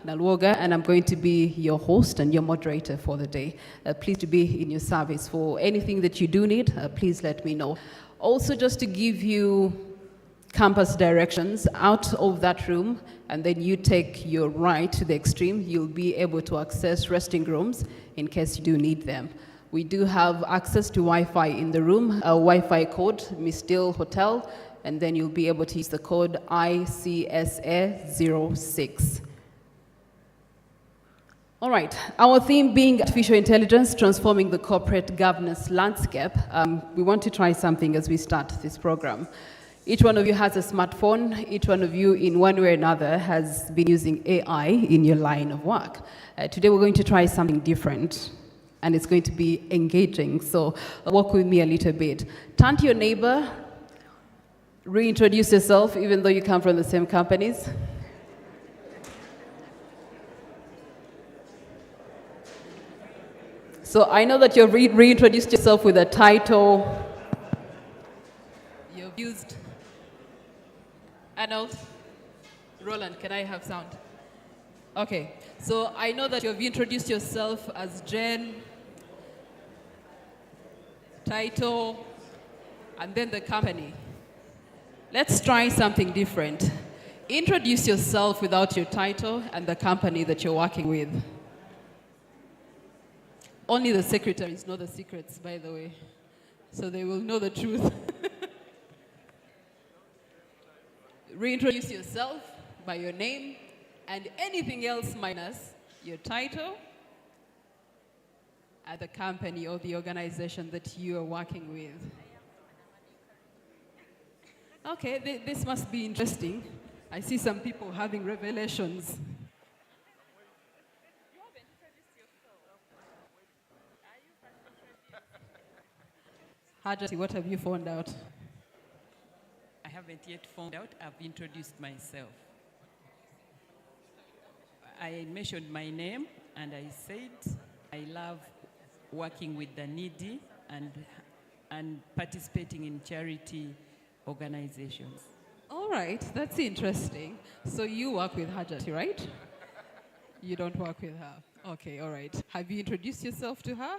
Nalwoga, and I'm going to be your host and your moderator for the day. Pleased to be in your service. For anything that you do need, please let me know. Also, just to give you campus directions, out of that room, and then you take your right to the extreme, you'll be able to access resting rooms in case you do need them. We do have access to Wi-Fi in the room, a Wi-Fi code, Miss Dill Hotel, and then you'll be able to use the code ICSA06. All right, our theme being artificial intelligence transforming the corporate governance landscape. We want to try something as we start this program. Each one of you has a smartphone. Each one of you, in one way or another, has been using AI in your line of work. Today we're going to try something different, and it's going to be engaging. So walk with me a little bit. Turn to your neighbor, reintroduce yourself, even though you come from the same companies. So I know that you've reintroduced yourself with a title. You've used Arnold. Roland, can I have sound? Okay, so I know that you've introduced yourself as Jen, title, and then the company. Let's try something different. Introduce yourself without your title and the company that you're working with. Only the secretaries know the secrets, by the way, so they will know the truth. Reintroduce yourself by your name and anything else minus your title and the company or the organization that you are working with. Okay, this must be interesting. I see some people having revelations. Hajati, what have you found out? I haven't yet found out. I've introduced myself. I mentioned my name and I said I love working with the needy and participating in charity organizations. All right, that's interesting. So you work with Hajati, right? You don't work with her. Okay, all right. Have you introduced yourself to her?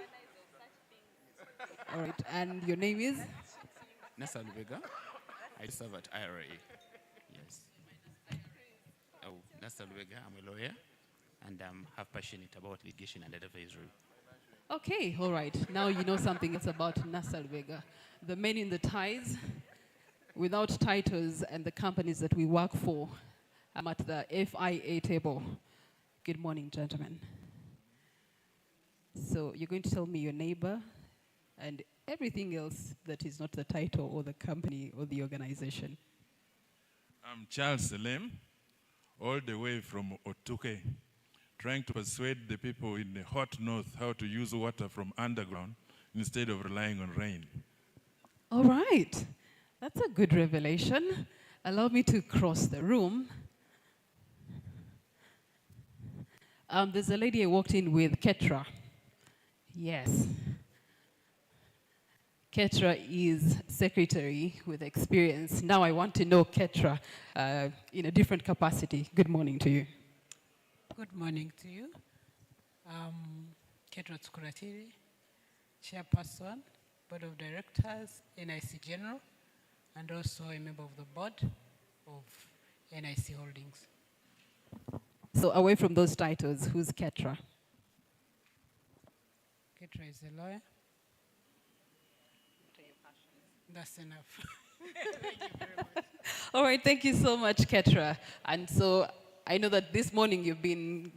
All right, and your name is? Nasal Vega. I serve at IRA. Yes. Oh, Nasal Vega. I'm a lawyer and I'm half passionate about litigation and advisory. Okay, all right. Now you know something else about Nasal Vega. The men in the ties, without titles and the companies that we work for. I'm at the FIA table. Good morning, gentlemen. So you're going to tell me your neighbor and everything else that is not the title or the company or the organization. I'm Charles Selem, all the way from Otuke, trying to persuade the people in the hot north how to use water from underground instead of relying on rain. All right. That's a good revelation. Allow me to cross the room. There's a lady I walked in with, Ketra. Yes. Ketra is secretary with experience. Now I want to know Ketra in a different capacity. Good morning to you. Good morning to you. Ketra Tsukuratiri, chairperson, board of directors, NIC General, and also a member of the board of NIC Holdings. So away from those titles, who's Ketra? Ketra is a lawyer. That's enough. Thank you very much. All right, thank you so much, Ketra. And so I know that this morning you've been,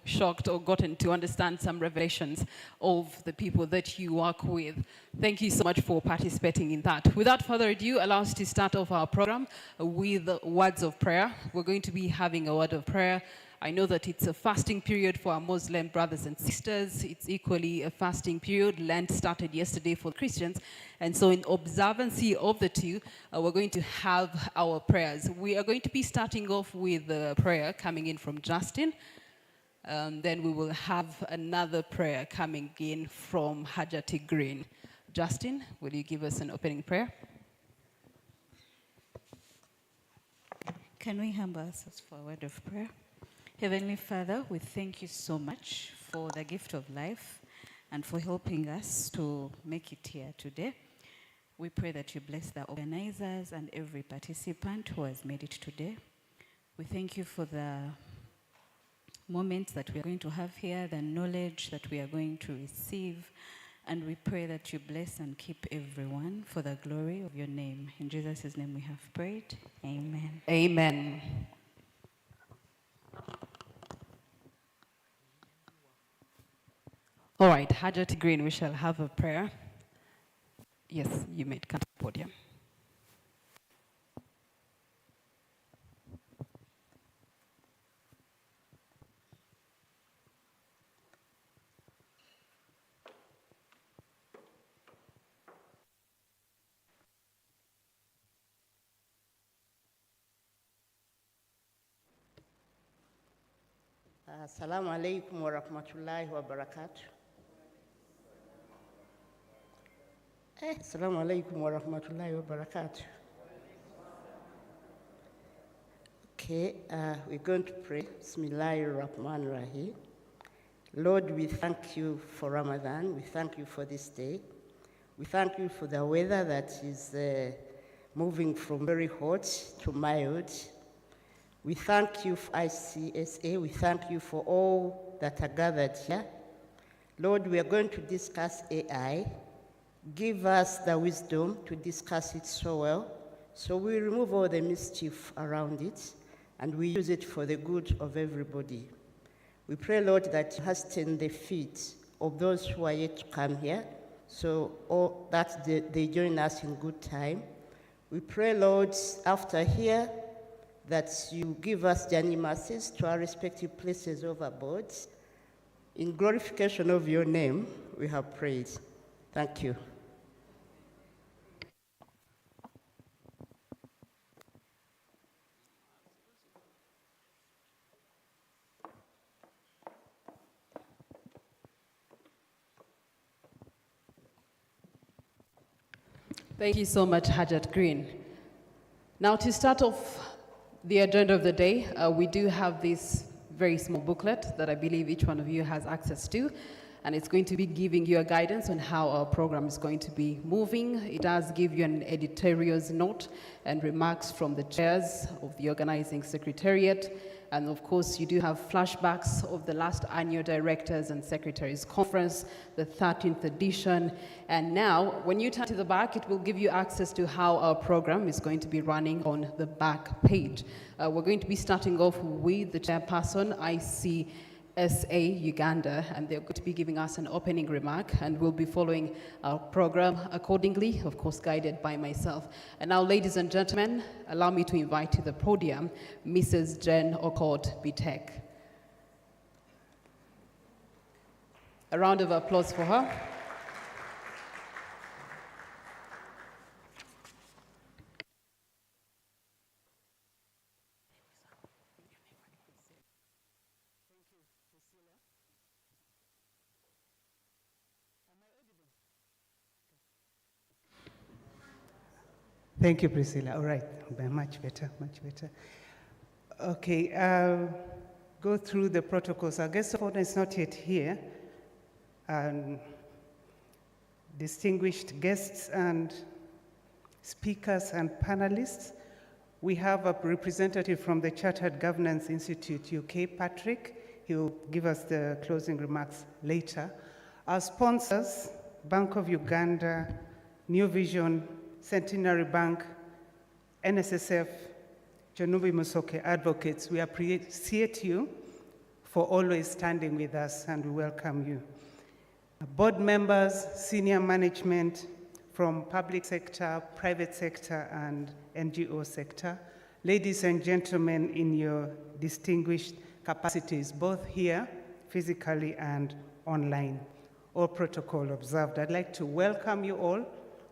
shocked or gotten to understand some revelations of the people that you work with. Thank you so much for participating in that. Without further ado, allow us to start off our program with words of prayer. We're going to be having a word of prayer. I know that it's a fasting period for our Muslim brothers and sisters. It's equally a fasting period. Lent started yesterday for Christians. And so in observancy of the two, we're going to have our prayers. We are going to be starting off with a prayer coming in from Justin. Then we will have another prayer coming in from Hajati Green. Justin, will you give us an opening prayer? Can we humble ourselves for a word of prayer? Heavenly Father, we thank you so much for the gift of life and for helping us to make it here today. We pray that you bless the organizers and every participant who has made it today. We thank you for the moments that we are going to have here, the knowledge that we are going to receive, and we pray that you bless and keep everyone for the glory of your name. In Jesus' name we have prayed. Amen. Amen. All right, Hajat Green, we shall have a prayer. Yes, you may come to the podium. Assalamu alaikum wa rahmatullahi wa barakatuh. Assalamu alaikum wa rahmatullahi wa barakatuh. Okay, we're going to pray. Bismillahir Rahmanir Rahim. Lord, we thank you for Ramadan. We thank you for this day. We thank you for the weather that is moving from very hot to mild. We thank you for ICSA. We thank you for all that are gathered here. Lord, we are going to discuss AI. Give us the wisdom to discuss it so well, so we remove all the mischief around it, and we use it for the good of everybody. We pray, Lord, that you hasten the feet of those who are yet to come here, so that they join us in good time. We pray, Lord, after here, that you give us journey mercies to our respective places overboard. In glorification of your name, we have prayed. Thank you. Thank you so much, Hajat Green. Now, to start off the agenda of the day, we do have this very small booklet that I believe each one of you has access to, and it's going to be giving you a guidance on how our program is going to be moving. It does give you an editorial's note and remarks from the chairs of the organizing secretariat. And of course, you do have flashbacks of the last annual Directors and Secretaries Conference, the 13th edition. And now, when you turn to the back, it will give you access to how our program is going to be running on the back page. We're going to be starting off with the chairperson, ICSA Uganda, and they're going to be giving us an opening remark, and we'll be following our program accordingly, of course guided by myself. And now, ladies and gentlemen, allow me to invite to the podium Mrs. Jen Okot Bitek. A round of applause for her. Thank you, Priscilla. All right, much better, much better. Okay, go through the protocols. Our guest of honor is not yet here. Distinguished guests and speakers and panelists, we have a representative from the Chartered Governance Institute UK, Patrick. He will give us the closing remarks later. Our sponsors, Bank of Uganda, New Vision, Centenary Bank, NSSF, Janubi Musoke Advocates, we appreciate you for always standing with us, and we welcome you. Board members, senior management from public sector, private sector, and NGO sector, ladies and gentlemen in your distinguished capacities, both here, physically and online, all protocol observed. I'd like to welcome you all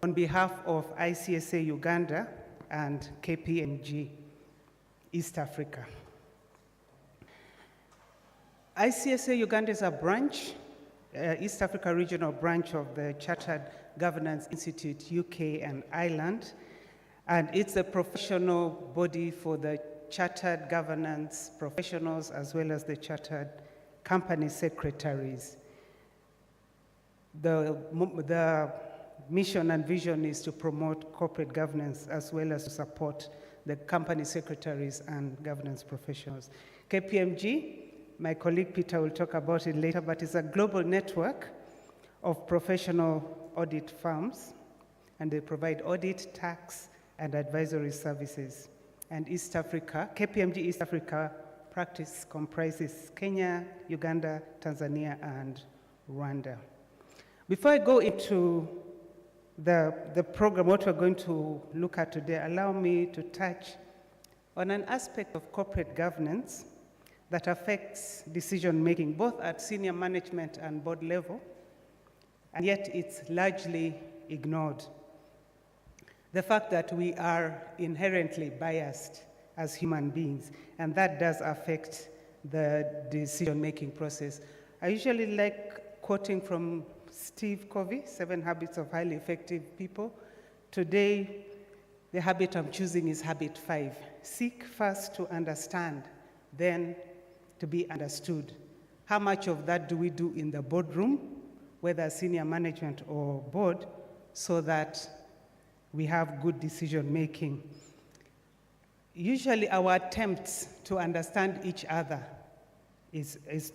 on behalf of ICSA Uganda and KPMG East Africa. ICSA Uganda is a branch, East Africa regional branch of the Chartered Governance Institute UK and Ireland, and it's a professional body for the chartered governance professionals as well as the chartered company secretaries. The mission and vision is to promote corporate governance as well as to support the company secretaries and governance professionals. KPMG, my colleague Peter will talk about it later, but it's a global network of professional audit firms, and they provide audit, tax, and advisory services. And East Africa, KPMG East Africa practice comprises Kenya, Uganda, Tanzania, and Rwanda. Before I go into the program, what we're going to look at today, allow me to touch on an aspect of corporate governance that affects decision-making, both at senior management and board level, and yet it's largely ignored. The fact that we are inherently biased as human beings, and that does affect the decision-making process. I usually like quoting from Steve Covey, 7 Habits of Highly Effective People. Today, the habit I'm choosing is habit 5. Seek first to understand, then to be understood. How much of that do we do in the boardroom, whether senior management or board, so that we have good decision making? Usually our attempts to understand each other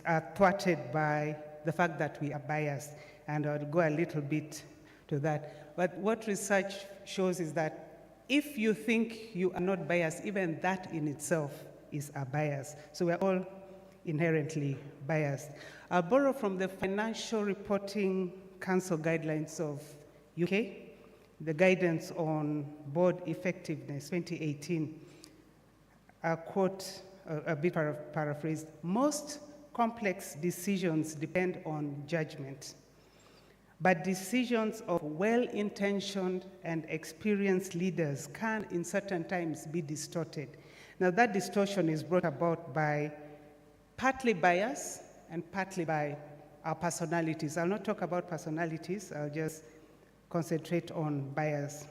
are thwarted by the fact that we are biased, and I'll go a little bit to that. But what research shows is that if you think you are not biased, even that in itself is a bias. So we're all inherently biased. I'll borrow from the Financial Reporting Council guidelines of UK, the guidance on board effectiveness, 2018. I'll quote a bit paraphrased. Most complex decisions depend on judgment, but decisions of well-intentioned and experienced leaders can, in certain times, be distorted. Now, that distortion is brought about by partly bias and partly by our personalities. I'll not talk about personalities, I'll just concentrate on bias.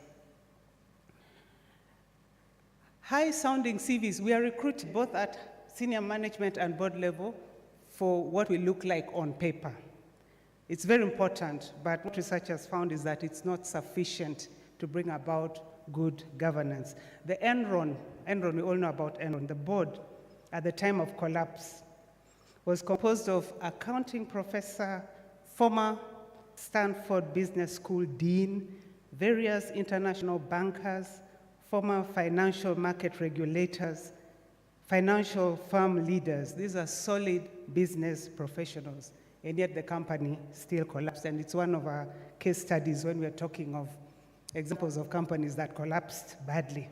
High-sounding CVs, we are recruited both at senior management and board level for what we look like on paper. It's very important, but what research has found is that it's not sufficient to bring about good governance. The Enron, we all know about Enron, the board at the time of collapse was composed of accounting professor, former Stanford Business School dean, various international bankers, former financial market regulators, financial firm leaders. These are solid business professionals, and yet the company still collapsed. And it's one of our case studies when we're talking of examples of companies that collapsed badly.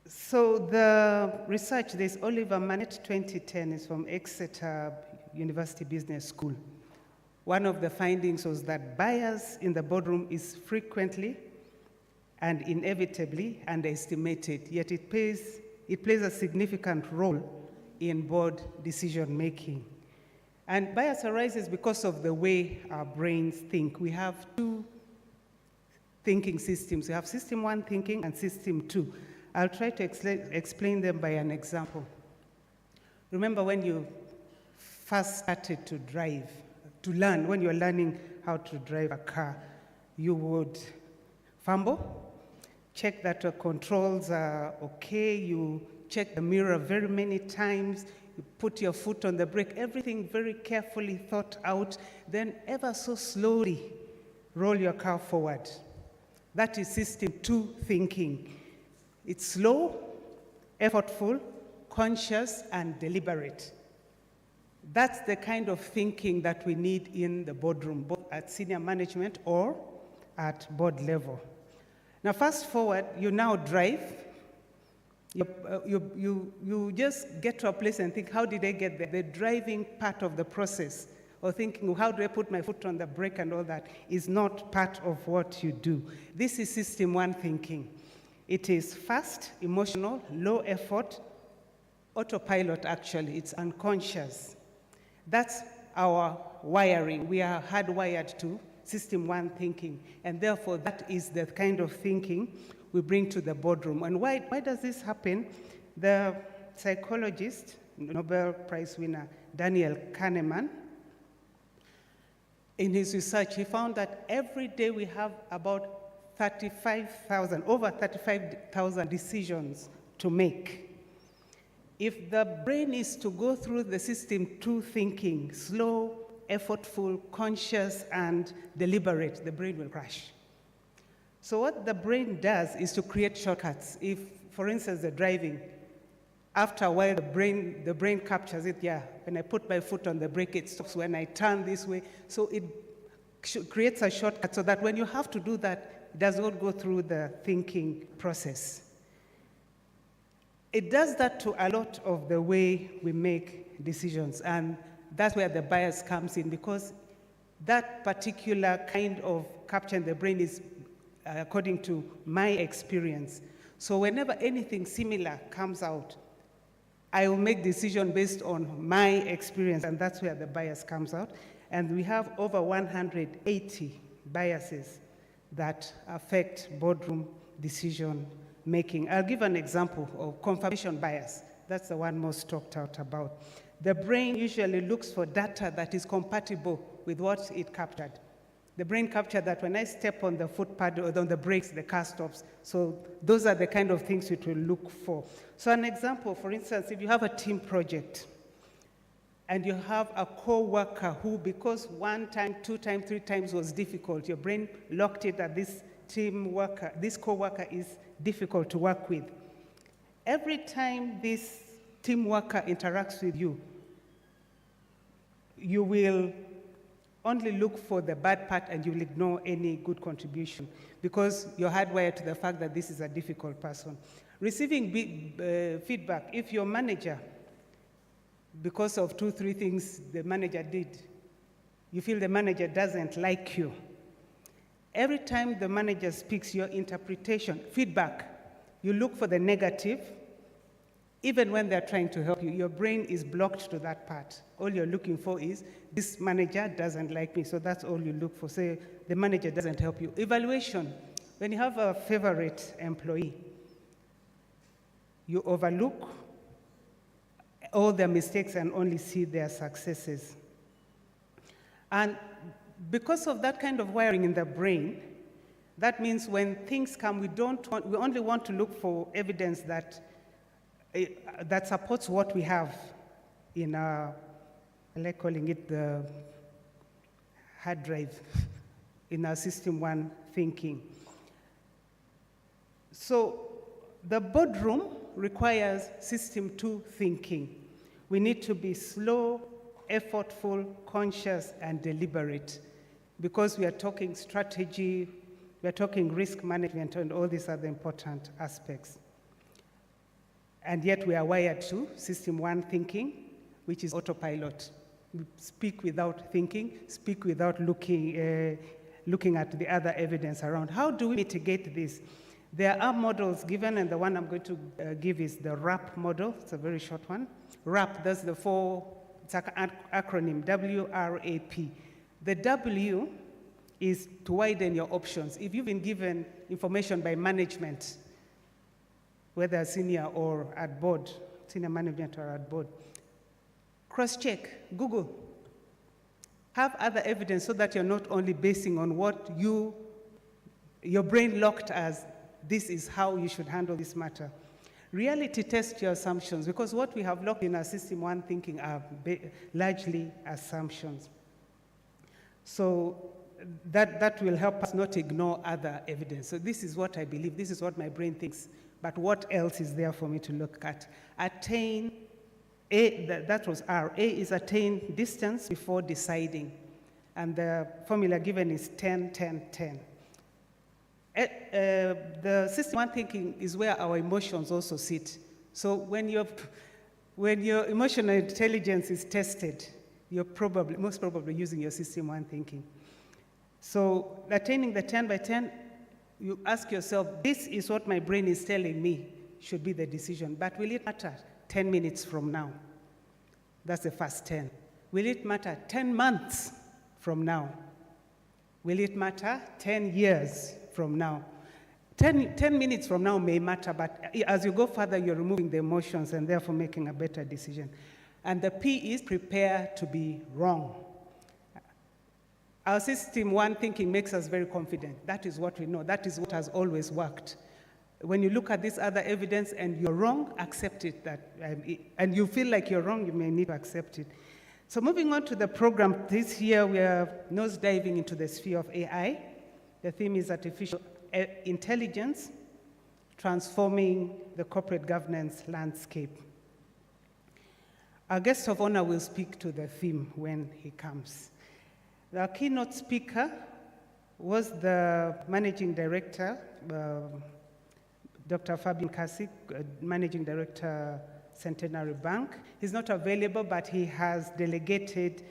So the research, there's Oliver Manette, 2010, is from Exeter University Business School. One of the findings was that bias in the boardroom is frequently and inevitably underestimated, yet it plays a significant role in board decision-making. And bias arises because of the way our brains think. We have two thinking systems. We have system 1 thinking and system 2. I'll try to explain them by an example. Remember when you first started to drive, to learn, when you're learning how to drive a car, you would fumble, check that your controls are okay, you check the mirror very many times, you put your foot on the brake, everything very carefully thought out, then ever so slowly roll your car forward. That is system 2 thinking. It's slow, effortful, conscious, and deliberate. That's the kind of thinking that we need in the boardroom, both at senior management or at board level. Now, fast forward, you now drive. You just get to a place and think, how did I get there? The driving part of the process, or thinking, how do I put my foot on the brake and all that, is not part of what you do. This is system 1 thinking. It is fast, emotional, low effort, autopilot actually, it's unconscious. That's our wiring. We are hardwired to system 1 thinking, and therefore that is the kind of thinking we bring to the boardroom. And why does this happen? The psychologist, Nobel Prize winner Daniel Kahneman, in his research, he found that every day we have about over 35,000 decisions to make. If the brain is to go through the system 2 thinking, slow, effortful, conscious, and deliberate, the brain will crash. So what the brain does is to create shortcuts. If, for instance, the driving, after a while, the brain captures it. Yeah, when I put my foot on the brake, it stops. When I turn this way, so it creates a shortcut so that when you have to do that, it does not go through the thinking process. It does that to a lot of the way we make decisions, and that's where the bias comes in, because that particular kind of capture in the brain is according to my experience. So whenever anything similar comes out, I will make decision based on my experience, and that's where the bias comes out. And we have over 180 biases that affect boardroom decision making. I'll give an example of confirmation bias. That's the one most talked out about. The brain usually looks for data that is compatible with what it captured. The brain captured that when I step on the foot pad or on the brakes, the car stops. So those are the kind of things it will look for. So an example, for instance, if you have a team project and you have a co-worker who, because 1 time, 2 times, 3 times was difficult, your brain locked it that this co-worker is difficult to work with. Every time this team worker interacts with you, you will only look for the bad part and you will ignore any good contribution because you're hardwired to the fact that this is a difficult person. Receiving feedback, if your manager, because of 2, 3 things the manager did, you feel the manager doesn't like you. Every time the manager speaks, your interpretation, feedback, you look for the negative. Even when they're trying to help you, your brain is blocked to that part. All you're looking for is, this manager doesn't like me, so that's all you look for. Say, the manager doesn't help you. Evaluation, when you have a favorite employee, you overlook all their mistakes and only see their successes. And because of that kind of wiring in the brain, that means when things come, we only want to look for evidence that supports what we have in our, I like calling it the hard drive, in our system 1 thinking. So the boardroom requires system 2 thinking. We need to be slow, effortful, conscious, and deliberate, because we are talking strategy, we are talking risk management, and all these other important aspects. And yet we are wired to system 1 thinking, which is autopilot. We speak without thinking, speak without looking at the other evidence around. How do we mitigate this? There are models given, and the one I'm going to give is the RAP model. It's a very short one. RAP, that's the 4, it's an acronym, W-R-A-P. The W is to widen your options. If you've been given information by management, whether senior or at board, senior management or at board, cross-check, Google. Have other evidence so that you're not only basing on what your brain locked as, this is how you should handle this matter. Reality test your assumptions, because what we have locked in our system 1 thinking are largely assumptions. So that will help us not ignore other evidence. So this is what I believe, this is what my brain thinks, but what else is there for me to look at? Attain, that was R. A is attain distance before deciding. And the formula given is 10, 10, 10. The system 1 thinking is where our emotions also sit. So when your emotional intelligence is tested, you're most probably using your system 1 thinking. So attaining the 10 by 10, you ask yourself, this is what my brain is telling me should be the decision, but will it matter 10 minutes from now? That's the first 10. Will it matter 10 months from now? Will it matter 10 years from now? 10 minutes from now may matter, but as you go further, you're removing the emotions and therefore making a better decision. And the P is prepare to be wrong. Our system one thinking makes us very confident. That is what we know. That is what has always worked. When you look at this other evidence and you're wrong, accept it. And you feel like you're wrong, you may need to accept it. So moving on to the program, this year we are nose diving into the sphere of AI. The theme is artificial intelligence, transforming the corporate governance landscape. Our guest of honor will speak to the theme when he comes. The keynote speaker was the managing director, Dr. Fabian Kasik, managing director, Centenary Bank. He's not available, but he has delegated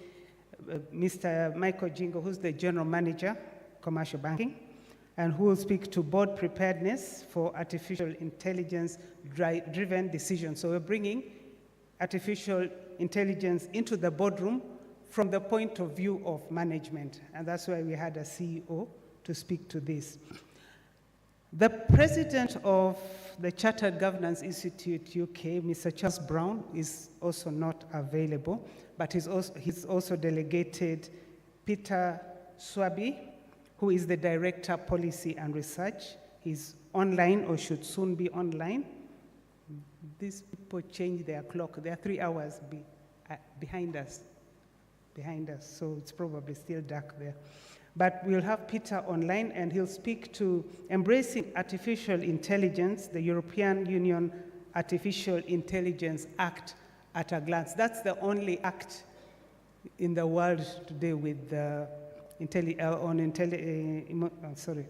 Mr. Michael Jingo, who's the general manager, commercial banking, and who will speak to board preparedness for artificial intelligence-driven decisions. So we're bringing artificial intelligence into the boardroom from the point of view of management, and that's why we had a CEO to speak to this. The president of the Chartered Governance Institute UK, Mr. Charles Brown, is also not available, but he's also delegated Peter Swaby, who is the Director, Policy and Research. He's online or should soon be online. These people change their clock. They are 3 hours behind us, so it's probably still dark there. But we'll have Peter online, and he'll speak to Embracing Artificial Intelligence, the European Union Artificial Intelligence Act at a glance. That's the only act in the world today with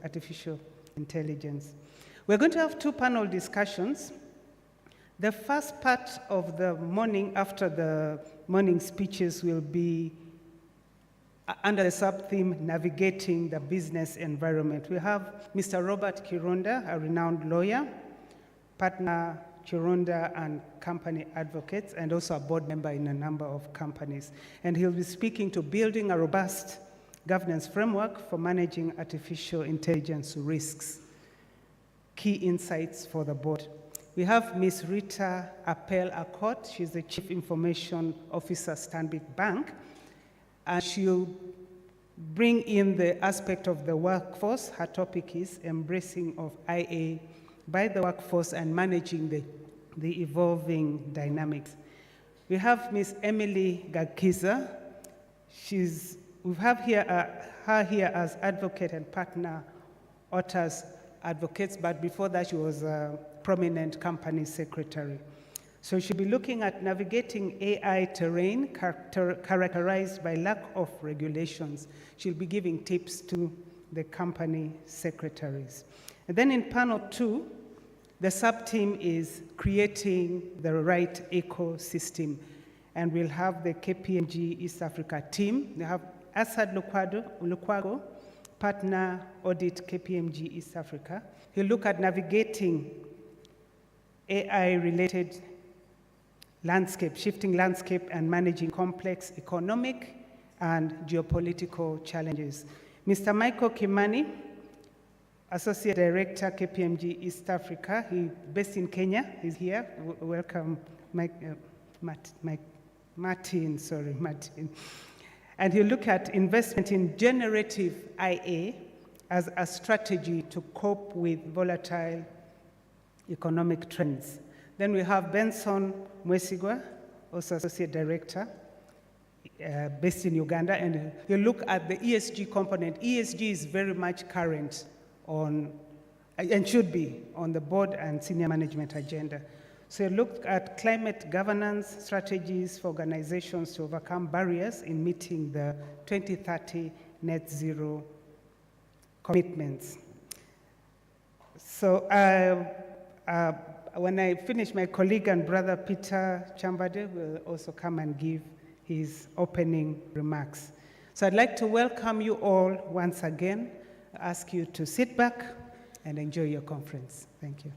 artificial intelligence. We're going to have 2 panel discussions. The first part of the morning, after the morning speeches, will be under the sub-theme, Navigating the Business Environment. We have Mr. Robert Kironda, a renowned lawyer, partner Kironda and Company Advocates, and also a board member in a number of companies. And he'll be speaking to building a robust governance framework for managing artificial intelligence risks. Key insights for the board. We have Ms. Rita Appel Akot. She's the Chief Information Officer, Stanbic Bank. And she'll bring in the aspect of the workforce. Her topic is Embracing of IA by the Workforce and Managing the Evolving Dynamics. We have Ms. Emily Gakiza. We have her here as advocate and partner, Otters Advocates, but before that she was a prominent company secretary. So she'll be looking at navigating AI terrain characterized by lack of regulations. She'll be giving tips to the company secretaries. And then in panel 2, the sub-team is creating the right ecosystem. And we'll have the KPMG East Africa team. They have Asad Lukwago, partner audit KPMG East Africa. He'll look at navigating AI-related landscape, shifting landscape, and managing complex economic and geopolitical challenges. Mr. Michael Kimani, Associate Director, KPMG East Africa. He's based in Kenya. He's here. Welcome, Martin. And he'll look at investment in generative IA as a strategy to cope with volatile economic trends. Then we have Benson Mwesigwa, also Associate Director, based in Uganda, and he'll look at the ESG component. ESG is very much current on, and should be, on the board and senior management agenda. So he'll look at climate governance strategies for organizations to overcome barriers in meeting the 2030 net zero commitments. So when I finish, my colleague and brother Peter Chambade will also come and give his opening remarks. So I'd like to welcome you all once again, ask you to sit back and enjoy your conference. Thank you.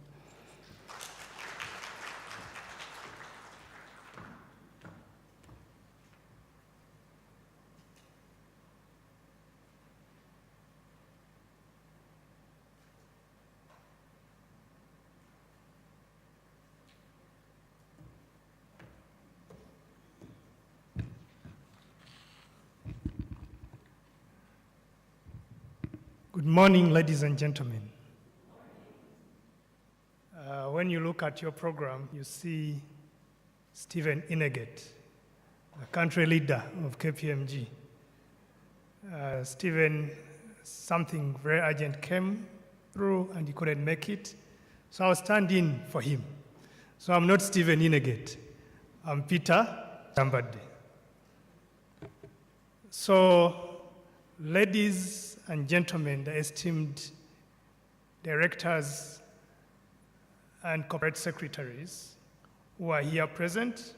morning, ladies and gentlemen. When you look at your program, you see Stephen Ineget, the country leader of KPMG. Stephen, something very urgent came through and he couldn't make it, so I was standing for him. So I'm not Stephen Ineget, I'm Peter Chambade. So, ladies and gentlemen, the esteemed directors and corporate secretaries who are here present,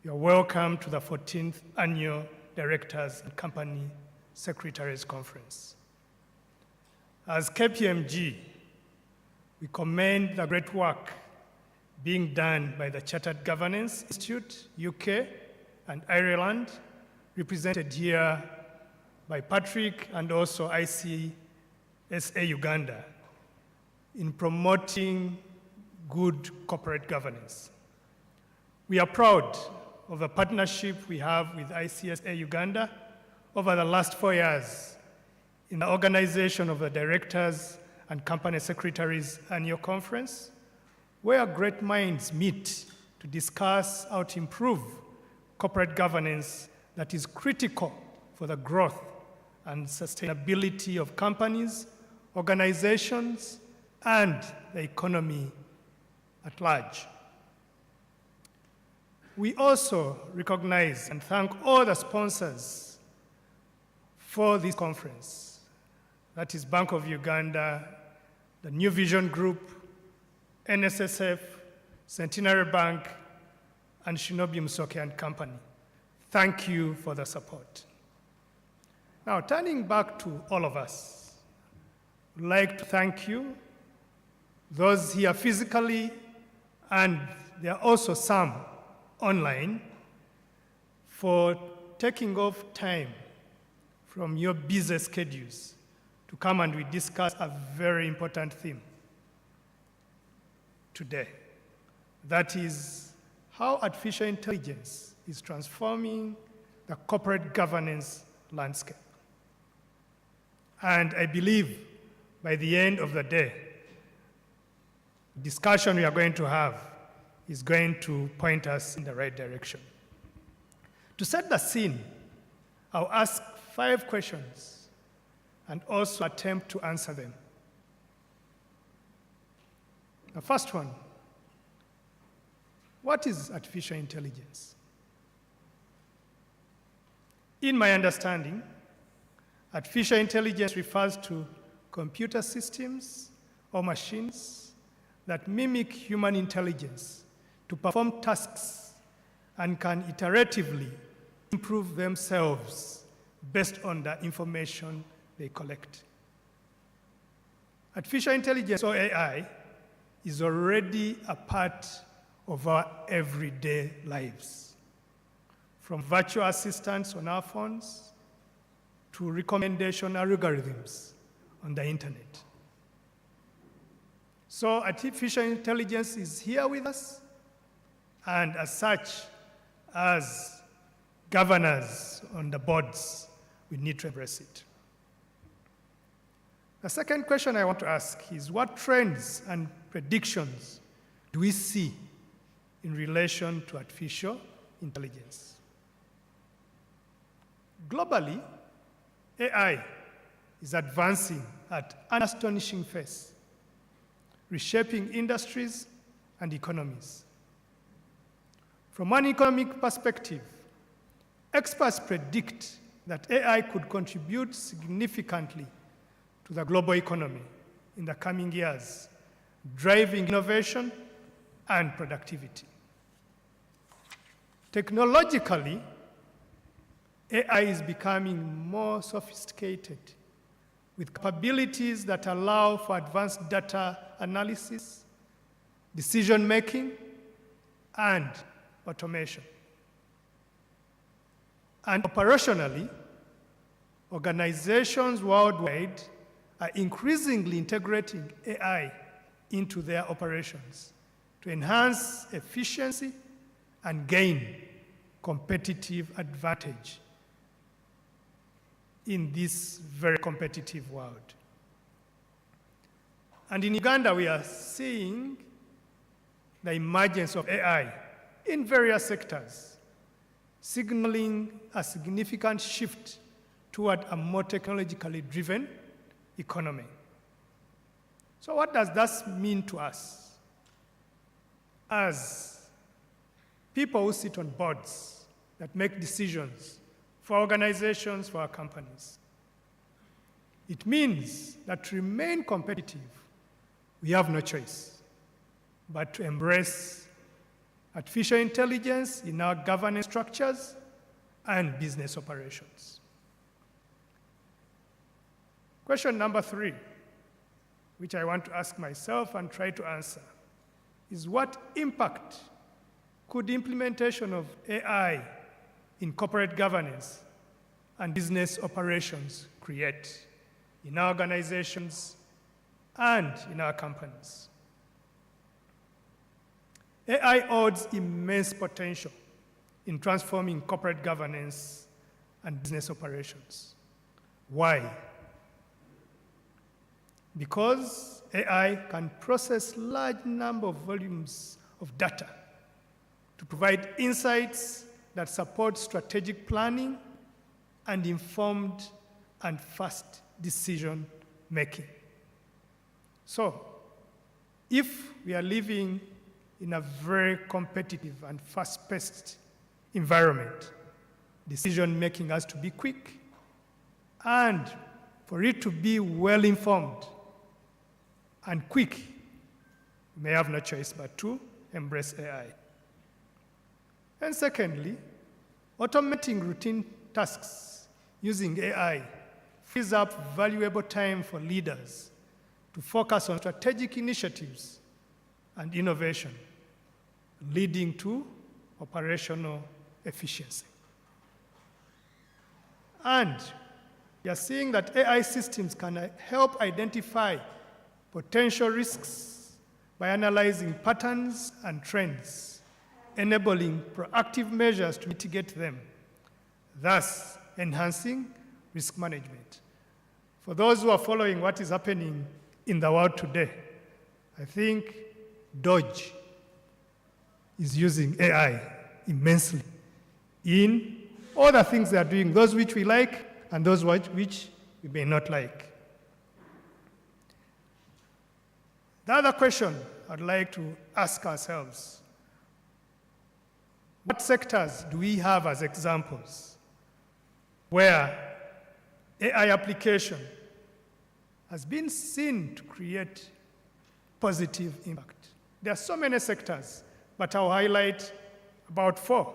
you're welcome to the 14th Annual Directors and Company Secretaries Conference. As KPMG, we commend the great work being done by the Chartered Governance Institute, UK and Ireland, represented here by Patrick and also ICSA Uganda, in promoting good corporate governance. We are proud of the partnership we have with ICSA Uganda over the last 4 years in the organization of the Directors and Company Secretaries Annual Conference, where great minds meet to discuss how to improve corporate governance that is critical for the growth and sustainability of companies, organizations, and the economy at large. We also recognize and thank all the sponsors for this conference. That is Bank of Uganda, the New Vision Group, NSSF, Centenary Bank, and Shinobi Musoke and Company. Thank you for the support. Now, turning back to all of us, I'd like to thank you, those here physically, and there are also some online, for taking off time from your busy schedules to come and we discuss a very important theme today. That is how artificial intelligence is transforming the corporate governance landscape. And I believe by the end of the day, the discussion we are going to have is going to point us in the right direction. To set the scene, I'll ask 5 questions and also attempt to answer them. The first one, what is artificial intelligence? In my understanding, artificial intelligence refers to computer systems or machines that mimic human intelligence to perform tasks and can iteratively improve themselves based on the information they collect. Artificial intelligence, or AI, is already a part of our everyday lives, from virtual assistants on our phones to recommendation algorithms on the internet. So artificial intelligence is here with us, and as such, as governors on the boards, we need to embrace it. The second question I want to ask is, what trends and predictions do we see in relation to artificial intelligence? Globally, AI is advancing at an astonishing pace, reshaping industries and economies. From an economic perspective, experts predict that AI could contribute significantly to the global economy in the coming years, driving innovation and productivity. Technologically, AI is becoming more sophisticated with capabilities that allow for advanced data analysis, decision-making, and automation. And operationally, organizations worldwide are increasingly integrating AI into their operations to enhance efficiency and gain competitive advantage in this very competitive world. And in Uganda, we are seeing the emergence of AI in various sectors, signaling a significant shift toward a more technologically driven economy. So what does that mean to us as people who sit on boards that make decisions for organizations, for our companies? It means that to remain competitive, we have no choice but to embrace artificial intelligence in our governance structures and business operations. Question number 3, which I want to ask myself and try to answer, is what impact could implementation of AI in corporate governance and business operations create in our organizations and in our companies? AI holds immense potential in transforming corporate governance and business operations. Why? Because AI can process large number of volumes of data to provide insights that support strategic planning and informed and fast decision making. So, if we are living in a very competitive and fast-paced environment, decision making has to be quick, and for it to be well-informed and quick, we may have no choice but to embrace AI. And secondly, automating routine tasks using AI frees up valuable time for leaders to focus on strategic initiatives and innovation, leading to operational efficiency. And we are seeing that AI systems can help identify potential risks by analyzing patterns and trends, enabling proactive measures to mitigate them, thus enhancing risk management. For those who are following what is happening in the world today, I think Dodge is using AI immensely in all the things they are doing, those which we like and those which we may not like. The other question I'd like to ask ourselves, what sectors do we have as examples where AI application has been seen to create positive impact? There are so many sectors, but I'll highlight about 4.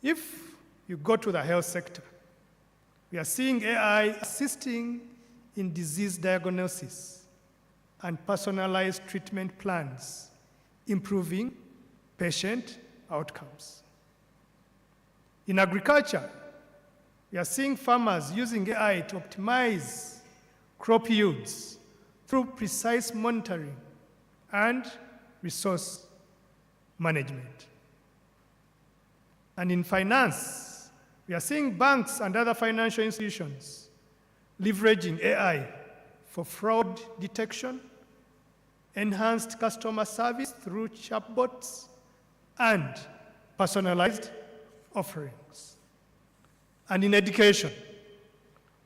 If you go to the health sector, we are seeing AI assisting in disease diagnosis and personalized treatment plans, improving patient outcomes. In agriculture, we are seeing farmers using AI to optimize crop yields through precise monitoring and resource management. And in finance, we are seeing banks and other financial institutions leveraging AI for fraud detection, enhanced customer service through chatbots, and personalized offerings. And in education,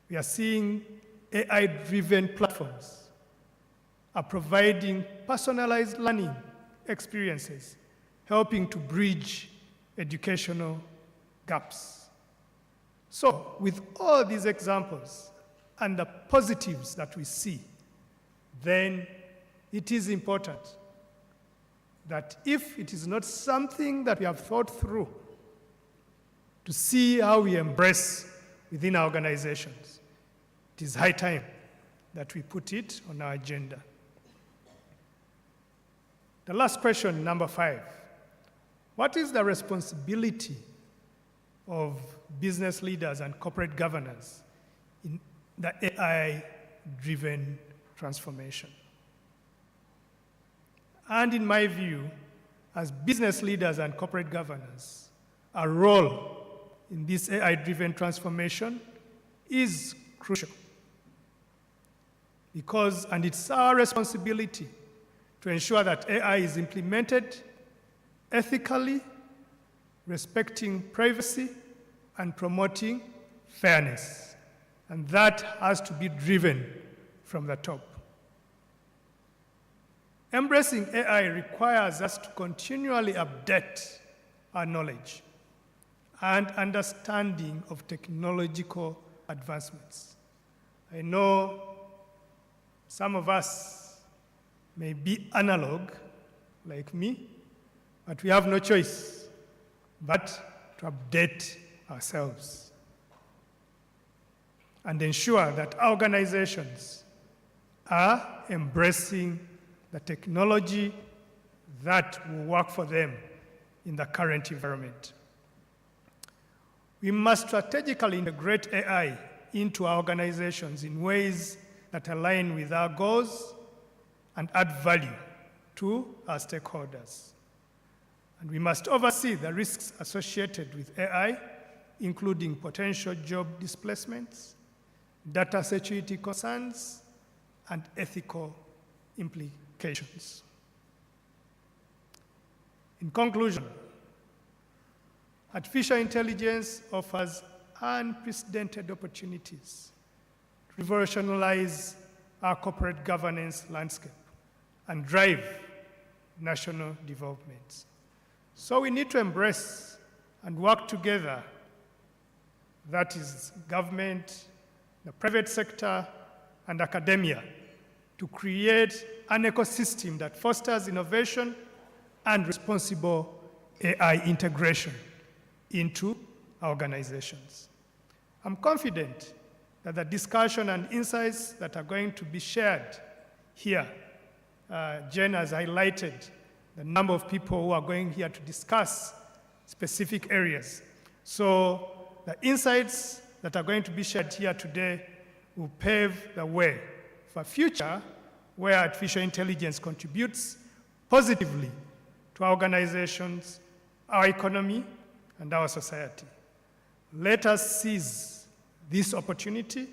we are seeing AI-driven platforms are providing personalized learning experiences, helping to bridge educational gaps. So, with all these examples and the positives that we see, then it is important that if it is not something that we have thought through to see how we embrace within our organizations, it is high time that we put it on our agenda. The last question, number 5. What is the responsibility of business leaders and corporate governance in the AI-driven transformation? And in my view, as business leaders and corporate governance, our role in this AI-driven transformation is crucial. and it's our responsibility to ensure that AI is implemented ethically, respecting privacy, and promoting fairness. And that has to be driven from the top. Embracing AI requires us to continually update our knowledge and understanding of technological advancements. I know some of us may be analog, like me, but we have no choice but to update ourselves and ensure that organizations are embracing the technology that will work for them in the current environment. We must strategically integrate AI into our organizations in ways that align with our goals and add value to our stakeholders. And we must oversee the risks associated with AI, including potential job displacements, data security concerns, and ethical implications. In conclusion, artificial intelligence offers unprecedented opportunities to revolutionize our corporate governance landscape and drive national development. So we need to embrace and work together, that is government, the private sector, and academia, to create an ecosystem that fosters innovation and responsible AI integration into our organizations. I'm confident that the discussion and insights that are going to be shared here, Jen has highlighted the number of people who are going here to discuss specific areas. So the insights that are going to be shared here today will pave the way for a future where artificial intelligence contributes positively to our organizations, our economy, and our society. Let us seize this opportunity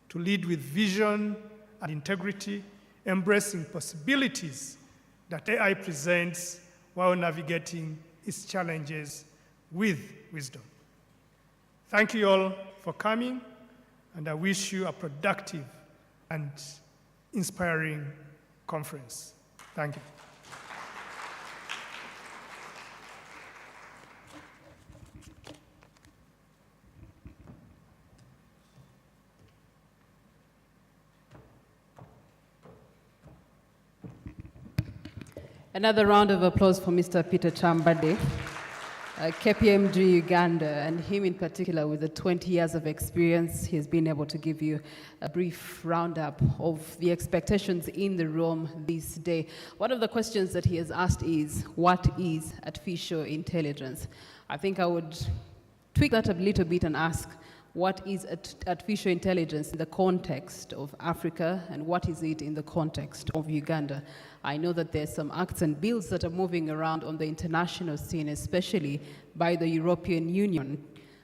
to lead with vision and integrity, embracing possibilities that AI presents while navigating its challenges with wisdom. Thank you all for coming, and I wish you a productive and inspiring conference. Thank you. Another round of applause for Mr. Peter Chambade, KPMG Uganda, and him in particular with the 20 years of experience. He's been able to give you a brief roundup of the expectations in the room this day. One of the questions that he has asked is, what is artificial intelligence? I think I would tweak that a little bit and ask, what is artificial intelligence in the context of Africa, and what is it in the context of Uganda? I know that there's some acts and bills that are moving around on the international scene, especially by the European Union.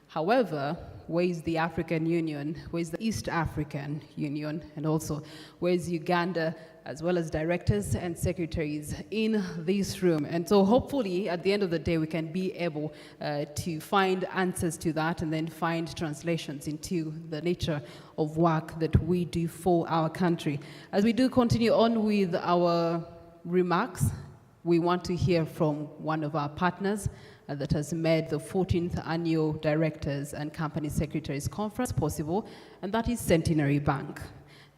However, where is the African Union? Where is the East African Union? And also, where is Uganda, as well as directors and secretaries in this room? And so hopefully, at the end of the day, we can be able to find answers to that and then find translations into the nature of work that we do for our country. As we do continue on with our remarks, we want to hear from one of our partners that has made the 14th Annual Directors and Company Secretaries Conference possible, and that is Centenary Bank.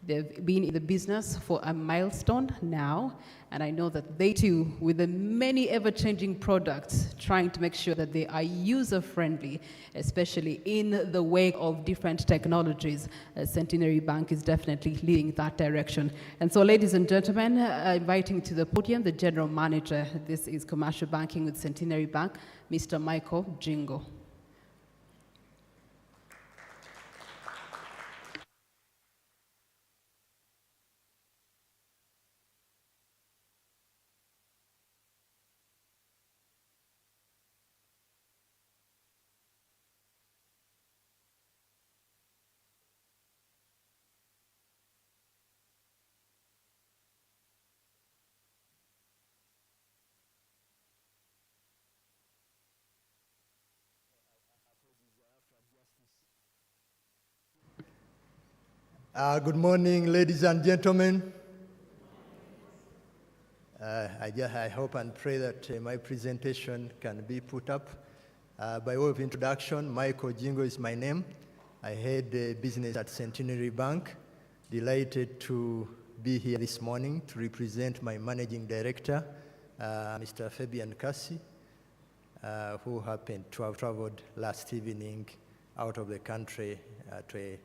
They've been in the business for a milestone now, and I know that they too, with the many ever-changing products, trying to make sure that they are user-friendly, especially in the wake of different technologies. Centenary Bank is definitely leading that direction. And so, ladies and gentlemen, inviting to the podium the General Manager, this is Commercial Banking with Centenary Bank, Mr. Michael Jingo. Good morning, ladies and gentlemen. I hope and pray that my presentation can be put up. By way of introduction, Michael Jingo is my name. I head business at Centenary Bank. Delighted to be here this morning to represent my managing director, Mr. Fabian Cassi, who happened to have traveled last evening out of the country to a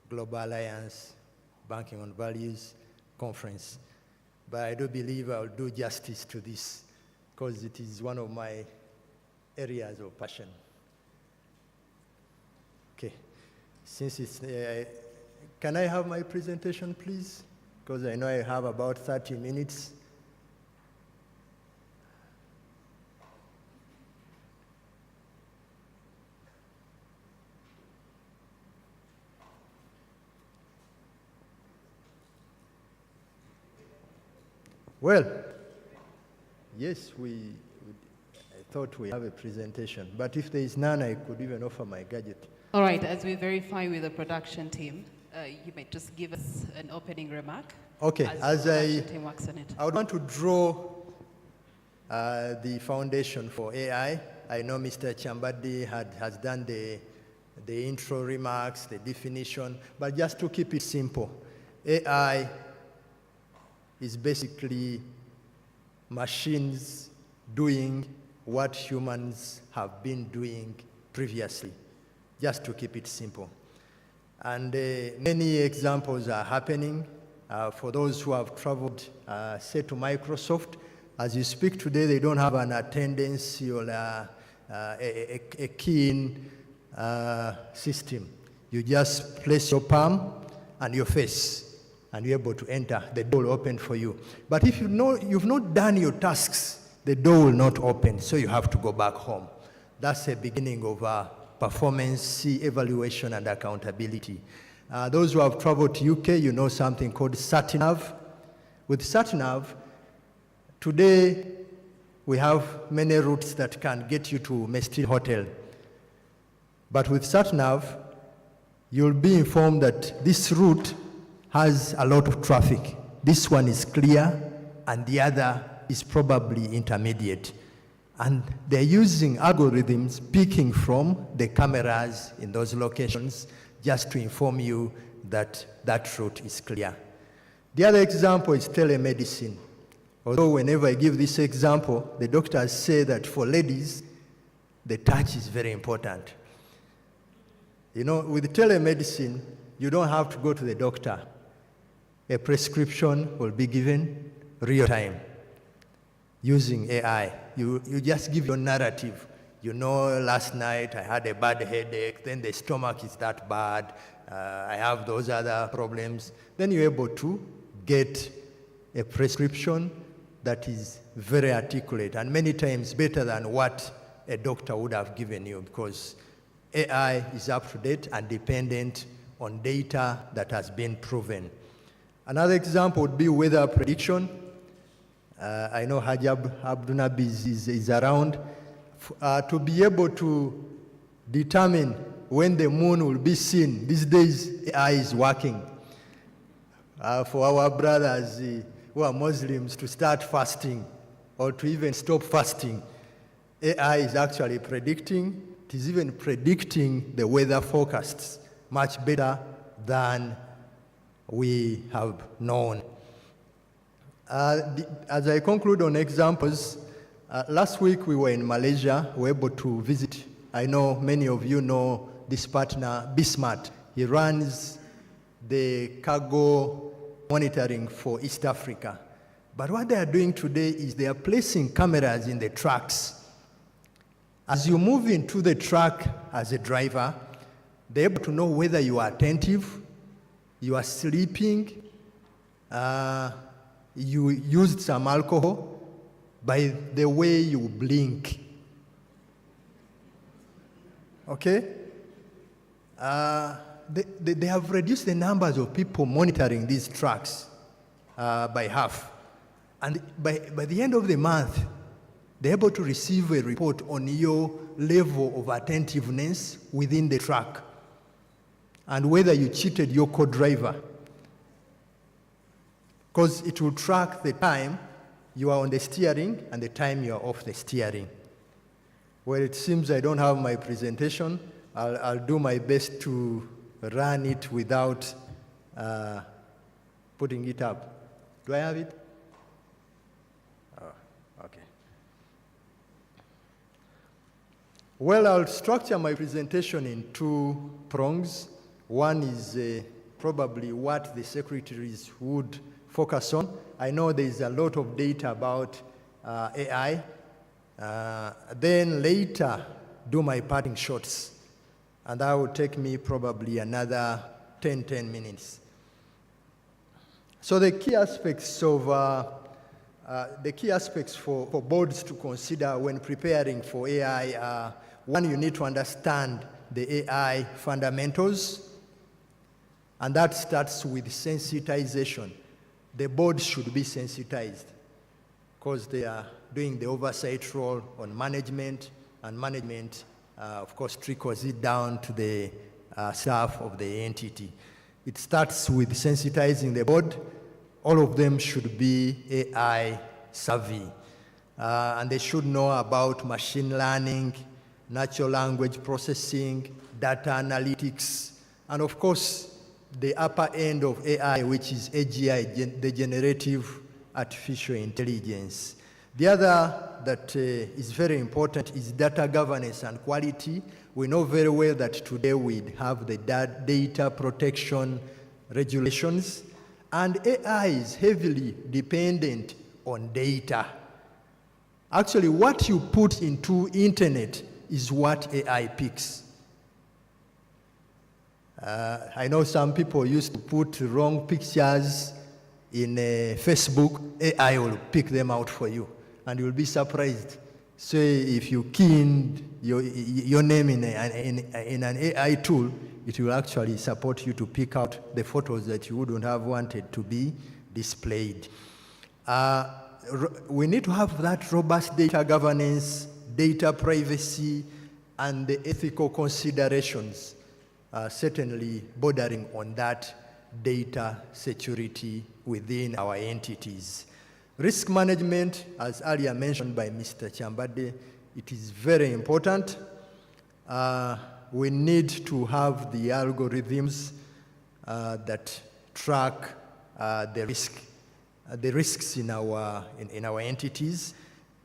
Global Alliance Banking on Values conference. But I do believe I'll do justice to this because it is one of my areas of passion. Okay, since it's, can I have my presentation, please? Because I know I have about 30 minutes. Well, yes, I thought we have a presentation, but if there is none, I could even offer my gadget. All right, as we verify with the production team, you may just give us an opening remark. Okay, as the production team works on it. I would want to draw the foundation for AI. I know Mr. Chambadi has done the intro remarks, the definition, but just to keep it simple, AI is basically machines doing what humans have been doing previously, just to keep it simple. And many examples are happening. For those who have traveled, say, to Microsoft, as you speak today, they don't have an attendance or a key-in system. You just place your palm and your face, and you're able to enter. The door will open for you. But if you've not done your tasks, the door will not open, so you have to go back home. That's the beginning of performance evaluation and accountability. Those who have traveled to UK, you know something called SatNav. With SatNav, today we have many routes that can get you to Mestre Hotel. But with SatNav, you'll be informed that this route has a lot of traffic. This one is clear, and the other is probably intermediate. And they're using algorithms picking from the cameras in those locations just to inform you that that route is clear. The other example is telemedicine. Although whenever I give this example, the doctors say that for ladies, the touch is very important. You know, with telemedicine, you don't have to go to the doctor. A prescription will be given real time using AI. You just give your narrative. You know, last night I had a bad headache, then the stomach is that bad, I have those other problems. Then you're able to get a prescription that is very articulate and many times better than what a doctor would have given you, because AI is up to date and dependent on data that has been proven. Another example would be weather prediction. I know Hajab Abdunabi is around. To be able to determine when the moon will be seen, these days AI is working. For our brothers who are Muslims to start fasting or to even stop fasting, AI is actually predicting, it is even predicting the weather forecasts much better than we have known. As I conclude on examples, last week we were in Malaysia. We were able to visit. I know many of you know this partner, Bismart. He runs the cargo monitoring for East Africa. But what they are doing today is they are placing cameras in the trucks. As you move into the truck as a driver, they're able to know whether you are attentive, you are sleeping, you used some alcohol, by the way you blink. Okay? They have reduced the numbers of people monitoring these trucks by half. And by the end of the month, they're able to receive a report on your level of attentiveness within the truck and whether you cheated your co-driver because it will track the time you are on the steering and the time you are off the steering. Well, it seems I don't have my presentation. I'll do my best to run it without putting it up. Do I have it? Oh, okay. Well, I'll structure my presentation in two prongs. One is probably what the secretaries would focus on. I know there is a lot of data about AI. Then later, do my parting shots. And that will take me probably another 10 minutes. So the key aspects for boards to consider when preparing for AI are, one, you need to understand the AI fundamentals, and that starts with sensitization. The board should be sensitized because they are doing the oversight role on management, and management, of course, trickles it down to the staff of the entity. It starts with sensitizing the board. All of them should be AI savvy, and they should know about machine learning, natural language processing, data analytics, and of course, the upper end of AI, which is AGI, the generative artificial intelligence. The other that is very important is data governance and quality. We know very well that today we have the data protection regulations, and AI is heavily dependent on data. Actually, what you put into internet is what AI picks. I know some people used to put wrong pictures in Facebook. AI will pick them out for you, and you'll be surprised. So if you key in your name in an AI tool, it will actually support you to pick out the photos that you wouldn't have wanted to be displayed. We need to have that robust data governance, data privacy, and the ethical considerations, certainly bordering on that data security within our entities. Risk management, as earlier mentioned by Mr. Chambade, it is very important. We need to have the algorithms that track the risks in our entities.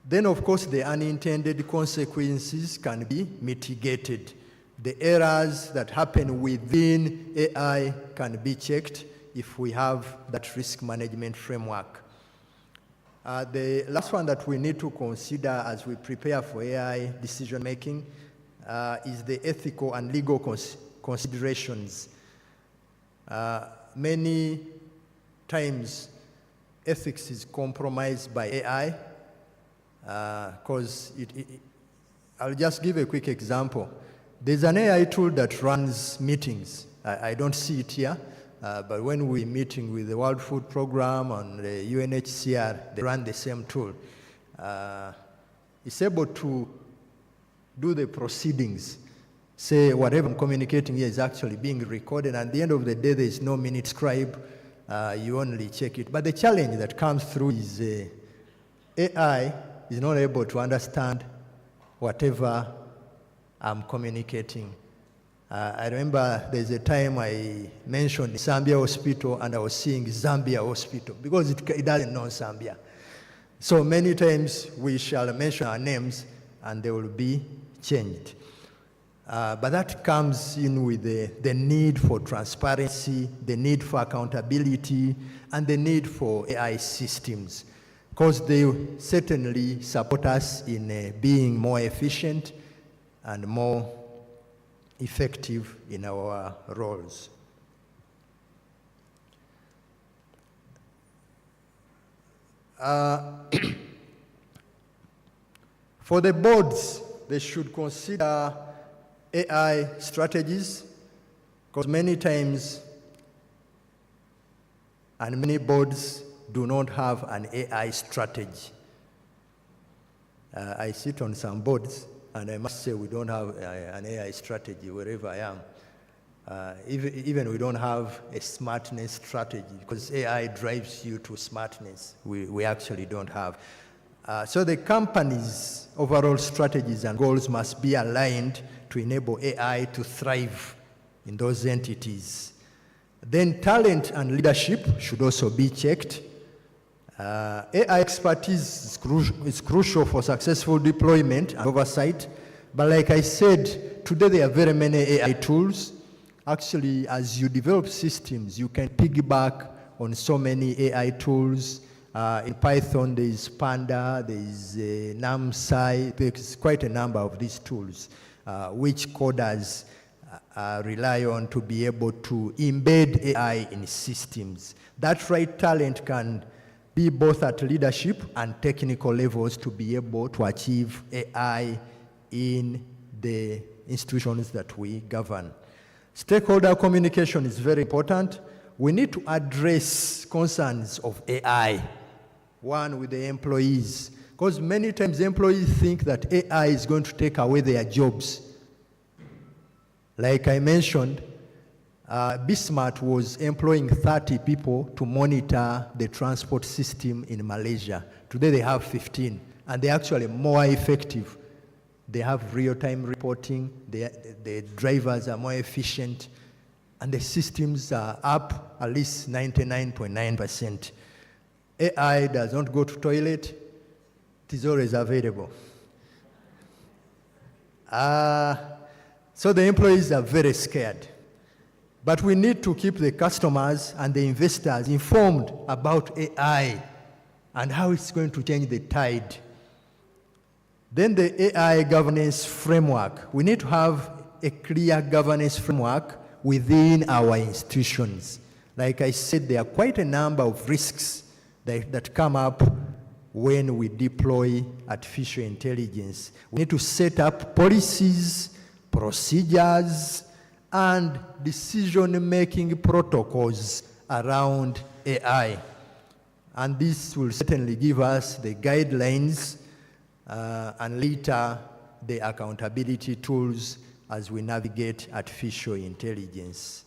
Then, of course, the unintended consequences can be mitigated. The errors that happen within AI can be checked if we have that risk management framework. The last one that we need to consider as we prepare for AI decision making is the ethical and legal considerations. Many times, ethics is compromised by AI because I'll just give a quick example. There's an AI tool that runs meetings. I don't see it here, but when we're meeting with the World Food Program and the UNHCR, they run the same tool. It's able to do the proceedings, say whatever I'm communicating here is actually being recorded, and at the end of the day, there is no minute scribe. You only check it. But the challenge that comes through is AI is not able to understand whatever I'm communicating. I remember there's a time I mentioned Zambia Hospital, and I was seeing Zambia Hospital because it doesn't know Zambia. So many times we shall mention our names and they will be changed. But that comes in with the need for transparency, the need for accountability, and the need for AI systems, because they certainly support us in being more efficient and more effective in our roles. For the boards, they should consider AI strategies, because many times and many boards do not have an AI strategy. I sit on some boards, and I must say we don't have an AI strategy wherever I am. Even we don't have a smartness strategy, because AI drives you to smartness. We actually don't have. So the company's overall strategies and goals must be aligned to enable AI to thrive in those entities. Then talent and leadership should also be checked. AI expertise is crucial for successful deployment and oversight. But like I said, today there are very many AI tools. Actually, as you develop systems, you can piggyback on so many AI tools. In Python, there is Panda, there is NumPy. There's quite a number of these tools which coders rely on to be able to embed AI in systems. That right talent can be both at leadership and technical levels to be able to achieve AI in the institutions that we govern. Stakeholder communication is very important. We need to address concerns of AI, one with the employees, because many times employees think that AI is going to take away their jobs. Like I mentioned, Bismart was employing 30 people to monitor the transport system in Malaysia. Today they have 15, and they're actually more effective. They have real-time reporting, the drivers are more efficient, and the systems are up at least 99.9%. AI does not go to toilet, it is always available. So the employees are very scared. But we need to keep the customers and the investors informed about AI and how it's going to change the tide. Then the AI governance framework. We need to have a clear governance framework within our institutions. Like I said, there are quite a number of risks that come up when we deploy artificial intelligence. We need to set up policies, procedures, and decision-making protocols around AI. And this will certainly give us the guidelines and later the accountability tools as we navigate artificial intelligence.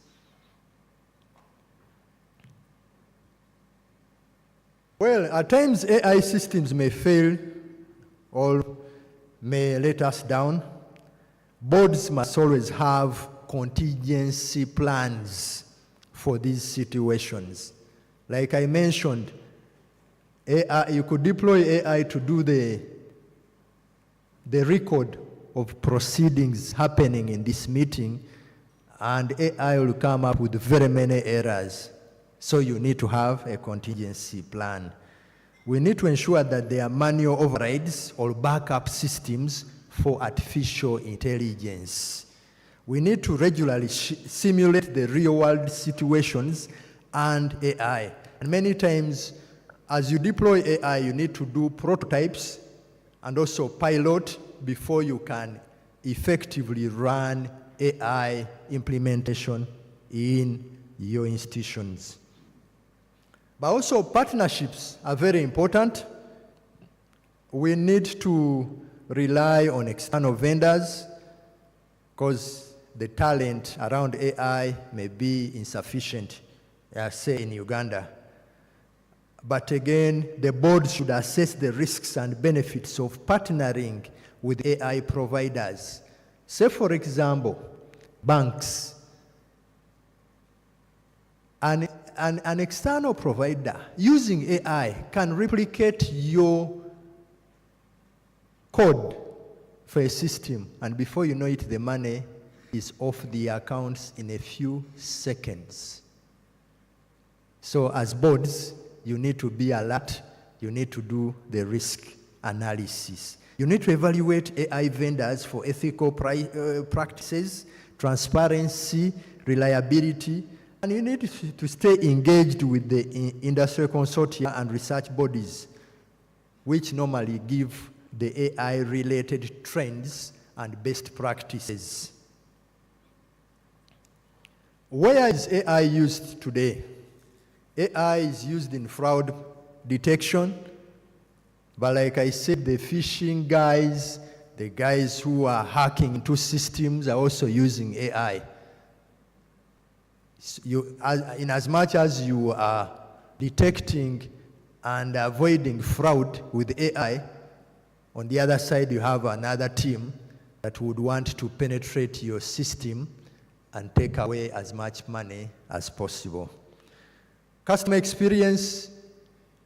Well, at times AI systems may fail or may let us down. Boards must always have contingency plans for these situations. Like I mentioned, AI, you could deploy AI to do the record of proceedings happening in this meeting, and AI will come up with very many errors. So you need to have a contingency plan. We need to ensure that there are manual overrides or backup systems for artificial intelligence. We need to regularly simulate the real-world situations and AI. And many times, as you deploy AI, you need to do prototypes and also pilot before you can effectively run AI implementation in your institutions. But also partnerships are very important. We need to rely on external vendors because the talent around AI may be insufficient, say in Uganda. But again, the board should assess the risks and benefits of partnering with AI providers. Say, for example, banks. An external provider using AI can replicate your code for a system, and before you know it, the money is off the accounts in a few seconds. So as boards, you need to be alert. You need to do the risk analysis. You need to evaluate AI vendors for ethical practices, transparency, reliability, and you need to stay engaged with the industrial consortia and research bodies, which normally give the AI-related trends and best practices. Where is AI used today? AI is used in fraud detection, but like I said, the phishing guys, the guys who are hacking into systems are also using AI. In as much as you are detecting and avoiding fraud with AI, on the other side you have another team that would want to penetrate your system and take away as much money as possible. Customer experience,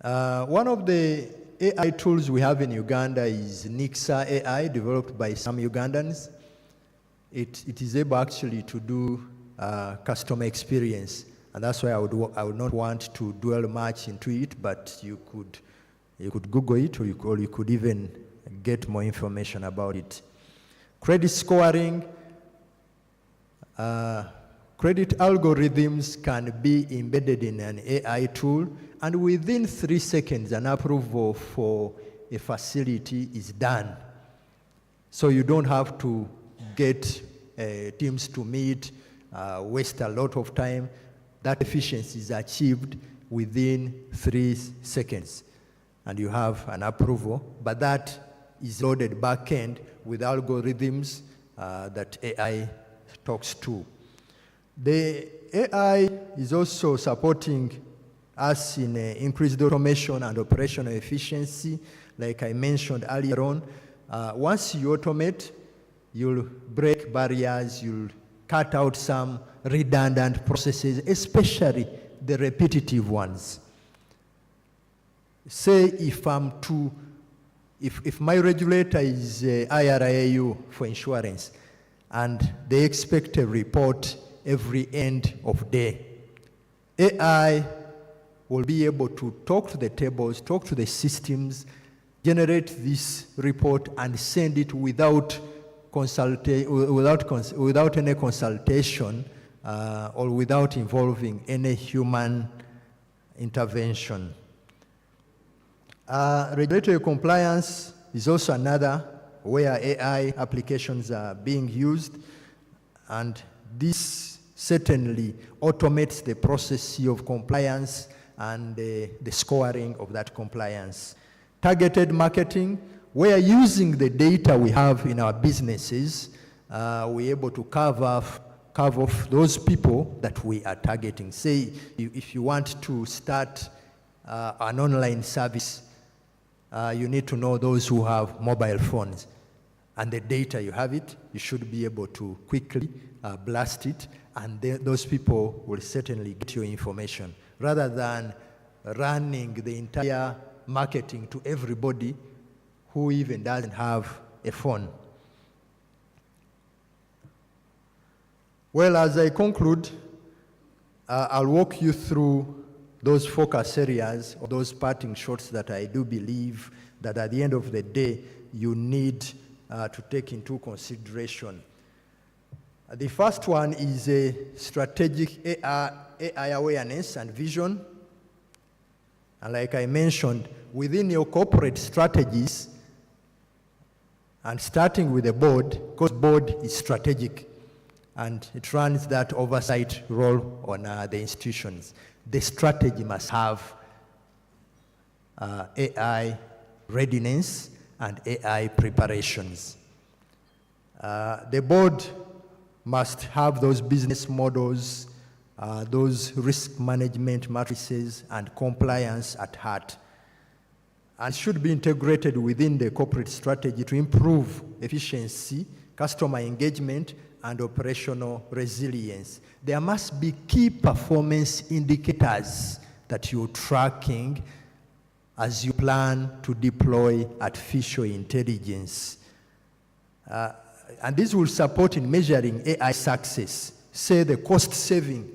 one of the AI tools we have in Uganda is Nixa AI, developed by some Ugandans. It is able actually to do customer experience, and that's why I would not want to dwell much into it, but you could Google it, or you could even get more information about it. Credit scoring, credit algorithms can be embedded in an AI tool, and within 3 seconds, an approval for a facility is done. So you don't have to get teams to meet, waste a lot of time. That efficiency is achieved within 3 seconds, and you have an approval, but that is loaded back end with algorithms that AI talks to. The AI is also supporting us in increased automation and operational efficiency. Like I mentioned earlier on, once you automate, you'll break barriers, you'll cut out some redundant processes, especially the repetitive ones. Say if my regulator is IRAU for insurance, and they expect a report every end of day, AI will be able to talk to the tables, talk to the systems, generate this report and send it without any consultation or without involving any human intervention. Regulatory compliance is also another where AI applications are being used, and this certainly automates the process of compliance and the scoring of that compliance. Targeted marketing, where using the data we have in our businesses, we're able to carve off those people that we are targeting. Say, if you want to start an online service, you need to know those who have mobile phones. And the data, you have it, you should be able to quickly blast it, and those people will certainly get your information, rather than running the entire marketing to everybody who even doesn't have a phone. Well, as I conclude, I'll walk you through those focus areas, or those parting shots that I do believe that at the end of the day, you need to take into consideration. The first one is a strategic AI awareness and vision. And like I mentioned, within your corporate strategies, and starting with the board, because board is strategic, and it runs that oversight role on the institutions. The strategy must have AI readiness and AI preparations. The board must have those business models, those risk management matrices and compliance at heart, and should be integrated within the corporate strategy to improve efficiency, customer engagement, and operational resilience. There must be key performance indicators that you're tracking as you plan to deploy artificial intelligence. And this will support in measuring AI success. Say the cost saving.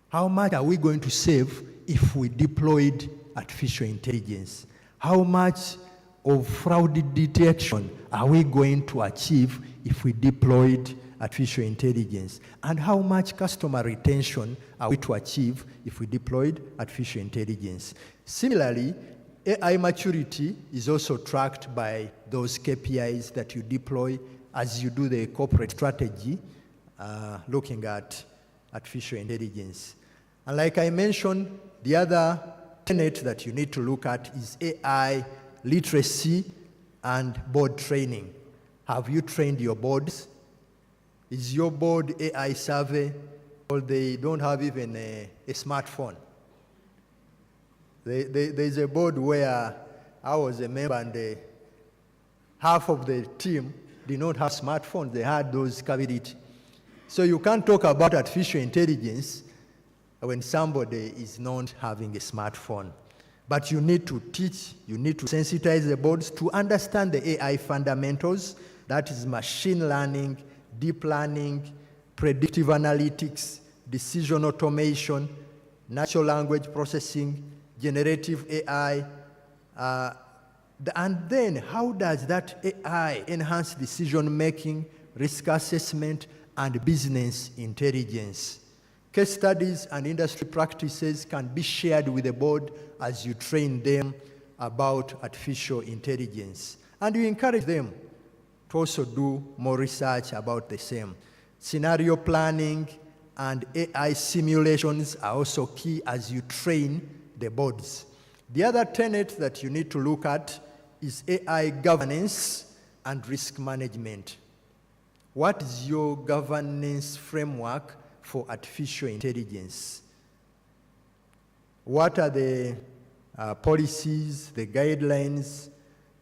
How much are we going to save if we deployed artificial intelligence? How much of fraud detection are we going to achieve if we deployed artificial intelligence? And how much customer retention are we to achieve if we deployed artificial intelligence? Similarly, AI maturity is also tracked by those KPIs that you deploy as you do the corporate strategy, looking at artificial intelligence. And like I mentioned, the other tenet that you need to look at is AI literacy and board training. Have you trained your boards? Is your board AI savvy? or they don't have even a smartphone. There's a board where I was a member, and half of the team did not have smartphones. They had those capabilities. So you can't talk about artificial intelligence when somebody is not having a smartphone. But you need to teach, you need to sensitize the boards to understand the AI fundamentals, that is machine learning, deep learning, predictive analytics, decision automation, natural language processing, generative AI, and then how does that AI enhance decision-making, risk assessment, and business intelligence? Case studies and industry practices can be shared with the board as you train them about artificial intelligence. And you encourage them to also do more research about the same. Scenario planning and AI simulations are also key as you train the boards. The other tenet that you need to look at is AI governance and risk management. What is your governance framework for artificial intelligence? What are the policies, the guidelines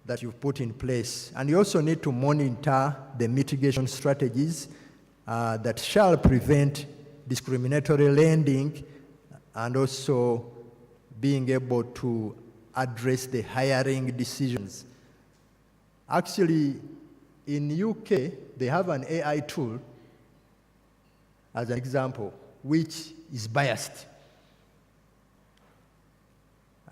that you've put in place? And you also need to monitor the mitigation strategies that shall prevent discriminatory lending, and also being able to address the hiring decisions. Actually, in UK, they have an AI tool, as an example, which is biased.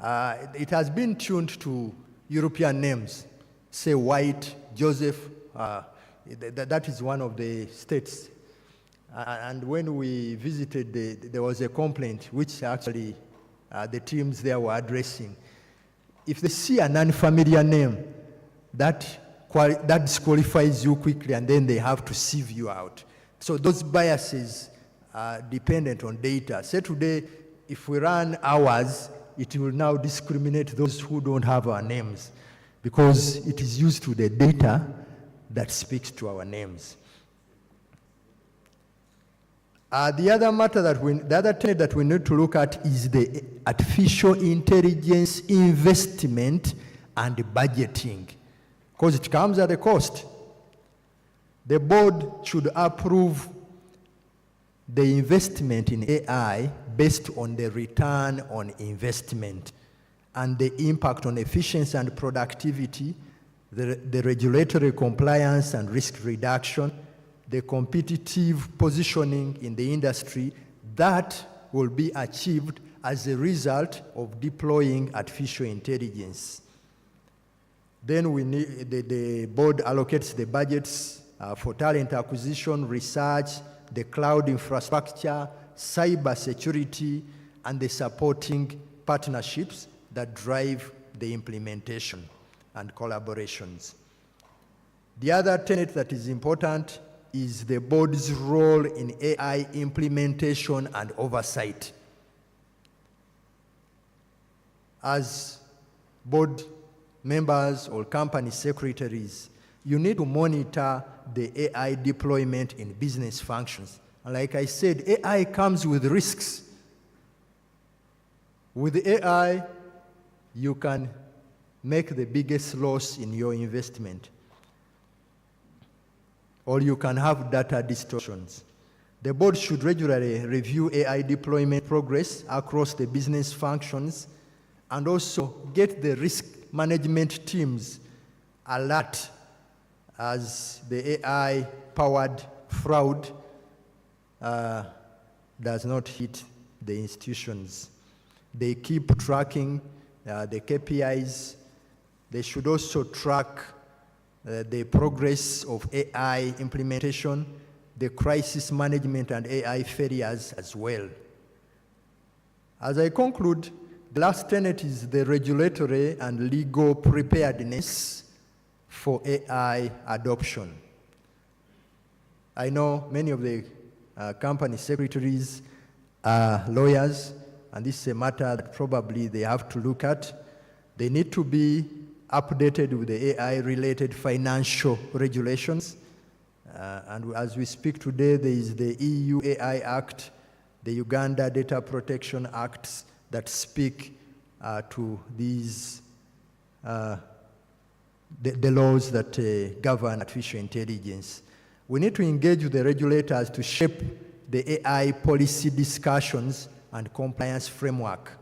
It has been tuned to European names, say White, Joseph, that is one of the states. And when we visited, there was a complaint which actually the teams there were addressing. If they see an unfamiliar name, that disqualifies you quickly, and then they have to sieve you out. So those biases are dependent on data. Say today, if we run ours, it will now discriminate those who don't have our names, because it is used to the data that speaks to our names. The other trend that we need to look at is the artificial intelligence investment and budgeting, because it comes at a cost. The board should approve the investment in AI based on the return on investment and the impact on efficiency and productivity, the regulatory compliance and risk reduction, the competitive positioning in the industry that will be achieved as a result of deploying artificial intelligence. Then the board allocates the budgets for talent acquisition, research, the cloud infrastructure, cyber security, and the supporting partnerships that drive the implementation and collaborations. The other tenet that is important is the board's role in AI implementation and oversight. As board members or company secretaries, you need to monitor the AI deployment in business functions. And like I said, AI comes with risks. With AI, you can make the biggest loss in your investment, or you can have data distortions. The board should regularly review AI deployment progress across the business functions, and also get the risk management teams alert as the AI-powered fraud does not hit the institutions. They keep tracking the KPIs. They should also track the progress of AI implementation, the crisis management and AI failures as well. As I conclude, the last tenet is the regulatory and legal preparedness for AI adoption. I know many of the company secretaries are lawyers, and this is a matter that probably they have to look at. They need to be updated with the AI-related financial regulations. And as we speak today, there is the EU AI Act the Uganda Data Protection Acts that speak to these, the laws that govern artificial intelligence. We need to engage with the regulators to shape the AI policy discussions and compliance framework.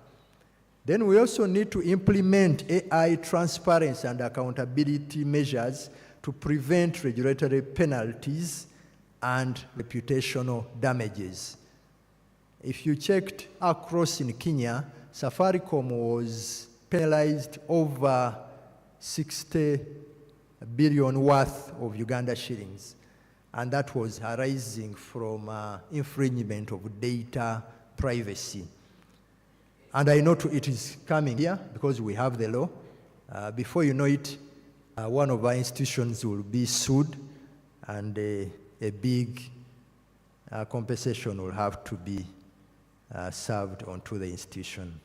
Then we also need to implement AI transparency and accountability measures to prevent regulatory penalties and reputational damages. If you checked across in Kenya, Safaricom was penalized over 60 billion worth of Uganda shillings. And that was arising from infringement of data privacy. And I know it is coming here because we have the law. Before you know it, one of our institutions will be sued, and a big compensation will have to be served onto the institution.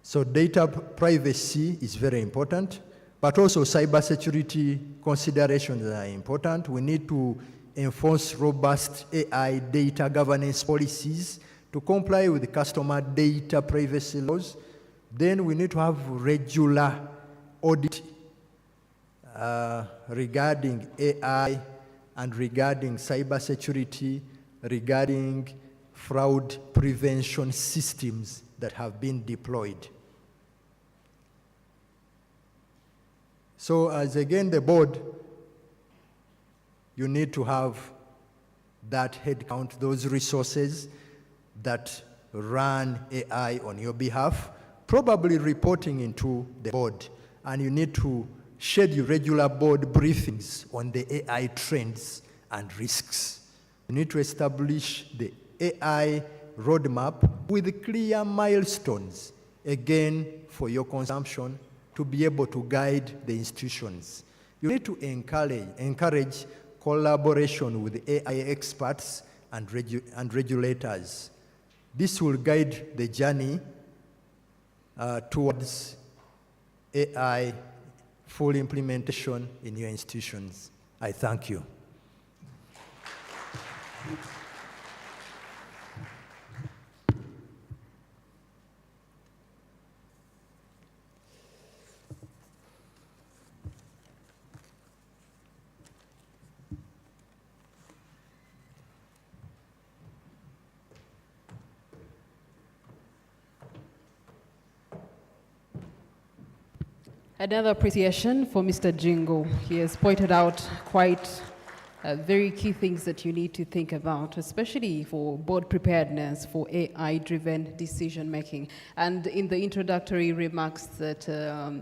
So data privacy is very important, but also cybersecurity considerations are important. We need to enforce robust AI data governance policies to comply with customer data privacy laws. Then we need to have regular audit regarding AI and regarding cybersecurity, regarding fraud prevention systems that have been deployed. So as again the board, you need to have that headcount, those resources that run AI on your behalf, probably reporting into the board. And you need to schedule regular board briefings on the AI trends and risks. You need to establish the AI roadmap with clear milestones, again, for your consumption, to be able to guide the institutions. You need to encourage collaboration with AI experts and regulators. This will guide the journey towards AI full implementation in your institutions. I thank you. Another appreciation for Mr. Jingo. He has pointed out quite very key things that you need to think about, especially for board preparedness, for AI-driven decision-making. And in the introductory remarks that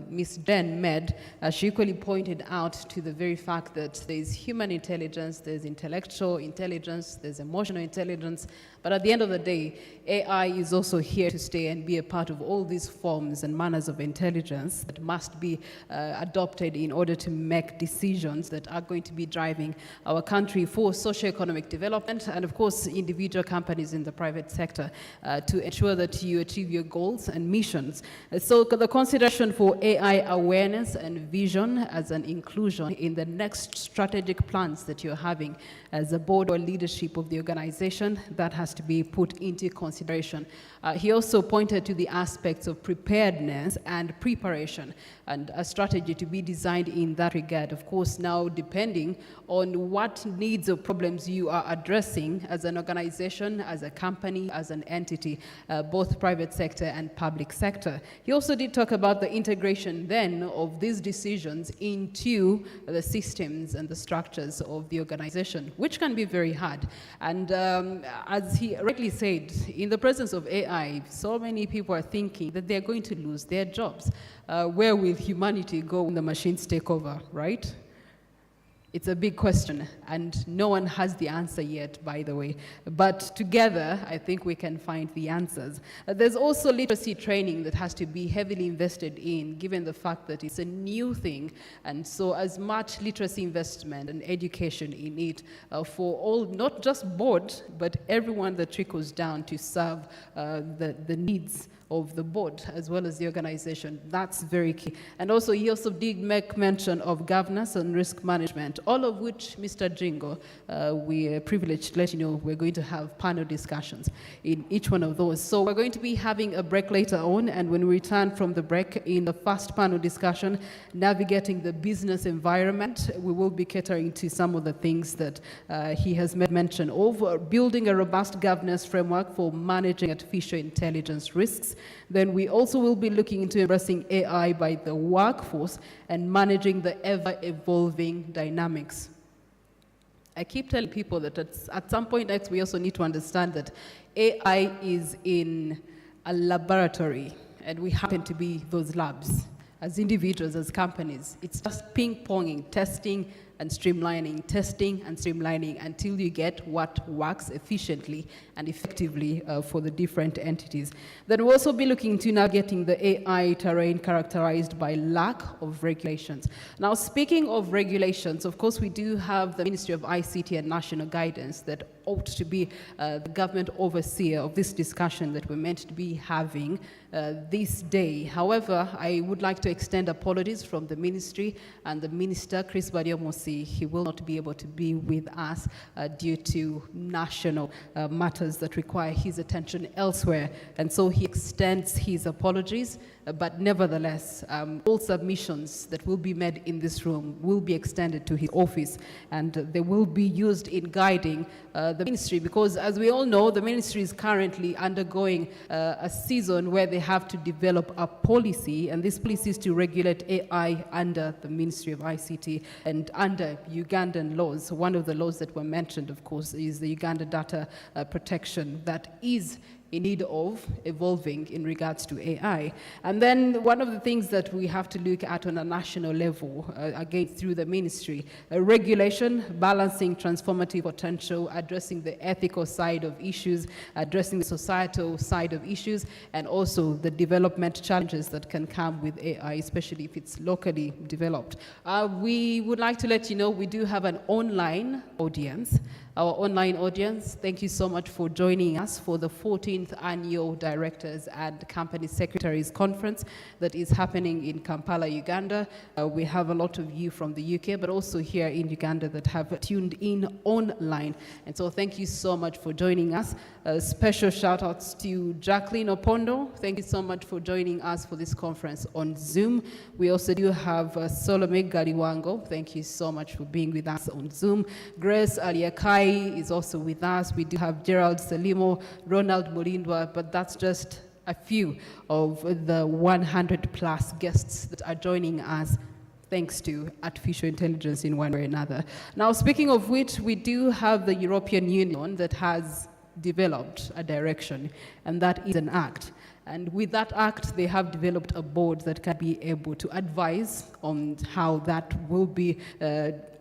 Ms. Jen made, she equally pointed out to the very fact that there's human intelligence, there's intellectual intelligence, there's emotional intelligence, but at the end of the day, AI is also here to stay and be a part of all these forms and manners of intelligence that must be adopted in order to make decisions that are going to be driving our country for socio-economic development, and of course individual companies in the private sector to ensure that you achieve your goals and missions. So the consideration for AI awareness and vision as an inclusion in the next strategic plans that you're having as a board or leadership of the organization, that has to be put into consideration. He also pointed to the aspects of preparedness and preparation, and a strategy to be designed in that regard. Of course, now depending on what needs or problems you are addressing as an organization, as a company, as an entity, both private sector and public sector. He also did talk about the integration then of these decisions into the systems and the structures of the organization, which can be very hard. And as he rightly said, in the presence of AI, so many people are thinking that they're going to lose their jobs. Where will humanity go when the machines take over, right? It's a big question, and no one has the answer yet, by the way. But together, I think we can find the answers. There's also literacy training that has to be heavily invested in, given the fact that it's a new thing. And so as much literacy investment and education in it for all, not just board, but everyone that trickles down to serve the needs of the board as well as the organization. That's very key. And also, he also did make mention of governance and risk management. and all of which, Mr. Jingo, we are privileged to let you know we're going to have panel discussions in each one of those. So we're going to be having a break later on, and when we return from the break, in the first panel discussion, navigating the business environment, we will be catering to some of the things that he has mentioned of building a robust governance framework for managing artificial intelligence risks. Then we also will be looking into embracing AI by the workforce and managing the ever-evolving dynamics. I keep telling people that at some point next, we also need to understand that AI is in a laboratory, and we happen to be those labs. As individuals, as companies, it's just ping-ponging, testing and streamlining until you get what works efficiently and effectively for the different entities. Then we'll also be looking to navigating the AI terrain characterized by lack of regulations. Now, speaking of regulations, of course, we do have the Ministry of ICT and National Guidance that ought to be the government overseer of this discussion that we're meant to be having this day. However, I would like to extend apologies from the ministry and the Minister, Chris Bariomosi. He will not be able to be with us due to national matters that require his attention elsewhere. And so he extends his apologies, but nevertheless, all submissions that will be made in this room will be extended to his office, and they will be used in guiding the ministry, because as we all know, the ministry is currently undergoing a season where they have to develop a policy, and this policy is to regulate AI under the Ministry of ICT and under Ugandan laws. One of the laws that were mentioned, of course, is the Uganda Data Protection that is in need of evolving in regards to AI. And then one of the things that we have to look at on a national level, again through the ministry, regulation, balancing transformative potential, addressing the ethical side of issues, addressing the societal side of issues, and also the development challenges that can come with AI, especially if it's locally developed. We would like to let you know we do have an online audience. Our online audience, thank you so much for joining us for the 14th Annual Directors and Company Secretaries Conference that is happening in Kampala, Uganda. We have a lot of you from the UK, but also here in Uganda that have tuned in online. And so thank you so much for joining us. Special shout outs to Jacqueline Opondo. Thank you so much for joining us for this conference on Zoom. We also do have Salome Galiwango. Thank you so much for being with us on Zoom. Grace Aliakai is also with us. We do have Gerald Salimo, Ronald Mulindwa, but that's just a few of the 100 plus guests that are joining us thanks to artificial intelligence in one way or another. Now, speaking of which, we do have the European Union that has developed a direction, and that is an act. And with that act, they have developed a board that can be able to advise on how that will be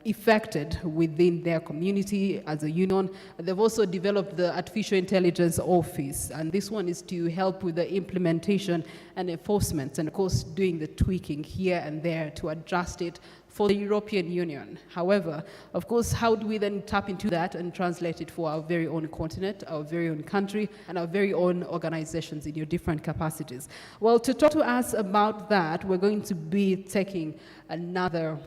effected within their community as a union. They've also developed the Artificial Intelligence Office, and this one is to help with the implementation and enforcement, and of course doing the tweaking here and there to adjust it for the European Union. However, of course, how do we then tap into that and translate it for our very own continent, our very own country, and our very own organizations in your different capacities? Well, to talk to us about that, we're going to be taking another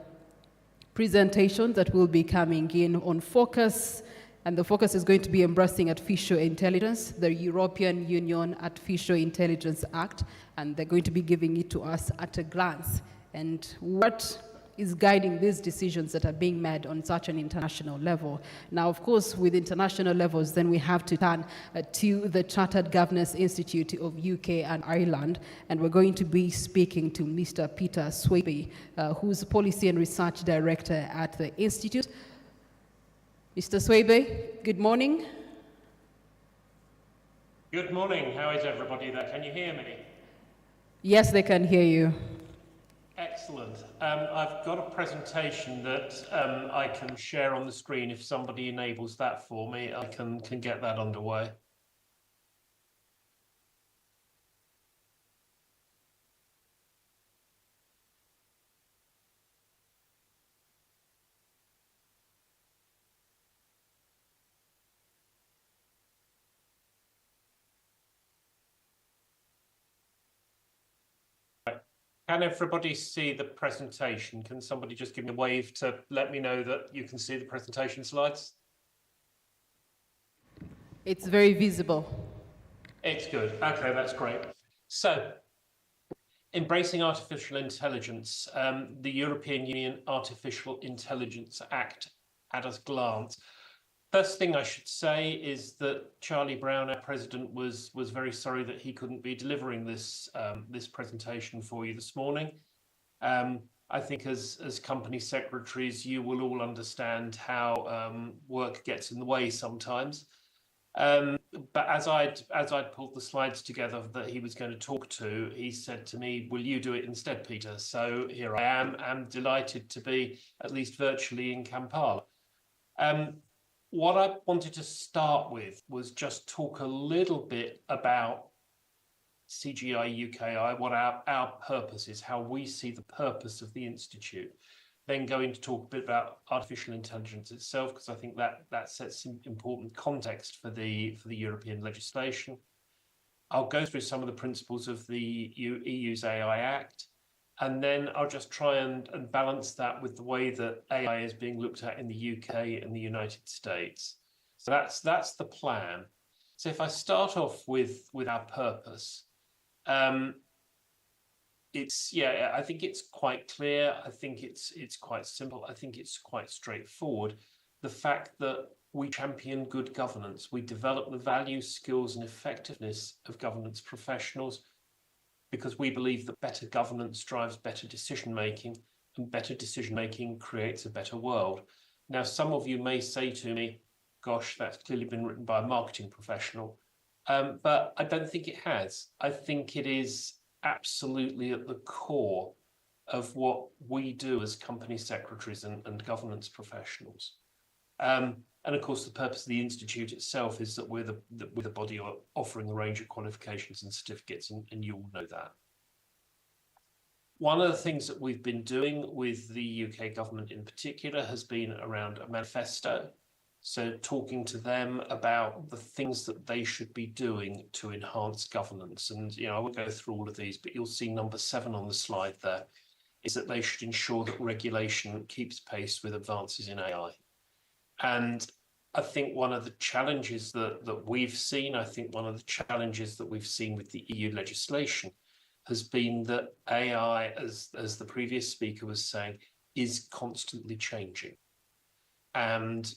presentation that will be coming in on focus, and the focus is going to be embracing artificial intelligence, the European Union Artificial Intelligence Act, and they're going to be giving it to us at a glance. And what is guiding these decisions that are being made on such an international level. Now, of course, with international levels, then we have to turn to the Chartered Governance Institute of UK and Ireland, and we're going to be speaking to Mr. Peter Swaby, who's Policy and Research Director at the Institute. Mr. Swaby, good morning. Good morning. How is everybody there? Can you hear me? Yes, they can hear you. Excellent. I've got a presentation that I can share on the screen. If somebody enables that for me, I can get that underway. Can everybody see the presentation? Can somebody just give me a wave to let me know that you can see the presentation slides? It's very visible. It's good. Okay, that's great. So, embracing artificial intelligence, the European Union Artificial Intelligence Act at a glance. First thing I should say is that Charlie Brown, our president, was very sorry that he couldn't be delivering this this presentation for you this morning. I think as company secretaries, you will all understand how work gets in the way sometimes. But as I'd pulled the slides together that he was going to talk to, he said to me, "Will you do it instead, Peter?" So here I am. I'm delighted to be at least virtually in Kampala. What I wanted to start with was just talk a little bit about CGI UKI, what our purpose is, how we see the purpose of the Institute. Then going to talk a bit about artificial intelligence itself, because I think that sets some important context for the European legislation. I'll go through some of the principles of the EU's AI Act, and then I'll just try and balance that with the way that AI is being looked at in the UK and the United States. So that's the plan. So if I start off with our purpose, I think it's quite clear. I think it's quite simple. I think it's quite straightforward. The fact that we champion good governance, we develop the values, skills, and effectiveness of governance professionals, because we believe that better governance drives better decision making, and better decision making creates a better world. Now, some of you may say to me, "Gosh, that's clearly been written by a marketing professional," but I don't think it has. I think it is absolutely at the core of what we do as company secretaries and governance professionals. And of course, the purpose of the Institute itself is that we're the body offering a range of qualifications and certificates, and you all know that. One of the things that we've been doing with the UK government in particular has been around a manifesto. So talking to them about the things that they should be doing to enhance governance. And, I won't go through all of these, but you'll see number 7 on the slide there, is that they should ensure that regulation keeps pace with advances in AI. And I think one of the challenges that we've seen, I think one of the challenges that we've seen with the EU legislation has been that AI, as the previous speaker was saying, is constantly changing. And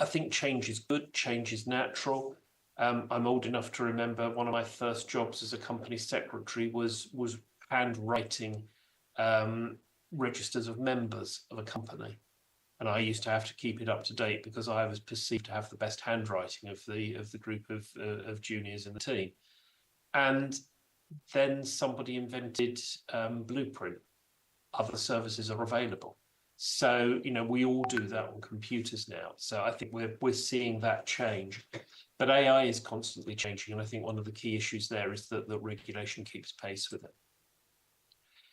I think change is good, change is natural. I'm old enough to remember one of my first jobs as a company secretary was handwriting registers of members of a company. And I used to have to keep it up to date because I was perceived to have the best handwriting of the group of juniors in the team. And then somebody invented Blueprint. Other services are available. So, we all do that on computers now. So I think we're seeing that change. But AI is constantly changing. And I think one of the key issues there is that the regulation keeps pace with it.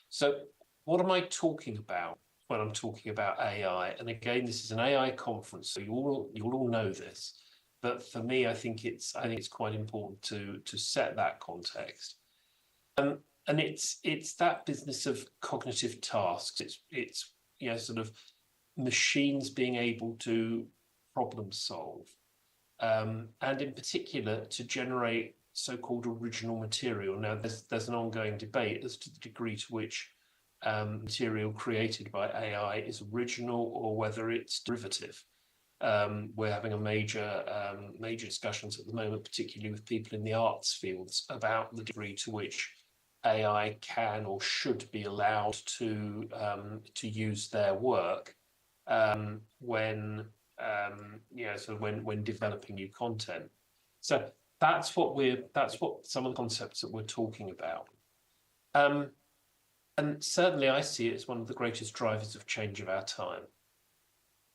So what am I talking about when I'm talking about AI? And again, this is an AI conference, so you all know this. But for me, I think it's quite important to set that context. And it's that business of cognitive tasks. It's sort of machines being able to problem solve, and in particular to generate so-called original material. Now, there's an ongoing debate as to the degree to which material created by AI is original or whether it's derivative. We're having a major discussions at the moment, particularly with people in the arts fields, about the degree to which AI can or should be allowed to use their work when developing new content. So that's what some of the concepts that we're talking about. And certainly I see it as one of the greatest drivers of change of our time.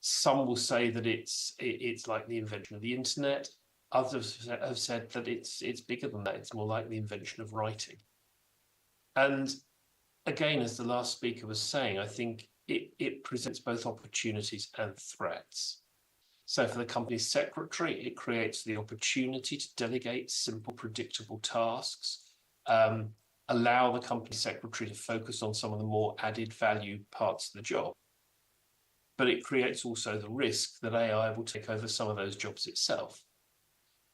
Some will say that it's like the invention of the internet. Others have said that it's bigger than that. It's more like the invention of writing. And again, as the last speaker was saying, I think it presents both opportunities and threats. So for the company secretary, it creates the opportunity to delegate simple, predictable tasks. allow the company secretary to focus on some of the more added value parts of the job. But it creates also the risk that AI will take over some of those jobs itself.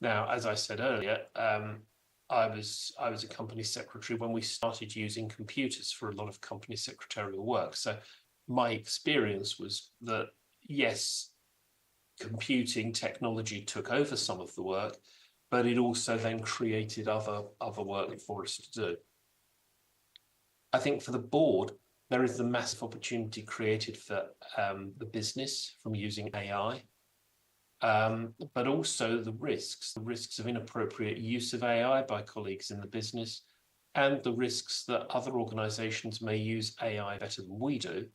Now, as I said earlier, I was a company secretary when we started using computers for a lot of company secretarial work. So my experience was that, yes, computing technology took over some of the work, but it also then created other work for us to do. I think for the board, there is the massive opportunity created for the business from using AI, but also the risks of inappropriate use of AI by colleagues in the business, and the risks that other organizations may use AI better than we do,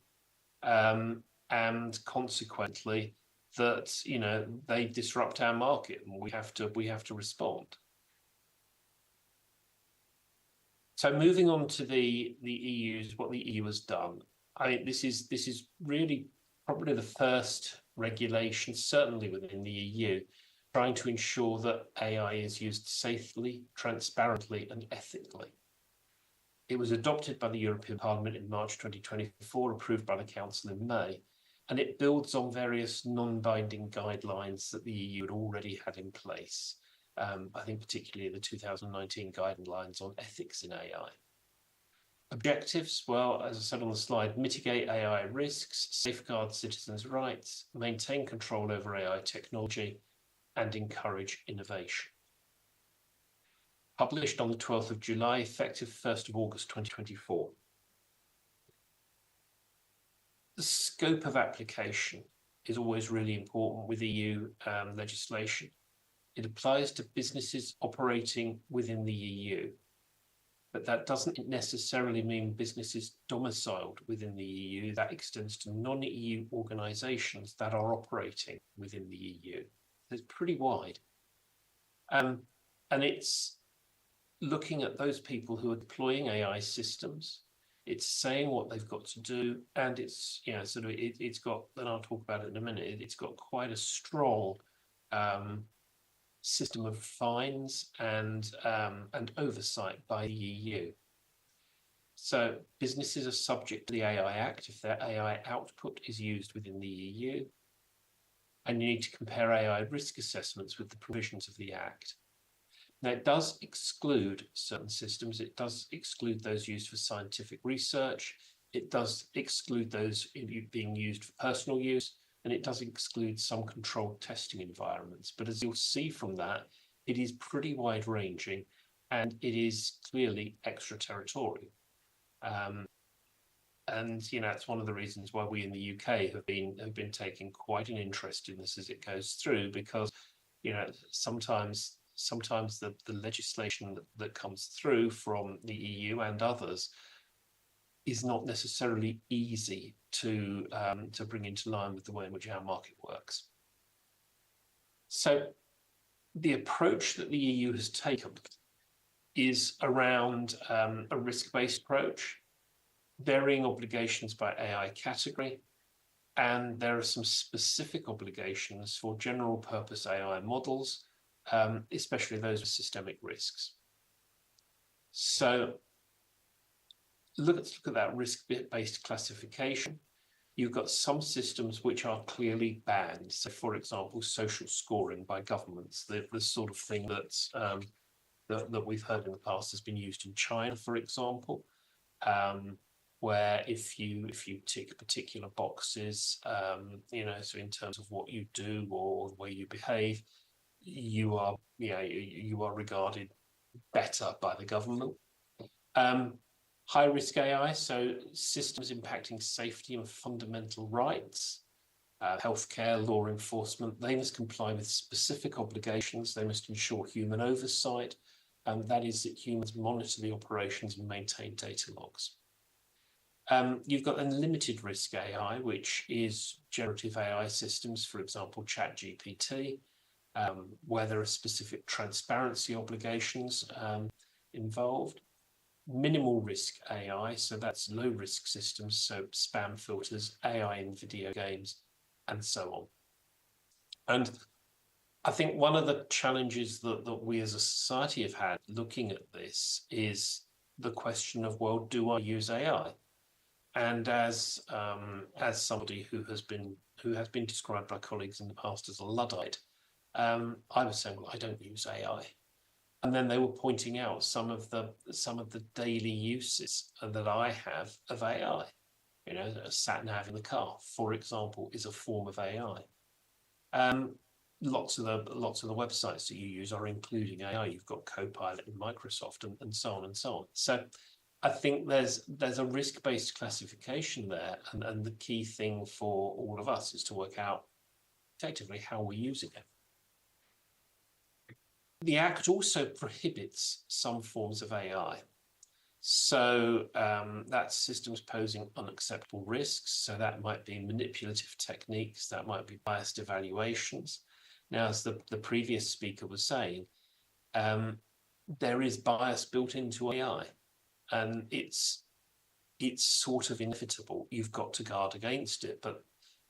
and consequently that, you know, they disrupt our market and we have to respond. So moving on to the EU's, what the EU has done. I think this is really probably the first regulation, certainly within the EU, trying to ensure that AI is used safely, transparently, and ethically. It was adopted by the European Parliament in March 2024, approved by the Council in May, and it builds on various non-binding guidelines that the EU had already had in place. I think particularly the 2019 guidelines on ethics in AI. Objectives, well, as I said on the slide, mitigate AI risks, safeguard citizens' rights, maintain control over AI technology, and encourage innovation. Published on the 12th of July, effective 1st of August 2024. The scope of application is always really important with EU legislation. It applies to businesses operating within the EU, but that doesn't necessarily mean businesses domiciled within the EU. That extends to non-EU organizations that are operating within the EU. It's pretty wide. And it's looking at those people who are deploying AI systems. It's saying what they've got to do, and it's, you know, sort of, it's got, and I'll talk about it in a minute, it's got quite a strong system of fines and oversight by the EU. So businesses are subject to the AI Act if their AI output is used within the EU, and you need to compare AI risk assessments with the provisions of the Act. Now, it does exclude certain systems. It does exclude those used for scientific research. It does exclude those being used for personal use, and it does exclude some controlled testing environments. But as you'll see from that, it is pretty wide-ranging, and it is clearly extraterritorial. And you know, it's one of the reasons why we in the UK have been taking quite an interest in this as it goes through, because you know, sometimes the legislation that comes through from the EU and others is not necessarily easy to bring into line with the way in which our market works. So the approach that the EU has taken is around a risk-based approach, varying obligations by AI category, and there are some specific obligations for general purpose AI models, especially those with systemic risks. So let's look at that risk-based classification. You've got some systems which are clearly banned. So, for example, social scoring by governments, the sort of thing that's, that we've heard in the past has been used in China, for example, where if you tick particular boxes, you know, so in terms of what you do or the way you behave, you are regarded better by the government. High risk AI, so systems impacting safety and fundamental rights, healthcare, law enforcement, they must comply with specific obligations. They must ensure human oversight, and that is that humans monitor the operations and maintain data logs. You've got unlimited risk AI, which is generative AI systems, for example, ChatGPT, where there are specific transparency obligations involved. Minimal risk AI, so that's low risk systems, so spam filters, AI in video games, and so on. And I think one of the challenges that we as a society have had looking at this is the question of, well, do I use AI? And as somebody who has been described by colleagues in the past as a Luddite, I was saying, well, I don't use AI. And then they were pointing out some of the daily uses that I have of AI. You know, a sat nav in the car, for example, is a form of AI. Lots of the websites that you use are including AI. You've got Copilot in Microsoft and so on and so on. So I think there's a risk-based classification there, and the key thing for all of us is to work out effectively how we're using it. The Act also prohibits some forms of AI. So that's systems posing unacceptable risks. So that might be manipulative techniques, that might be biased evaluations. Now, as the previous speaker was saying, there is bias built into AI, and it's sort of inevitable. You've got to guard against it, but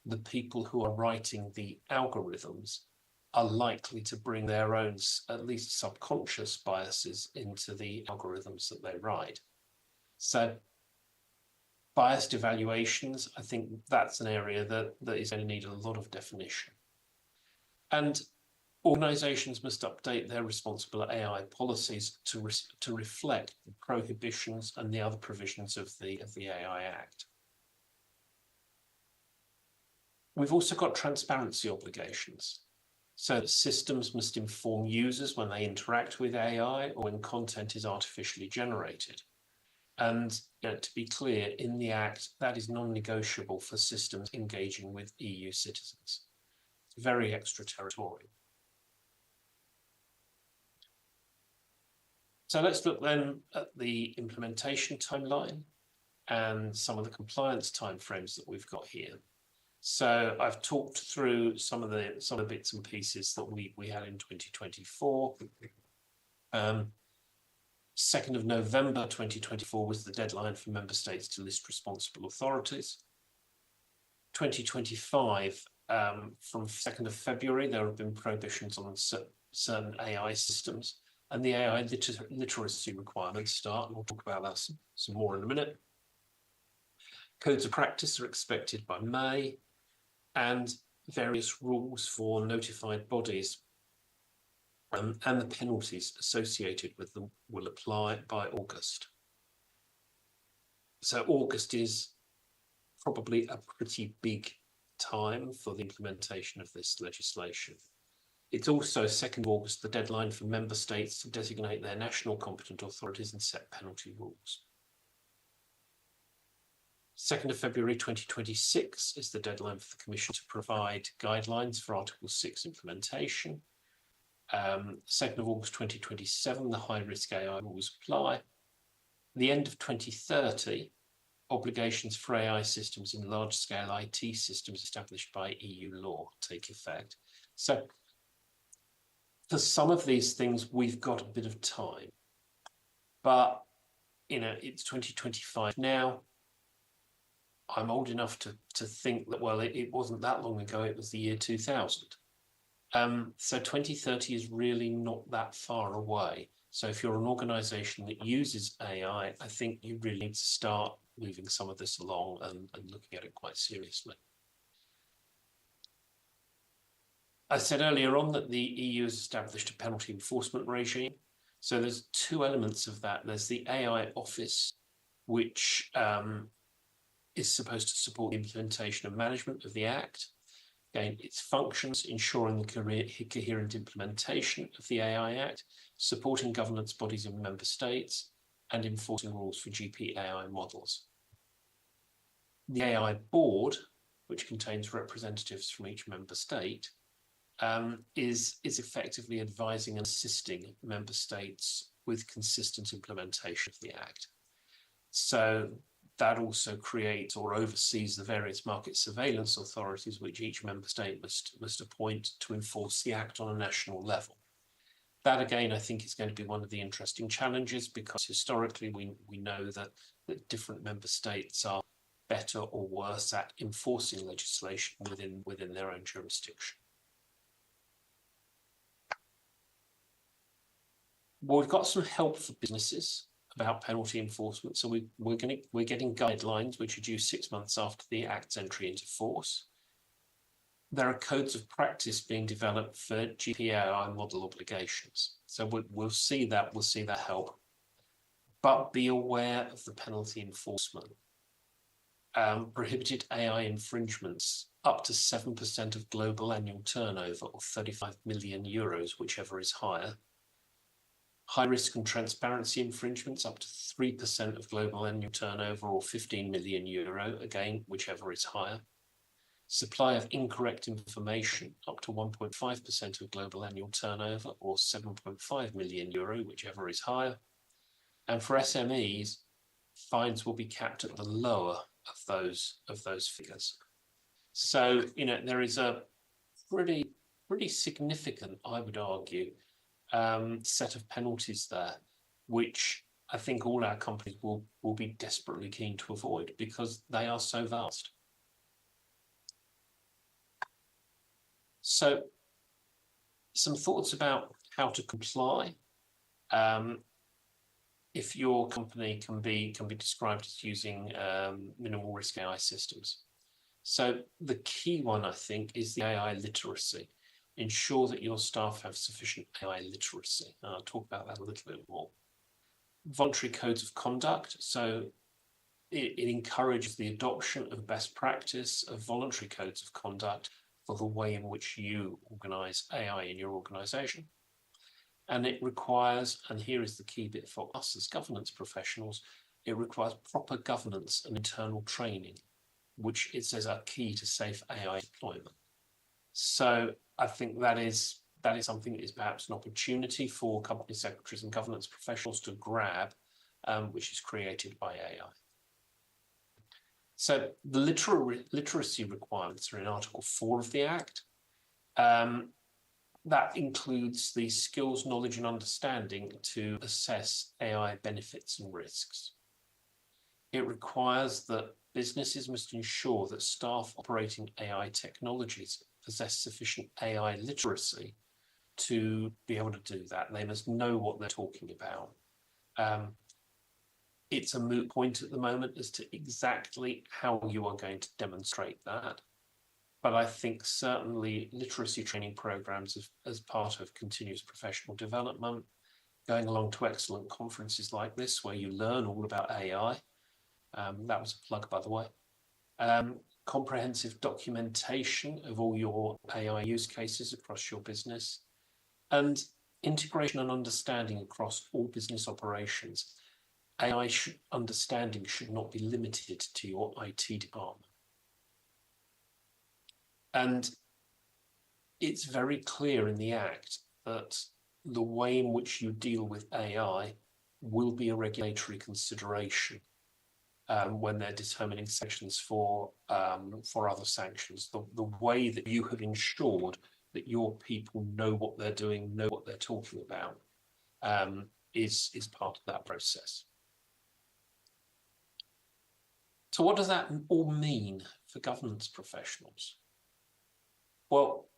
the people who are writing the algorithms are likely to bring their own, at least subconscious biases into the algorithms that they write. So biased evaluations, I think that's an area that is going to need a lot of definition. And organizations must update their responsible AI policies to reflect the prohibitions and the other provisions of the AI Act. We've also got transparency obligations. So that systems must inform users when they interact with AI or when content is artificially generated. And to be clear, in the Act, that is non-negotiable for systems engaging with EU citizens. It's very extraterritorial. So let's look then at the implementation timeline and some of the compliance timeframes that we've got here. So I've talked through some of the bits and pieces that we had in 2024. 2nd of November 2024 was the deadline for member states to list responsible authorities. 2025, from 2nd of February, there have been prohibitions on certain AI systems, and the AI literacy requirements start, and we'll talk about that some more in a minute. Codes of practice are expected by May, and various rules for notified bodies and the penalties associated with them will apply by August. So August is probably a pretty big time for the implementation of this legislation. It's also 2nd of August, the deadline for member states to designate their national competent authorities and set penalty rules. 2nd of February 2026 is the deadline for the Commission to provide guidelines for Article 6 implementation. 2nd of August 2027, the high-risk AI rules apply. The end of 2030, obligations for AI systems in large-scale IT systems established by EU law take effect. So for some of these things, we've got a bit of time, but it's 2025 now. I'm old enough to think that, well, it wasn't that long ago, it was the year 2000. So 2030 is really not that far away. So if you're an organization that uses AI, I think you really need to start moving some of this along and looking at it quite seriously. I said earlier on that the EU has established a penalty enforcement regime. So there's two elements of that. There's the AI Office, which is supposed to support the implementation and management of the Act. Again, its functions ensuring the coherent implementation of the AI Act, supporting governance bodies in member states, and enforcing rules for GP-AI models. The AI Board, which contains representatives from each member state, is effectively advising and assisting member states with consistent implementation of the Act. So that also creates or oversees the various market surveillance authorities which each member state must appoint to enforce the Act on a national level. That again, I think, is going to be one of the interesting challenges, because historically we know that different member states are better or worse at enforcing legislation within their own jurisdiction. Well, we've got some help for businesses about penalty enforcement. So we're getting guidelines which are due 6 months after the Act's entry into force. There are codes of practice being developed for GPAI model obligations. So we'll see that help. But be aware of the penalty enforcement. Prohibited AI infringements up to 7% of global annual turnover, or 35 million euros, whichever is higher. High risk and transparency infringements up to 3% of global annual turnover, or 15 million euro, again, whichever is higher. Supply of incorrect information up to 1.5% of global annual turnover, or 7.5 million euro, whichever is higher. And for SMEs, fines will be capped at the lower of those figures. So, there is a pretty significant, I would argue, set of penalties there, which I think all our companies will be desperately keen to avoid because they are so vast. So, some thoughts about how to comply. If your company can be described as using minimal risk AI systems. So the key one, I think, is the AI literacy. Ensure that your staff have sufficient AI literacy. I'll talk about that a little bit more. Voluntary codes of conduct. So it encourages the adoption of best practice of voluntary codes of conduct for the way in which you organize AI in your organization. And it requires, and here is the key bit for us as governance professionals, it requires proper governance and internal training, which it says are key to safe AI deployment. So I think that is something that is perhaps an opportunity for company secretaries and governance professionals to grab, which is created by AI. So the literacy requirements are in Article 4 of the Act. That includes the skills, knowledge, and understanding to assess AI benefits and risks. It requires that businesses must ensure that staff operating AI technologies possess sufficient AI literacy to be able to do that. They must know what they're talking about. It's a moot point at the moment as to exactly how you are going to demonstrate that. But I think certainly literacy training programs as part of continuous professional development, going along to excellent conferences like this where you learn all about AI. That was a plug, by the way. Comprehensive documentation of all your AI use cases across your business, and integration and understanding across all business operations. AI understanding should not be limited to your IT department. And it's very clear in the Act that the way in which you deal with AI will be a regulatory consideration when they're determining sanctions for other sanctions. The way that you have ensured that your people know what they're doing, know what they're talking about, is part of that process. So what does that all mean for governance professionals? Well,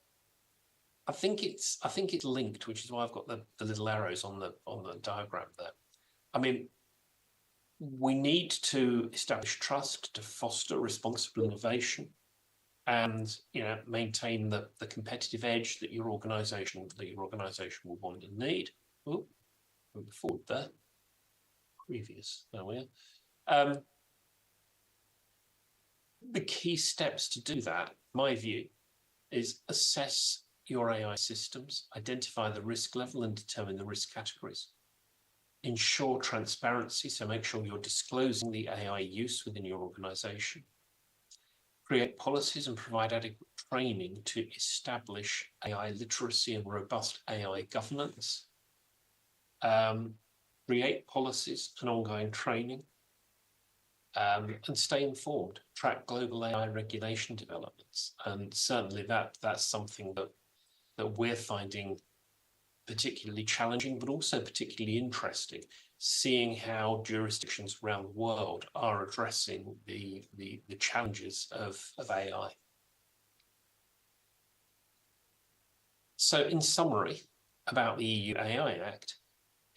I think it's linked, which is why I've got the little arrows on the diagram there. I mean, we need to establish trust to foster responsible innovation and maintain the competitive edge that your organization will want and need. Oh, moving forward there. Previous, there we are. The key steps to do that, my view, is assess your AI systems, identify the risk level and determine the risk categories. Ensure transparency, so make sure you're disclosing the AI use within your organization. Create policies and provide adequate training to establish AI literacy and robust AI governance. Create policies and ongoing training. And stay informed, track global AI regulation developments. And certainly that's something that we're finding particularly challenging, but also particularly interesting, seeing how jurisdictions around the world are addressing the challenges of AI. So in summary, about the EU AI Act,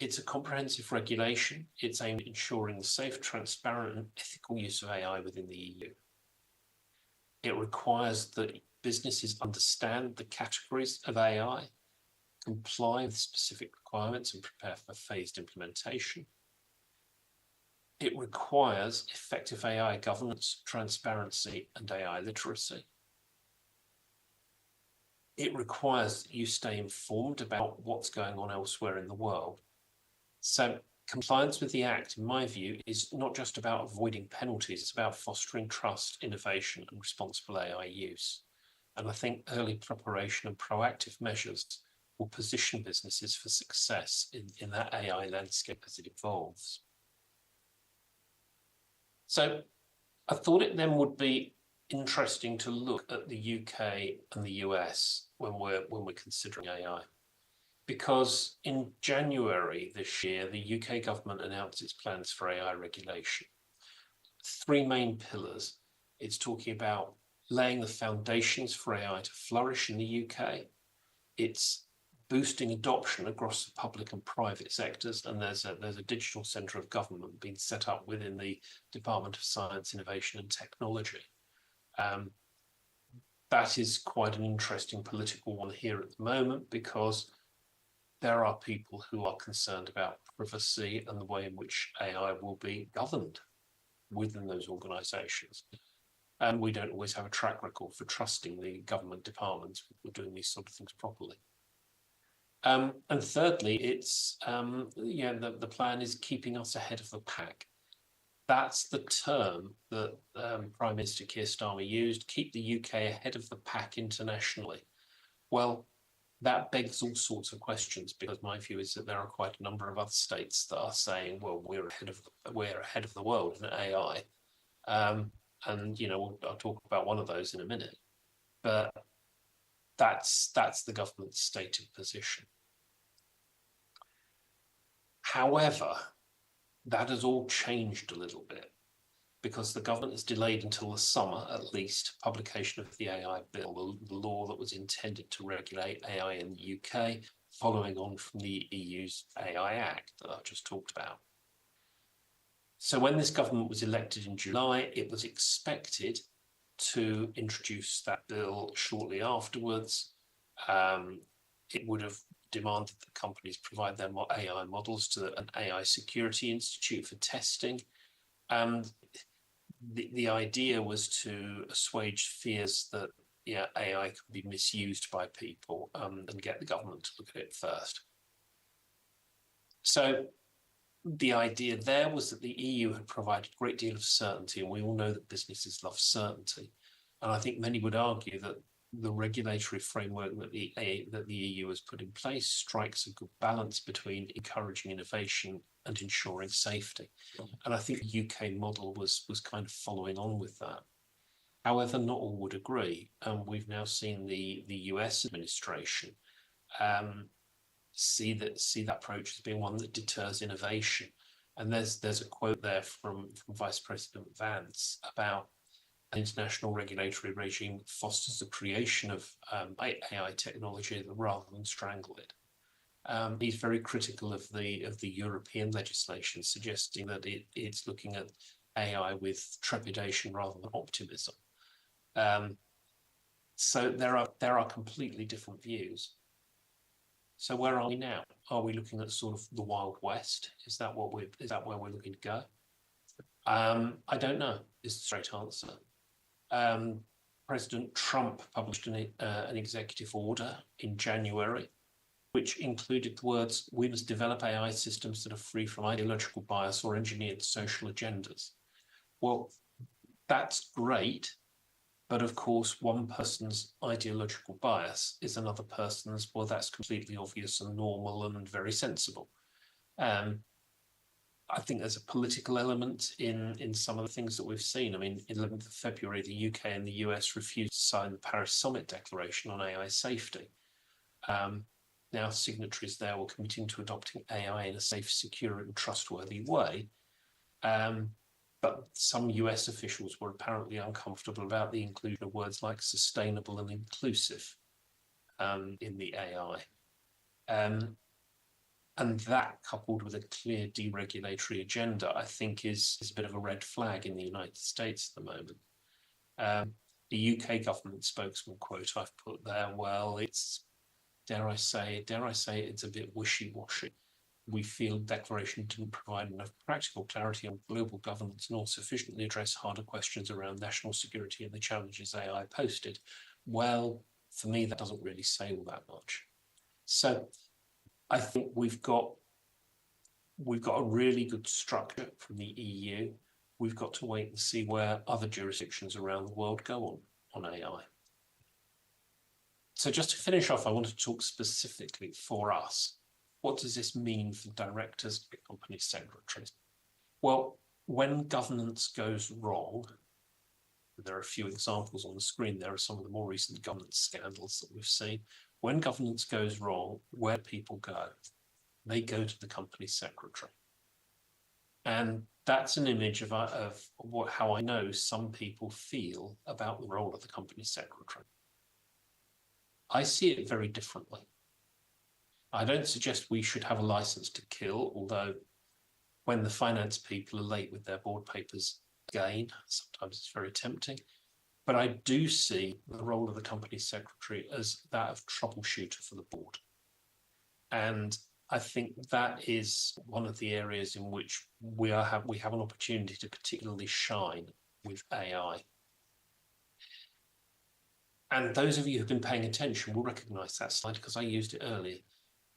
It's a comprehensive regulation. It's aimed at ensuring the safe, transparent, and ethical use of AI within the EU. It requires that businesses understand the categories of AI, comply with specific requirements, and prepare for phased implementation. It requires effective AI governance, transparency, and AI literacy. It requires that you stay informed about what's going on elsewhere in the world. So compliance with the Act, in my view, is not just about avoiding penalties, it's about fostering trust, innovation, and responsible AI use. And I think early preparation and proactive measures will position businesses for success in that AI landscape as it evolves. So I thought it then would be interesting to look at the UK and the US when we're considering AI. Because in January this year, the UK government announced its plans for AI regulation. Three main pillars. It's talking about laying the foundations for AI to flourish in the UK. It's boosting adoption across the public and private sectors, and there's a digital centre of government being set up within the Department of Science, Innovation and Technology. That is quite an interesting political one here at the moment, because there are people who are concerned about privacy and the way in which AI will be governed within those organisations. And we don't always have a track record for trusting the government departments with doing these sort of things properly. And thirdly, it's the plan is keeping us ahead of the pack. That's the term that Prime Minister Keir Starmer used, keep the UK ahead of the pack internationally. Well, that begs all sorts of questions, because my view is that there are quite a number of other states that are saying, well, we're ahead of the world in AI. And I'll talk about one of those in a minute. But that's the government's stated position. However, that has all changed a little bit, because the government has delayed until the summer, at least, publication of the AI bill, the law that was intended to regulate AI in the UK, following on from the EU's AI Act that I've just talked about. So when this government was elected in July, it was expected to introduce that bill shortly afterwards. It would have demanded that companies provide their AI models to an AI Security Institute for testing. And the idea was to assuage fears that AI could be misused by people, and get the government to look at it first. So the idea there was that the EU had provided a great deal of certainty, and we all know that businesses love certainty. And I think many would argue that the regulatory framework that the EU has put in place strikes a good balance between encouraging innovation and ensuring safety. And I think the UK model was kind of following on with that. However, not all would agree. And we've now seen the US administration see that approach as being one that deters innovation. And there's a quote there from Vice President Vance about an international regulatory regime fosters the creation of AI technology rather than strangle it. He's very critical of the European legislation, suggesting that it's looking at AI with trepidation rather than optimism. So there are completely different views. So where are we now? Are we looking at sort of the Wild West? Is that where we're looking to go? I don't know, is the straight answer. President Trump published an executive order in January, which included the words, "We must develop AI systems that are free from ideological bias or engineered social agendas." Well, that's great. But of course, one person's ideological bias is another person's, well, that's completely obvious and normal and very sensible. I think there's a political element in some of the things that we've seen. I mean, 11th of February, the UK and the US refused to sign the Paris Summit Declaration on AI safety. Now, signatories there were committing to adopting AI in a safe, secure and trustworthy way. But some US officials were apparently uncomfortable about the inclusion of words like sustainable and inclusive in the AI. And that, coupled with a clear deregulatory agenda, I think is a bit of a red flag in the United States at the moment. The UK government spokesman quote I've put there, well, it's, dare I say, it's a bit wishy-washy. We feel the declaration didn't provide enough practical clarity on global governance nor sufficiently address harder questions around national security and the challenges AI posted. Well, for me, that doesn't really say all that much. So I think we've got a really good structure from the EU. We've got to wait and see where other jurisdictions around the world go on AI. So just to finish off, I want to talk specifically for us. What does this mean for directors and company secretaries? Well, when governance goes wrong, there are a few examples on the screen. There are some of the more recent governance scandals that we've seen. When governance goes wrong, where do people go? They go to the company secretary. And that's an image of how I know some people feel about the role of the company secretary. I see it very differently. I don't suggest we should have a license to kill, although when the finance people are late with their board papers again, sometimes it's very tempting. But I do see the role of the company secretary as that of troubleshooter for the board. And I think that is one of the areas in which we have an opportunity to particularly shine with AI. And those of you who've been paying attention will recognize that slide because I used it earlier.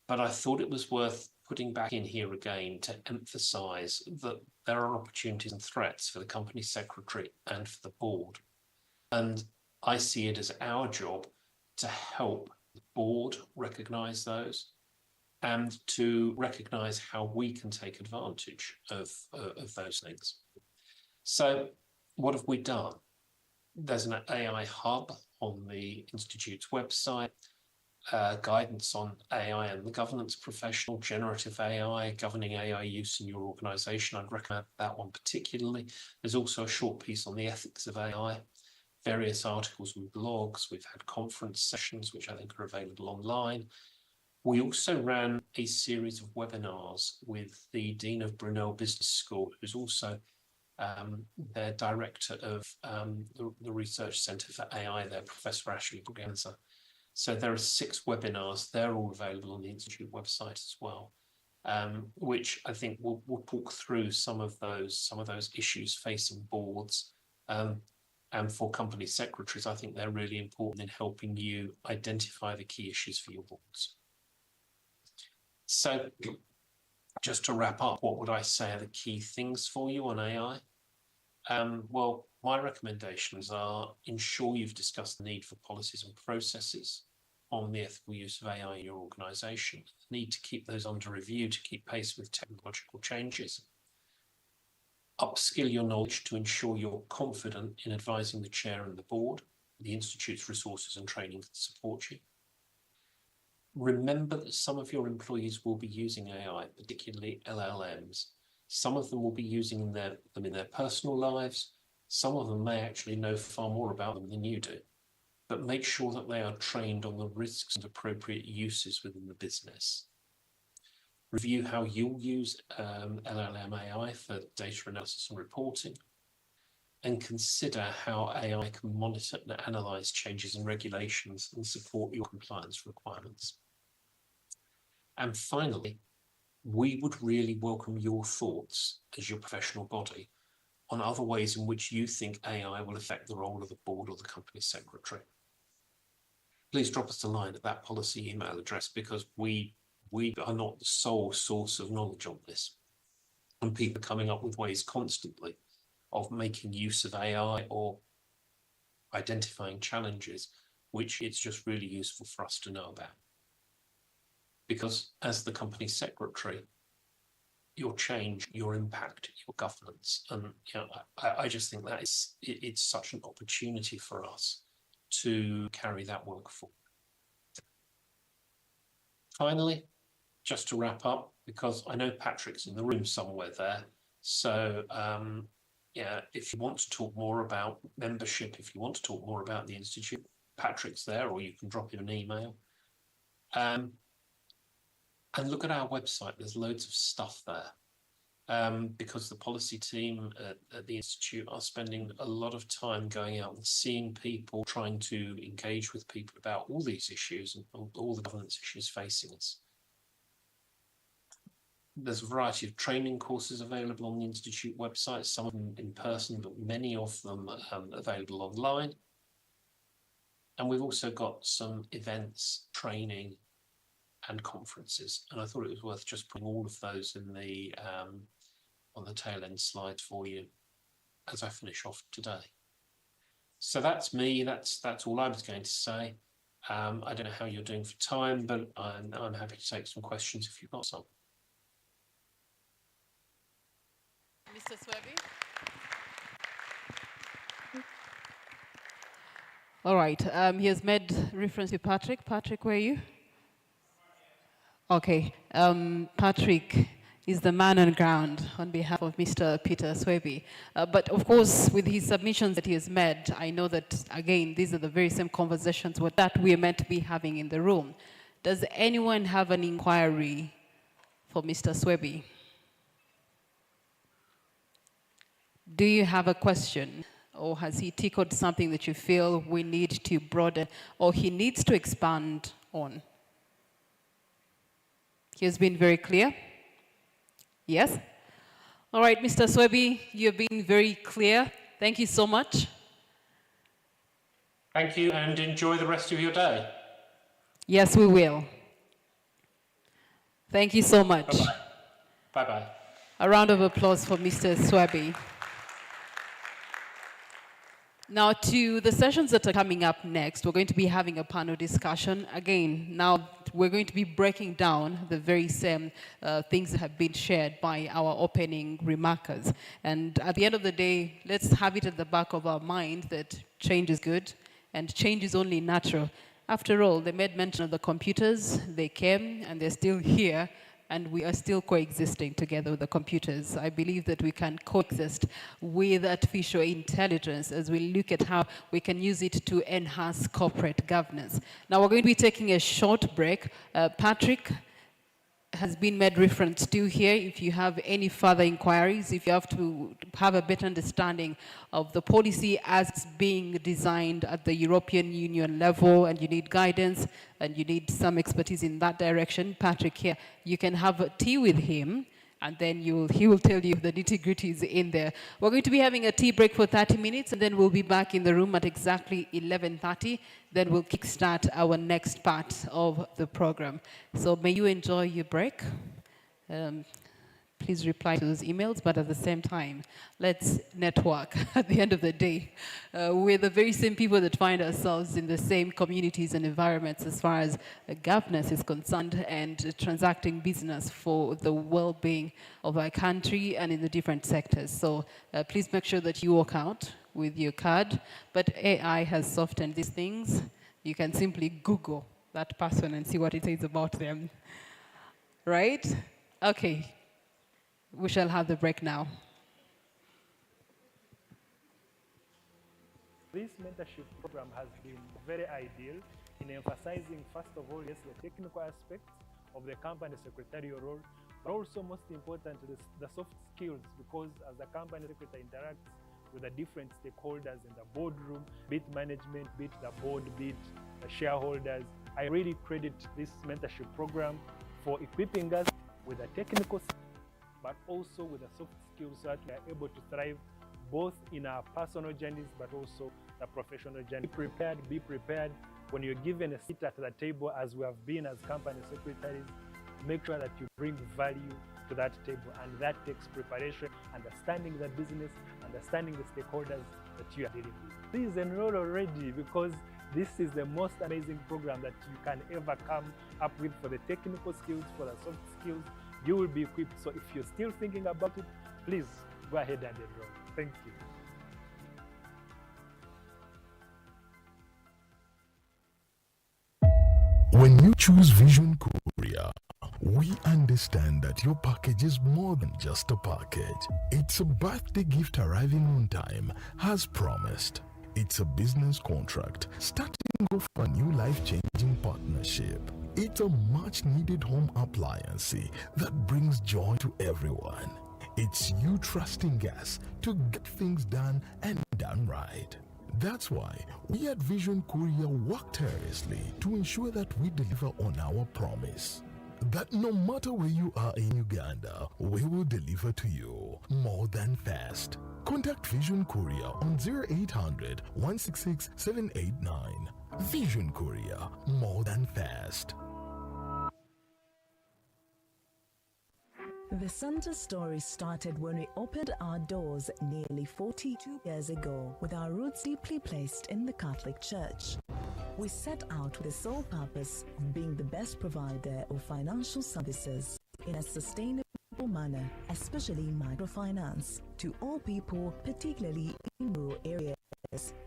But I thought it was worth putting back in here again to emphasize that there are opportunities and threats for the company secretary and for the board. And I see it as our job to help the board recognize those and to recognize how we can take advantage of those things. So what have we done? There's an AI hub on the Institute's website, guidance on AI and the governance professional, generative AI, governing AI use in your organization. I'd recommend that one particularly. There's also a short piece on the ethics of AI, various articles and blogs. We've had conference sessions, which I think are available online. We also ran a series of webinars with the Dean of Brunel Business School, who's also their director of the Research Centre for AI there, Professor Ashley Braganza. So there are 6 webinars. They're all available on the Institute website as well, which I think will talk through some of those issues facing boards. And for company secretaries, I think they're really important in helping you identify the key issues for your boards. So just to wrap up, what would I say are the key things for you on AI? Well, my recommendations are ensure you've discussed the need for policies and processes on the ethical use of AI in your organization. The need to keep those under review to keep pace with technological changes. Upskill your knowledge to ensure you're confident in advising the chair and the board. The Institute's resources and training can support you. Remember that some of your employees will be using AI, particularly LLMs. Some of them will be using them in their personal lives. Some of them may actually know far more about them than you do. But make sure that they are trained on the risks and appropriate uses within the business. Review how you'll use LLM AI for data analysis and reporting. And consider how AI can monitor and analyze changes in regulations and support your compliance requirements. And finally, we would really welcome your thoughts as your professional body on other ways in which you think AI will affect the role of the board or the company secretary. Please drop us a line at that policy email address because we are not the sole source of knowledge on this. And people are coming up with ways constantly of making use of AI or identifying challenges, which it's just really useful for us to know about. Because as the company secretary, your change, your impact, your governance, and I just think that it's such an opportunity for us to carry that work forward. Finally, just to wrap up, because I know Patrick's in the room somewhere there, so if you want to talk more about membership, if you want to talk more about the Institute, Patrick's there, or you can drop him an email. And look at our website, there's loads of stuff there. Because the policy team at the Institute are spending a lot of time going out and seeing people, trying to engage with people about all these issues and all the governance issues facing us. There's a variety of training courses available on the Institute website, some of them in person, but many of them available online. And we've also got some events, training, and conferences. And I thought it was worth just putting all of those in the on the tail end slides for you as I finish off today. So that's me. That's all I was going to say. I don't know how you're doing for time, but I'm happy to take some questions if you've got some. Mr. Swaby. All right. He has made reference to Patrick. Patrick, where are you? Okay. Patrick is the man on ground on behalf of Mr. Peter Swaby. But of course, with his submissions that he has made, I know that, again, these are the very same conversations that we are meant to be having in the room. Does anyone have an inquiry for Mr. Swaby? Do you have a question? Or has he tickled something that you feel we need to broaden or he needs to expand on? He has been very clear. Yes? All right, Mr. Swaby, you've been very clear. Thank you so much. Thank you, and enjoy the rest of your day. Yes, we will. Thank you so much. Bye-bye. Bye-bye. A round of applause for Mr. Swaby. Now, to the sessions that are coming up next, we're going to be having a panel discussion. Again, now we're going to be breaking down the very same things that have been shared by our opening remarkers. And at the end of the day, let's have it at the back of our mind that change is good and change is only natural. After all, they made mention of the computers, they came and they're still here, and we are still coexisting together with the computers. I believe that we can coexist with artificial intelligence as we look at how we can use it to enhance corporate governance. Now we're going to be taking a short break. Patrick has been made reference to here. If you have any further inquiries, if you have to have a better understanding of the policy as it's being designed at the European Union level and you need guidance and you need some expertise in that direction, Patrick here, you can have a tea with him and then he will tell you the nitty-gritties in there. We're going to be having a tea break for 30 minutes and then we'll be back in the room at exactly 11:30. Then we'll kickstart our next part of the program. So may you enjoy your break. Please reply to those emails, but at the same time, let's network at the end of the day. We're the very same people that find ourselves in the same communities and environments as far as governance is concerned and transacting business for the well-being of our country and in the different sectors. So please make sure that you walk out with your card. But AI has softened these things. You can simply Google that person and see what it says about them. Right? Okay. We shall have the break now. This mentorship program has been very ideal in emphasizing, first of all, yes, the technical aspects of the company secretarial role, but also most important, the soft skills, because as the company secretary interacts with the different stakeholders in the boardroom, be it management, be it the board, be it the shareholders, I really credit this mentorship program for equipping us with the technical skills, but also with the soft skills so that we are able to thrive both in our personal journeys, but also the professional journey. Be prepared when you're given a seat at the table, as we have been as company secretaries. Make sure that you bring value to that table, and that takes preparation, understanding the business, understanding the stakeholders that you are dealing with. Please enroll already, because this is the most amazing program that you can ever come up with for the technical skills, for the soft skills. You will be equipped. So if you're still thinking about it, please go ahead and enroll. Thank you. When you choose Vision Korea, we understand that your package is more than just a package. It's a birthday gift arriving on time, as promised. It's a business contract starting off a new life-changing partnership. It's a much-needed home appliance that brings joy to everyone. It's you trusting us to get things done and done right. That's why we at Vision Korea work tirelessly to ensure that we deliver on our promise. That no matter where you are in Uganda, we will deliver to you more than fast. Contact Vision Korea on 0800 166 789. Vision Korea, more than fast. The Center story started when we opened our doors nearly 42 years ago, with our roots deeply placed in the Catholic Church. We set out with the sole purpose of being the best provider of financial services in a sustainable manner, especially microfinance, to all people, particularly in rural areas.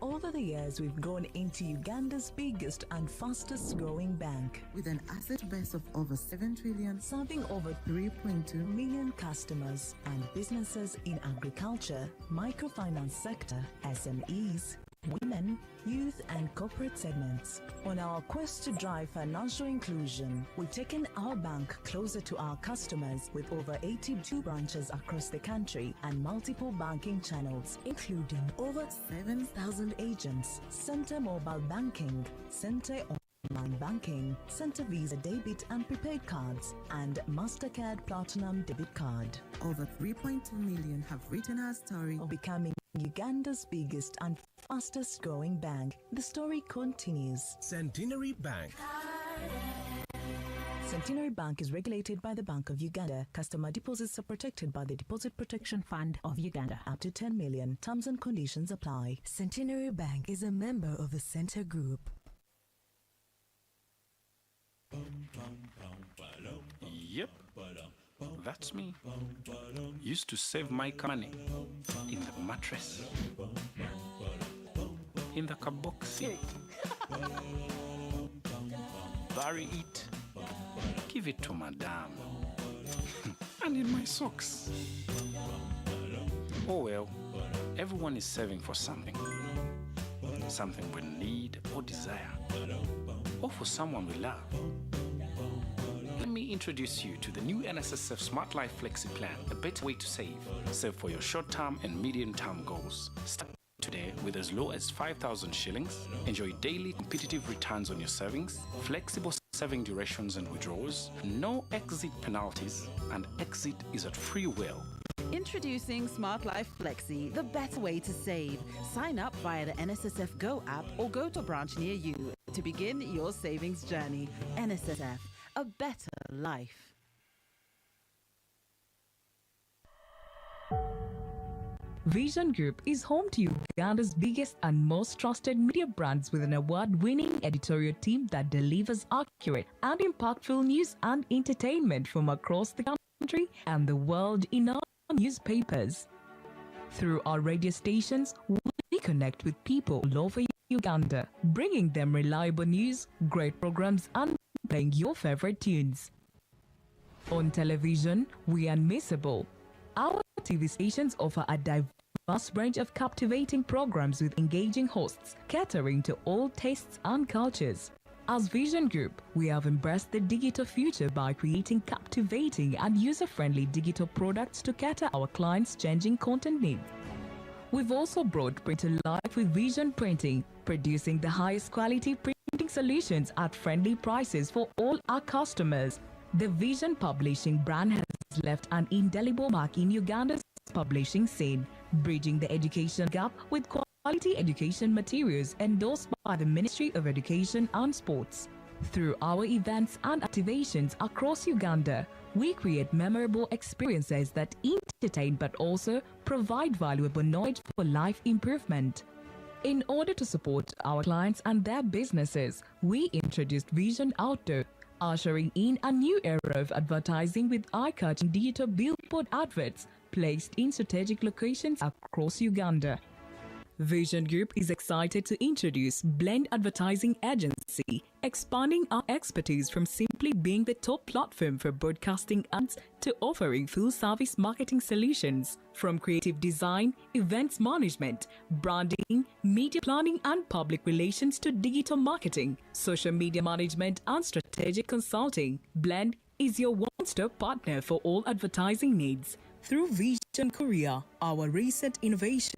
Over the years, we've grown into Uganda's biggest and fastest growing bank, with an asset base of over 7 trillion, serving over 3.2 million customers and businesses in agriculture, microfinance sector, SMEs, women, youth and corporate segments. On our quest to drive financial inclusion, we've taken our bank closer to our customers with over 82 branches across the country and multiple banking channels, including over 7,000 agents, Center Mobile Banking, Center Online Banking, Center Visa Debit and Prepaid Cards, and MasterCard Platinum Debit Card. Over 3.2 million have written our story of becoming Uganda's biggest and fastest growing bank. The story continues. Centenary Bank. Centenary Bank is regulated by the Bank of Uganda. Customer deposits are protected by the Deposit Protection Fund of Uganda. Up to 10 million. Terms and conditions apply. Centenary Bank is a member of the Center Group. Yep, that's me. Used to save my money in the mattress, in the kaboxi, bury it, give it to madame, and in my socks. Oh well, everyone is saving for something. Something we need or desire, or for someone we love. Let me introduce you to the new NSSF Smart Life Flexi Plan, a better way to save. Save for your short-term and medium-term goals. Start today with as low as 5,000 shillings. Enjoy daily competitive returns on your savings, flexible saving durations and withdrawals, no exit penalties, and exit is at free will. Introducing Smart Life Flexi, the better way to save. Sign up via the NSSF Go app or go to a branch near you to begin your savings journey. NSSF, a better life. Vision Group is home to Uganda's biggest and most trusted media brands with an award-winning editorial team that delivers accurate and impactful news and entertainment from across the country and the world in our newspapers. Through our radio stations, we connect with people all over Uganda, bringing them reliable news, great programs, and playing your favorite tunes. On television, we are unmissable. Our TV stations offer a diverse range of captivating programs with engaging hosts, catering to all tastes and cultures. As Vision Group, we have embraced the digital future by creating captivating and user-friendly digital products to cater our clients' changing content needs. We've also brought print to life with Vision Printing, producing the highest quality printing solutions at friendly prices for all our customers. The Vision Publishing brand has left an indelible mark in Uganda's publishing scene, bridging the education gap with quality education materials endorsed by the Ministry of Education and Sports. Through our events and activations across Uganda, we create memorable experiences that entertain but also provide valuable knowledge for life improvement. In order to support our clients and their businesses, we introduced Vision Outdoor, ushering in a new era of advertising with eye-catching digital billboard adverts placed in strategic locations across Uganda. Vision Group is excited to introduce Blend Advertising Agency, expanding our expertise from simply being the top platform for broadcasting ads to offering full-service marketing solutions. From creative design, events management, branding, media planning and public relations to digital marketing, social media management and strategic Strategic Consulting, Blend is your one-stop partner for all advertising needs. Through Vision Courier, our recent innovation,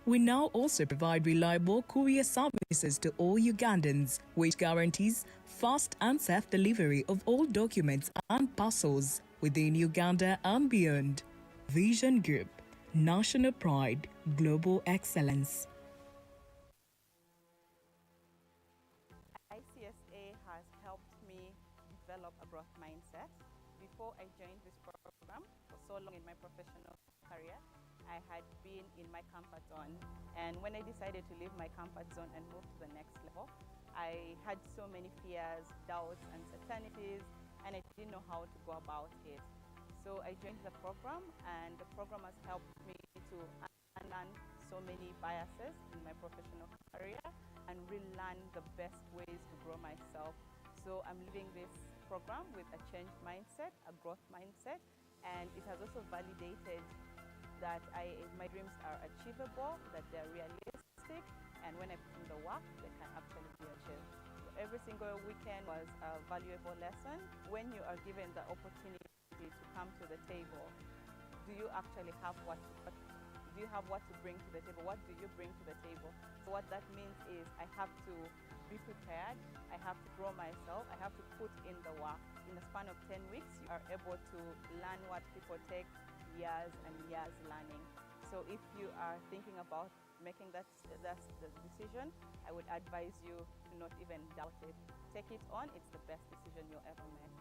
we now also provide reliable courier services to all Ugandans, which guarantees fast and safe delivery of all documents and parcels within Uganda and beyond. Vision Group, national pride, global excellence. ICSA has helped me develop a growth mindset. Before I joined this program, for so long in my professional career, I had been in my comfort zone. And when I decided to leave my comfort zone and move to the next level, I had so many fears, doubts, uncertainties, and I didn't know how to go about it. So I joined the program, and the program has helped me to unlearn so many biases in my professional career and relearn the best ways to grow myself. So I'm leaving this program with a changed mindset, a growth mindset, and it has also validated that my dreams are achievable, that they're realistic, and when I put in the work, they can actually be achieved. So every single weekend was a valuable lesson. When you are given the opportunity to come to the table, do you actually have what to bring to the table? What do you bring to the table? So what that means is I have to be prepared, I have to grow myself, I have to put in the work. In the span of 10 weeks, you are able to learn what people take years and years learning. So if you are thinking about making that's the decision, I would advise you to not even doubt it. Take it on, it's the best decision you'll ever make.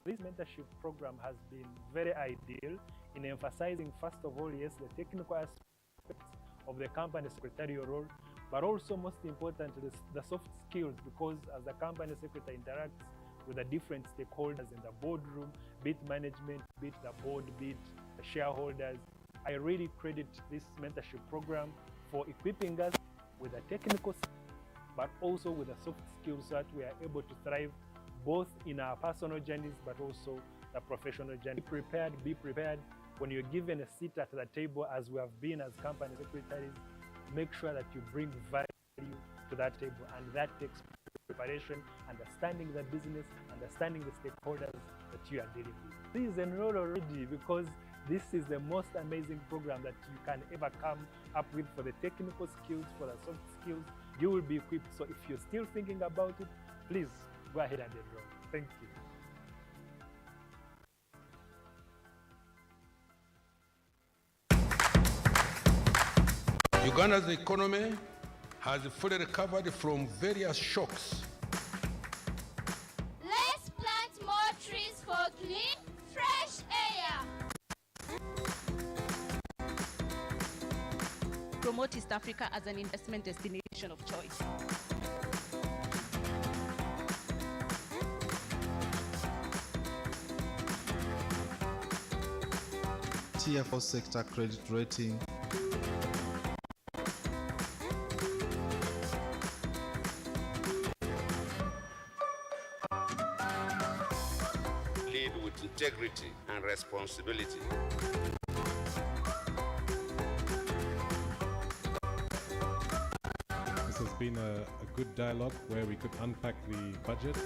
This mentorship program has been very ideal in emphasizing, first of all, yes, the technical aspects of the company secretarial role, but also most importantly, the soft skills, because as the company secretary interacts with the different stakeholders in the boardroom, be it management, be it the board, be it the shareholders, I really credit this mentorship program for equipping us with the technical skills, but also with the soft skills so that we are able to thrive both in our personal journeys, but also the professional journey. Be prepared when you're given a seat at the table, as we have been as company secretaries. Make sure that you bring value to that table, and that takes preparation, understanding the business, understanding the stakeholders that you are dealing with. Please enroll already, because this is the most amazing program that you can ever come up with for the technical skills, for the soft skills. You will be equipped. So if you're still thinking about it, please go ahead and enroll. Thank you. Uganda's economy has fully recovered from various shocks. Let's plant more trees for clean, fresh air. Promote East Africa as an investment destination of choice. Tier 4 sector credit rating. Lead with integrity and responsibility. This has been a good dialogue where we could unpack the budget.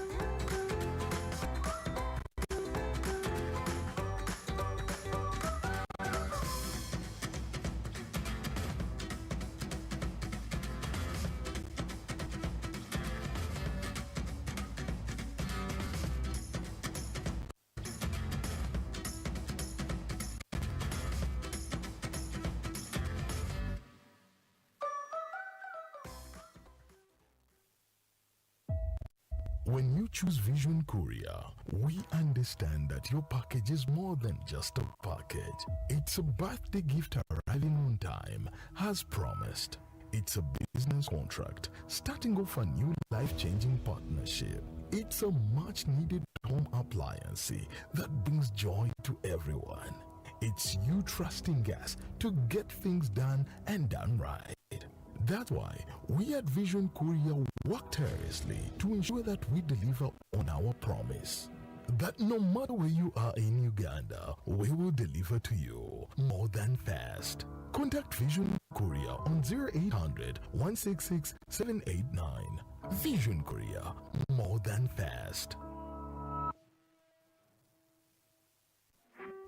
When you choose Vision Courier, we understand that your package is more than just a package. It's a birthday gift arriving on time, as promised. It's a business contract, starting off a new life-changing partnership. It's a much-needed home appliance that brings joy to everyone. It's you trusting us to get things done and done right. That's why we at Vision Courier work tirelessly to ensure that we deliver on our promise. That no matter where you are in Uganda, we will deliver to you more than fast. Contact Vision Korea on 0800 166 789. Vision Korea, more than fast.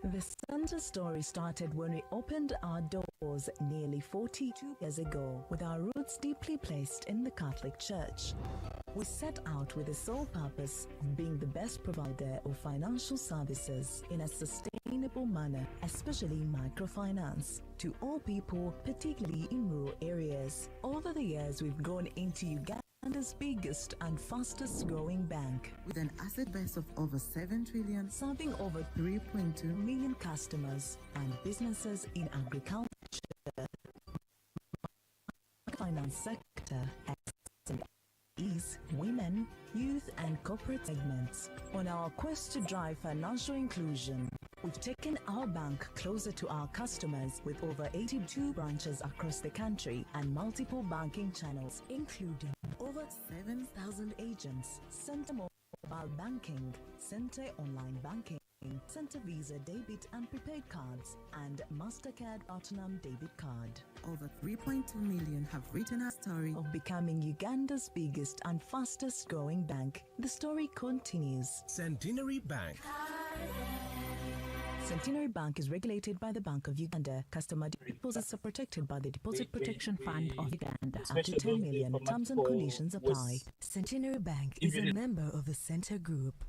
The center story started when we opened our doors nearly 42 years ago, with our roots deeply placed in the Catholic Church. We set out with the sole purpose of being the best provider of financial services in a sustainable manner, especially microfinance, to all people, particularly in rural areas. Over the years, we've grown into Uganda's biggest and fastest growing bank, with an asset base of over 7 trillion, serving over 3.2 million customers and businesses in agriculture, finance sector, SMEs, women, youth and corporate segments. On our quest to drive financial inclusion, we've taken our bank closer to our customers with over 82 branches across the country and multiple banking channels, including over 7,000 agents, Center Mobile Banking, Center Online Banking, Center Visa debit and prepaid cards, and MasterCard Platinum debit card. Over 3.2 million have written a story of becoming Uganda's biggest and fastest growing bank. The story continues. Centenary Bank. Centenary Bank is regulated by the Bank of Uganda. Customer deposits are protected by the Deposit Protection Fund of Uganda. Up to 10 million. Terms and conditions apply. Centenary Bank is a member of the Center Group.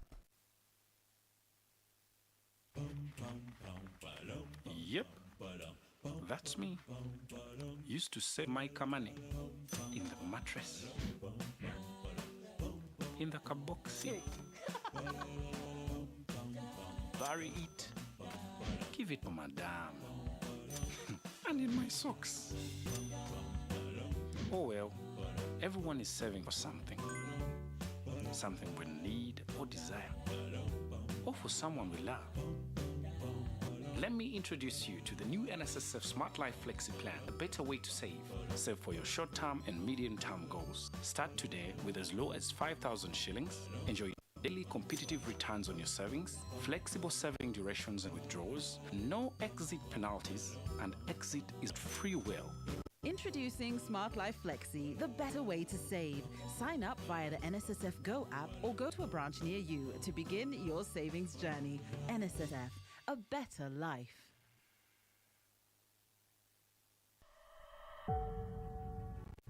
Yep, that's me. Used to save my money in the mattress, in the kaboxy, bury it, give it to madame, and in my socks. Oh well, everyone is saving for something. Something we need or desire, or for someone we love. Let me introduce you to the new NSSF Smart Life Flexi Plan, a better way to save. Save for your short-term and medium-term goals. Start today with as low as 5,000 shillings. Enjoy daily competitive returns on your savings, flexible saving durations and withdrawals, no exit penalties, and exit is free will. Introducing Smart Life Flexi, the better way to save. Sign up via the NSSF Go app or go to a branch near you to begin your savings journey. NSSF, a better life.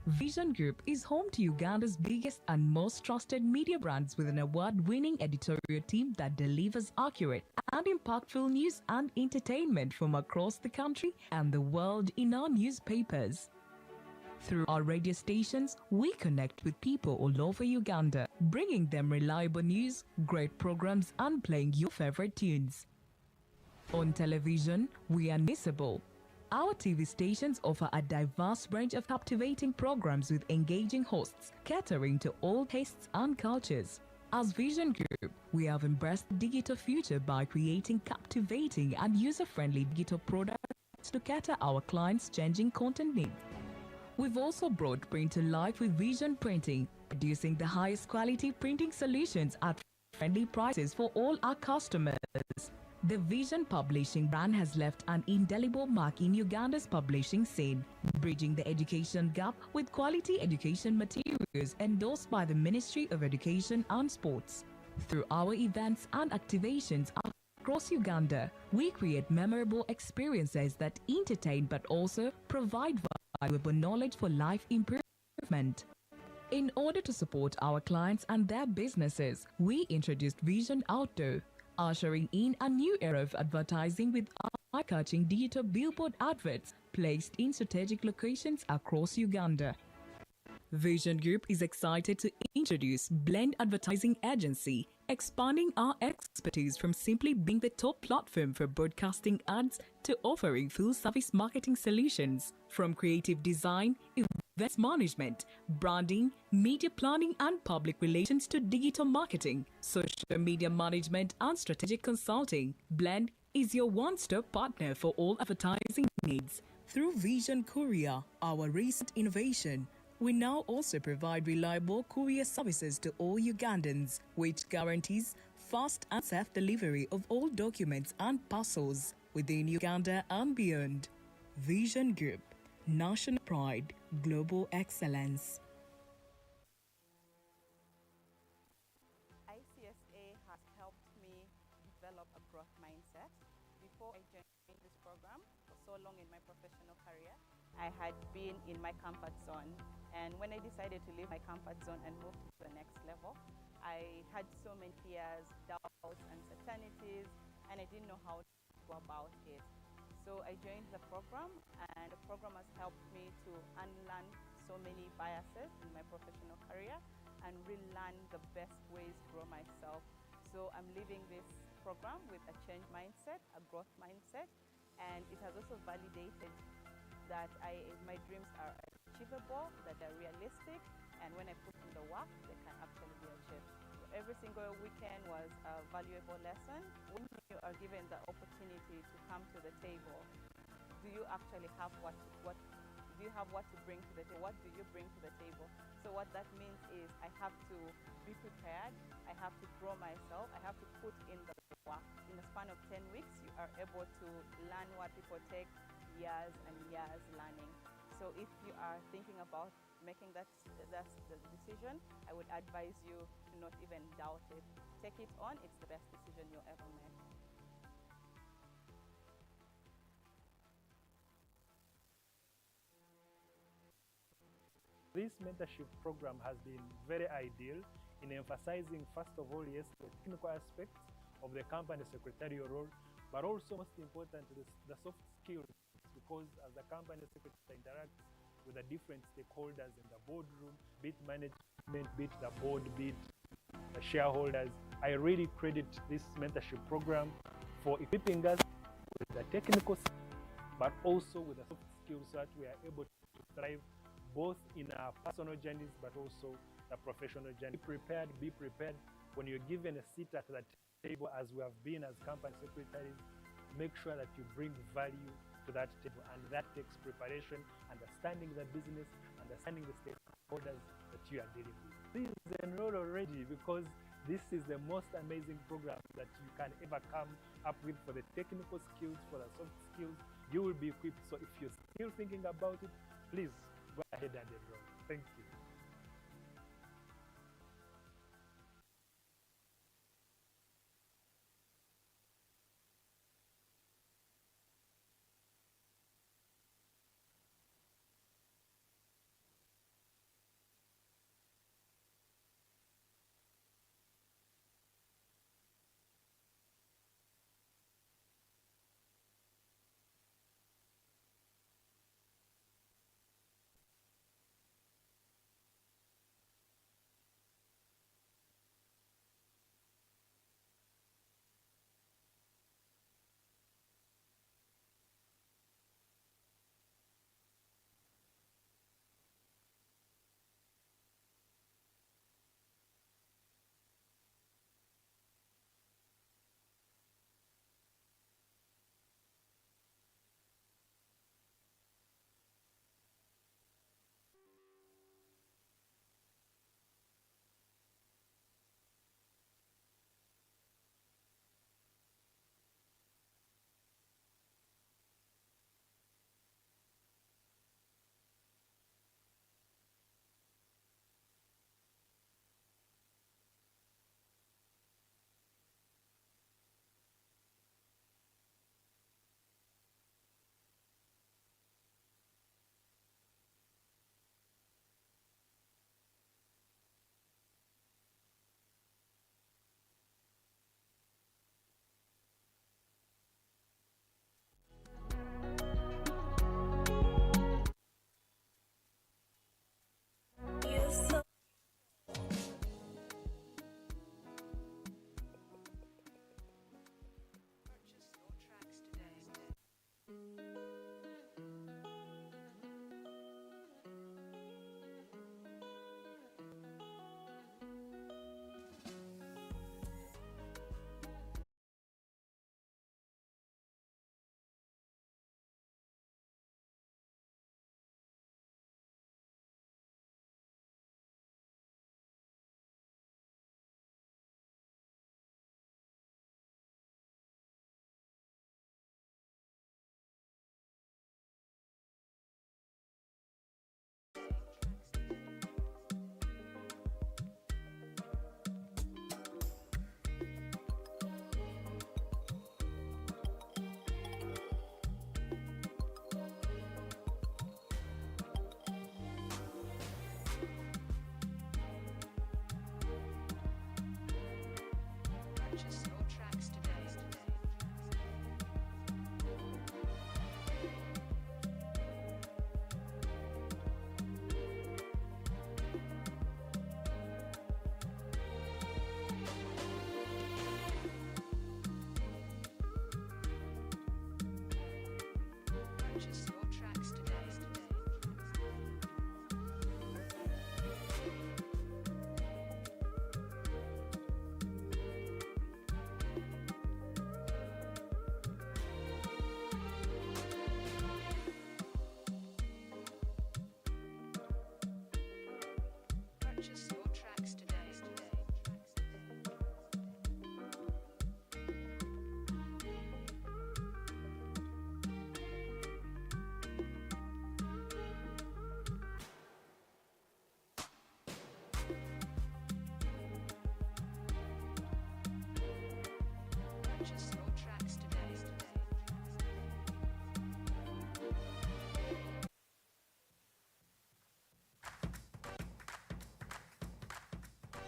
Vision Group is home to Uganda's biggest and most trusted media brands with an award-winning editorial team that delivers accurate and impactful news and entertainment from across the country and the world in our newspapers. Through our radio stations, we connect with people all over Uganda, bringing them reliable news, great programs, and playing your favorite tunes. On television, we are unmissable. Our TV stations offer a diverse range of captivating programs with engaging hosts, catering to all tastes and cultures. As Vision Group, we have embraced the digital future by creating captivating and user-friendly digital products to cater our clients' changing content needs. We've also brought print to life with Vision Printing, producing the highest quality printing solutions at friendly prices for all our customers. The Vision Publishing brand has left an indelible mark in Uganda's publishing scene, bridging the education gap with quality education materials endorsed by the Ministry of Education and Sports. Through our events and activations across Uganda, we create memorable experiences that entertain but also provide valuable knowledge for life improvement. In order to support our clients and their businesses, we introduced Vision Outdoor, ushering in a new era of advertising with eye-catching digital billboard adverts placed in strategic locations across Uganda. Vision Group is excited to introduce Blend Advertising Agency, expanding our expertise from simply being the top platform for broadcasting ads to offering full-service marketing solutions, from creative design, events management, branding, media planning and public relations to digital marketing, social media management and strategic consulting. Blend is your one-stop partner for all advertising needs. Through Vision Courier, our recent innovation, we now also provide reliable courier services to all Ugandans, which guarantees fast and safe delivery of all documents and parcels within Uganda and beyond. Vision Group, national pride, global excellence. ICSA has helped me develop a growth mindset. Before I joined this program, for so long in my professional career, I had been in my comfort zone. And when I decided to leave my comfort zone and move to the next level, I had so many fears, doubts, uncertainties, and I didn't know how to go about it. So I joined the program, and the program has helped me to unlearn so many biases in my professional career and relearn the best ways to grow myself. So I'm leaving this program with a changed mindset, a growth mindset, and it has also validated that my dreams are achievable, that they're realistic, and when I put in the work, they can actually be achieved. So every single weekend was a valuable lesson. When you are given the opportunity to come to the table, do you actually have what do you have what to bring to the table? What do you bring to the table? So what that means is I have to be prepared, I have to grow myself, I have to put in the work. In the span of 10 weeks, you are able to learn what people take years and years learning. So if you are thinking about making that's the decision, I would advise you to not even doubt it. Take it on, it's the best decision you'll ever make. This mentorship program has been very ideal in emphasizing, first of all, yes, the technical aspects of the company secretarial role, but also most important, the soft skills, because as the company secretary interacts with the different stakeholders in the boardroom, be it management, be it the board, be it the shareholders, I really credit this mentorship program for equipping us with the technical, but also with the soft skills so that we are able to thrive both in our personal journeys, but also the professional journey. Be prepared when you're given a seat at the table, as we have been as company secretaries. Make sure that you bring value to that table, and that takes preparation, understanding the business, understanding the stakeholders that you are dealing with. Please enroll already, because this is the most amazing program that you can ever come up with for the technical skills, for the soft skills. You will be equipped. So if you're still thinking about it, please go ahead and enroll. Thank you.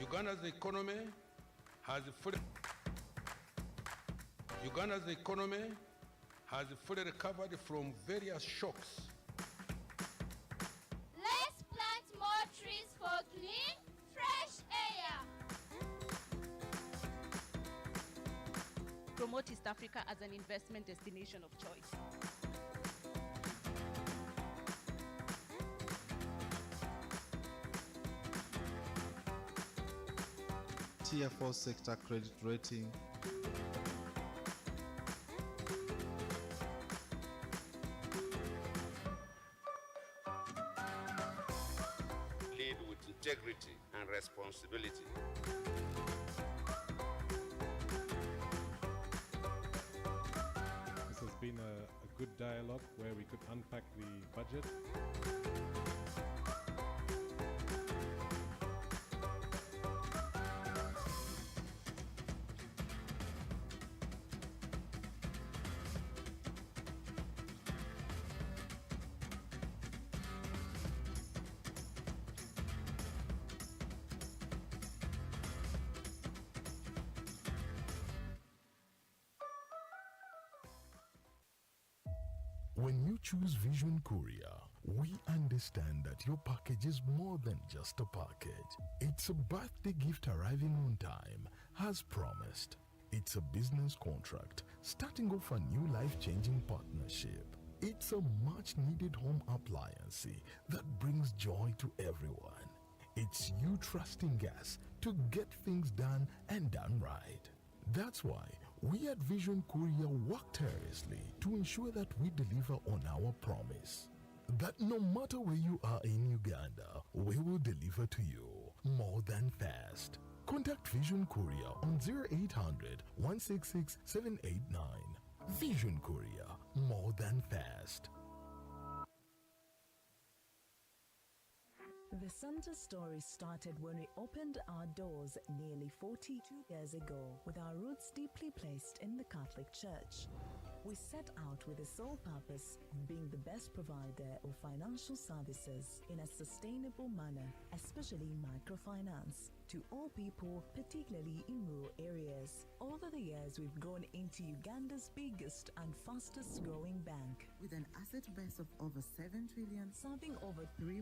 Uganda's economy has fully recovered from various shocks. Let's plant more trees for clean, fresh air. Promote East Africa as an investment destination of choice. Tier 4 sector credit rating. Lead with integrity and responsibility. This has been a good dialogue where we could unpack the budget. When you choose Vision Korea, we understand that your package is more than just a package. It's a birthday gift arriving on time, as promised. It's a business contract, starting off a new life-changing partnership. It's a much-needed home appliance that brings joy to everyone. It's you trusting us to get things done and done right. That's why we at Vision Korea work tirelessly to ensure that we deliver on our promise. That no matter where you are in Uganda, we will deliver to you more than fast. Contact Vision Korea on 0800 166 789. Vision Korea, more than fast. The Center story started when we opened our doors nearly 42 years ago, with our roots deeply placed in the Catholic Church. We set out with the sole purpose of being the best provider of financial services in a sustainable manner, especially microfinance, to all people, particularly in rural areas. Over the years, we've grown into Uganda's biggest and fastest growing bank, with an asset base of over 7 trillion, serving over 3.2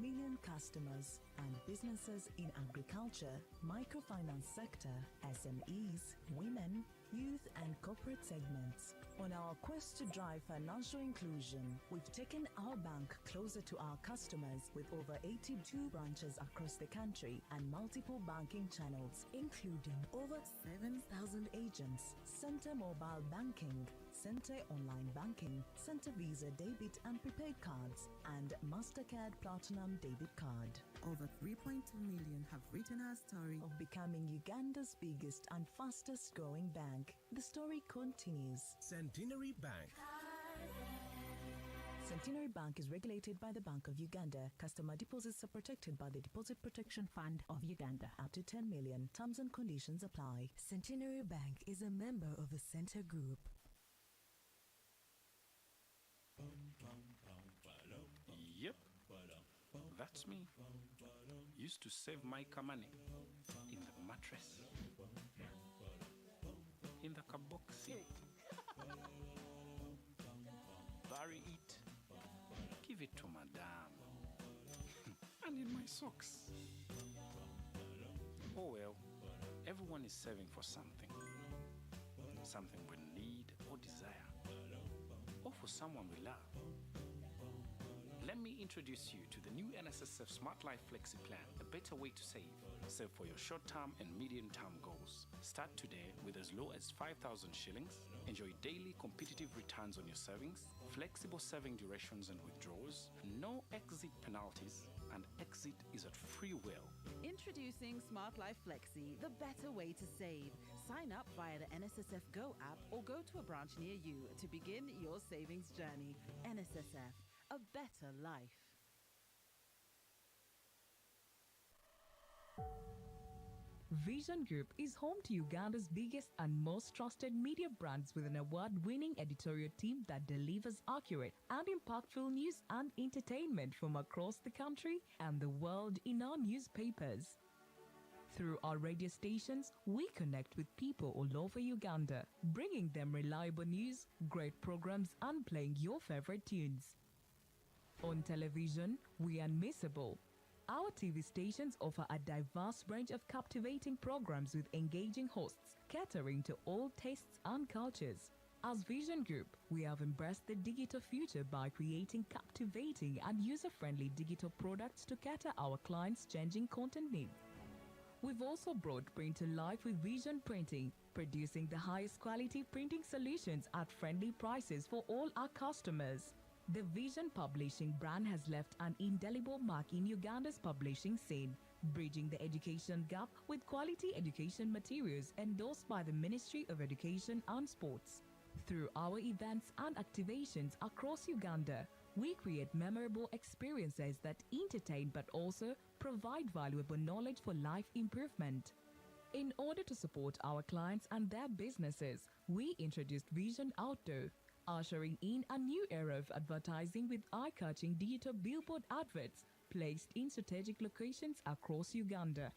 million customers and businesses in agriculture, microfinance sector, SMEs, women, youth and corporate segments. On our quest to drive financial inclusion, we've taken our bank closer to our customers with over 82 branches across the country and multiple banking channels, including over 7,000 agents, Center Mobile Banking, Center Online Banking, Center Visa Debit and Prepaid Cards, and MasterCard Platinum Debit Card. Over 3.2 million have written our story of becoming Uganda's biggest and fastest growing bank. The story continues. Centenary Bank. Centenary Bank is regulated by the Bank of Uganda. Customer deposits are protected by the Deposit Protection Fund of Uganda. Up to 10 million. Terms and conditions apply. Centenary Bank is a member of the Center Group. Yep, that's me. Used to save my money in the mattress, in the kabok seat, bury it, give it to madame, and in my socks. Oh well, everyone is saving for something we need or desire, or for someone we love. Let me introduce you to the new NSSF Smart Life Flexi Plan, a better way to save. Save for your short-term and medium-term goals. Start today with as low as 5,000 shillings. Enjoy daily competitive returns on your savings, flexible saving durations and withdrawals, no exit penalties, and exit is at free will. Introducing Smart Life Flexi, the better way to save. Sign up via the NSSF Go app or go to a branch near you to begin your savings journey. NSSF, a better life. Vision Group is home to Uganda's biggest and most trusted media brands with an award-winning editorial team that delivers accurate and impactful news and entertainment from across the country and the world in our newspapers. Through our radio stations, we connect with people all over Uganda, bringing them reliable news, great programs, and playing your favorite tunes. On television, we are unmissable. Our TV stations offer a diverse range of captivating programs with engaging hosts, catering to all tastes and cultures. As Vision Group, we have embraced the digital future by creating captivating and user-friendly digital products to cater our clients' changing content needs. We've also brought print to life with Vision Printing, producing the highest quality printing solutions at friendly prices for all our customers. The Vision Publishing brand has left an indelible mark in Uganda's publishing scene, bridging the education gap with quality education materials endorsed by the Ministry of Education and Sports. Through our events and activations across Uganda, we create memorable experiences that entertain but also provide valuable knowledge for life improvement. In order to support our clients and their businesses, we introduced Vision Outdoor, ushering in a new era of advertising with eye-catching digital billboard adverts placed in strategic locations across Uganda.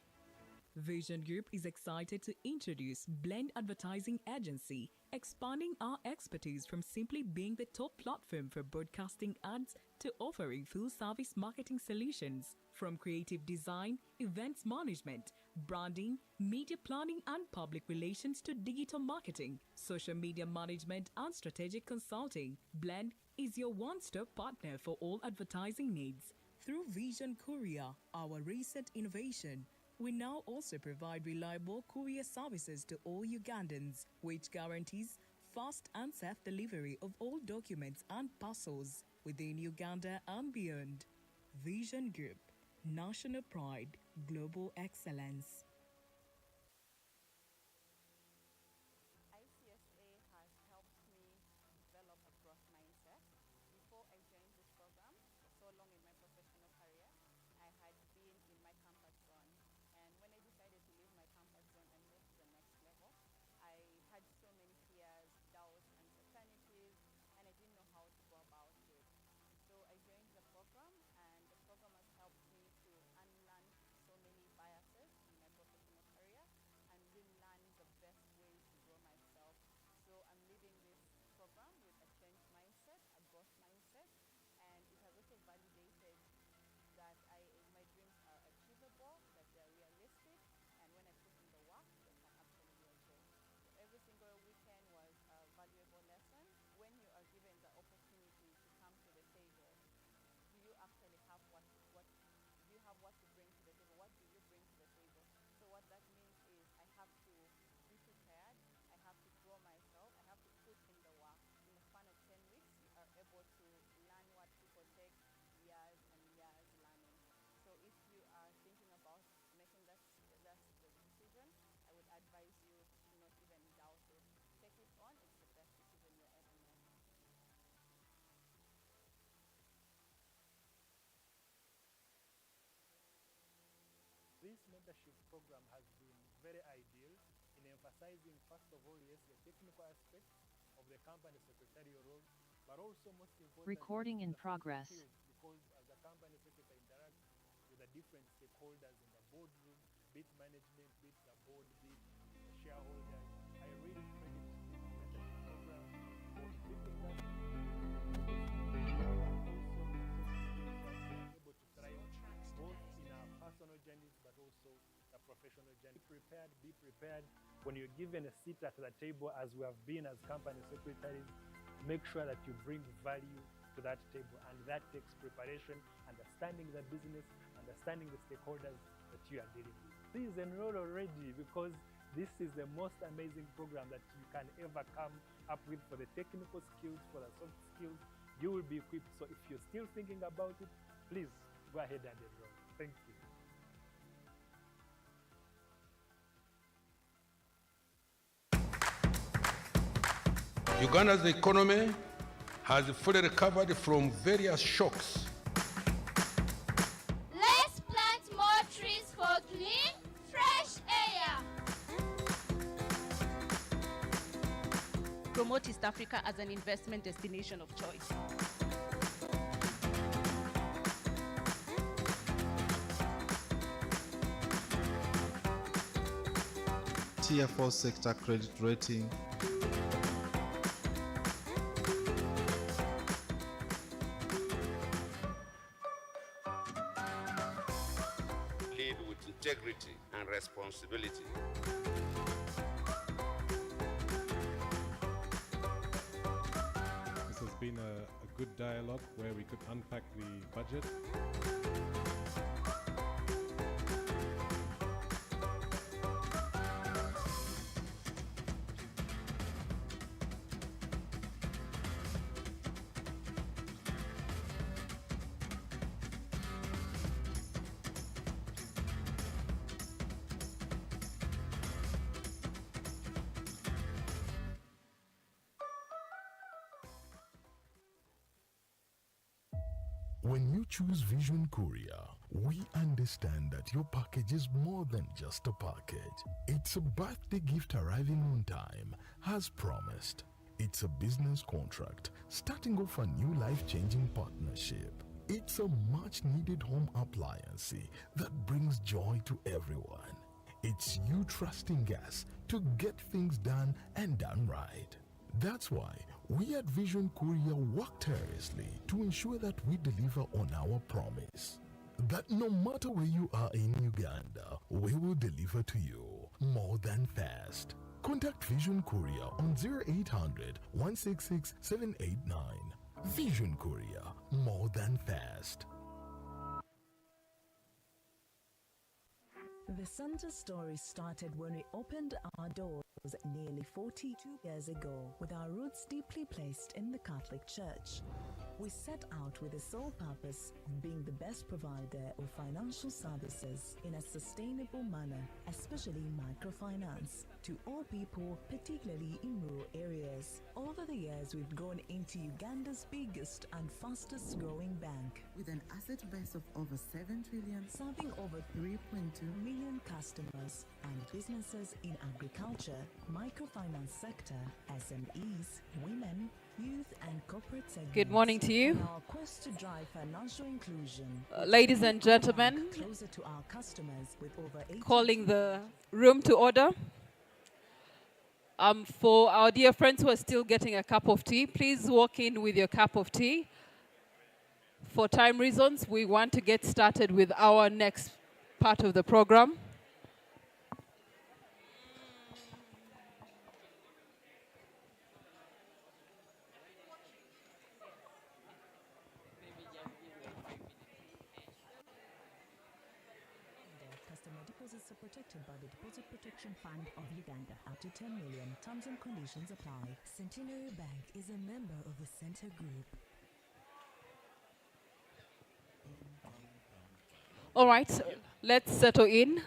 Vision Group is excited to introduce Blend Advertising Agency, expanding our expertise from simply being the top platform for broadcasting ads to offering full-service marketing solutions. From creative design, events management, branding, media planning and public relations to digital marketing, social media management and strategic consulting, Blend is your one-stop partner for all advertising needs. Through Vision Courier, our recent innovation, we now also provide reliable courier services to all Ugandans, which guarantees fast and safe delivery of all documents and parcels within Uganda and beyond. Vision Group, national pride, global excellence. ICSA has helped me develop a growth mindset. Before I joined this program, for so long in my professional career, I had been in my comfort zone. And when I decided to leave my comfort zone and move to the next level, I had so many fears, doubts, uncertainties, and I didn't know how to go about it. So I joined the program, and the program has helped me to unlearn so many biases in my professional career and relearn the best ways to grow myself. So I'm leaving this program with a changed mindset, a growth mindset, and it has also validated that my dreams are achievable, that they're realistic, and when I put in the work, they can actually be achieved. So every single weekend was a valuable lesson. When you are given the opportunity to come to the table, do you actually have what do you have what to bring to the table? What do you bring to the table? So what that means is I have to be prepared, I have to grow myself, I have to put in the work. In the span of 10 weeks, you are able to learn what people take years and years learning. So if you are thinking about making that decision, I would advise you to not even doubt it. Take it on, it's the best decision you'll ever make. This mentorship program has been very ideal in emphasizing, first of all, yes, the technical aspects of the company secretarial role, but also most important, Recording in the progress. skills, because as a company secretary interacts with the different stakeholders in the boardroom, be it management, be it the board, be it the shareholders. I really credit this mentorship program for equipping us able to thrive both in our personal journeys but also the professional journey. Be prepared. When you're given a seat at the table, as we have been as company secretaries, make sure that you bring value to that table, and that takes preparation, understanding the business, understanding the stakeholders that you are dealing with. Please enroll already, because this is the most amazing program that you can ever come up with for the technical skills, for the soft skills. You will be equipped. So if you're still thinking about it, please go ahead and enroll. Thank you. Uganda's economy has fully recovered from various shocks. Let's plant more trees for clean, fresh air. Promote East Africa as an investment destination of choice. Tier 4 sector credit rating. Lead with integrity and responsibility. This has been a good dialogue where we could unpack the budget. When you choose Vision Korea, we understand that your package is more than just a package. It's a birthday gift arriving on time, as promised. It's a business contract, starting off a new life-changing partnership. It's a much-needed home appliance that brings joy to everyone. It's you trusting us to get things done and done right. That's why we at Vision Korea work tirelessly to ensure that we deliver on our promise. That no matter where you are in Uganda, we will deliver to you more than fast. Contact Vision Korea on 0800 166 789. Vision Korea, more than fast. The center story started when we opened our doors nearly 42 years ago, with our roots deeply placed in the Catholic Church. We set out with the sole purpose of being the best provider of financial services in a sustainable manner, especially microfinance, to all people, particularly in rural areas. Over the years, we've grown into Uganda's biggest and fastest growing bank, With an asset base of over 7 trillion, serving over 3.2 million customers and businesses in agriculture, microfinance sector, SMEs, women, youth and corporate segments. Good morning to you. On our quest to drive financial inclusion, Ladies and gentlemen, closer to our customers with over 80 calling the room to order. For our dear friends who are still getting a cup of tea, please walk in with your cup of tea. For time reasons, we want to get started with our next part of the program. Customer deposits are protected by the Deposit Protection Fund of Uganda. Up to 10 million. Terms and conditions apply. Centenary Bank is a member of the Center Group. All right, so let's settle in.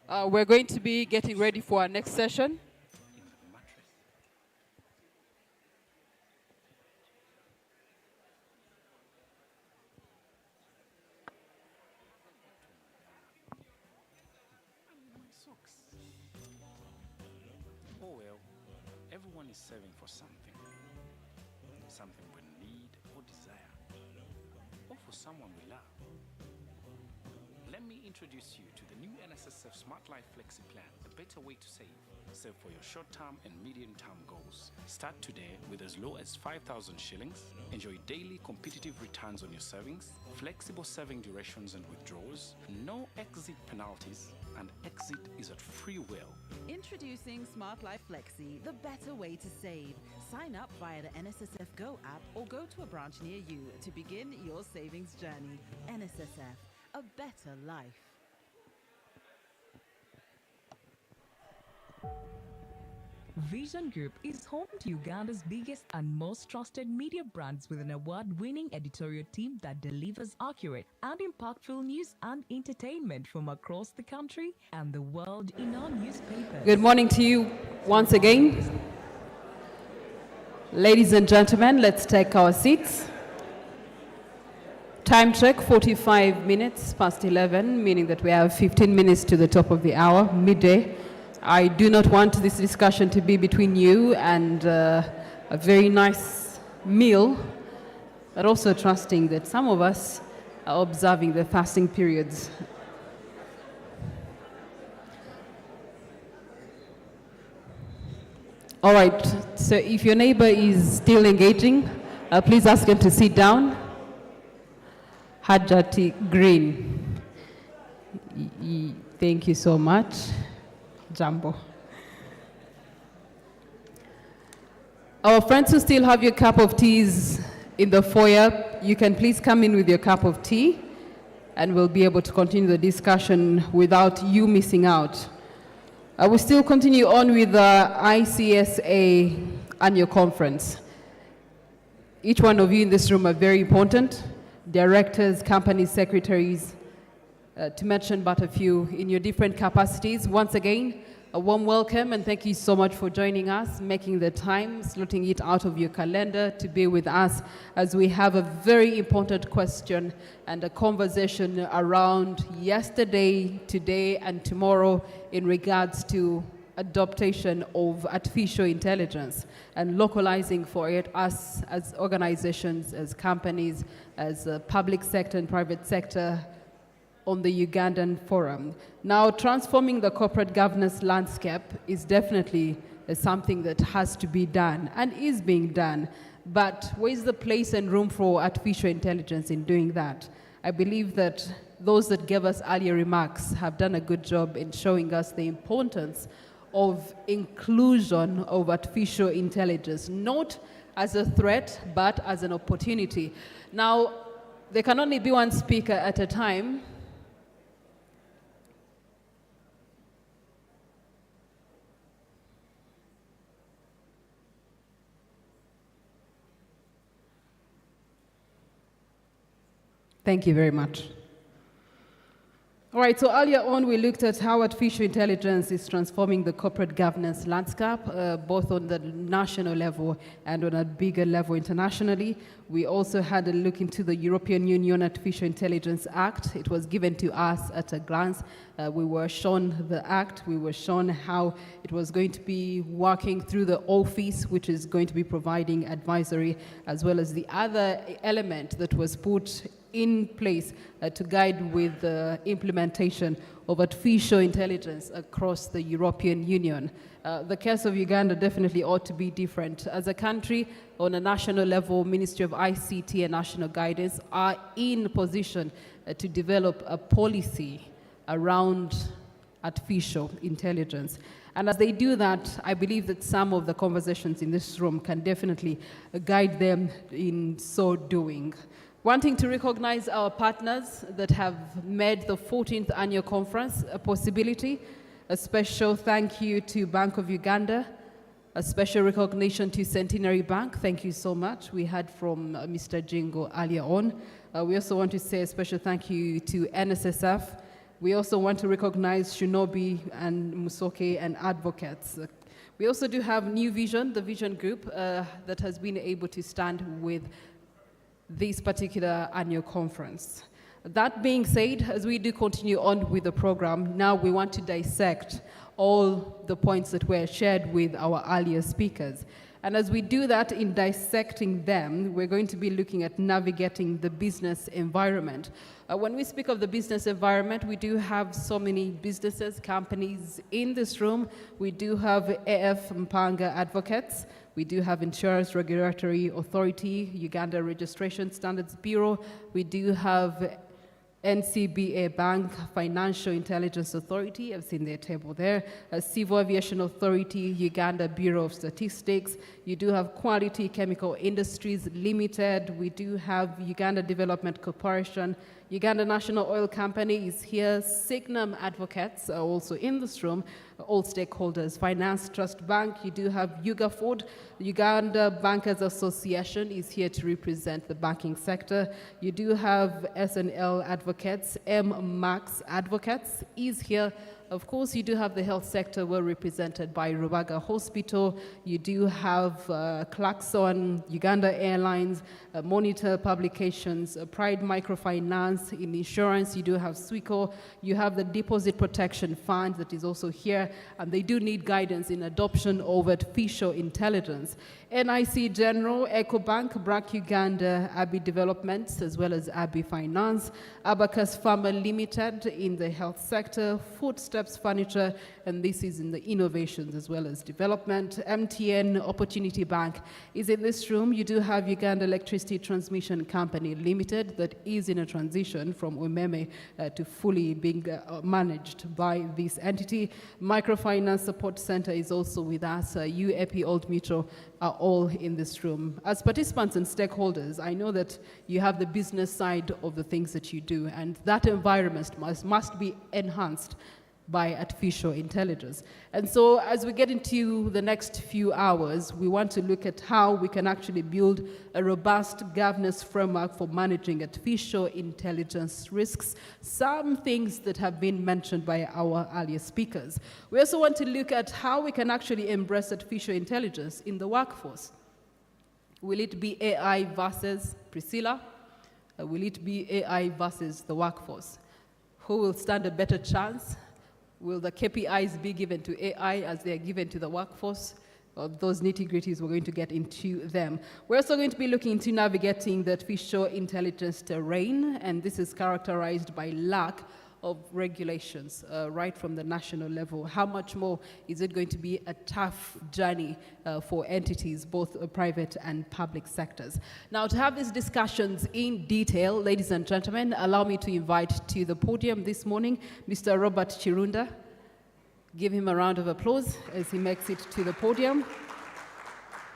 We're going to be getting ready for our next session. Oh well, everyone is serving for something. Something we need or desire. Or for someone we love. Let me introduce you to the new NSSF Smart Life Flexi Plan, the better way to save. Save for your short-term and medium-term goals. Start today with as low as 5,000 shillings. Enjoy daily competitive returns on your savings, flexible saving durations and withdrawals, no exit penalties, and exit is at free will. Introducing Smart Life Flexi, the better way to save. Sign up via the NSSF Go app or go to a branch near you to begin your savings journey. NSSF, a better life. Vision Group is home to Uganda's biggest and most trusted media brands with an award-winning editorial team that delivers accurate and impactful news and entertainment from across the country and the world in our newspapers. Good morning to you once again. Ladies and gentlemen, let's take our seats. Time check, 45 minutes past 11, meaning that we have 15 minutes to the top of the hour, midday. I do not want this discussion to be between you and a very nice meal, but also trusting that some of us are observing the fasting periods. All right, so if your neighbor is still engaging, please ask him to sit down. Hajati Green. Thank you so much. Jambo. Our friends who still have your cup of teas in the foyer, you can please come in with your cup of tea and we'll be able to continue the discussion without you missing out. I will still continue on with the ICSA annual conference. Each one of you in this room are very important. Directors, company secretaries, to mention but a few in your different capacities. Once again, a warm welcome and thank you so much for joining us, making the time, slotting it out of your calendar to be with us as we have a very important question and a conversation around yesterday, today, and tomorrow in regards to adaptation of artificial intelligence and localizing for it us as organizations, as companies, as public sector and private sector on the Ugandan forum. Now, transforming the corporate governance landscape is definitely something that has to be done and is being done. But where is the place and room for artificial intelligence in doing that? I believe that those that gave us earlier remarks have done a good job in showing us the importance of inclusion of artificial intelligence, not as a threat, but as an opportunity. Now, there can only be one speaker at a time. Thank you very much. All right, so earlier on we looked at how artificial intelligence is transforming the corporate governance landscape, both on the national level and on a bigger level internationally. We also had a look into the European Union Artificial Intelligence Act. It was given to us at a glance. We were shown the act. We were shown how it was going to be working through the office, which is going to be providing advisory, as well as the other element that was put in place to guide with the implementation of artificial intelligence across the European Union. The case of Uganda definitely ought to be different. As a country, on a national level, Ministry of ICT and National Guidance are in position to develop a policy around artificial intelligence. And as they do that, I believe that some of the conversations in this room can definitely guide them in so doing. Wanting to recognize our partners that have made the 14th annual conference a possibility. A special thank you to Bank of Uganda. A special recognition to Centenary Bank. Thank you so much. We heard from Mr. Jingo earlier on. We also want to say a special thank you to NSSF. We also want to recognize Shinobi and Musoke and advocates. We also do have New Vision, the Vision Group, that has been able to stand with this particular annual conference. That being said, as we do continue on with the program, now we want to dissect all the points that were shared with our earlier speakers. And as we do that in dissecting them, we're going to be looking at navigating the business environment. When we speak of the business environment, we do have so many businesses, companies in this room. We do have AF Mpanga Advocates. We do have Insurance Regulatory Authority, Uganda Registration Standards Bureau. We do have NCBA Bank, Financial Intelligence Authority, I've seen their table there, Civil Aviation Authority, Uganda Bureau of Statistics. You do have Quality Chemical Industries Limited. We do have Uganda Development Corporation. Uganda National Oil Company is here. Signum Advocates are also in this room. All stakeholders. Finance Trust Bank, you do have UGAFORD. Uganda Bankers Association is here to represent the banking sector. You do have SNL Advocates. Max Advocates is here. Of course, you do have the health sector well represented by Rubaga Hospital. You do have Clarkson, Uganda Airlines, Monitor Publications, Pride Microfinance. In insurance, you do have SWICO. You have the Deposit Protection Fund that is also here, and they do need guidance in adoption of artificial intelligence. NIC General, EcoBank, BRAC Uganda, Abbey Developments, as well as Abbey Finance, Abacus Pharma Limited in the health sector, Footstep Steps Furniture, and this is in the innovations as well as development. MTN Opportunity Bank is in this room. You do have Uganda Electricity Transmission Company Limited that is in a transition from umeme to fully being managed by this entity. Microfinance Support Center is also with us. UAP Old Mutual are all in this room. As participants and stakeholders, I know that you have the business side of the things that you do, and that environment must be enhanced by artificial intelligence. And so as we get into the next few hours, we want to look at how we can actually build a robust governance framework for managing artificial intelligence risks, some things that have been mentioned by our earlier speakers. We also want to look at how we can actually embrace artificial intelligence in the workforce. Will it be AI versus Priscilla? Will it be AI versus the workforce? Who will stand a better chance? Will the KPIs be given to AI as they are given to the workforce? Those nitty-gritties, we're going to get into them. We're also going to be looking into navigating the artificial intelligence terrain, and this is characterized by lack of regulations right from the national level. How much more is it going to be a tough journey for entities, both private and public sectors? Now, to have these discussions in detail, ladies and gentlemen, allow me to invite to the podium this morning Mr. Robert Chirunda. Give him a round of applause as he makes it to the podium.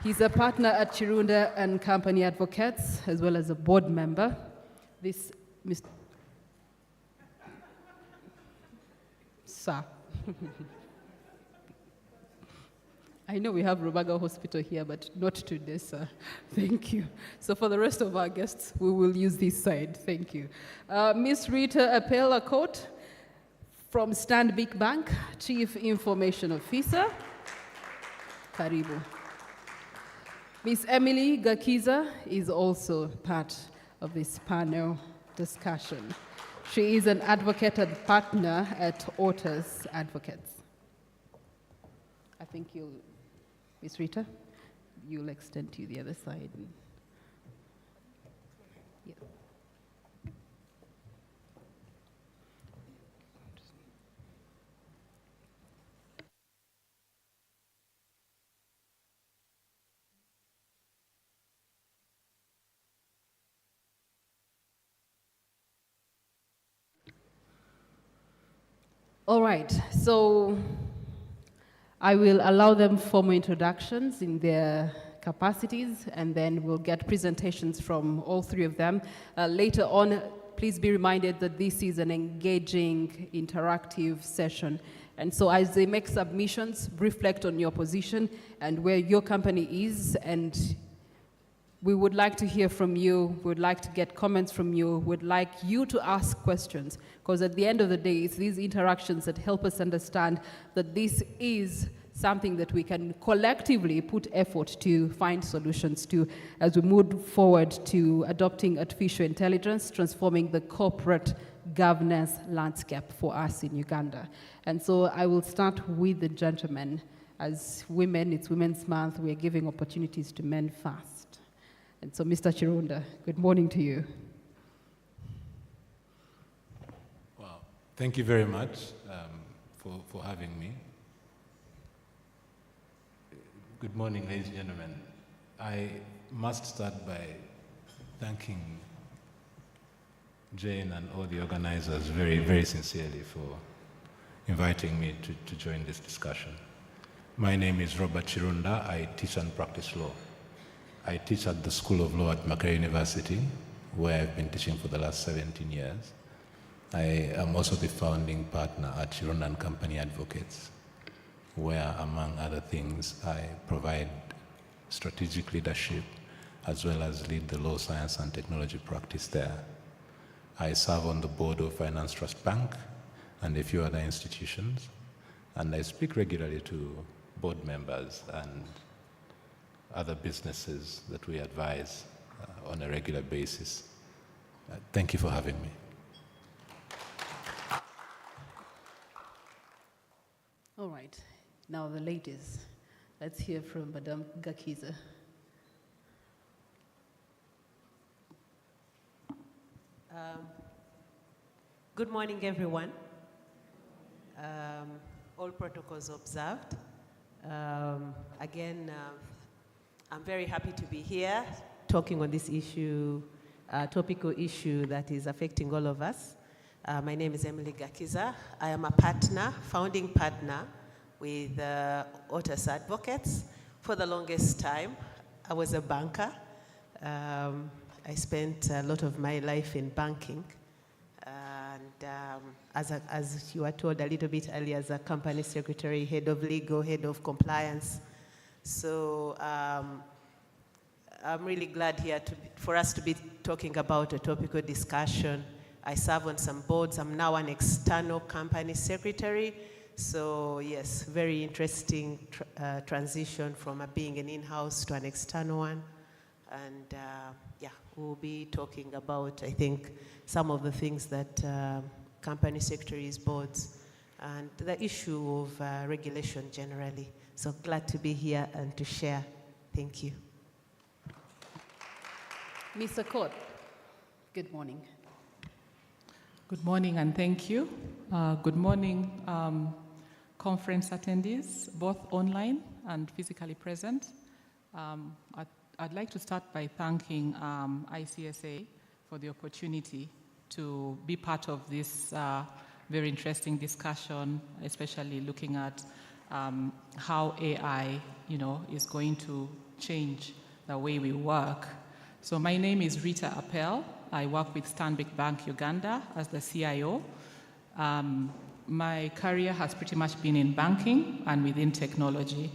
He's a partner at Chirunda and Company Advocates, as well as a board member. This, Mr. Sir. I know we have Rubaga Hospital here, but not today, sir. Thank you. So for the rest of our guests, we will use this side. Thank you. Ms. Rita Apela Court from Stanbic Bank, Chief Information Officer. Karibu. Ms. Emily Gakiza is also part of this panel discussion. She is an advocate and partner at Otis Advocates. I think you'll, Ms. Rita, you'll extend to the other side. Yeah. All right, so I will allow them formal introductions in their capacities, and then we'll get presentations from all three of them. Later on, please be reminded that this is an engaging, interactive session. And so as they make submissions, reflect on your position and where your company is, and we would like to hear from you, we would like to get comments from you, we'd like you to ask questions, because at the end of the day, it's these interactions that help us understand that this is something that we can collectively put effort to find solutions to as we move forward to adopting artificial intelligence, transforming the corporate governance landscape for us in Uganda. And so I will start with the gentlemen. As women, it's Women's Month, we are giving opportunities to men first. And so, Mr. Chirunda, good morning to you. Well, thank you very much for having me. Good morning, ladies and gentlemen. I must start by thanking Jane and all the organizers very, very sincerely for inviting me to join this discussion. My name is Robert Chirunda. I teach and practice law. I teach at the School of Law at Makerere University, where I've been teaching for the last 17 years. I am also the founding partner at Chirunda and Company Advocates, where, among other things, I provide strategic leadership as well as lead the law, science, and technology practice there. I serve on the board of Finance Trust Bank and a few other institutions, and I speak regularly to board members and other businesses that we advise on a regular basis. Thank you for having me. All right, now the ladies. Let's hear from Madame Gakiza. Good morning, everyone. all protocols observed. Again, I'm very happy to be here talking on this issue, topical issue that is affecting all of us. My name is Emily Gakiza. I am a partner, founding partner with Otis Advocates. For the longest time, I was a banker. I spent a lot of my life in banking. And as you were told a little bit earlier, as a company secretary, head of legal, head of compliance. So I'm really glad here for us to be talking about a topical discussion. I serve on some boards. I'm now an external company secretary. So yes, very interesting transition from being an in-house to an external one. And yeah, we'll be talking about, I think, some of the things that company secretaries, boards, and the issue of regulation generally. So glad to be here and to share. Thank you. Mr. Court, good morning. Good morning and thank you. Good morning, conference attendees, both online and physically present. I'd like to start by thanking ICSA for the opportunity to be part of this very interesting discussion, especially looking at how AI, is going to change the way we work. So my name is Rita Appel. I work with Stanbic Bank Uganda as the CIO. My career has pretty much been in banking and within technology.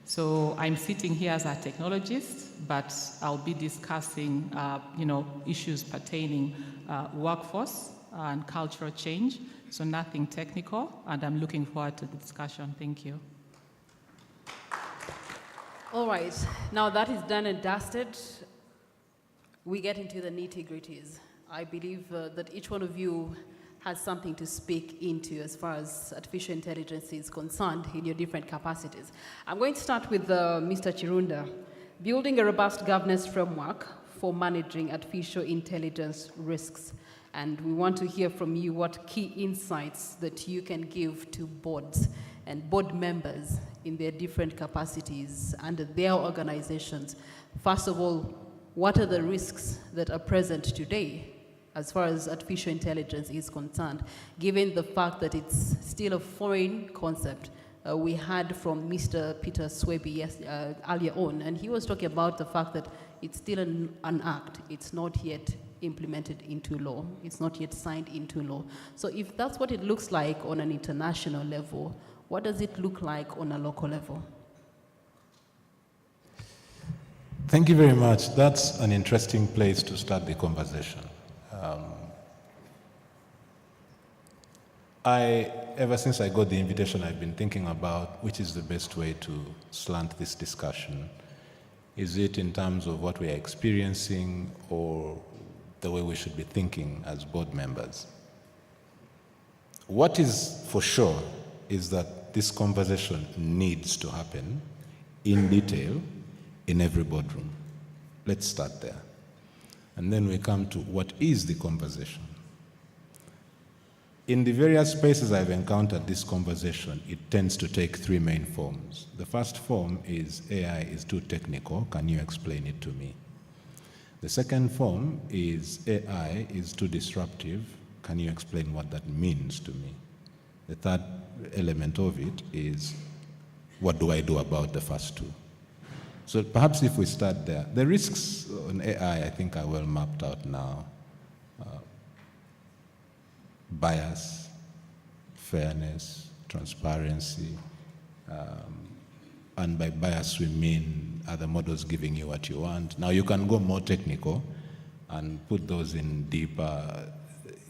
So I'm sitting here as a technologist, but I'll be discussing, issues pertaining workforce and cultural change. So nothing technical, and I'm looking forward to the discussion. Thank you. All right, now that is done and dusted, we get into the nitty-gritties. I believe that each one of you has something to speak into as far as artificial intelligence is concerned in your different capacities. I'm going to start with Mr. Chirunda. Building a robust governance framework for managing artificial intelligence risks. And we want to hear from you what key insights that you can give to boards and board members in their different capacities and their organizations. First of all, what are the risks that are present today as far as artificial intelligence is concerned, given the fact that it's still a foreign concept? We heard from Mr. Peter Swaby earlier on, and he was talking about the fact that it's still an act. It's not yet implemented into law. It's not yet signed into law. So if that's what it looks like on an international level, what does it look like on a local level? Thank you very much. That's an interesting place to start the conversation. Ever since I got the invitation, I've been thinking about which is the best way to slant this discussion. Is it in terms of what we are experiencing or the way we should be thinking as board members? What is for sure is that this conversation needs to happen in detail in every boardroom. Let's start there. And then we come to what is the conversation. In the various spaces I've encountered this conversation, it tends to take three main forms. The first form is AI is too technical, can you explain it to me? The second form is AI is too disruptive, can you explain what that means to me? The third element of it is, what do I do about the first two? So perhaps if we start there, the risks on AI I think are well mapped out now. Bias, fairness, transparency, and by bias we mean are the models giving you what you want? Now you can go more technical and put those in deeper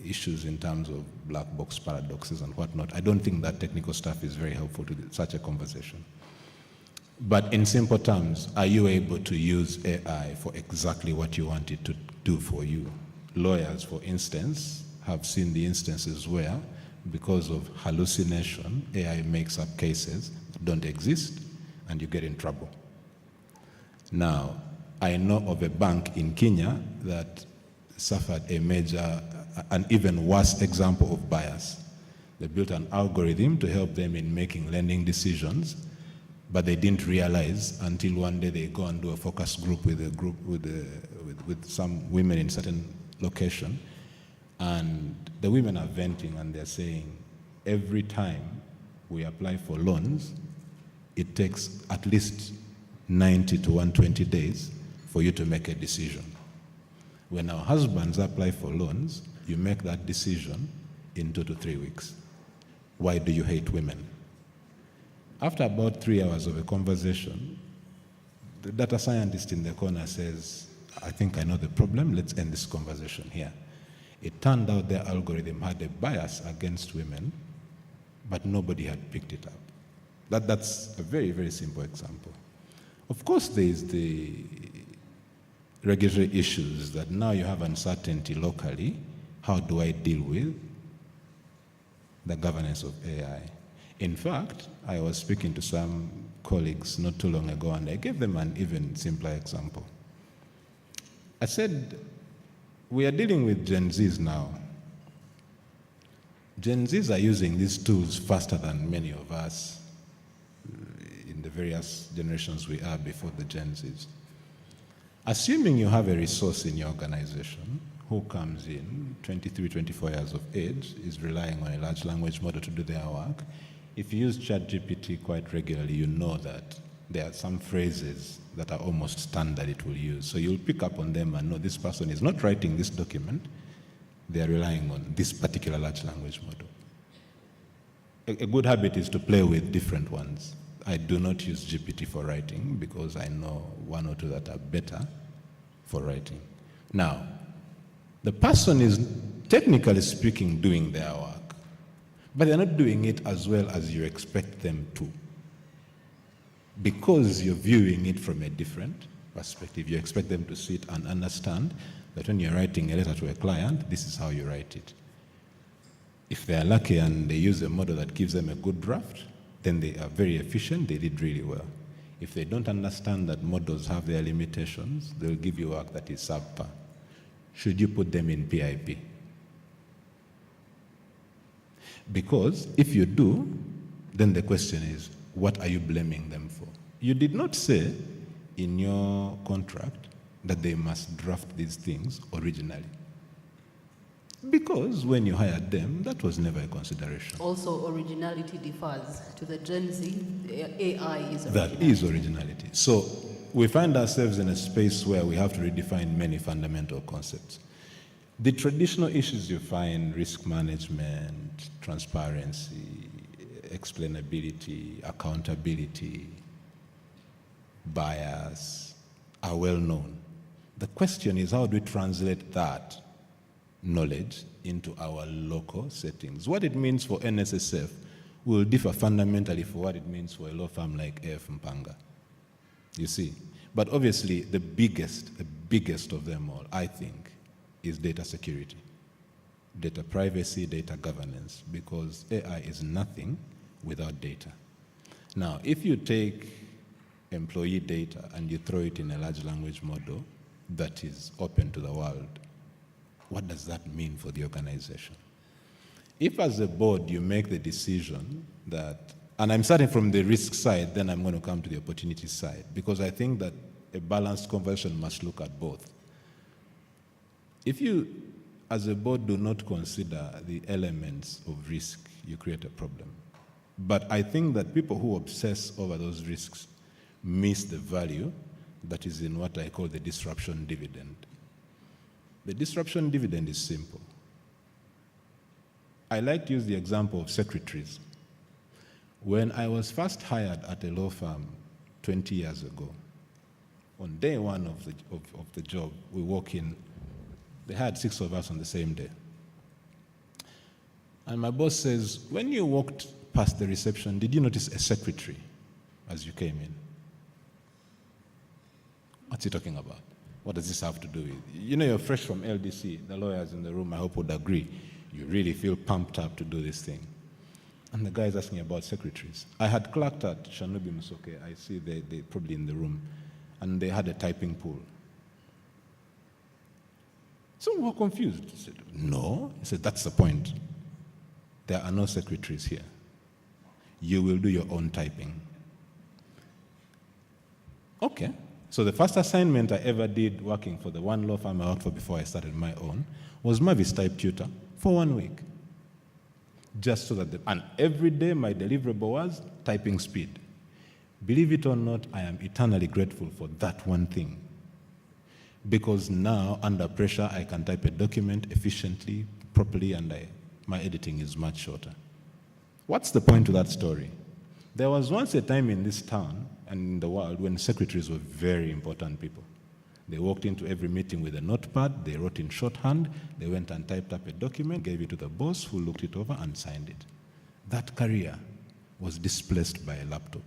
issues in terms of black box paradoxes and whatnot. I don't think that technical stuff is very helpful to such a conversation. But in simple terms, are you able to use AI for exactly what you want it to do for you? Lawyers, for instance, have seen the instances where, because of hallucination, AI makes up cases that don't exist, and you get in trouble. Now, I know of a bank in Kenya that suffered a major, an even worse example of bias. They built an algorithm to help them in making lending decisions, but they didn't realize until one day they go and do a focus group with some women in certain location, and the women are venting and they're saying, every time we apply for loans, it takes at least 90 to 120 days for you to make a decision. When our husbands apply for loans, you make that decision in 2 to 3 weeks. Why do you hate women? After about 3 hours of a conversation, the data scientist in the corner says, I think I know the problem, let's end this conversation here. It turned out their algorithm had a bias against women, but nobody had picked it up. That's a very, very simple example. Of course, there is the regulatory issues that now you have uncertainty locally. How do I deal with the governance of AI? In fact, I was speaking to some colleagues not too long ago, and I gave them an even simpler example. I said, we are dealing with Gen Zs now. Gen Zs are using these tools faster than many of us in the various generations we are before the Gen Zs. Assuming you have a resource in your organization who comes in, 23, 24 years of age, is relying on a large language model to do their work, if you use ChatGPT quite regularly, you know that there are some phrases that are almost standard it will use. So you'll pick up on them and know this person is not writing this document, they are relying on this particular large language model. A good habit is to play with different ones. I do not use GPT for writing because I know one or two that are better for writing. Now, the person is technically speaking doing their work, but they're not doing it as well as you expect them to. Because you're viewing it from a different perspective. You expect them to sit and understand that when you're writing a letter to a client, this is how you write it. If they're lucky and they use a model that gives them a good draft, then they are very efficient, they did really well. If they don't understand that models have their limitations, they'll give you work that is subpar. Should you put them in PIP? Because if you do, then the question is, what are you blaming them for? You did not say in your contract that they must draft these things originally. Because when you hired them, that was never a consideration. Also, originality differs. To the Gen Z, AI is originality. That is originality. So we find ourselves in a space where we have to redefine many fundamental concepts. The traditional issues you find, risk management, transparency, explainability, accountability, bias, are well known. The question is, how do we translate that knowledge into our local settings? What it means for NSSF will differ fundamentally for what it means for a law firm like AF Mpanga. You see? But obviously, the biggest of them all, I think, is data security, data privacy, data governance, because AI is nothing without data. Now, if you take employee data and you throw it in a large language model that is open to the world, what does that mean for the organization? If as a board you make the decision that, and I'm starting from the risk side, then I'm going to come to the opportunity side, because I think that a balanced conversation must look at both. If you, as a board, do not consider the elements of risk, you create a problem. But I think that people who obsess over those risks miss the value that is in what I call the disruption dividend. The disruption dividend is simple. I like to use the example of secretaries. When I was first hired at a law firm 20 years ago, on day one of the job, we walk in, they had 6 of us on the same day. And my boss says, when you walked past the reception, did you notice a secretary as you came in? What's he talking about? What does this have to do with? You know, you're fresh from LDC, the lawyers in the room, I hope would agree. You really feel pumped up to do this thing. And the guy is asking about secretaries. I had clerked at Shanubi Musoke. I see they're probably in the room. And they had a typing pool. So we were confused. He said, no. He said, that's the point. there are no secretaries here. You will do your own typing. Okay. So the first assignment I ever did working for the one law firm I worked for before I started my own was Mavis type tutor for 1 week. Just so that, and every day my deliverable was typing speed. Believe it or not, I am eternally grateful for that one thing. Because now, under pressure, I can type a document efficiently, properly, and my editing is much shorter. What's the point to that story? There was once a time in this town and in the world when secretaries were very important people. They walked into every meeting with a notepad, they wrote in shorthand, they went and typed up a document, gave it to the boss who looked it over and signed it. That career was displaced by a laptop.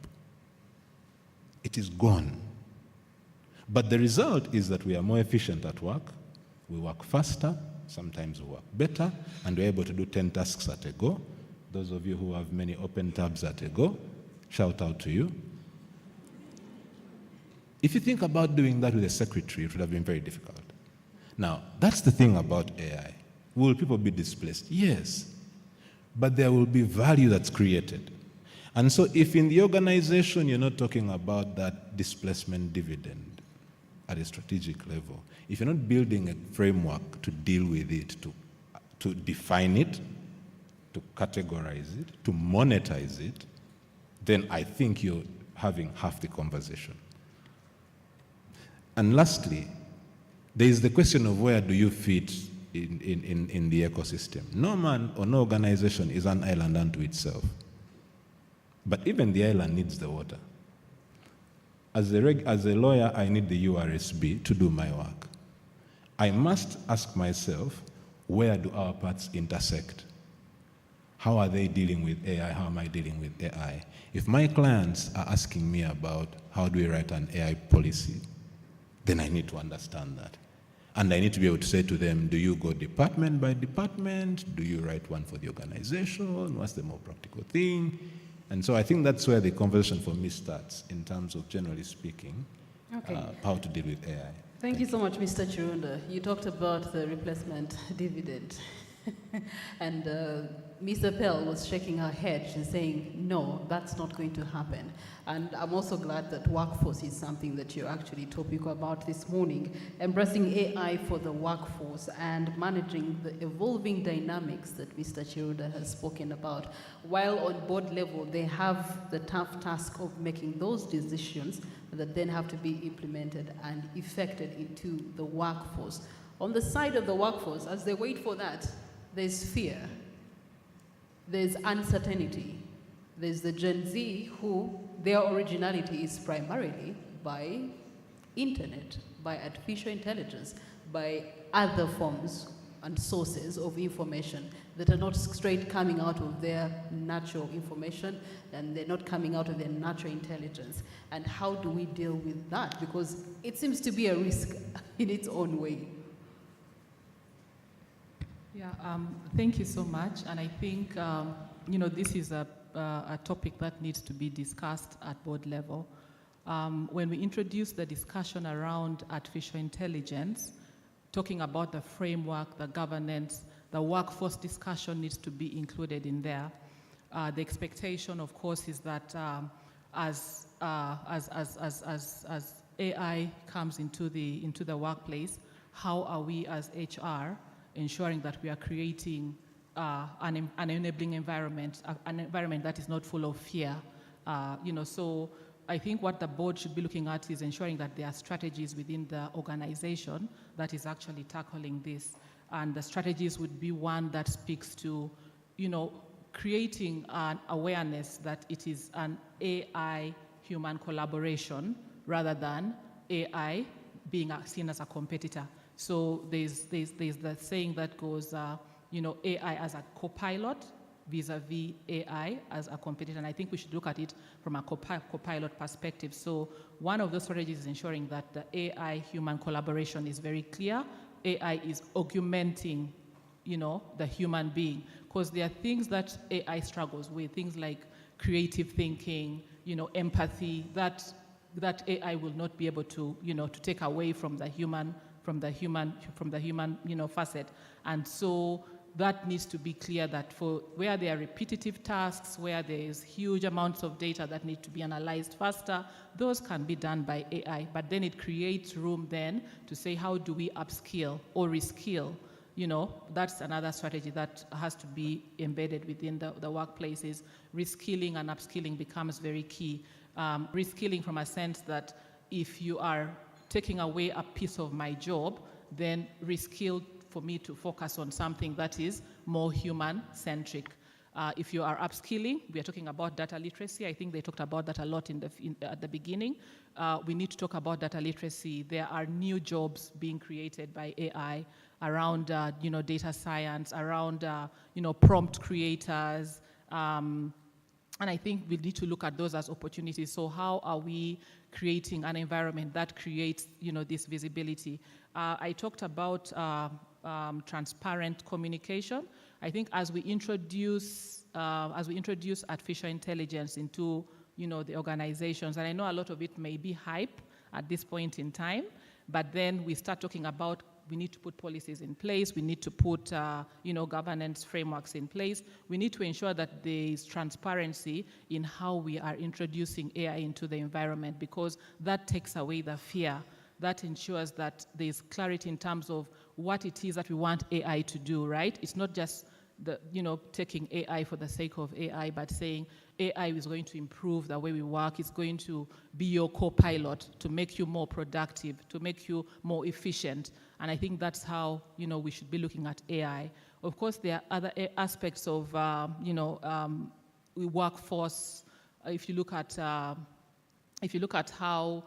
It is gone. But the result is that we are more efficient at work, we work faster, sometimes we work better, and we're able to do 10 tasks at a go. Those of you who have many open tabs at a go, shout out to you. If you think about doing that with a secretary, it would have been very difficult. Now, that's the thing about AI. Will people be displaced? Yes. But there will be value that's created. And so if in the organization you're not talking about that displacement dividend at a strategic level, if you're not building a framework to deal with it, to define it, to categorize it, to monetize it, then I think you're having half the conversation. And lastly, there is the question of where do you fit in the ecosystem. No man or no organization is an island unto itself. But even the island needs the water. As a lawyer, I need the URSB to do my work. I must ask myself, where do our paths intersect? How are they dealing with AI? How am I dealing with AI? If my clients are asking me about how do we write an AI policy, then I need to understand that. And I need to be able to say to them, do you go department by department? Do you write one for the organization? What's the more practical thing? And so I think that's where the conversation for me starts in terms of, generally speaking, how to deal with AI. Thank you so much, Mr. Chirunda. You talked about the replacement dividend. And Mr. Pell was shaking her head. She's saying, no, that's not going to happen. And I'm also glad that workforce is something that you're actually topical about this morning. Embracing AI for the workforce and managing the evolving dynamics that Mr. Chirunda has spoken about. While on board level, they have the tough task of making those decisions that then have to be implemented and effected into the workforce. On the side of the workforce, as they wait for that, there's fear, there's uncertainty. There's the Gen Z who their originality is primarily by internet, by artificial intelligence, by other forms and sources of information that are not straight coming out of their natural information, and they're not coming out of their natural intelligence. And how do we deal with that? Because it seems to be a risk in its own way. Yeah, thank you so much. And I think, this is a topic that needs to be discussed at board level. When we introduced the discussion around artificial intelligence, talking about the framework, the governance, the workforce discussion needs to be included in there. The expectation, of course, is that as AI comes into the workplace, how are we as HR ensuring that we are creating an enabling environment, an environment that is not full of fear. So I think what the board should be looking at is ensuring that there are strategies within the organization that is actually tackling this. And the strategies would be one that speaks to, creating an awareness that it is an AI human collaboration rather than AI being seen as a competitor. So there's the saying that goes, AI as a co-pilot vis-a-vis AI as a competitor. And I think we should look at it from a co-pilot perspective. So one of those strategies is ensuring that the AI-human collaboration is very clear. AI is augmenting, the human being. Because there are things that AI struggles with, things like creative thinking, empathy, that AI will not be able to, to take away from the human facet. And so that needs to be clear that for where there are repetitive tasks, where there is huge amounts of data that need to be analyzed faster, those can be done by AI. But then it creates room then to say, how do we upskill or reskill? You know, that's another strategy that has to be embedded within the workplaces. Reskilling and upskilling becomes very key. Reskilling from a sense that if you are taking away a piece of my job, then reskill for me to focus on something that is more human-centric. If you are upskilling, we are talking about data literacy. I think they talked about that a lot at the beginning. We need to talk about data literacy. There are new jobs being created by AI around data science, around prompt creators, and I think we need to look at those as opportunities. So how are we creating an environment that creates this visibility? I talked about transparent communication. I think as we introduce artificial intelligence into the organizations, and I know a lot of it may be hype at this point in time, but then we start talking about we need to put policies in place, we need to put governance frameworks in place, we need to ensure that there is transparency in how we are introducing AI into the environment, because that takes away the fear. That ensures that there is clarity in terms of what it is that we want AI to do, right? It's not just taking AI for the sake of AI, but saying AI is going to improve the way we work, it's going to be your co-pilot to make you more productive, to make you more efficient. And I think that's how, we should be looking at AI. Of course, there are other aspects of, workforce. If you look at how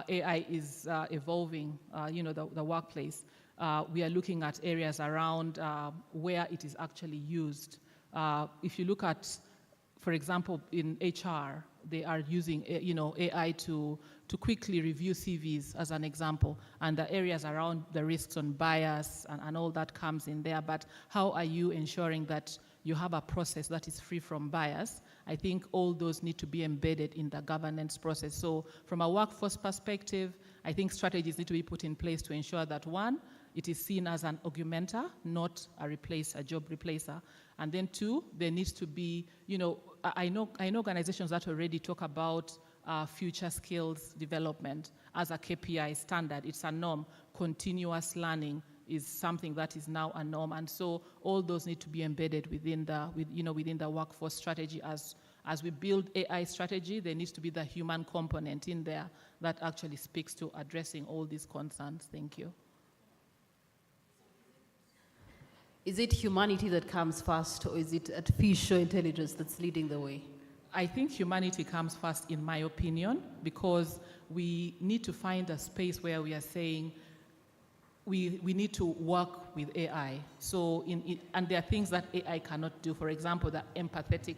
AI is evolving, the workplace, we are looking at areas around where it is actually used. If you look at, for example, in HR, they are using AI to quickly review CVs as an example, and the areas around the risks on bias and all that comes in there. But how are you ensuring that you have a process that is free from bias? I think all those need to be embedded in the governance process. So from a workforce perspective, I think strategies need to be put in place to ensure that, one, it is seen as an augmenter, not a job replacer. And then two, there needs to be, I know organizations that already talk about future skills development as a KPI standard. It's a norm. Continuous learning is something that is now a norm, and so all those need to be embedded within the workforce strategy. As we build AI strategy, there needs to be the human component in there that actually speaks to addressing all these concerns. Thank you. Is it humanity that comes first, or is it artificial intelligence that's leading the way? I think humanity comes first, in my opinion, because we need to find a space where we are saying we need to work with AI. So, and there are things that AI cannot do. For example, the empathetic,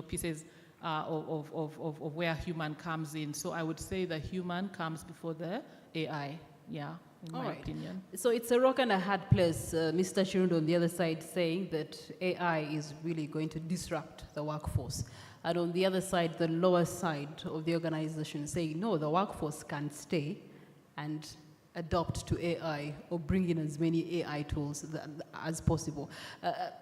pieces of where human comes in. So I would say the human comes before the AI. Yeah. In my opinion. So it's a rock and a hard place. Mr. Chirunda on the other side saying that AI is really going to disrupt the workforce. And on the other side, the lower side of the organization saying, no, the workforce can stay and adopt to AI or bring in as many AI tools as possible.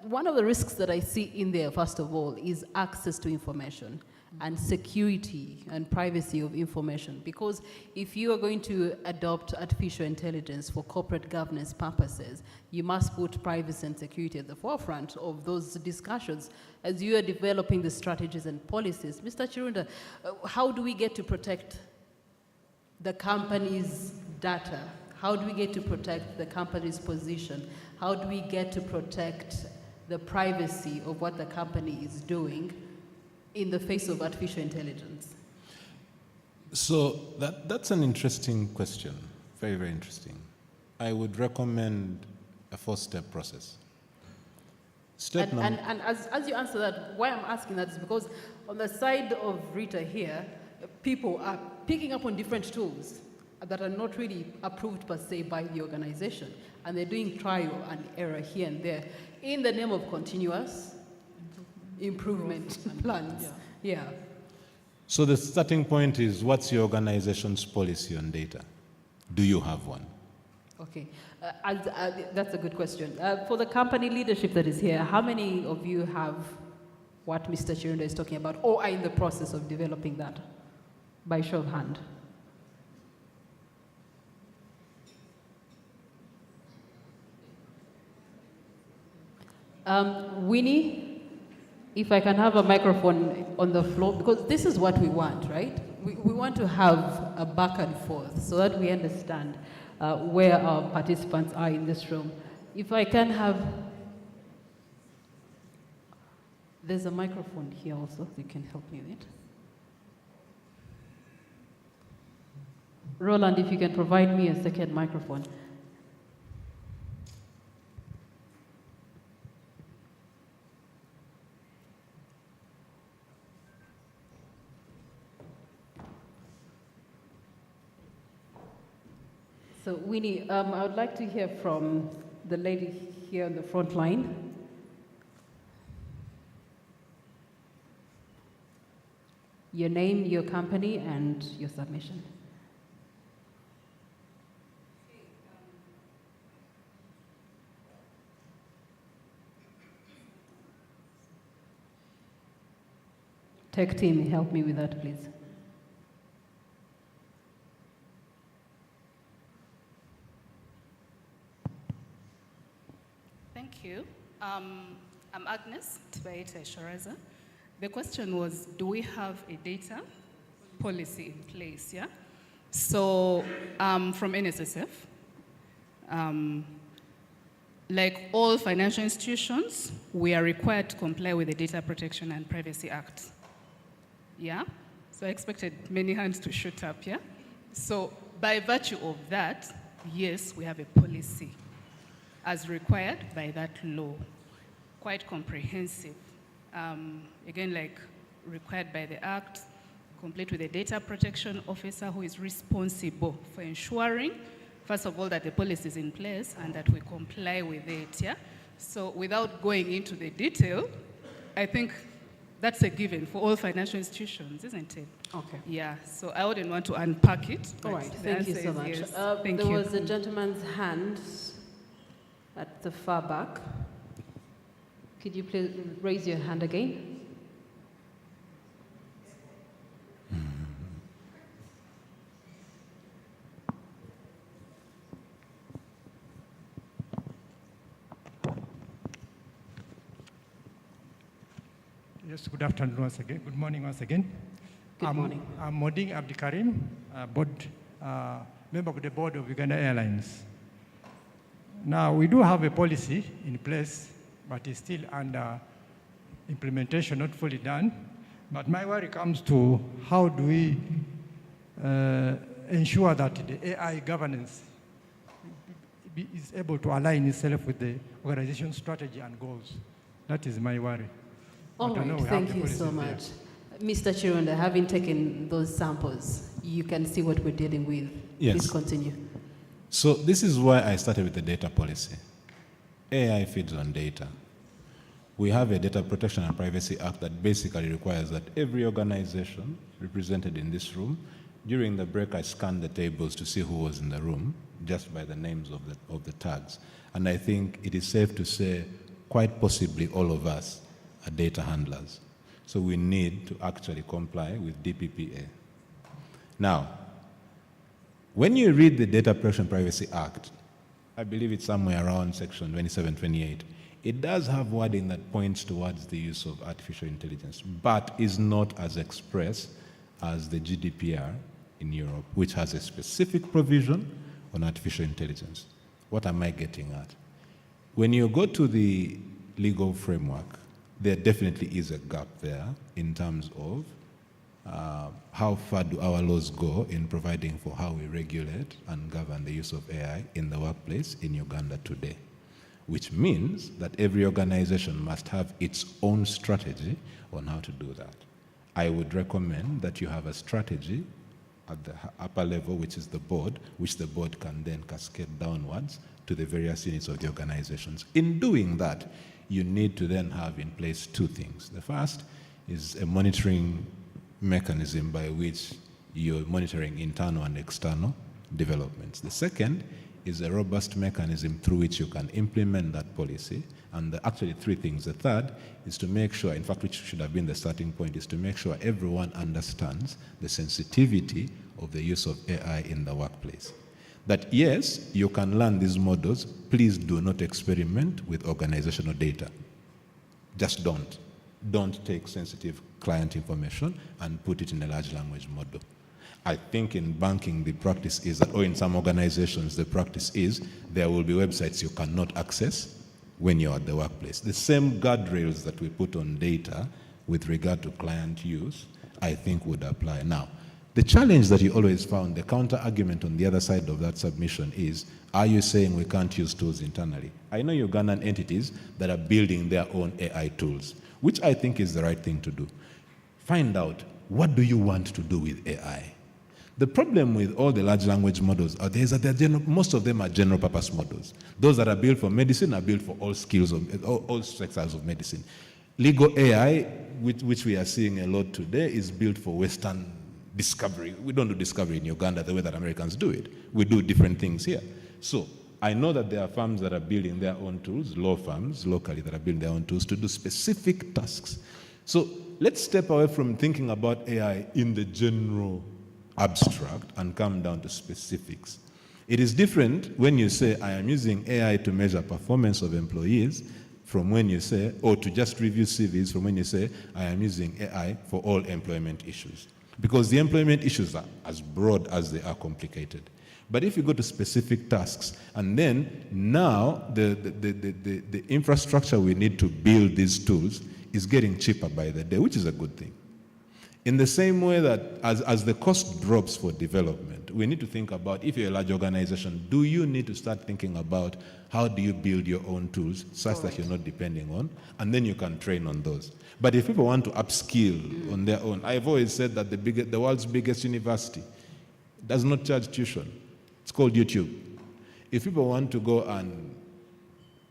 One of the risks that I see in there, first of all, is access to information and security and privacy of information. Because if you are going to adopt artificial intelligence for corporate governance purposes, you must put privacy and security at the forefront of those discussions as you are developing the strategies and policies. Mr. Chirunda, how do we get to protect the company's data? How do we get to protect the company's position? How do we get to protect the privacy of what the company is doing in the face of artificial intelligence? So that's an interesting question, very, very interesting. I would recommend a 4-step process. And as you answer that, why I'm asking that is because on the side of Rita here, people are picking up on different tools that are not really approved per se by the organization, and they're doing trial and error here and there in the name of continuous improvement plans. Yeah. So the starting point is, what's your organization's policy on data? Do you have one? Okay, that's a good question. For the company leadership that is here, how many of you have what Mr. Chirunda is talking about, or are in the process of developing that? By show of hand. Winnie, if I can have a microphone on the floor, because this is what we want, right? We want to have a back and forth so that we understand where our participants are in this room. If I can have, there's a microphone here also, you can help me with it. Roland, if you can provide me a second microphone. So, Winnie, I would like to hear from the lady here on the front line. Your name, your company, and your submission. Tech team, help me with that, please. Thank you. I'm Agnes Tbaita Sharaza. The question was, do we have a data policy in place, yeah? So from NSSF, like all financial institutions, we are required to comply with the Data Protection and Privacy Act, yeah? So I expected many hands to shoot up, yeah? So by virtue of that, yes, we have a policy as required by that law, quite comprehensive. Again, like required by the Act, complete with the data protection officer who is responsible for ensuring, first of all, that the policy is in place and that we comply with it, yeah? So without going into the detail, I think that's a given for all financial institutions, isn't it? Okay. Yeah, so I wouldn't want to unpack it. All right, thank you so much. Yes. There was a gentleman's hand at the far back. Could you please raise your hand again? Yes, good afternoon once again. Good morning once again. Good morning. I'm Moding Abdikarim, member of the board of Uganda Airlines. Now, we do have a policy in place, but it's still under implementation, not fully done. But my worry comes to how do we ensure that the AI governance is able to align itself with the organization's strategy and goals. That is my worry. All right, thank you so much. Mr. Chirunda, having taken those samples, you can see what we're dealing with. Yes. Please continue. So this is why I started with the data policy. AI feeds on data. We have a Data Protection and Privacy Act that basically requires that every organization represented in this room, during the break I scanned the tables to see who was in the room, just by the names of the tags. And I think it is safe to say quite possibly all of us are data handlers. So we need to actually comply with DPPA. Now, when you read the Data Protection and Privacy Act, I believe it's somewhere around section 27, 28, it does have wording that points towards the use of artificial intelligence, but is not as express as the GDPR in Europe, which has a specific provision on artificial intelligence. What am I getting at? When you go to the legal framework, there definitely is a gap there in terms of how far do our laws go in providing for how we regulate and govern the use of AI in the workplace in Uganda today, which means that every organization must have its own strategy on how to do that. I would recommend that you have a strategy at the upper level, which is the board, which the board can then cascade downwards to the various units of the organizations. In doing that, you need to then have in place two things. The first is a monitoring mechanism by which you're monitoring internal and external developments. The second is a robust mechanism through which you can implement that policy. And actually 3 things. The third is to make sure, in fact, which should have been the starting point, is to make sure everyone understands the sensitivity of the use of AI in the workplace. That yes, you can learn these models, please do not experiment with organizational data. Just don't. Don't take sensitive client information and put it in a large language model. I think in banking the practice is that, or in some organizations the practice is, there will be websites you cannot access when you're at the workplace. The same guardrails that we put on data with regard to client use, I think would apply. Now, the challenge that you always found, the counter argument on the other side of that submission is, are you saying we can't use tools internally? I know Ugandan entities that are building their own AI tools, which I think is the right thing to do. Find out, what do you want to do with AI? The problem with all the large language models out there is that most of them are general purpose models. Those that are built for medicine are built for all skills of all sectors of medicine. Legal AI, which we are seeing a lot today, is built for Western discovery. We don't do discovery in Uganda the way that Americans do it. We do different things here. So I know that there are firms that are building their own tools, law firms locally that are building their own tools to do specific tasks. So let's step away from thinking about AI in the general abstract and come down to specifics. It is different when you say, I am using AI to measure performance of employees, from when you say, or to just review CVs, from when you say, I am using AI for all employment issues. Because the employment issues are as broad as they are complicated. But if you go to specific tasks, and then now the infrastructure we need to build these tools is getting cheaper by the day, which is a good thing. In the same way that as the cost drops for development, we need to think about, if you're a large organization, do you need to start thinking about how do you build your own tools such that you're not depending on, and then you can train on those. But if people want to upskill on their own, I've always said that the world's biggest university does not charge tuition. It's called YouTube. If people want to go and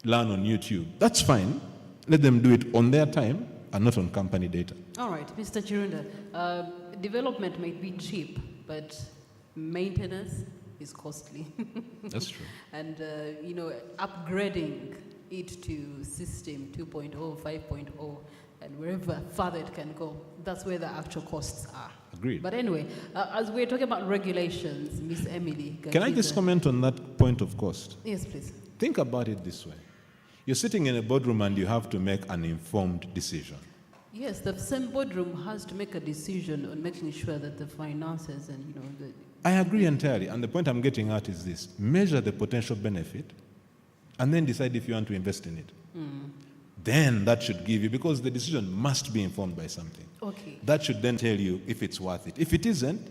learn on YouTube, that's fine. Let them do it on their time and not on company data. All right, Mr. Chirunda, development might be cheap, but maintenance is costly. That's true. And, upgrading it to system 2.0, 5.0, and wherever further it can go, that's where the actual costs are. Agreed. But anyway, as we're talking about regulations, Miss Emily Gakiza. Can I just comment on that point of cost? Yes, please. Think about it this way. You're sitting in a boardroom and you have to make an informed decision. Yes, the same boardroom has to make a decision on making sure that the finances and, I agree entirely. And the point I'm getting at is this. Measure the potential benefit and then decide if you want to invest in it. Then that should give you, because the decision must be informed by something. Okay. That should then tell you if it's worth it. If it isn't,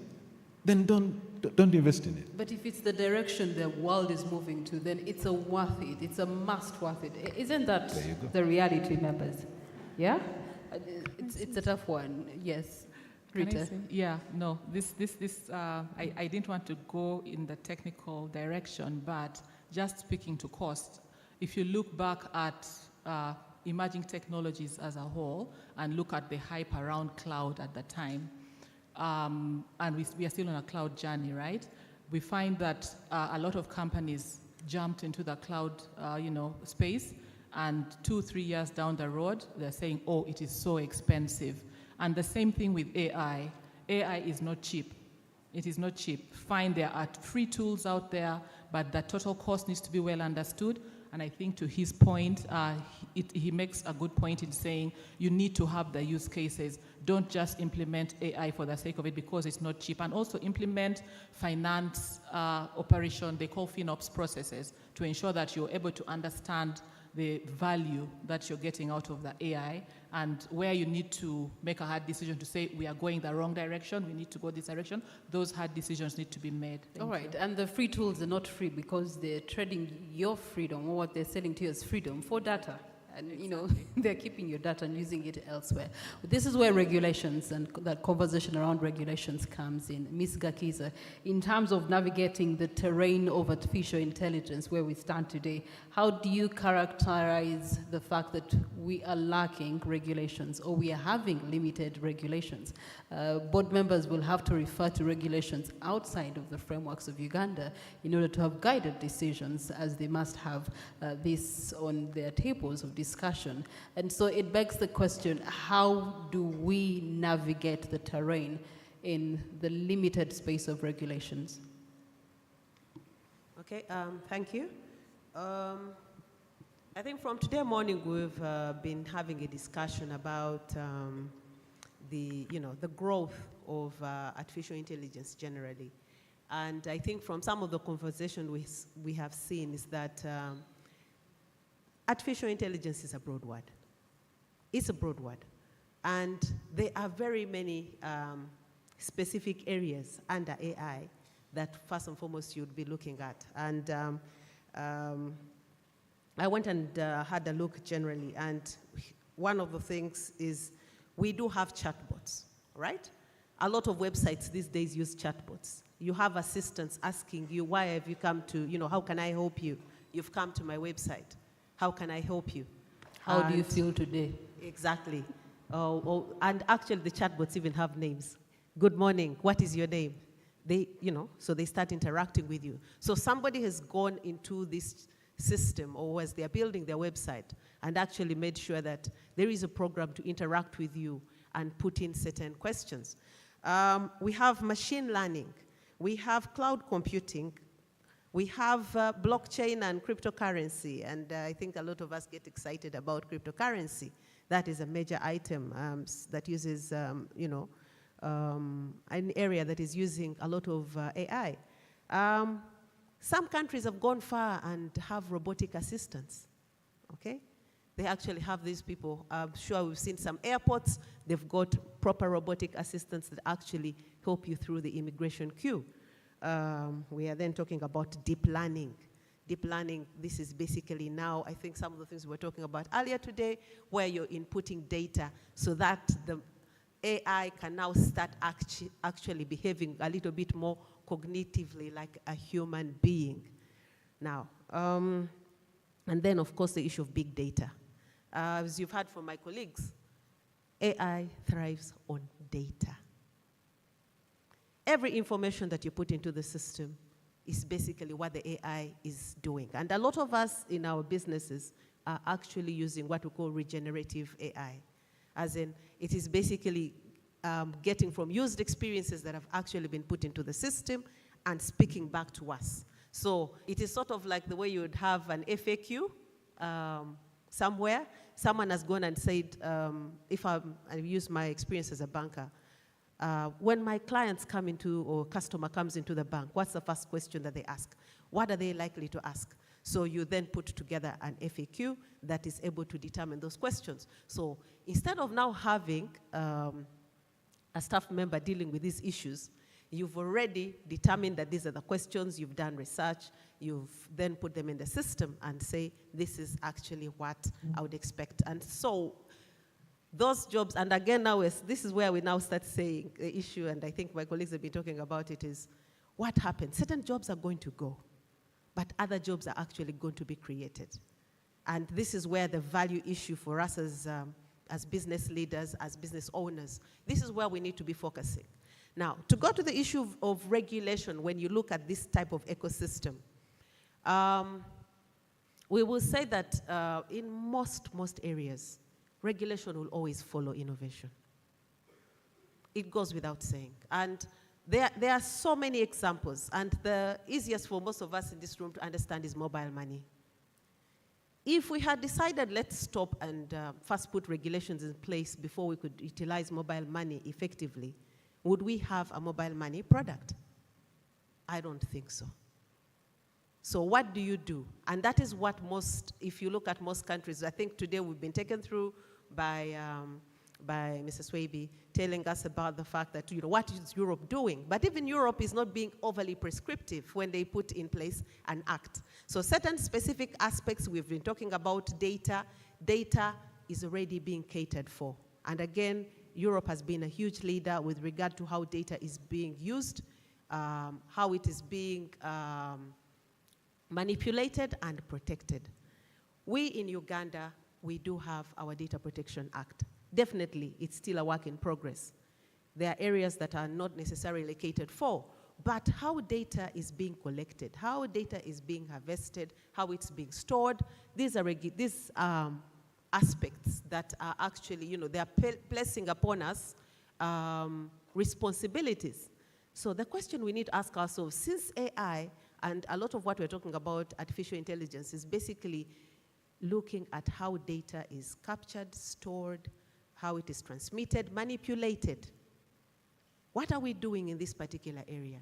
then don't invest in it. But if it's the direction the world is moving to, then it's a worth it. It's a must worth it. Isn't that the reality, members? Yeah? It's a tough one. Yes. Rita. Yeah, no, I didn't want to go in the technical direction, but just speaking to cost, if you look back at emerging technologies as a whole and look at the hype around cloud at the time, and we are still on a cloud journey, right? We find that a lot of companies jumped into the cloud, space, and 2-3 years down the road, they're saying, oh, it is so expensive. And the same thing with AI. AI is not cheap. It is not cheap. Fine, there are free tools out there, but the total cost needs to be well understood. And I think to his point, he makes a good point in saying you need to have the use cases. Don't just implement AI for the sake of it because it's not cheap. And also implement finance operation, they call FinOps processes, to ensure that you're able to understand the value that you're getting out of the AI, and where you need to make a hard decision to say, we are going the wrong direction, we need to go this direction, those hard decisions need to be made. All right, and the free tools are not free because they're trading your freedom, or what they're selling to you as freedom, for data. and they're keeping your data and using it elsewhere. This is where regulations and that conversation around regulations comes in. Ms. Gakiza, in terms of navigating the terrain of artificial intelligence where we stand today, how do you characterize the fact that we are lacking regulations or we are having limited regulations? Board members will have to refer to regulations outside of the frameworks of Uganda in order to have guided decisions, as they must have this on their tables of discussion. And so it begs the question, how do we navigate the terrain in the limited space of regulations? Okay, thank you. I think from today morning we've been having a discussion about the growth of artificial intelligence generally. And I think from some of the conversation we have seen is that artificial intelligence is a broad word. It's a broad word. And there are very many specific areas under AI that first and foremost you'd be looking at. And I went and had a look generally, and one of the things is we do have chatbots, right? A lot of websites these days use chatbots. You have assistants asking you, why have you come to, how can I help you? You've come to my website. How can I help you? How do you feel today? Exactly. And actually the chatbots even have names. Good morning, what is your name? They, so they start interacting with you. So somebody has gone into this system, or as they're building their website, and actually made sure that there is a program to interact with you and put in certain questions. We have machine learning. We have cloud computing. We have blockchain and cryptocurrency, and I think a lot of us get excited about cryptocurrency. That is a major item that uses, an area that is using a lot of AI. Some countries have gone far and have robotic assistants, okay? They actually have these people. I'm sure we've seen some airports, they've got proper robotic assistants that actually help you through the immigration queue. We are then talking about deep learning. Deep learning, this is basically now, I think some of the things we were talking about earlier today, where you're inputting data so that the AI can now start actually behaving a little bit more cognitively like a human being. Now, and then of course the issue of big data. As you've heard from my colleagues, AI thrives on data. Every information that you put into the system is basically what the AI is doing. And a lot of us in our businesses are actually using what we call regenerative AI. As in, it is basically getting from used experiences that have actually been put into the system and speaking back to us. So it is sort of like the way you would have an FAQ somewhere. Someone has gone and said, if I use my experience as a banker, when my clients come into, or customer comes into the bank, what's the first question that they ask? What are they likely to ask? So you then put together an FAQ that is able to determine those questions. So instead of now having a staff member dealing with these issues, you've already determined that these are the questions, you've done research, you've then put them in the system and say, this is actually what I would expect. And so those jobs, and again now, this is where we now start saying the issue, and I think my colleagues have been talking about it, is what happens? Certain jobs are going to go, but other jobs are actually going to be created. And this is where the value issue for us as business leaders, as business owners, this is where we need to be focusing. Now, to go to the issue of regulation, when you look at this type of ecosystem, we will say that in most areas, regulation will always follow innovation. It goes without saying. And there are so many examples, and the easiest for most of us in this room to understand is mobile money. If we had decided, let's stop and first put regulations in place before we could utilize mobile money effectively, would we have a mobile money product? I don't think so. So what do you do? And that is what most, if you look at most countries, I think today we've been taken through by Mrs. Swaby telling us about the fact that, what is Europe doing? But even Europe is not being overly prescriptive when they put in place an act. So certain specific aspects, we've been talking about data. data is already being catered for. And again, Europe has been a huge leader with regard to how data is being used, how it is being manipulated and protected. We in Uganda, we do have our Data Protection Act. Definitely, it's still a work in progress. There are areas that are not necessarily catered for, but how data is being collected, how data is being harvested, how it's being stored, these aspects that are actually, they are placing upon us responsibilities. So the question we need to ask ourselves, since AI and a lot of what we're talking about, artificial intelligence, is basically looking at how data is captured, stored, how it is transmitted, manipulated. What are we doing in this particular area?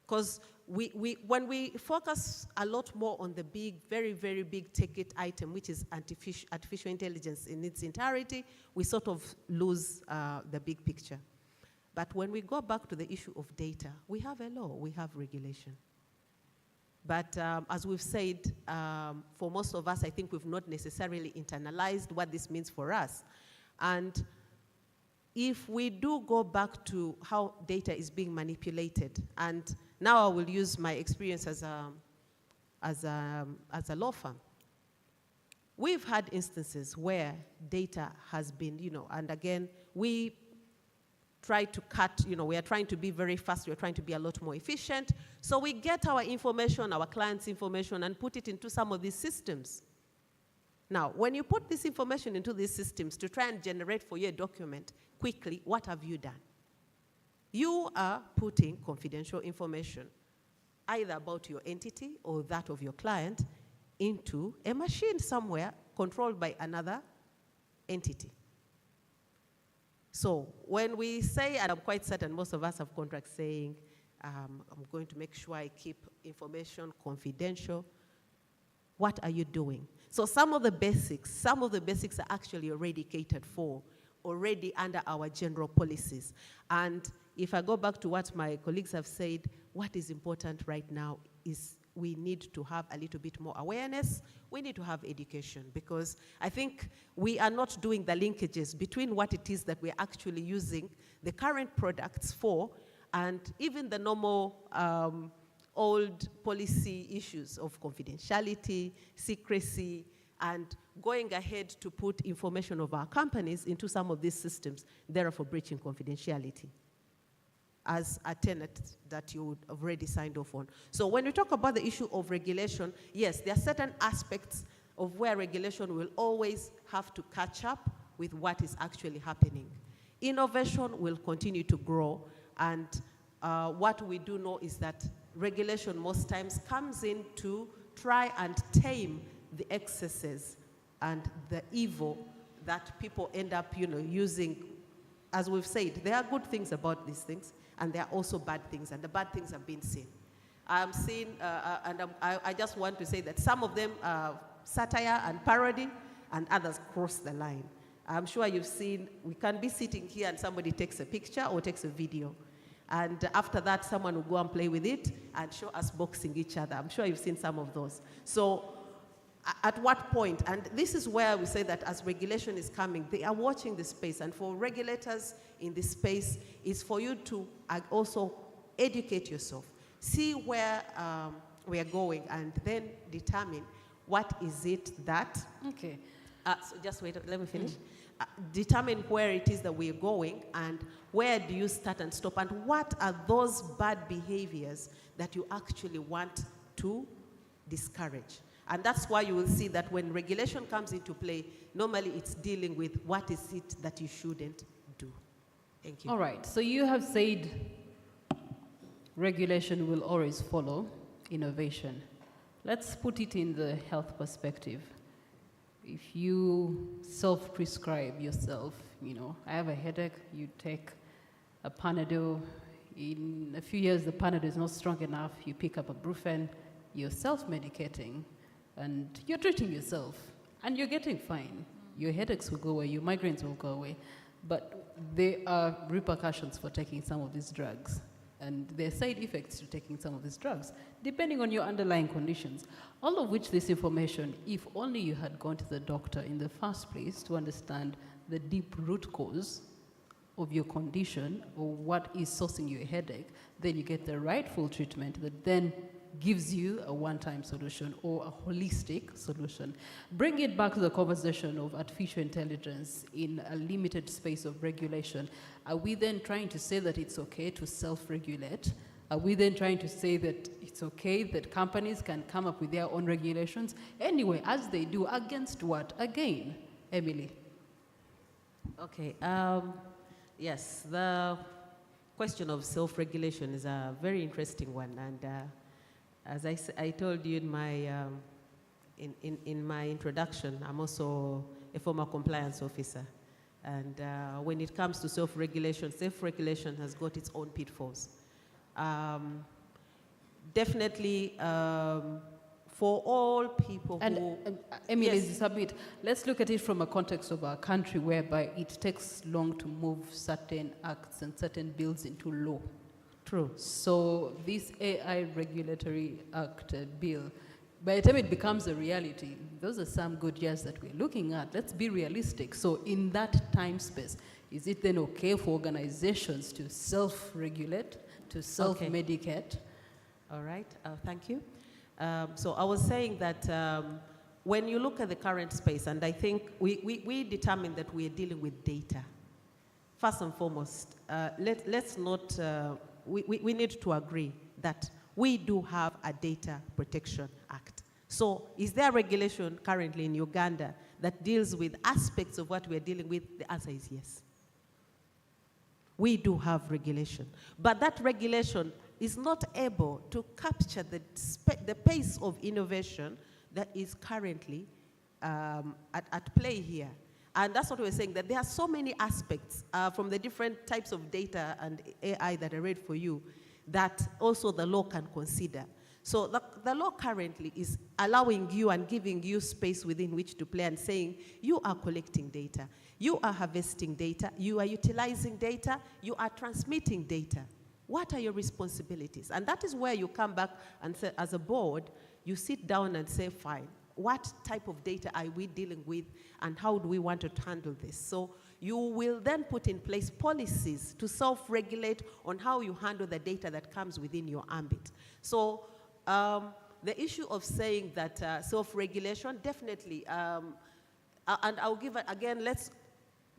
Because when we focus a lot more on the big, very, very big ticket item, which is artificial intelligence in its entirety, we sort of lose the big picture. But when we go back to the issue of data, we have a law, we have regulation. But as we've said, for most of us, I think we've not necessarily internalized what this means for us. And if we do go back to how data is being manipulated, and now I will use my experience as a law firm. We've had instances where data has been, and again, we try to cut, we are trying to be very fast, we are trying to be a lot more efficient. So we get our information, our clients' information, and put it into some of these systems. Now, when you put this information into these systems to try and generate for you a document quickly, what have you done? You are putting confidential information, either about your entity or that of your client, into a machine somewhere controlled by another entity. So when we say, and I'm quite certain most of us have contracts saying, I'm going to make sure I keep information confidential, what are you doing? So some of the basics are actually already catered for, already under our general policies. And if I go back to what my colleagues have said, what is important right now is we need to have a little bit more awareness. We need to have education, because I think we are not doing the linkages between what it is that we're actually using the current products for and even the normal old policy issues of confidentiality, secrecy, and going ahead to put information of our companies into some of these systems, therefore breaching confidentiality as a tenet that you would have already signed off on. So when we talk about the issue of regulation, yes, there are certain aspects of where regulation will always have to catch up with what is actually happening. Innovation will continue to grow, and what we do know is that regulation most times comes in to try and tame the excesses and the evil that people end up, using. As we've said, there are good things about these things, and there are also bad things, and the bad things have been seen. I'm seeing, I just want to say that some of them are satire and parody, and others cross the line. I'm sure you've seen, we can be sitting here and somebody takes a picture or takes a video. And after that, someone will go and play with it and show us boxing each other. I'm sure you've seen some of those. So at what point, and this is where we say that as regulation is coming, they are watching the space. And for regulators in this space, is for you to also educate yourself, see where we are going, and then determine what is it that... Okay. So just wait, let me finish. Determine where it is that we are going, and where do you start and stop, and what are those bad behaviors that you actually want to discourage. And that's why you will see that when regulation comes into play, normally it's dealing with what is it that you shouldn't do. Thank you. All right, so you have said regulation will always follow innovation. Let's put it in the health perspective. If you self-prescribe yourself, I have a headache, you take a Panadol. In a few years, the Panadol is not strong enough, you pick up a Brufen, you're self-medicating, and you're treating yourself, and you're getting fine. Your headaches will go away, your migraines will go away, but there are repercussions for taking some of these drugs. and there are side effects to taking some of these drugs, depending on your underlying conditions. All of which this information, if only you had gone to the doctor in the first place to understand the deep root cause of your condition or what is sourcing your headache, then you get the rightful treatment that then gives you a one-time solution or a holistic solution. Bring it back to the conversation of artificial intelligence in a limited space of regulation. Are we then trying to say that it's okay to self-regulate? Are we then trying to say that it's okay that companies can come up with their own regulations? Anyway, as they do, against what? Again, Emily. Okay. Yes, the question of self-regulation is a very interesting one, and as I told you in my introduction, I'm also a former compliance officer, and when it comes to self-regulation has got its own pitfalls. Definitely, for all people who... Emily, Yes. submit. Let's look at it from a context of our country whereby it takes long to move certain acts and certain bills into law. True. So this AI Regulatory Act bill, by the time it becomes a reality, those are some good years that we're looking at. Let's be realistic. So in that time space, is it then okay for organizations to self-regulate, to self-medicate? All right, thank you. So I was saying that when you look at the current space, and I think we determined that we are dealing with data. First and foremost, let's not, we need to agree that we do have a Data Protection Act. So is there regulation currently in Uganda that deals with aspects of what we're dealing with? The answer is yes. We do have regulation, but that regulation is not able to capture the pace of innovation that is currently at play here. And that's what we're saying, that there are so many aspects from the different types of data and AI that I read for you that also the law can consider. So the law currently is allowing you and giving you space within which to play and saying, you are collecting data, you are harvesting data, you are utilizing data, you are transmitting data. What are your responsibilities? And that is where you come back and say, as a board, you sit down and say, fine, what type of data are we dealing with and how do we want to handle this? So you will then put in place policies to self-regulate on how you handle the data that comes within your ambit. So the issue of saying that self-regulation, definitely, and I'll give it again,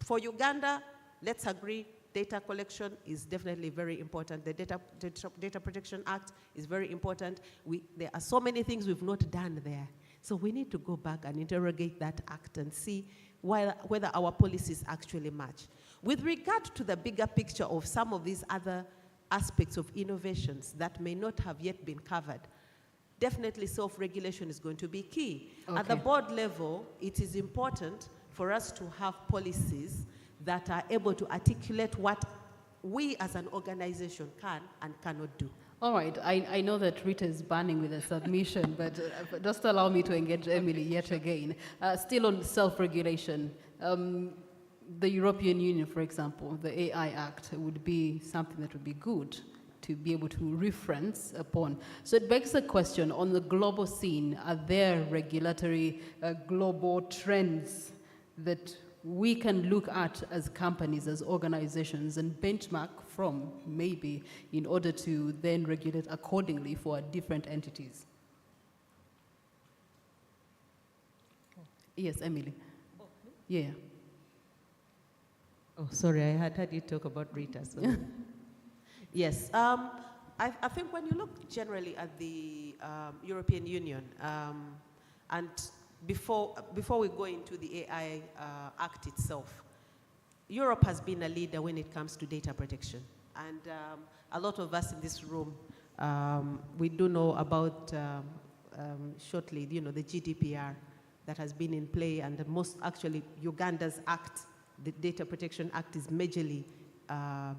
for Uganda, let's agree, data collection is definitely very important. The Data Protection Act is very important. There are so many things we've not done there. So we need to go back and interrogate that act and see whether our policies actually match. With regard to the bigger picture of some of these other aspects of innovations that may not have yet been covered, definitely self-regulation is going to be key. Okay. At the board level, it is important for us to have policies that are able to articulate what we as an organization can and cannot do. All right, I know that Rita is burning with a submission, but just allow me to engage Emily yet again. Still on self-regulation, the European Union, for example, the AI Act would be something that would be good to be able to reference upon. So it begs the question, on the global scene, are there regulatory global trends that we can look at as companies, as organizations, and benchmark from, maybe, in order to then regulate accordingly for different entities? Yes, Emily. Yeah. Oh, sorry, I had heard you talk about Rita. So. Yes, I think when you look generally at the European Union, and before we go into the AI Act itself, Europe has been a leader when it comes to data protection. And a lot of us in this room, we do know about, shortly, the GDPR that has been in play, and actually, Uganda's act, the Data Protection Act, is majorly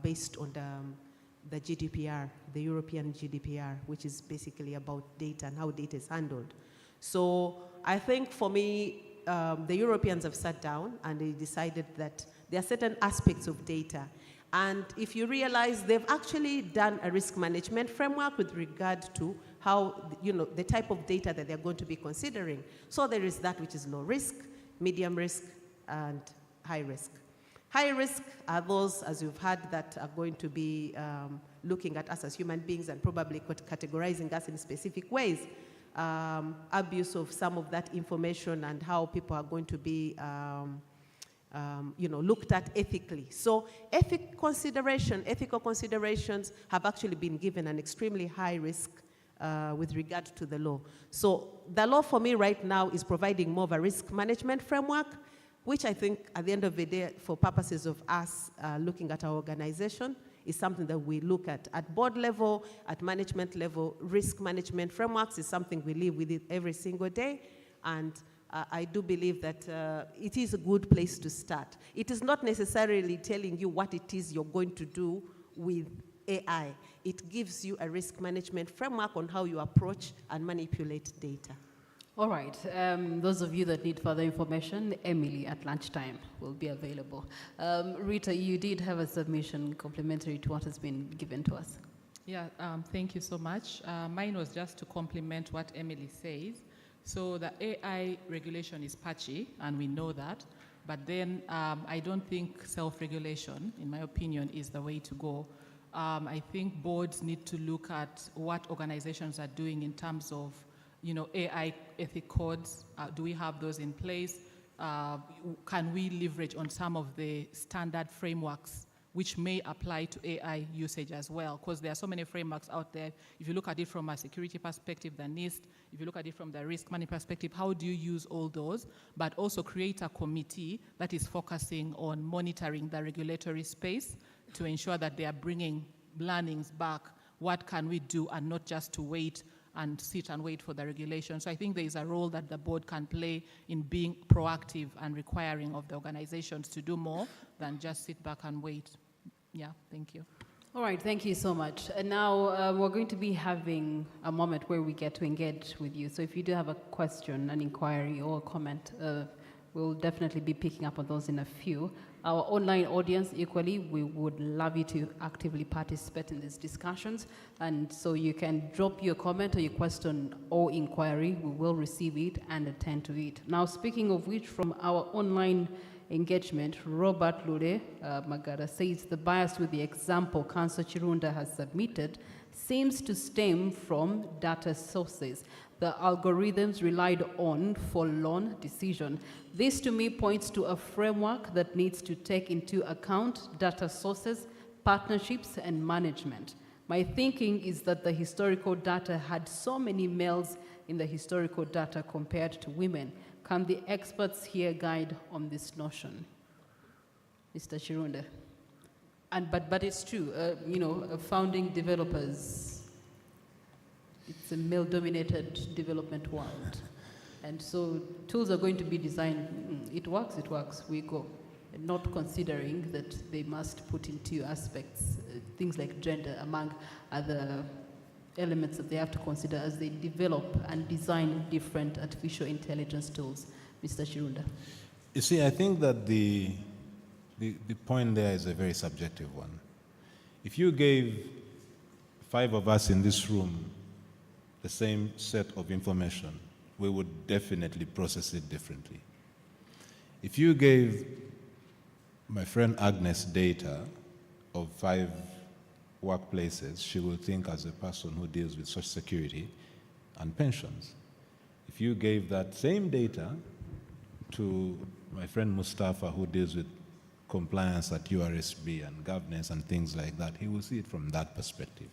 based on the GDPR, the European GDPR, which is basically about data and how data is handled. So I think for me, the Europeans have sat down and they decided that there are certain aspects of data, And if you realize, they've actually done a risk management framework with regard to how, the type of data that they're going to be considering. So there is that which is low risk, medium risk, and high risk. High risk are those, as you've heard, that are going to be looking at us as human beings and probably categorizing us in specific ways. Abuse of some of that information and how people are going to be looked at ethically. So ethical considerations have actually been given an extremely high risk with regard to the law. So the law for me right now is providing more of a risk management framework, which I think at the end of the day, for purposes of us looking at our organization, is something that we look at board level, at management level. Risk management frameworks is something we live with it every single day. And I do believe that it is a good place to start. It is not necessarily telling you what it is you're going to do with AI. It gives you a risk management framework on how you approach and manipulate data. All right, those of you that need further information, Emily at lunchtime will be available. Rita, you did have a submission complementary to what has been given to us. Yeah, thank you so much. Mine was just to complement what Emily says. So the AI regulation is patchy, and we know that, but then I don't think self-regulation, in my opinion, is the way to go. I think boards need to look at what organizations are doing in terms of AI ethic codes. Do we have those in place? Can we leverage on some of the standard frameworks which may apply to AI usage as well? Because there are so many frameworks out there. If you look at it from a security perspective, the NIST, if you look at it from the risk management perspective, how do you use all those? But also create a committee that is focusing on monitoring the regulatory space to ensure that they are bringing learnings back. What can we do, and not just to wait and sit and wait for the regulation. So I think there is a role that the board can play in being proactive and requiring of the organizations to do more than just sit back and wait. Yeah, thank you. All right, thank you so much. And now we're going to be having a moment where we get to engage with you. So if you do have a question, an inquiry, or a comment, we'll definitely be picking up on those in a few. Our online audience, equally, we would love you to actively participate in these discussions. And so you can drop your comment or your question or inquiry. We will receive it and attend to it. Now, speaking of which, from our online engagement, Robert Lure Magara says the bias with the example Councillor Chirunda has submitted seems to stem from data sources the algorithms relied on for loan decision. This to me points to a framework that needs to take into account data sources, partnerships, and management. My thinking is that the historical data had so many males in the historical data compared to women. Can the experts here guide on this notion? Mr. Chirunda. But it's true, founding developers, it's a male-dominated development world. And so tools are going to be designed, it works, we go. And not considering that they must put into aspects, things like gender, among other elements that they have to consider as they develop and design different artificial intelligence tools. Mr. Chirunda. You see, I think that the point there is a very subjective one. If you gave 5 of us in this room the same set of information, we would definitely process it differently. If you gave my friend Agnes data of 5 workplaces, she will think as a person who deals with Social Security and pensions. If you gave that same data to my friend Mustafa, who deals with compliance at URSB and governance and things like that, he will see it from that perspective.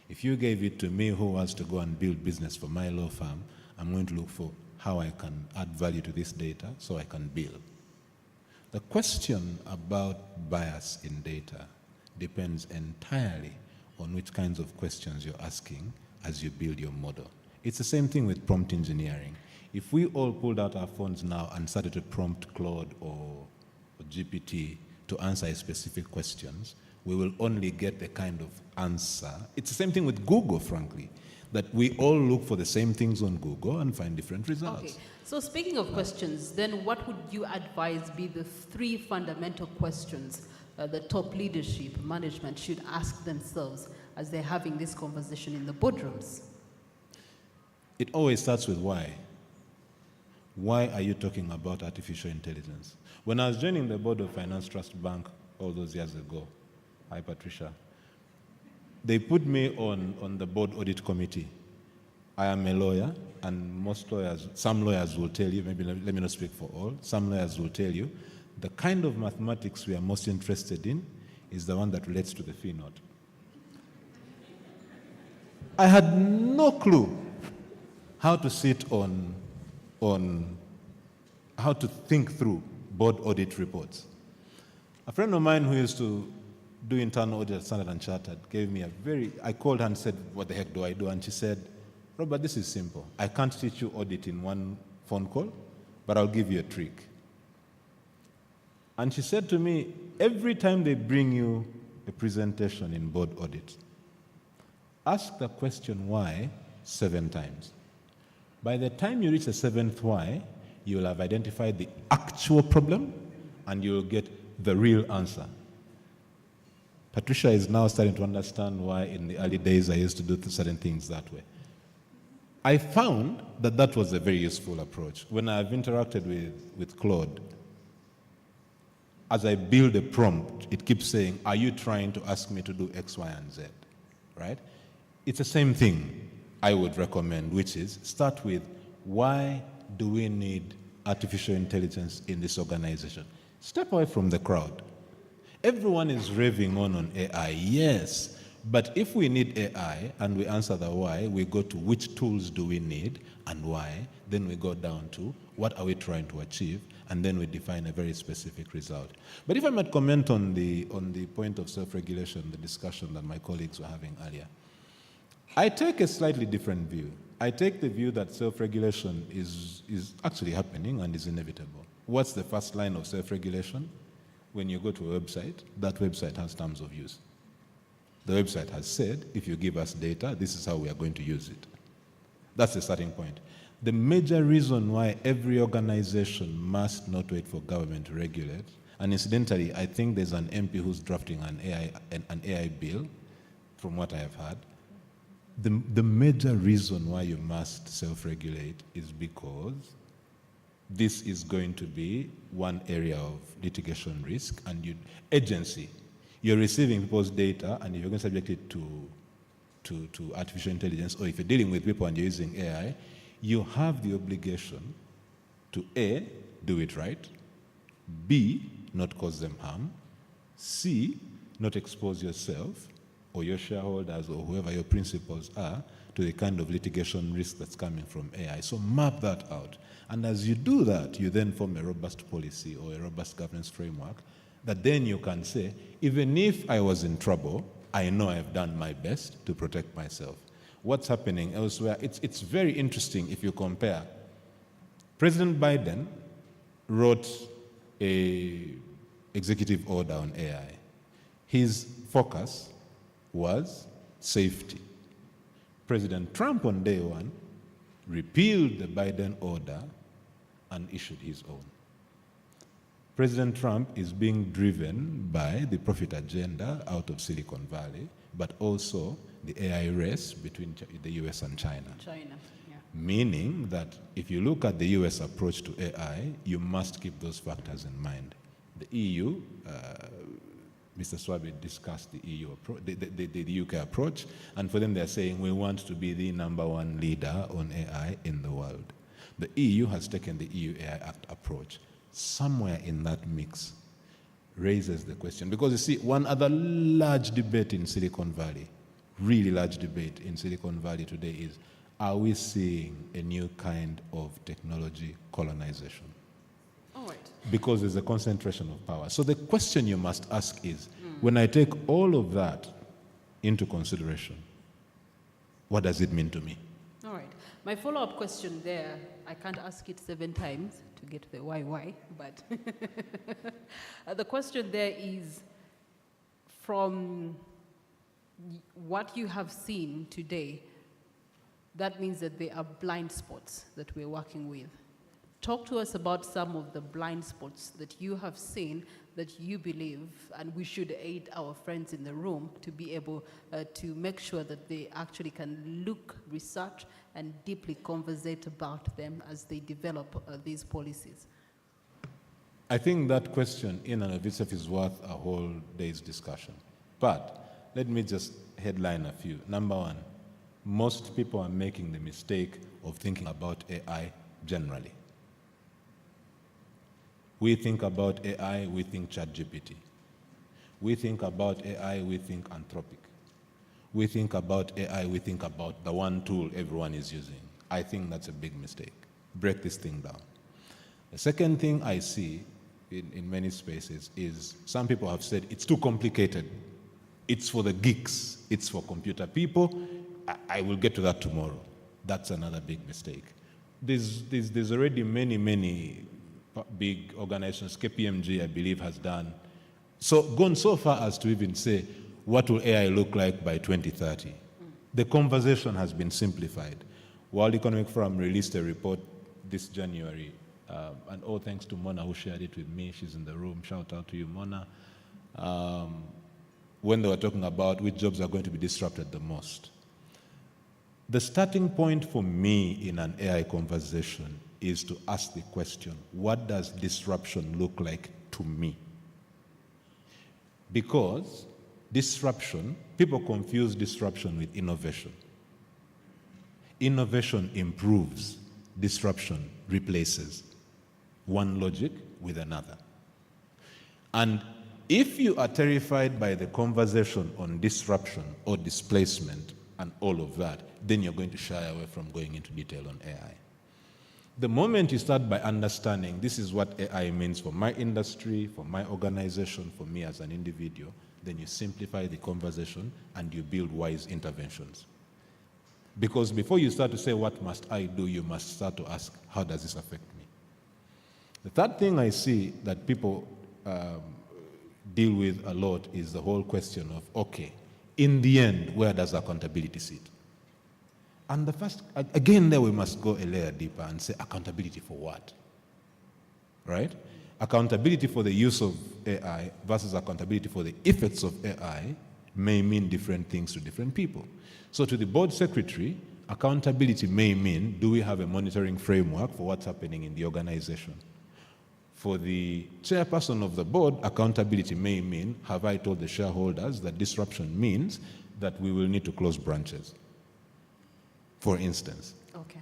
If you gave it to me, who wants to go and build business for my law firm, I'm going to look for how I can add value to this data so I can build. The question about bias in data depends entirely on which kinds of questions you're asking as you build your model. It's the same thing with prompt engineering. If we all pulled out our phones now and started to prompt Claude or GPT to answer specific questions, we will only get the kind of answer. It's the same thing with Google, frankly, that we all look for the same things on Google and find different results. Okay, so speaking of questions, then what would you advise be the 3 fundamental questions the top leadership, management, should ask themselves as they're having this conversation in the boardrooms? It always starts with why. Why are you talking about artificial intelligence? When I was joining the board of Finance Trust Bank all those years ago, hi Patricia, they put me on the board audit committee. I am a lawyer, and most lawyers, some lawyers will tell you, maybe let me not speak for all, some lawyers will tell you, the kind of mathematics we are most interested in is the one that relates to the fee note. I had no clue how to sit on how to think through board audit reports. A friend of mine who used to do internal audit at Standard & Chartered gave me I called her and said, what the heck do I do? And she said, Robert, this is simple. I can't teach you audit in one phone call, but I'll give you a trick. And she said to me, every time they bring you a presentation in board audit, ask the question why 7 times. By the time you reach the 7th why, you will have identified the actual problem and you will get the real answer. Patricia is now starting to understand why in the early days I used to do certain things that way. I found that that was a very useful approach. When I've interacted with Claude, as I build a prompt, it keeps saying, are you trying to ask me to do X, Y, and Z, right? It's the same thing I would recommend, which is start with, why do we need artificial intelligence in this organization? Step away from the crowd. Everyone is raving on AI, yes, but if we need AI and we answer the why, we go to which tools do we need and why, then we go down to what are we trying to achieve, and then we define a very specific result. But if I might comment on the point of self-regulation, the discussion that my colleagues were having earlier, I take a slightly different view. I take the view that self-regulation is actually happening and is inevitable. What's the first line of self-regulation? When you go to a website, that website has terms of use. The website has said, if you give us data, this is how we are going to use it. That's the starting point. The major reason why every organization must not wait for government to regulate, and incidentally, I think there's an MP who's drafting an AI bill, from what I have heard. The major reason why you must self-regulate is because this is going to be one area of litigation risk, and agency. You're receiving people's data, and if you're going to subject it to artificial intelligence, or if you're dealing with people and you're using AI, you have the obligation to A, do it right, B, not cause them harm, C, not expose yourself or your shareholders or whoever your principals are to the kind of litigation risk that's coming from AI. So map that out. And as you do that, you then form a robust policy or a robust governance framework that then you can say, even if I was in trouble, I know I've done my best to protect myself. What's happening elsewhere, it's very interesting if you compare. President Biden wrote an executive order on AI. His focus was safety. President Trump on day one repealed the Biden order and issued his own. President Trump is being driven by the profit agenda out of Silicon Valley, but also the AI race between the US and China. Yeah. Meaning that if you look at the US approach to AI, you must keep those factors in mind. The EU, Mr. Swaby discussed the EU approach, the UK approach, and for them they're saying we want to be the #1 leader on AI in the world. The EU has taken the EU AI Act approach. Somewhere in that mix raises the question, because you see, one other large debate in Silicon Valley, really large debate in Silicon Valley today is, are we seeing a new kind of technology colonization? All right. Because there's a concentration of power. So the question you must ask is, when I take all of that into consideration, what does it mean to me? All right. My follow-up question there, I can't ask it 7 times to get the why, but the question there is, from what you have seen today, that means that there are blind spots that we're working with. Talk to us about some of the blind spots that you have seen that you believe, and we should aid our friends in the room to be able to make sure that they actually can look, research, and deeply conversate about them as they develop these policies? I think that question in and of itself is worth a whole day's discussion. But let me just headline a few. Number one, most people are making the mistake of thinking about AI generally. We think about AI, we think ChatGPT. We think about AI, we think Anthropic. We think about AI, we think about the one tool everyone is using. I think that's a big mistake. Break this thing down. The second thing I see in many spaces is some people have said it's too complicated. It's for the geeks. It's for computer people. I will get to that tomorrow. That's another big mistake. There's already many big organizations. KPMG, I believe, has gone so far as to even say, what will AI look like by 2030? The conversation has been simplified. World Economic Forum released a report this January, and all thanks to Mona who shared it with me. She's in the room. Shout out to you, Mona. When they were talking about which jobs are going to be disrupted the most. The starting point for me in an AI conversation is to ask the question, what does disruption look like to me? Because disruption, people confuse disruption with innovation. Innovation improves, disruption replaces one logic with another. And if you are terrified by the conversation on disruption or displacement and all of that, then you're going to shy away from going into detail on AI. The moment you start by understanding this is what AI means for my industry, for my organization, for me as an individual, then you simplify the conversation and you build wise interventions. Because before you start to say, what must I do, you must start to ask, how does this affect me? The third thing I see that people deal with a lot is the whole question of, okay, in the end, where does accountability sit? And the first, again, there we must go a layer deeper and say, accountability for what? Right? Accountability for the use of AI versus accountability for the effects of AI may mean different things to different people. So to the board secretary, accountability may mean, do we have a monitoring framework for what's happening in the organization? For the chairperson of the board, accountability may mean, have I told the shareholders that disruption means that we will need to close branches, for instance. Okay.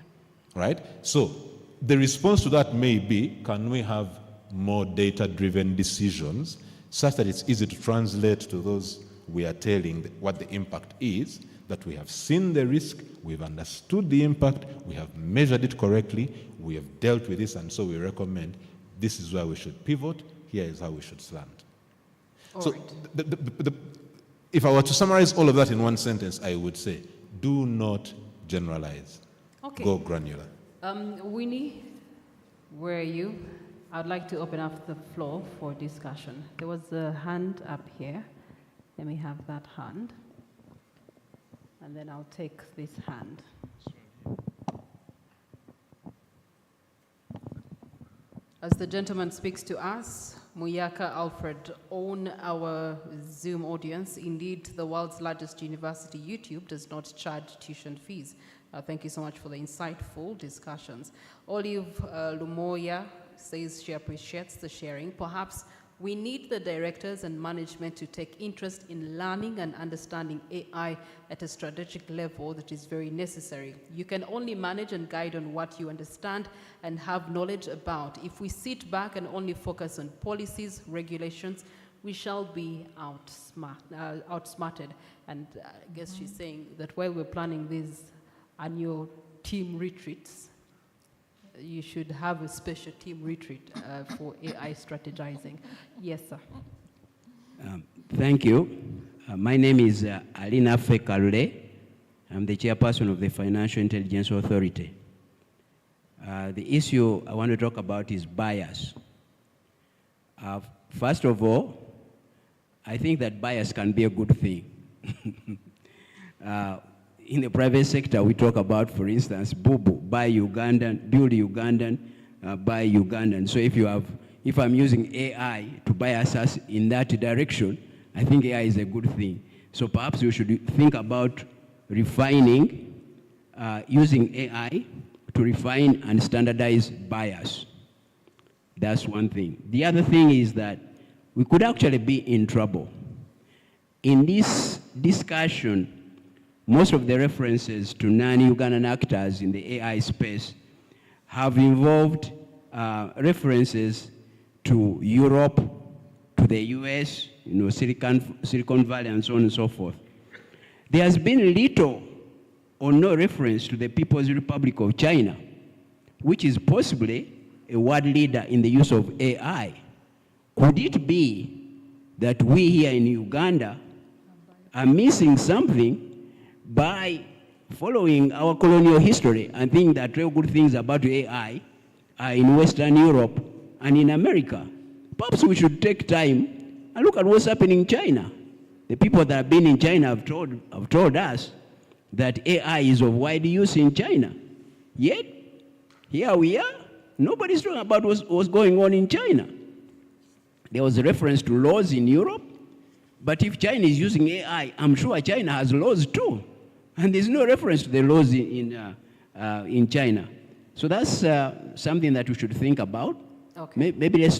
Right? So the response to that may be, can we have more data-driven decisions such that it's easy to translate to those we are telling what the impact is, that we have seen the risk, we've understood the impact, we have measured it correctly, we have dealt with this, and so we recommend this is where we should pivot, here is how we should slant. So if I were to summarize all of that in one sentence, I would say, do not generalize. Okay. Go granular. Winnie, where are you? I'd like to open up the floor for discussion. There was a hand up here. Let me have that hand. And then I'll take this hand. As the gentleman speaks to us, Muyaka Alfred, on our Zoom audience, indeed, the world's largest university, YouTube, does not charge tuition fees. Thank you so much for the insightful discussions. Olive Lumoya says she appreciates the sharing. Perhaps we need the directors and management to take interest in learning and understanding AI at a strategic level that is very necessary. You can only manage and guide on what you understand and have knowledge about. If we sit back and only focus on policies, regulations, we shall be outsmarted. And I guess she's saying that while we're planning these annual team retreats, you should have a special team retreat for AI strategizing. Yes, sir. Thank you. My name is Alina Fekalule. I'm the chairperson of the Financial Intelligence Authority. The issue I want to talk about is bias. First of all, I think that bias can be a good thing. In the private sector, we talk about, for instance, buy Ugandan, build Ugandan, buy Ugandan. So if you have if I'm using AI to bias us in that direction, I think AI is a good thing. So perhaps we should think about refining, using AI to refine and standardize bias. That's one thing. The other thing is that we could actually be in trouble. In this discussion, most of the references to non-Ugandan actors in the AI space have involved references to Europe, to the US, Silicon Valley, and so on and so forth. There has been little or no reference to the People's Republic of China, which is possibly a world leader in the use of AI. Could it be that we here in Uganda are missing something by following our colonial history and think that real good things about AI are in Western Europe and in America? Perhaps we should take time and look at what's happening in China. The people that have been in China have told us that AI is of wide use in China. Yet, here we are, nobody's talking about what's going on in China. There was a reference to laws in Europe, but if China is using AI, I'm sure China has laws too. And there's no reference to the laws in China. So that's something that we should think about. Okay. Maybe let's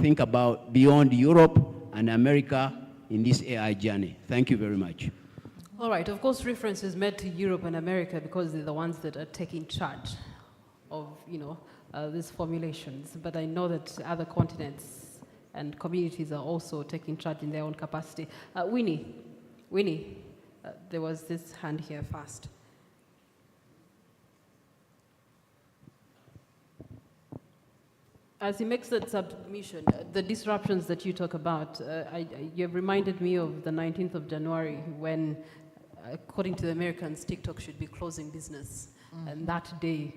think about beyond Europe and America in this AI journey. Thank you very much. All right, of course, reference is made to Europe and America because they're the ones that are taking charge of, these formulations. But I know that other continents and communities are also taking charge in their own capacity. Winnie, there was this hand here first. As he makes that submission, the disruptions that you talk about, you have reminded me of the 19th of January when, according to the Americans, TikTok should be closing business. And that day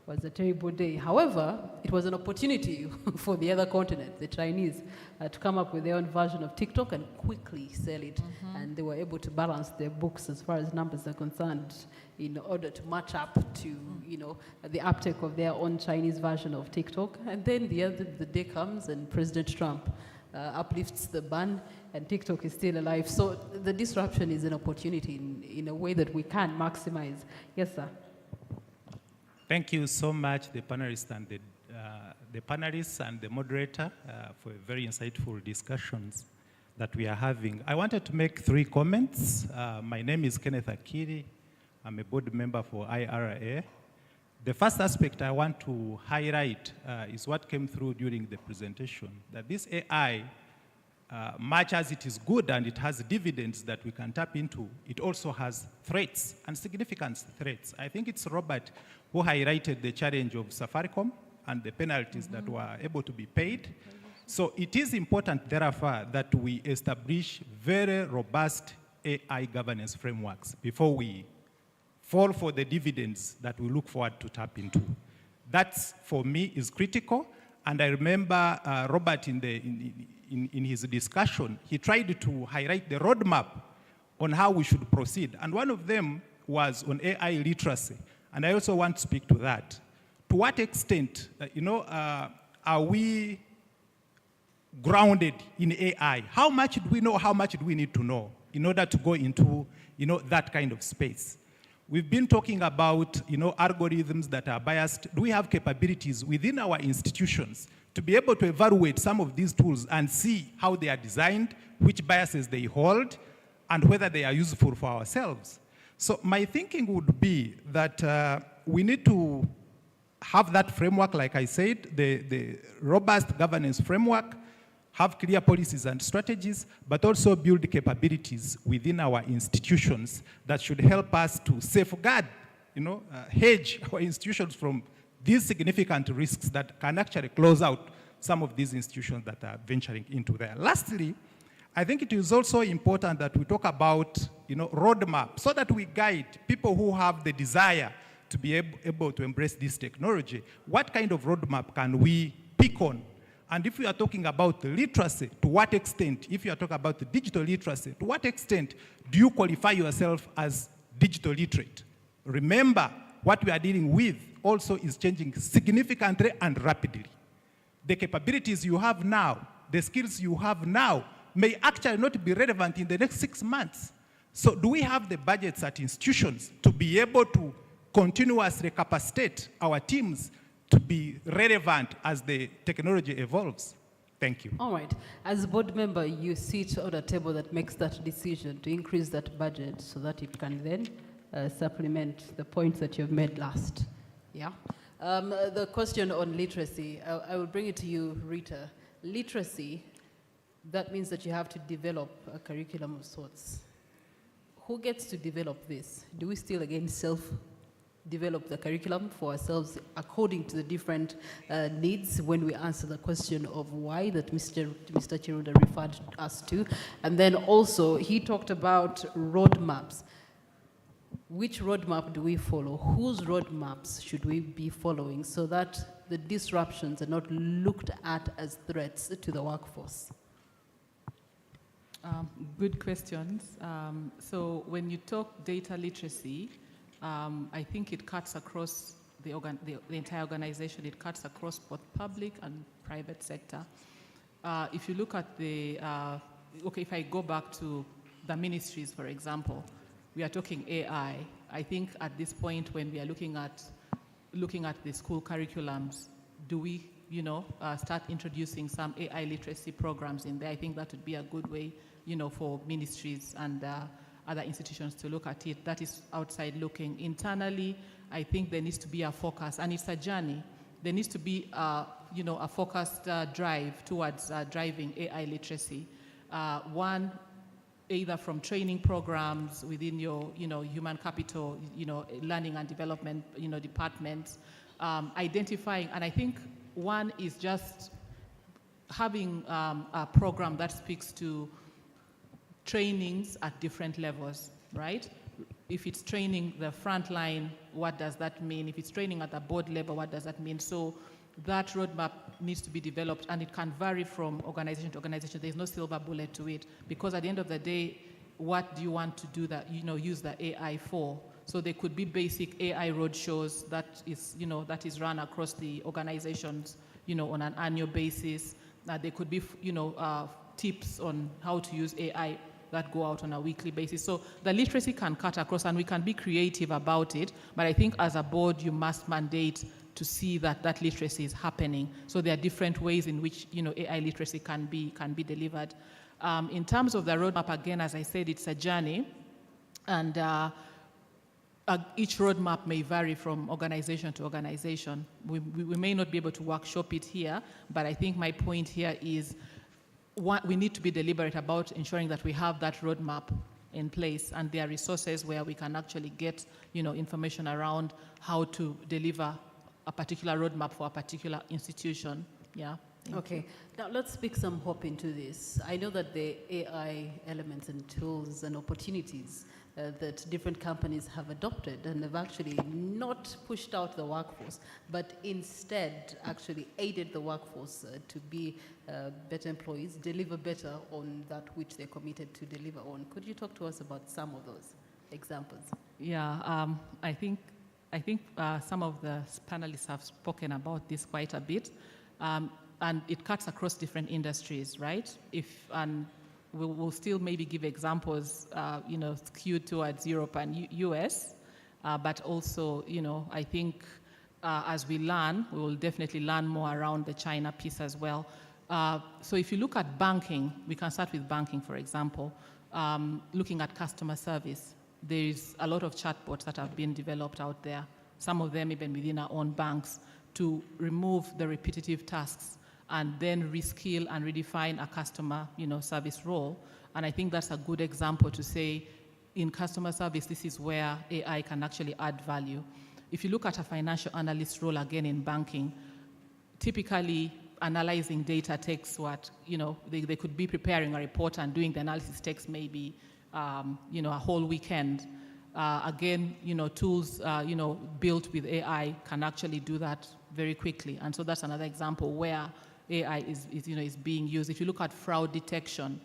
was a terrible day. However, it was an opportunity for the other continent, the Chinese, to come up with their own version of TikTok and quickly sell it. And they were able to balance their books as far as numbers are concerned in order to match up to, the uptake of their own Chinese version of TikTok. And then the day comes and President Trump uplifts the ban and TikTok is still alive. So the disruption is an opportunity in a way that we can maximize. Yes, sir. Thank you so much, the panelists and the moderator, for very insightful discussions that we are having. I wanted to make 3 comments. My name is Kenneth Akiri. I'm a board member for IRA. The first aspect I want to highlight is what came through during the presentation, that this AI, much as it is good and it has dividends that we can tap into, it also has threats and significant threats. I think it's Robert who highlighted the challenge of Safaricom and the penalties that were able to be paid. So it is important, therefore, that we establish very robust AI governance frameworks before we fall for the dividends that we look forward to tap into. That, for me, is critical. And I remember Robert in his discussion, he tried to highlight the roadmap on how we should proceed. And one of them was on AI literacy. And I also want to speak to that. To what extent, are we grounded in AI? How much do we know? How much do we need to know in order to go into, that kind of space? We've been talking about, algorithms that are biased. Do we have capabilities within our institutions to be able to evaluate some of these tools and see how they are designed, which biases they hold, and whether they are useful for ourselves? So my thinking would be that we need to have that framework, like I said, the robust governance framework, have clear policies and strategies, but also build capabilities within our institutions that should help us to safeguard, hedge our institutions from these significant risks that can actually close out some of these institutions that are venturing into there. Lastly, I think it is also important that we talk about, roadmap, so that we guide people who have the desire to be able to embrace this technology. What kind of roadmap can we pick on? And if we are talking about literacy, to what extent, if you are talking about the digital literacy, to what extent do you qualify yourself as digital literate? Remember, what we are dealing with also is changing significantly and rapidly. the capabilities you have now, the skills you have now, may actually not be relevant in the next 6 months. So do we have the budgets at institutions to be able to continuously capacitate our teams to be relevant as the technology evolves? Thank you. All right. As a board member, you sit on a table that makes that decision to increase that budget so that it can then supplement the points that you've made last. Yeah. The question on literacy, I will bring it to you, Rita. Literacy, that means that you have to develop a curriculum of sorts. Who gets to develop this? Do we still, again, self-develop the curriculum for ourselves according to the different needs when we answer the question of why that Mr. Chiruda referred us to? And then also, he talked about roadmaps. Which roadmap do we follow? Whose roadmaps should we be following so that the disruptions are not looked at as threats to the workforce? Good questions. So when you talk data literacy, I think it cuts across the entire organization. It cuts across both public and private sector. If you look at the, if I go back to the ministries, for example, we are talking AI. I think at this point when we are looking at the school curriculums, do we, start introducing some AI literacy programs in there? I think that would be a good way, for ministries and other institutions to look at it. That is outside looking. Internally, I think there needs to be a focus, and it's a journey. There needs to be, a focused drive towards driving AI literacy. One, either from training programs within your, human capital, learning and development, departments, identifying, and I think one is just having a program that speaks to trainings at different levels, right? If it's training the front line, what does that mean? If it's training at the board level, what does that mean? So that roadmap needs to be developed, and it can vary from organization to organization. There's no silver bullet to it, because at the end of the day, what do you want to do that, use the AI for? So there could be basic AI roadshows that is run across the organizations, on an annual basis. There could be, tips on how to use AI that go out on a weekly basis. So the literacy can cut across, and we can be creative about it, but I think as a board, you must mandate to see that that literacy is happening. So there are different ways in which, AI literacy can be delivered. In terms of the roadmap, again, as I said, it's a journey, and each roadmap may vary from organization to organization. We may not be able to workshop it here, but I think my point here is we need to be deliberate about ensuring that we have that roadmap in place, and there are resources where we can actually get, information around how to deliver a particular roadmap for a particular institution. Yeah. Okay. Now let's speak some hope into this. I know that the AI elements and tools and opportunities that different companies have adopted and have actually not pushed out the workforce, but instead actually aided the workforce to be better employees, deliver better on that which they're committed to deliver on. Could you talk to us about some of those examples? Yeah, I think some of the panelists have spoken about this quite a bit, and it cuts across different industries, right? And we'll still maybe give examples, skewed towards Europe and US, but also, I think as we learn, we will definitely learn more around the China piece as well. So if you look at banking, we can start with banking, for example, looking at customer service. There's a lot of chatbots that have been developed out there, some of them even within our own banks, to remove the repetitive tasks and then reskill and redefine a customer, service role. And I think that's a good example to say, in customer service, this is where AI can actually add value. If you look at a financial analyst role, again, in banking, typically analyzing data takes what, they could be preparing a report, and doing the analysis takes maybe, a whole weekend. Again, tools, built with AI can actually do that very quickly. And so that's another example where AI is being used. If you look at fraud detection,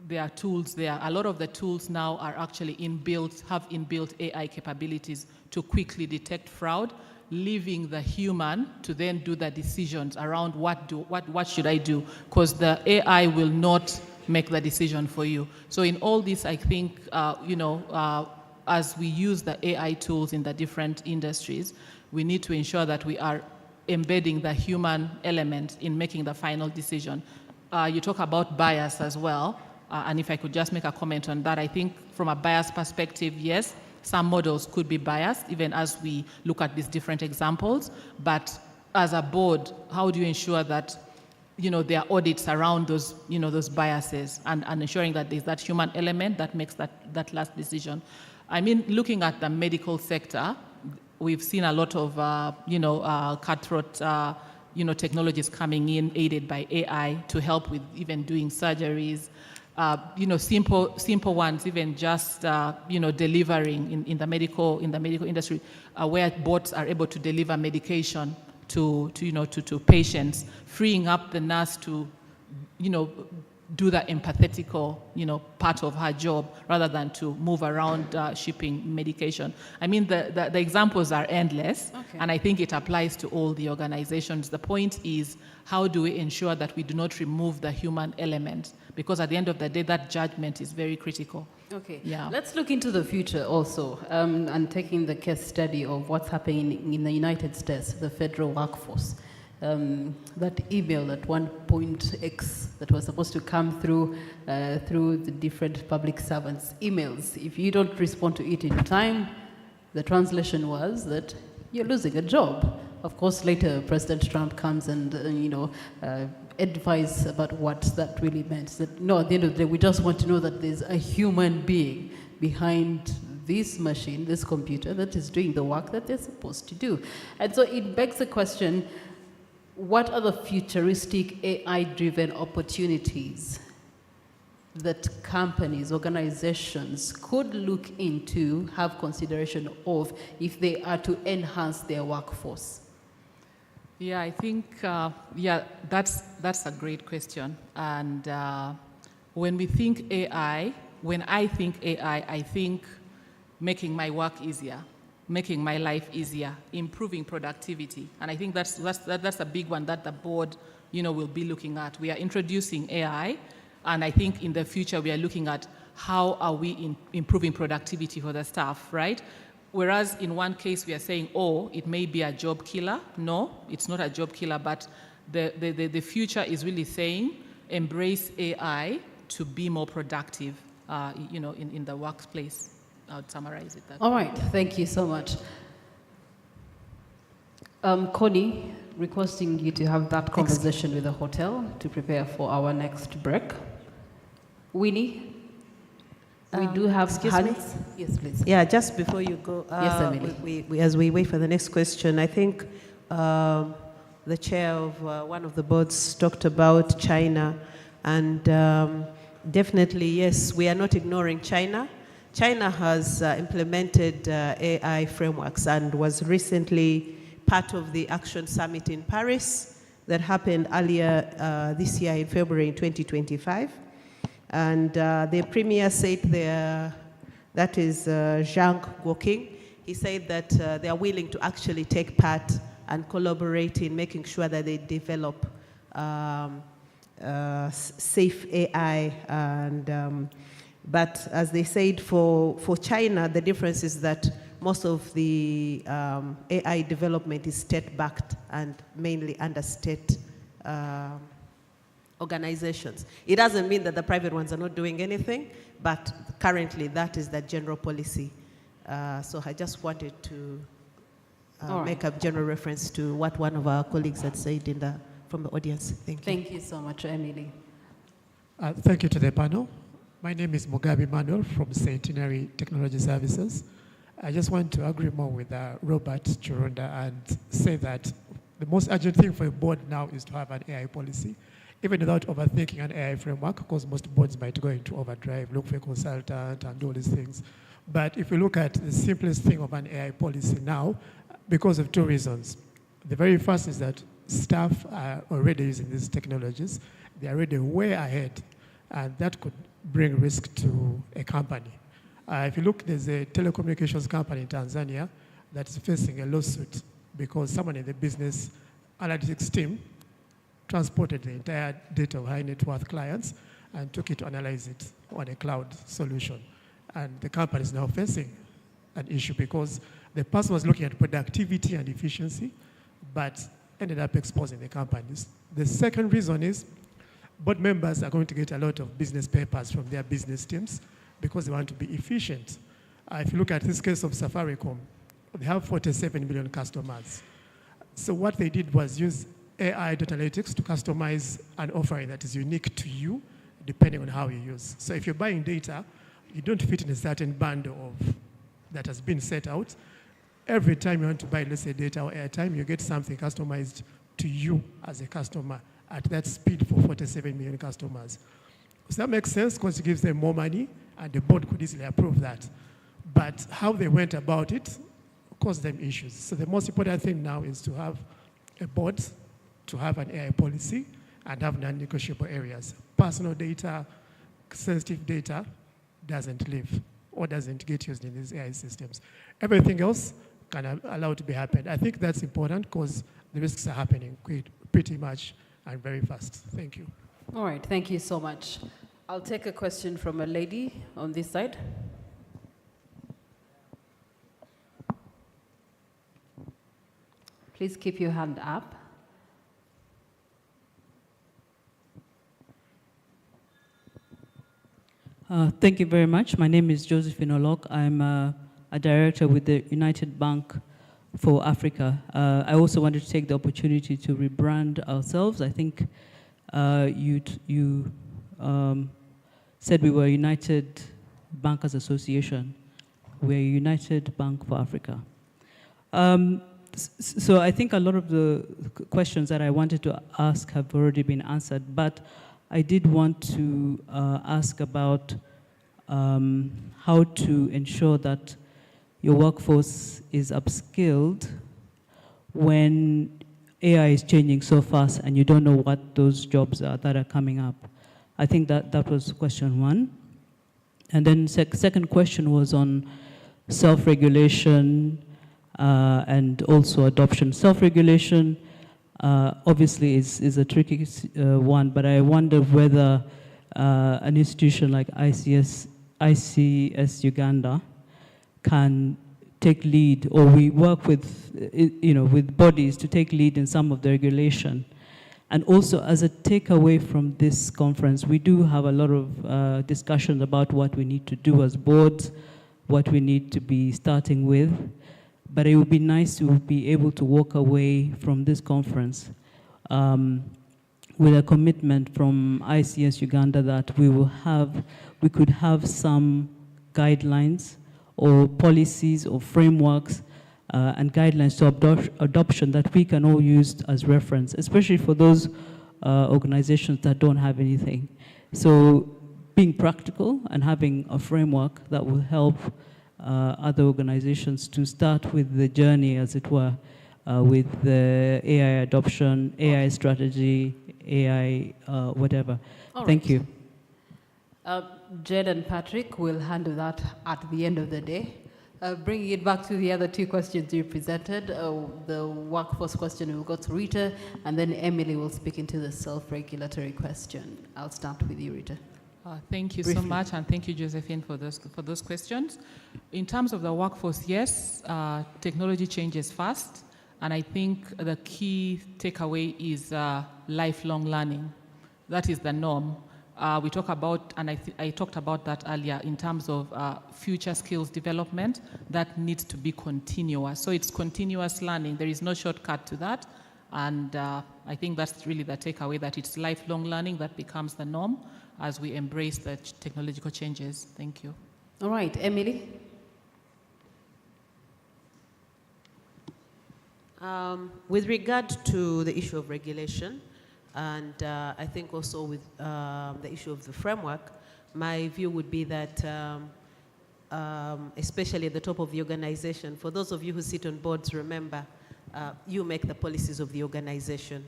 there are tools there. A lot of the tools now are actually have inbuilt AI capabilities to quickly detect fraud. leaving the human to then do the decisions around what should I do, because the AI will not make the decision for you. So in all this, I think, as we use the AI tools in the different industries, we need to ensure that we are embedding the human element in making the final decision. You talk about bias as well, and if I could just make a comment on that, I think from a bias perspective, yes, some models could be biased, even as we look at these different examples. But as a board, how do you ensure that there are audits around those, those biases and ensuring that there's that human element that makes that last decision? I mean, looking at the medical sector, we've seen a lot of, cutthroat, technologies coming in, aided by AI, to help with even doing surgeries. Simple ones, even just delivering in the medical industry, where bots are able to deliver medication to patients, freeing up the nurse to do the empathetical part of her job rather than to move around shipping medication. I mean, the examples are endless, and I think it applies to all the organizations. The point is, how do we ensure that we do not remove the human element? Because at the end of the day, that judgment is very critical. Okay, yeah. Let's look into the future also, and taking the case study of what's happening in the United States, the federal workforce. That email at one point X that was supposed to come through the different public servants' emails. If you don't respond to it in time, the translation was that you're losing a job. Of course, later President Trump comes and advise about what that really meant. That no, at the end of the day, we just want to know that there's a human being behind this machine, this computer, that is doing the work that they're supposed to do. And so it begs the question, what are the futuristic AI-driven opportunities that companies, organizations could look into, have consideration of, if they are to enhance their workforce? Yeah, I think, that's a great question. And when we think AI, when I think AI, I think making my work easier, making my life easier, improving productivity. And I think that's a big one that the board, will be looking at. We are introducing AI, and I think in the future we are looking at how are we improving productivity for the staff, right? Whereas in one case we are saying, oh, it may be a job killer. No, it's not a job killer, but the future is really saying embrace AI to be more productive, in the workplace. I would summarize it that way. All right, thank you so much. Connie, requesting you to have that conversation with the hotel to prepare for our next break. Winnie, we do have hands. Yes, please. Yeah, just before you go, yes, Emily. As we wait for the next question, I think the chair of one of the boards talked about China, and definitely, yes, we are not ignoring China. China has implemented AI frameworks and was recently part of the Action Summit in Paris that happened earlier this year in February 2025. And the premier said there, that is Zhang Guoqing, he said that they are willing to actually take part and collaborate in making sure that they develop safe AI. And but as they said, for China, the difference is that most of the AI development is state-backed and mainly under state organizations. It doesn't mean that the private ones are not doing anything, but currently that is the general policy. So I just wanted to make a general reference to what one of our colleagues had said from the audience. Thank you. Thank you so much, Emily. Thank you to the panel. My name is Mugabe Manuel from Centenary Technology Services. I just want to agree more with Robert Chirunda and say that the most urgent thing for a board now is to have an AI policy, even without overthinking an AI framework, because most boards might go into overdrive, look for a consultant and all these things. But if we look at the simplest thing of an AI policy now, because of two reasons. The very first is that staff are already using these technologies. They are already way ahead, and that could bring risk to a company. If you look, there's a telecommunications company in Tanzania that is facing a lawsuit because someone in the business analytics team transported the entire data of high net worth clients and took it to analyze it on a cloud solution. And the company is now facing an issue because the person was looking at productivity and efficiency, but ended up exposing the companies. The second reason is board members are going to get a lot of business papers from their business teams because they want to be efficient. If you look at this case of Safaricom, they have 47 million customers. So what they did was use AI data analytics to customize an offering that is unique to you, depending on how you use. So if you're buying data, you don't fit in a certain bundle that has been set out. Every time you want to buy, let's say, data or airtime, you get something customized to you as a customer at that speed for 47 million customers. So that makes sense because it gives them more money, and the board could easily approve that. But how they went about it caused them issues. So the most important thing now is to have a board, to have an AI policy, and have non-negotiable areas. Personal data, sensitive data doesn't live or doesn't get used in these AI systems. Everything else can allow to be happened. I think that's important because the risks are happening pretty much and very fast. Thank you. All right, thank you so much. I'll take a question from a lady on this side. Please keep your hand up. Thank you very much. My name is Josephine Olok. I'm a director with the United Bank for Africa. I also wanted to take the opportunity to rebrand ourselves. I think you said we were United Bankers Association. We're United Bank for Africa. So I think a lot of the questions that I wanted to ask have already been answered, but I did want to ask about how to ensure that your workforce is upskilled when AI is changing so fast and you don't know what those jobs are that are coming up. I think that was question one. And then second question was on self-regulation and also adoption. Self-regulation obviously is a tricky one, but I wonder whether an institution like ICS Uganda can take lead, or we work with, with bodies to take lead in some of the regulation. And also, as a takeaway from this conference, we do have a lot of discussions about what we need to do as boards, what we need to be starting with. But it would be nice to be able to walk away from this conference with a commitment from ICS Uganda that we could have some guidelines or policies or frameworks and guidelines to adoption that we can all use as reference, especially for those organizations that don't have anything. So being practical and having a framework that will help other organizations to start with the journey, as it were, with the AI adoption, AI strategy, AI whatever. All Thank right. you. Jed and Patrick will handle that at the end of the day. Bringing it back to the other two questions you presented, the workforce question will go to Rita, and then Emily will speak into the self-regulatory question. I'll start with you, Rita. Thank you Briefly. so much, and thank you, Josephine, for those questions. In terms of the workforce, yes, technology changes fast, and I think the key takeaway is lifelong learning. That is the norm. We talk about, and I talked about that earlier, in terms of future skills development, that needs to be continuous. So it's continuous learning. There is no shortcut to that. And I think that's really the takeaway, that it's lifelong learning that becomes the norm as we embrace the technological changes. Thank you. All right, Emily. With regard to the issue of regulation, and I think also with the issue of the framework, my view would be that, especially at the top of the organization, for those of you who sit on boards, remember, you make the policies of the organization.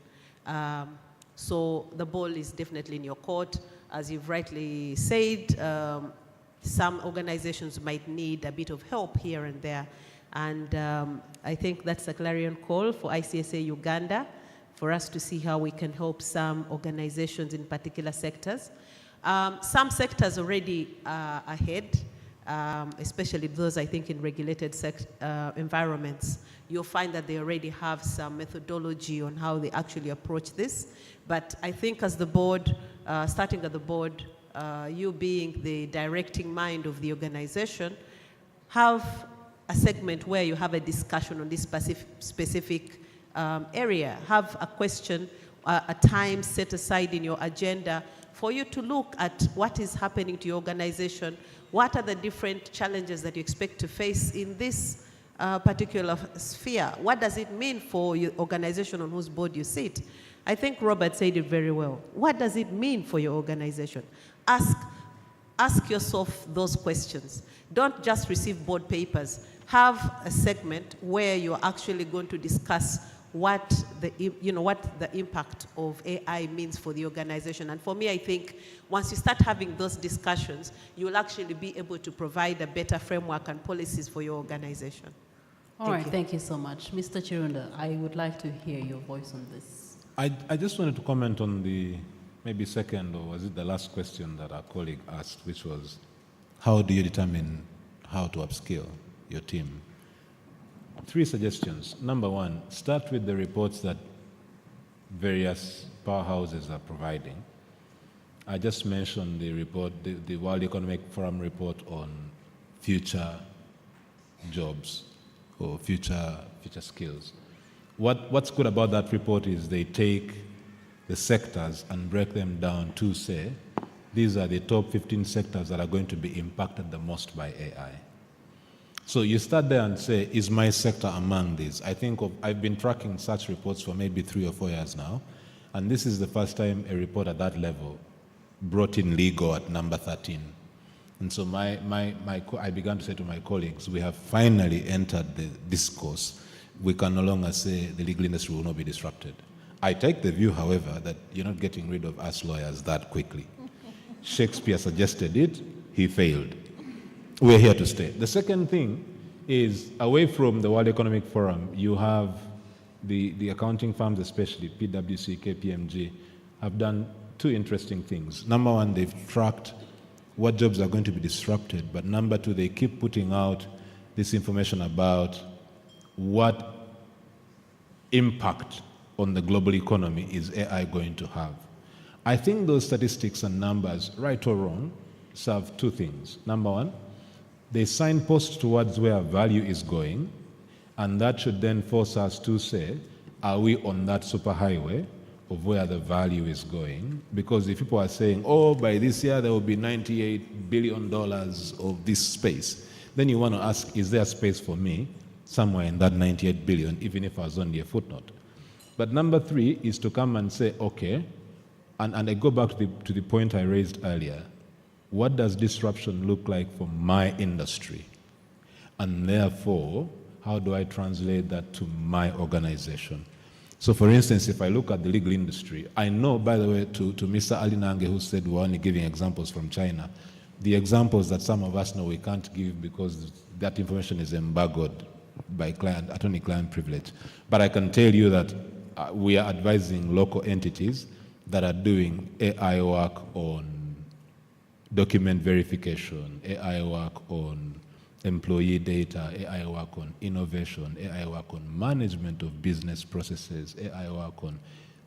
So the ball is definitely in your court. As you've rightly said, some organizations might need a bit of help here and there. And I think that's a clarion call for ICSA Uganda, for us to see how we can help some organizations in particular sectors. Some sectors already are ahead, especially those, I think, in regulated environments. You'll find that they already have some methodology on how they actually approach this. But I think as the board, starting at the board, you being the directing mind of the organization, have a segment where you have a discussion on this specific area. Have a question, a time set aside in your agenda for you to look at what is happening to your organization, what are the different challenges that you expect to face in this particular sphere. What does it mean for your organization on whose board you sit? I think Robert said it very well. What does it mean for your organization? Ask yourself those questions. Don't just receive board papers. Have a segment where you're actually going to discuss what the impact of AI means for the organization. And for me, I think once you start having those discussions, you'll actually be able to provide a better framework and policies for your organization. All right, thank you so much. Mr. Chirunda, I would like to hear your voice on this. I just wanted to comment on the maybe second, or was it the last question that our colleague asked, which was, how do you determine how to upskill your team? 3 suggestions. Number 1, start with the reports that various powerhouses are providing. I just mentioned the report, the World Economic Forum report on future jobs or future skills. What's good about that report is they take the sectors and break them down to say, these are the top 15 sectors that are going to be impacted the most by AI. So you start there and say, is my sector among these? I've been tracking such reports for maybe 3 or 4 years now, and this is the first time a report at that level brought in legal at number 13. And so I began to say to my colleagues, we have finally entered the discourse. We can no longer say the legal industry will not be disrupted. I take the view, however, that you're not getting rid of us lawyers that quickly. Shakespeare suggested it, he failed. We're here to stay. The second thing is, away from the World Economic Forum, you have the accounting firms, especially PwC, KPMG, have done 2 interesting things. Number 1, they've tracked what jobs are going to be disrupted, but number 2, they keep putting out this information about what impact on the global economy is AI going to have. I think those statistics and numbers, right or wrong, serve 2 things. Number 1, they signpost towards where value is going, and that should then force us to say, are we on that superhighway of where the value is going? Because if people are saying, oh, by this year there will be $98 billion of this space, then you want to ask, is there space for me somewhere in that 98 billion, even if I was only a footnote? But number 3 is to come and say, okay, and I go back to the point I raised earlier. What does disruption look like for my industry? And therefore, how do I translate that to my organization? So for instance, if I look at the legal industry, I know, by the way, to Mr. Ali Nange, who said we're only giving examples from China, the examples that some of us know we can't give because that information is embargoed by attorney-client privilege. But I can tell you that we are advising local entities that are doing AI work on document verification, AI work on employee data, AI work on innovation, AI work on management of business processes, AI work on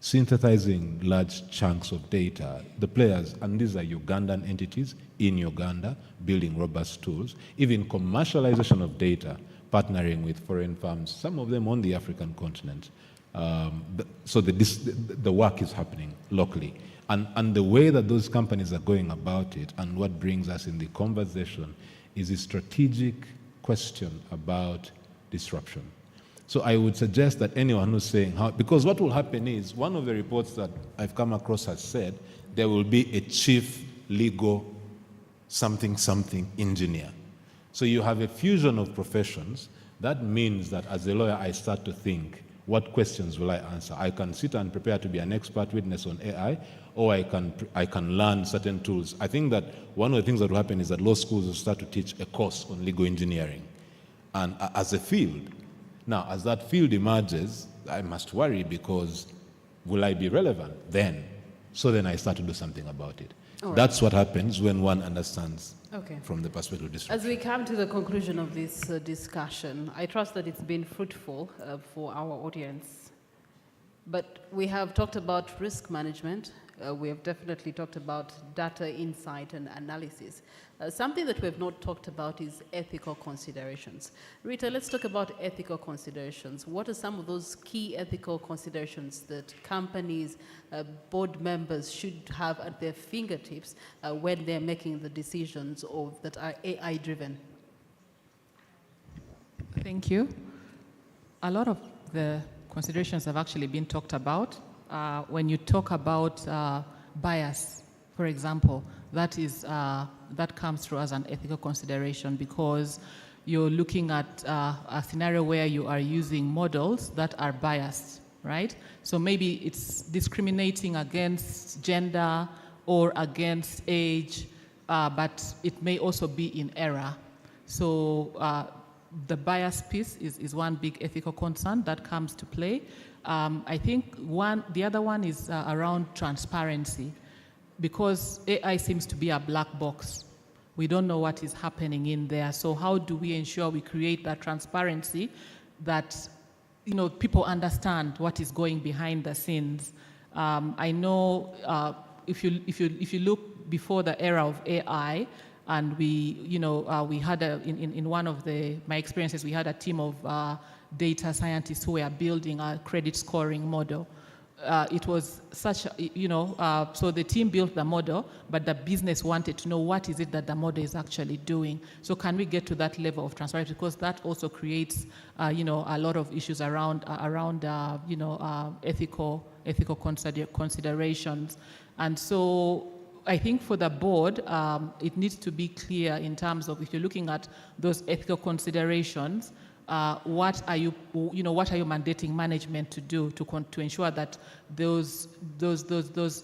synthesizing large chunks of data. The players, and these are Ugandan entities in Uganda, building robust tools, even commercialization of data, partnering with foreign firms, some of them on the African continent. So the work is happening locally. And the way that those companies are going about it, and what brings us in the conversation, is a strategic question about disruption. So I would suggest that anyone who's saying how, because what will happen is, one of the reports that I've come across has said, there will be a chief legal something engineer. So you have a fusion of professions. That means that as a lawyer, I start to think, What questions will I answer? I can sit and prepare to be an expert witness on AI, or I can learn certain tools. I think that one of the things that will happen is that law schools will start to teach a course on legal engineering, and as a field. Now, as that field emerges, I must worry, because will I be relevant then? So then I start to do something about it. All right. That's what happens when one understands Okay. from the perspective of disruption. As we come to the conclusion of this discussion, I trust that it's been fruitful for our audience. But we have talked about risk management. We have definitely talked about data insight and analysis. Something that we have not talked about is ethical considerations. Rita, let's talk about ethical considerations. What are some of those key ethical considerations that companies, board members should have at their fingertips when they're making the decisions that are AI-driven? Thank you. A lot of the considerations have actually been talked about. When you talk about bias, for example, that comes through as an ethical consideration, because you're looking at a scenario where you are using models that are biased, right? So maybe it's discriminating against gender or against age, but it may also be in error. So the bias piece is one big ethical concern that comes to play. I think the other one is around transparency, because AI seems to be a black box. We don't know what is happening in there. So how do we ensure we create that transparency, that people understand what is going behind the scenes? I know if you look before the era of AI, and we had in one of my experiences, we had a team of data scientists who were building a credit scoring model. It was such, so the team built the model, but the business wanted to know what is it that the model is actually doing. So can we get to that level of transparency? Because that also creates, a lot of issues around ethical considerations. And so I think for the board, it needs to be clear in terms of, if you're looking at those ethical considerations, what are you mandating management to do to ensure that those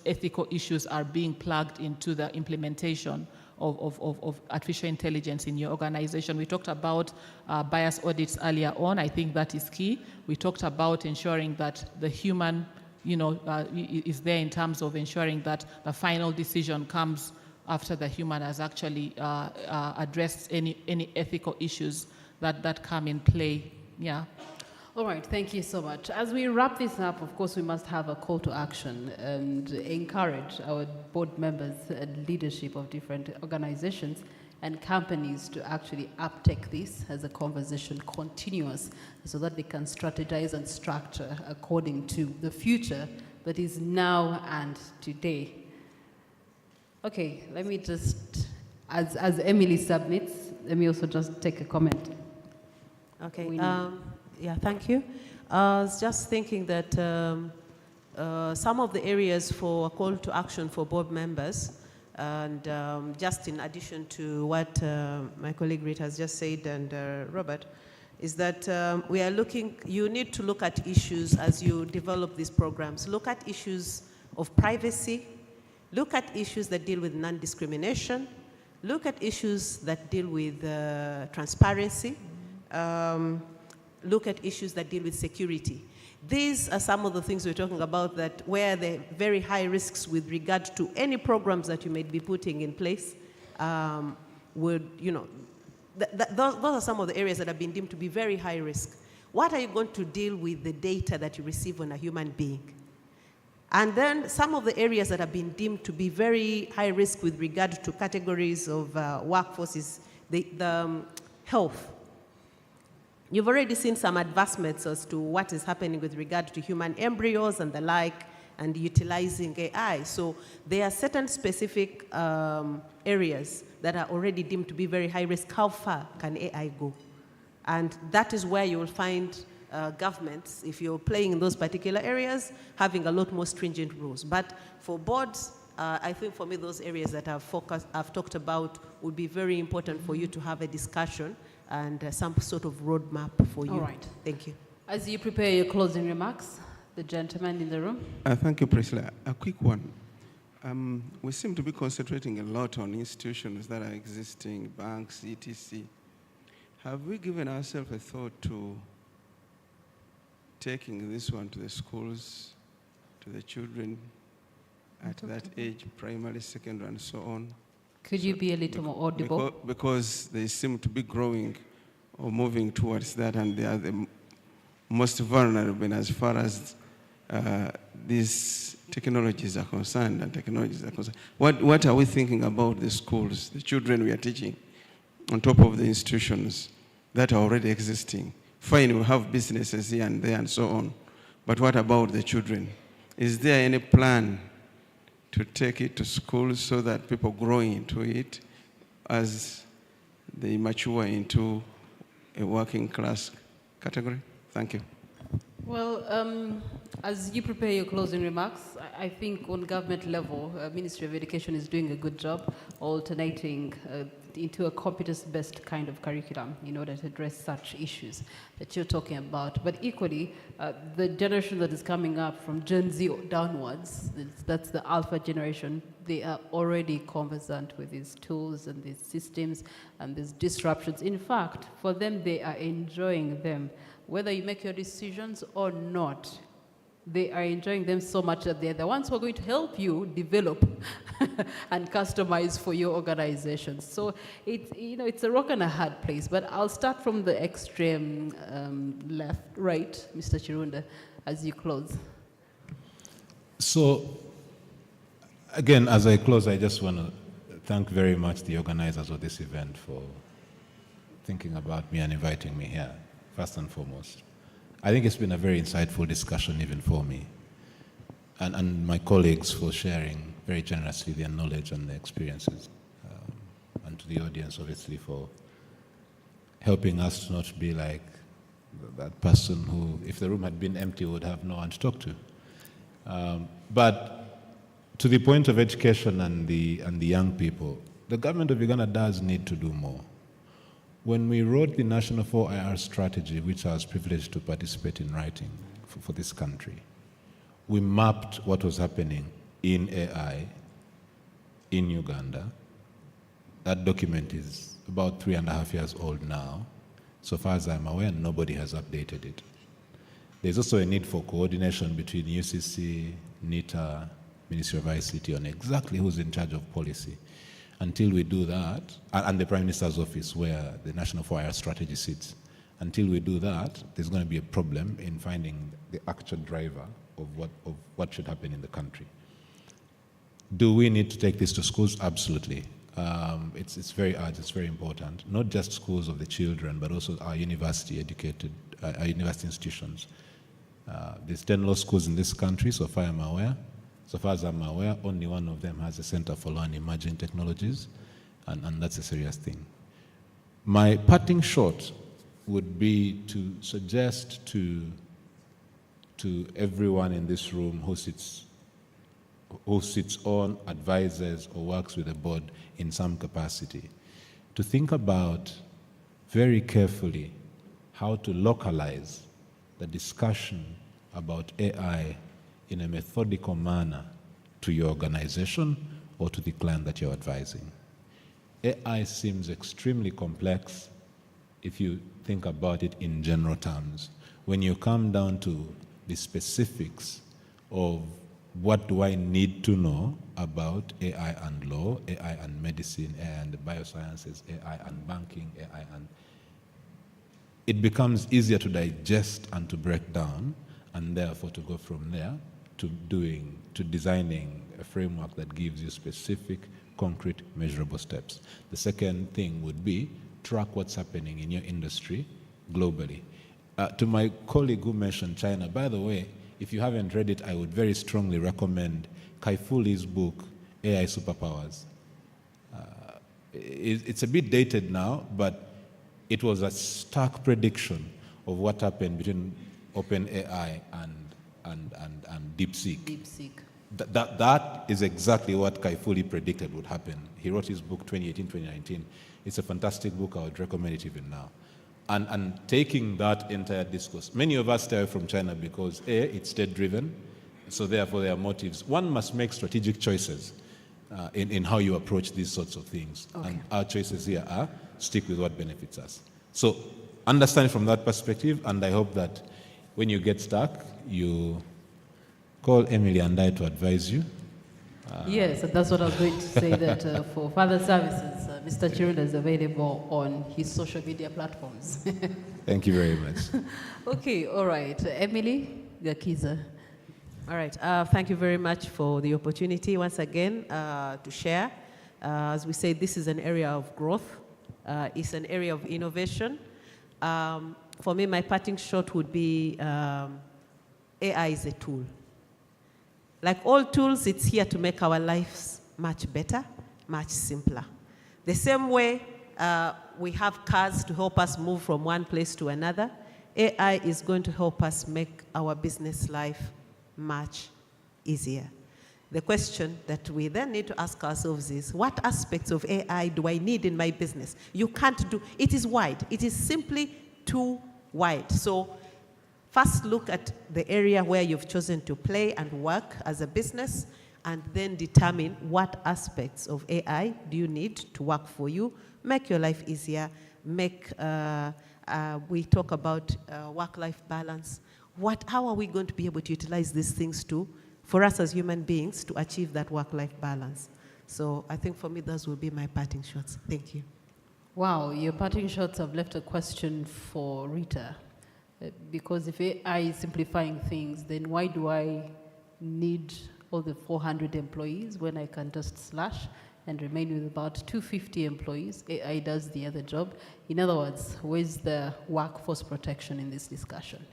ethical issues are being plugged into the implementation of artificial intelligence in your organization? We talked about bias audits earlier on. I think that is key. We talked about ensuring that the human is there in terms of ensuring that the final decision comes after the human has actually addressed any ethical issues that come in play. Yeah. All right, thank you so much. As we wrap this up, of course, we must have a call to action and encourage our board members and leadership of different organizations and companies to actually uptake this as a conversation continuous, so that they can strategize and structure according to the future that is now and today. Okay, let me just, as Emily submits, let me also just take a comment. Okay, yeah, thank you. I was just thinking that some of the areas for a call to action for board members, and just in addition to what my colleague Rita has just said, and Robert, is that you need to look at issues as you develop these programs. Look at issues of privacy, look at issues that deal with non-discrimination, look at issues that deal with transparency, look at issues that deal with security. These are some of the things we're talking about, that where the very high risks with regard to any programs that you may be putting in place those are some of the areas that have been deemed to be very high risk. What are you going to deal with the data that you receive on a human being? And then some of the areas that have been deemed to be very high risk with regard to categories of workforces, the health. You've already seen some advancements as to what is happening with regard to human embryos and the like, and utilizing AI. So there are certain specific areas that are already deemed to be very high risk. How far can AI go? And that is where you will find governments, if you're playing in those particular areas, having a lot more stringent rules. But for boards, I think for me, those areas that I've talked about would be very important for you to have a discussion and some sort of roadmap for you. All right. Thank you. As you prepare your closing remarks, the gentleman in the room. Thank you, Priscilla. A quick one. We seem to be concentrating a lot on institutions that are existing, banks, etc. Have we given ourselves a thought to taking this one to the schools, to the children at that age, primary, secondary, and so on? Could you be a little more audible? Because they seem to be growing or moving towards that, and they are the most vulnerable as far as these technologies are concerned and technologies are concerned. What are we thinking about the schools, the children we are teaching, on top of the institutions that are already existing? Fine, we have businesses here and there and so on, but what about the children? Is there any plan to take it to schools so that people grow into it as they mature into a working class category? Thank you. Well, as you prepare your closing remarks, I think on government level, Ministry of Education is doing a good job alternating into a competence-based kind of curriculum in order to address such issues that you're talking about. But equally, the generation that is coming up from Gen Z downwards, that's the alpha generation, they are already conversant with these tools and these systems and these disruptions. In fact, for them, they are enjoying them. Whether you make your decisions or not, they are enjoying them so much that they're the ones who are going to help you develop and customize for your organization. So it's a rock and a hard place. But I'll start from the extreme left, right, Mr. Chirunda, as you close. So, again, as I close, I just want to thank very much the organizers of this event for thinking about me and inviting me here, first and foremost. I think it's been a very insightful discussion even for me, and my colleagues for sharing very generously their knowledge and their experiences, and to the audience, obviously, for helping us to not be like that person who, if the room had been empty, would have no one to talk to. But to the point of education and the young people, the government of Uganda does need to do more. When we wrote the National 4IR strategy, which I was privileged to participate in writing for this country, we mapped what was happening in AI in Uganda. That document is about 3.5 years old now. So far as I'm aware, nobody has updated it. There's also a need for coordination between UCC, NITA, Ministry of ICT on exactly who's in charge of policy. Until we do that, and the Prime Minister's office where the National 4IR strategy sits, until we do that, there's going to be a problem in finding the actual driver of what should happen in the country. Do we need to take this to schools? Absolutely. It's very urgent, it's very important. Not just schools of the children, but also our university institutions. There's 10 law schools in this country, so far as I'm aware, only one of them has a Center for Law and Emerging Technologies, and that's a serious thing. My parting shot would be to suggest to everyone in this room who sits on, advises, or works with the board in some capacity, to think about very carefully how to localize the discussion about AI in a methodical manner to your organization or to the client that you're advising. AI seems extremely complex if you think about it in general terms. When you come down to the specifics of what do I need to know about AI and law, AI and medicine, AI and the biosciences, AI and banking, AI and... It becomes easier to digest and to break down, and therefore to go from there to designing a framework that gives you specific, concrete, measurable steps. The second thing would be track what's happening in your industry globally. To my colleague who mentioned China, by the way, if you haven't read it, I would very strongly recommend Kai-Fuli's book, AI Superpowers. It's a bit dated now, but it was a stark prediction of what happened between OpenAI and DeepSeek. That is exactly what Kai-Fuli predicted would happen. He wrote his book 2018-2019. It's a fantastic book. I would recommend it even now. and taking that entire discourse. Many of us stay away from China because it's state-driven, so therefore there are motives. One must make strategic choices in how you approach these sorts of things. Okay. And our choices here are stick with what benefits us. So understand from that perspective, and I hope that when you get stuck, you call Emily and I to advise you. Yes, and that's what I was going to say, that for further services, Mr. Chirunda is available on his social media platforms. Thank you very much. Okay, all right. Emily Gakiza. All right. Thank you very much for the opportunity once again to share. As we say, this is an area of growth. It's an area of innovation. For me, my parting shot would be AI is a tool. Like all tools, it's here to make our lives much better, much simpler. The same way we have cars to help us move from one place to another, AI is going to help us make our business life much easier. The question that we then need to ask ourselves is, what aspects of AI do I need in my business? You can't do, it is wide. It is simply too wide. So first look at the area where you've chosen to play and work as a business, and then determine what aspects of AI do you need to work for you, make your life easier, make, we talk about work-life balance. How are we going to be able to utilize these things for us as human beings to achieve that work-life balance? So I think for me, those will be my parting shots. Thank you. Wow, your parting shots have left a question for Rita. Because if AI is simplifying things, then why do I need all the 400 employees when I can just slash and remain with about 250 employees? AI does the other job. In other words, where's the workforce protection in this discussion?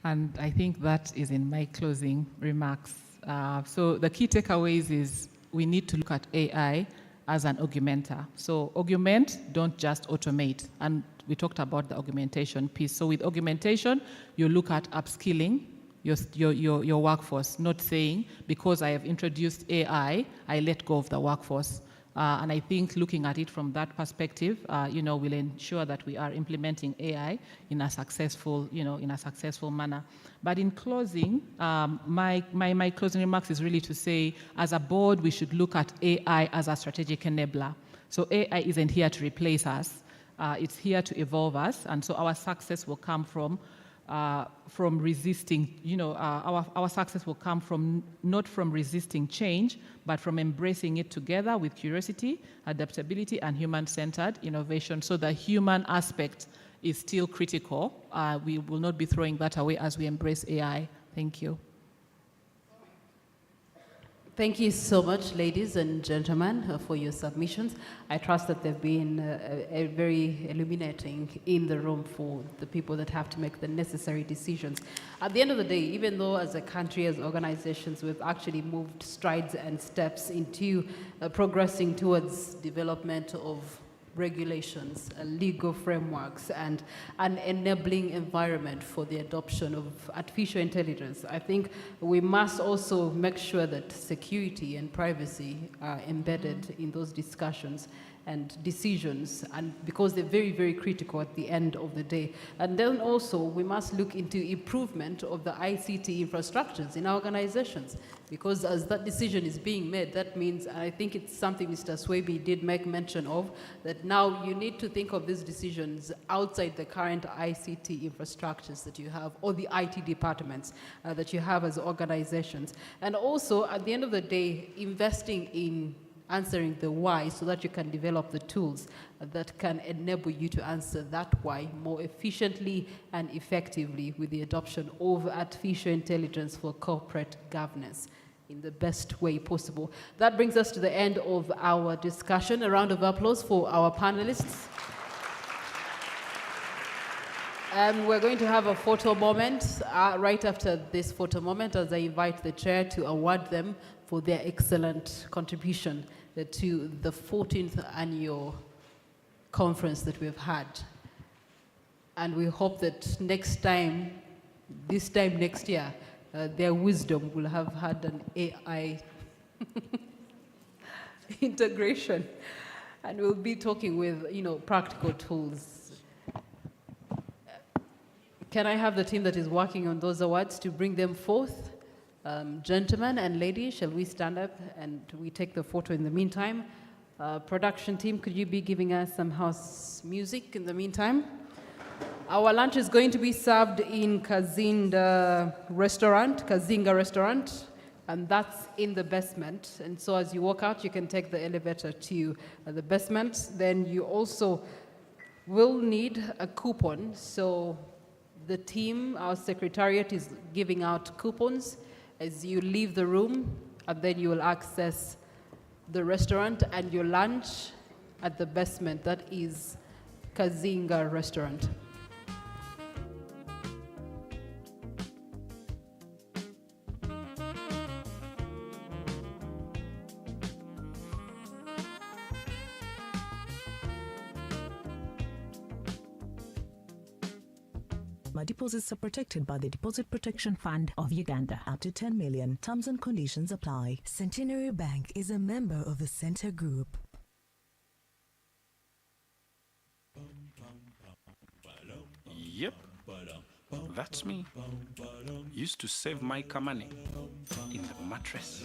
And I think that is in my closing remarks. So the key takeaways is we need to look at AI as an augmenter. So augment, don't just automate. And we talked about the augmentation piece. So with augmentation, you look at upskilling your workforce, not saying because I have introduced AI, I let go of the workforce. And I think looking at it from that perspective, will ensure that we are implementing AI in a successful, manner. But in closing, my closing remarks is really to say, as a board, we should look at AI as a strategic enabler. So AI isn't here to replace us; it's here to evolve us, and so our success will come from resisting, our success will come not from resisting change, but from embracing it together with curiosity, adaptability, and human-centered innovation. So the human aspect is still critical. We will not be throwing that away as we embrace AI. Thank you. Thank you so much, ladies and gentlemen, for your submissions. I trust that they've been very illuminating in the room for the people that have to make the necessary decisions. At the end of the day, even though as a country, as organizations, we've actually moved strides and steps into progressing towards development of regulations, legal frameworks, and an enabling environment for the adoption of artificial intelligence, I think we must also make sure that security and privacy are embedded in those discussions and decisions, and because they're very, very critical at the end of the day. And then also, we must look into improvement of the ICT infrastructures in our organizations, because as that decision is being made, that means, and I think it's something Mr. Swaby did make mention of, that now you need to think of these decisions outside the current ICT infrastructures that you have, or the IT departments that you have as organizations. And also, at the end of the day, investing in answering the why, so that you can develop the tools that can enable you to answer that why more efficiently and effectively with the adoption of artificial intelligence for corporate governance in the best way possible. That brings us to the end of our discussion. A round of applause for our panelists. And we're going to have a photo moment right after this photo moment, as I invite the chair to award them for their excellent contribution to the 14th annual conference that we've had. And we hope that this time next year, their wisdom will have had an AI integration. And we'll be talking with, practical tools Can I have the team that is working on those awards to bring them forth? Gentlemen and ladies, shall we stand up and we take the photo in the meantime? Production team, could you be giving us some house music in the meantime? Our lunch is going to be served in Kazinga restaurant, and that's in the basement. And so as you walk out, you can take the elevator to the basement. Then you also will need a coupon. So the team, our secretariat, is giving out coupons as you leave the room, and then you will access the restaurant and your lunch at the basement. That is Kazinga restaurant. My deposits are protected by the Deposit Protection Fund of Uganda. Up to 10 million. Terms and conditions apply. Centenary Bank is a member of the Center Group. Yep, that's me. Used to save my money in the mattress.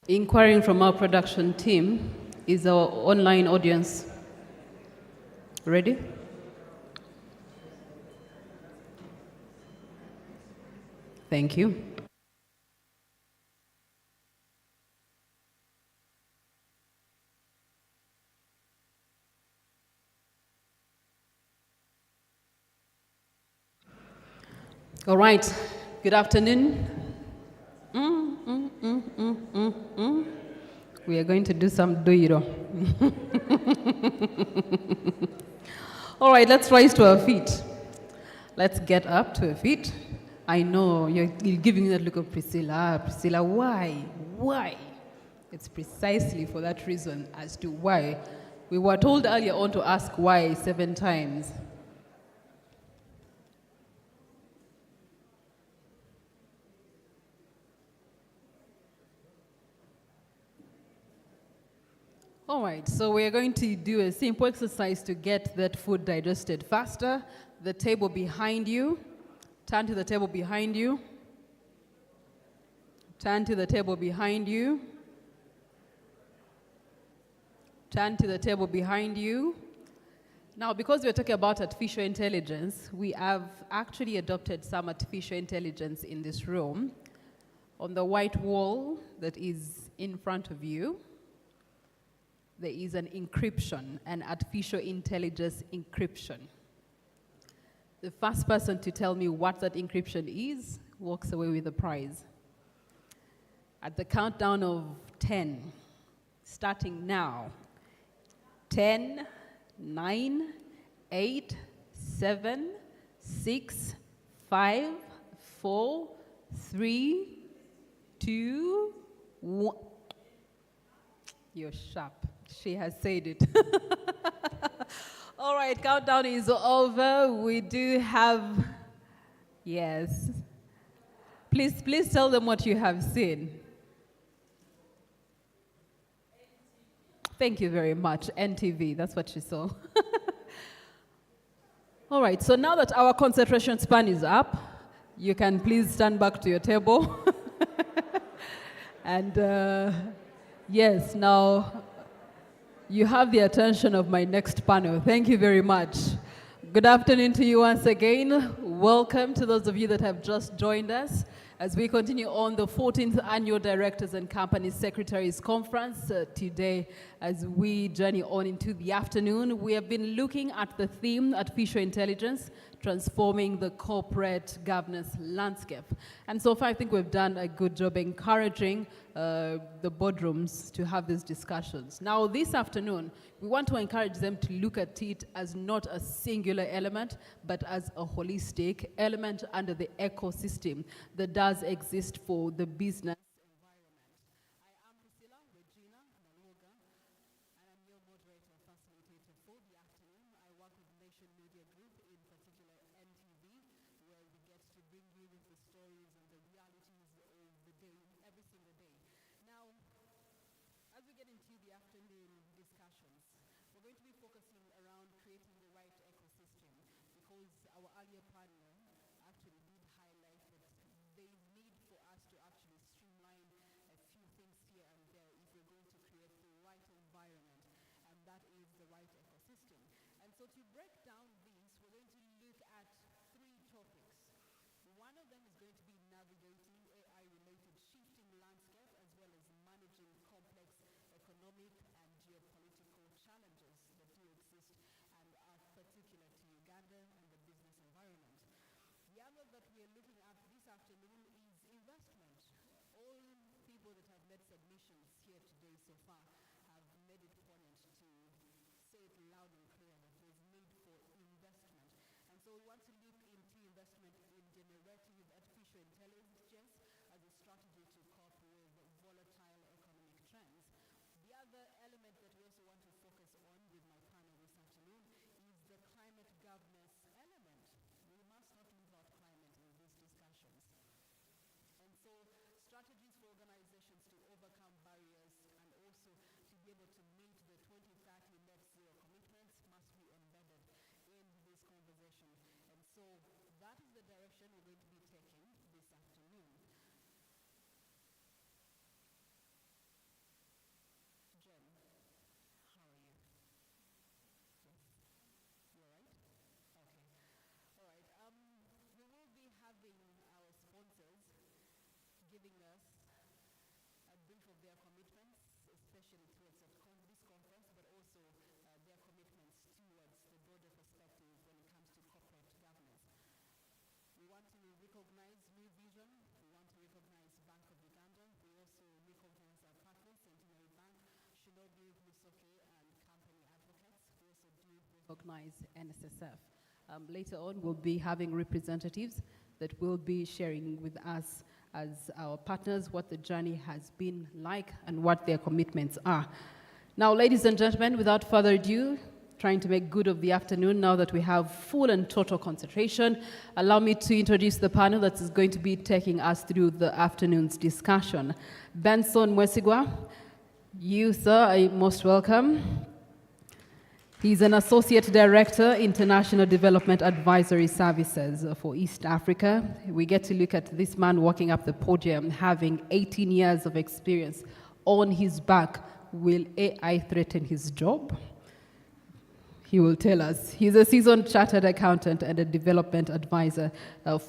Inquiring from our production team, is our online audience ready? Thank you. All right, good afternoon. We are going to do some doiro. All right, let's rise to our feet. Let's get up to our feet. I know you're giving that look of Priscilla. Priscilla, why? Why? It's precisely for that reason as to why. We were told earlier on to ask why 7 times. All right, so we're going to do a simple exercise to get that food digested faster. The table behind you. Turn to the table behind you. Turn to the table behind you. Turn to the table behind you. Now, because we're talking about artificial intelligence, we have actually adopted some artificial intelligence in this room. On the white wall that is in front of you, there is an encryption, an artificial intelligence encryption. The first person to tell me what that encryption is walks away with the prize. At the countdown of 10, starting now, 10, 9, 8, 7, 6, 5, 4, 3, 2, 1. You're sharp. She has said it. All right, countdown is over. We do have, yes. Please tell them what you have seen. Thank you very much. NTV, that's what she saw. All right, so now that our concentration span is up, you can please stand back to your table. And yes, now you have the attention of my next panel. Thank you very much. Good afternoon to you once again. Welcome to those of you that have just joined us as we continue on the 14th Annual Directors and Company Secretaries Conference. Today, as we journey on into the afternoon, we have been looking at the theme, artificial intelligence, transforming the corporate governance landscape. And so far, I think we've done a good job encouraging the boardrooms to have these discussions. Now, this afternoon, we want to encourage them to look at it as not a singular element, but as a holistic element under the ecosystem that does exist for the business. So to break down these, we're going to look at three topics. One of them is going to be navigating AI-related shifting landscape as well as managing complex economic and geopolitical challenges that do exist and are particular to Uganda and the business environment. The other that we're looking at this afternoon is investment. All people that have made submissions here today so far have made it point to say it loud and clear that there's need for investment. And so we want to look into investment in generative artificial intelligence as a strategy to cope with volatile economic trends. The other element that we also want to focus on with my panel this afternoon is the climate governance element. We must not leave out climate in these discussions. And so strategies for organizations to overcome barriers and also to be able to meet the 2030 net zero commitments must be embedded in this conversation. And so that is the direction we're going to be taking this afternoon. Jen, how are you? Yes? You all right? Okay. All right. We will be having our sponsors giving us a brief of their commitments, especially towards this conference, but also their commitments towards the broader perspective when it comes to corporate governance. We want to recognize New Vision. We want to recognize Bank of Uganda. We also recognize our partners, Centenary Bank, Shinobu Musoke, and Company Advocates. We also do recognize NSSF. Later on, we'll be having representatives that will be sharing with us as our partners what the journey has been like and what their commitments are. Now, ladies and gentlemen, without further ado, trying to make good of the afternoon now that we have full and total concentration, allow me to introduce the panel that is going to be taking us through the afternoon's discussion. Benson Mwesigwa, you, sir, are most welcome. He's an Associate Director, International Development Advisory Services for East Africa. We get to look at this man walking up the podium, having 18 years of experience on his back. Will AI threaten his job? He will tell us. He's a seasoned chartered accountant and a development advisor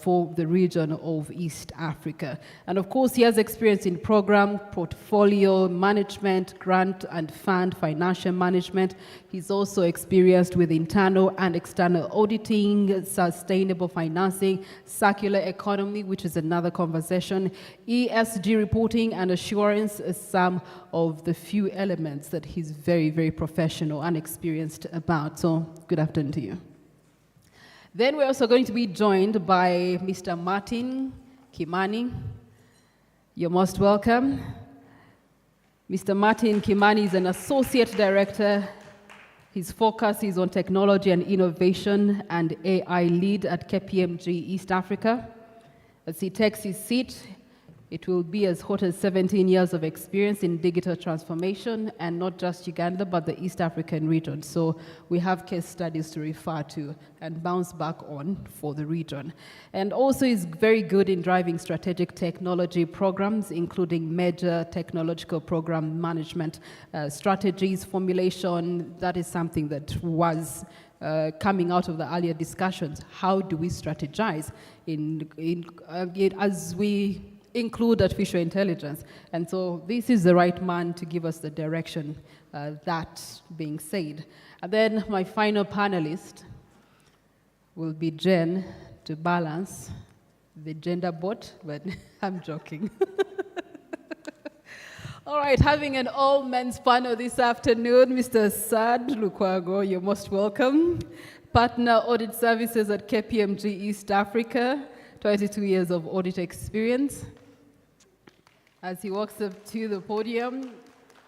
for the region of East Africa. And of course, he has experience in program, portfolio management, grant and fund financial management. He's also experienced with internal and external auditing, sustainable financing, circular economy, which is another conversation, ESG reporting and assurance is some of the few elements that he's very, very professional and experienced about. So, good afternoon to you. Then we're also going to be joined by Mr. Martin Kimani. You're most welcome. Mr. Martin Kimani is an Associate Director. His focus is on technology and innovation and AI lead at KPMG East Africa. As he takes his seat, it will be as hot as 17 years of experience in digital transformation, and not just Uganda, but the East African region. So we have case studies to refer to and bounce back on for the region. And also is very good in driving strategic technology programs, including major technological program management strategies, formulation. That is something that was coming out of the earlier discussions. How do we strategize as we include artificial intelligence? And so this is the right man to give us the direction. That being said. And then my final panelist, will be Jen to balance the gender bot, but I'm joking. All right, having an all-men's panel this afternoon, Mr. Sad Lukwago, you're most welcome. Partner Audit Services at KPMG East Africa, 22 years of audit experience. As he walks up to the podium,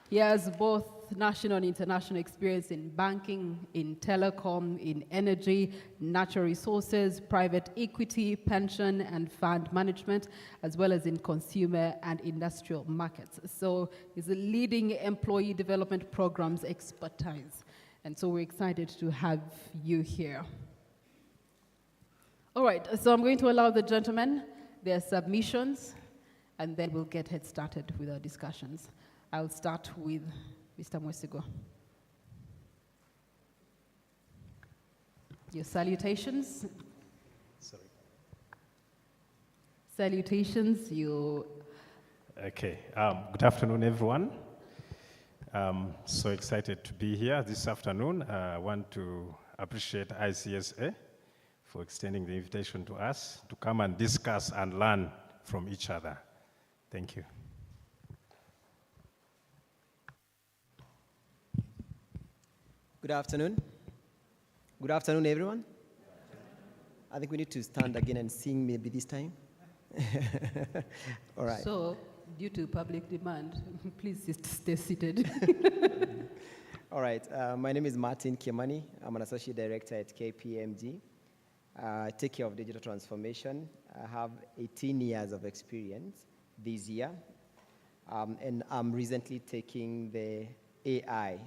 he has both national and international experience in banking, in telecom, in energy, natural resources, private equity, pension and fund management, as well as in consumer and industrial markets. So he's a leading employee development programs expertise. And so we're excited to have you here. All right, so I'm going to allow the gentlemen their submissions, and then we'll get head started with our discussions. I'll start with Mr. Mwesigo. Your salutations. Sorry. Salutations, you. Okay, good afternoon, everyone. So excited to be here this afternoon. I want to appreciate ICSA for extending the invitation to us to come and discuss and learn from each other. Thank you. Good afternoon. Good afternoon, everyone. I think we need to stand again and sing maybe this time. All right. So, due to public demand, please stay seated. All right. My name is Martin Kiamani. I'm an associate director at KPMG. I take care of digital transformation. I have 18 years of experience this year. And I'm recently taking the AI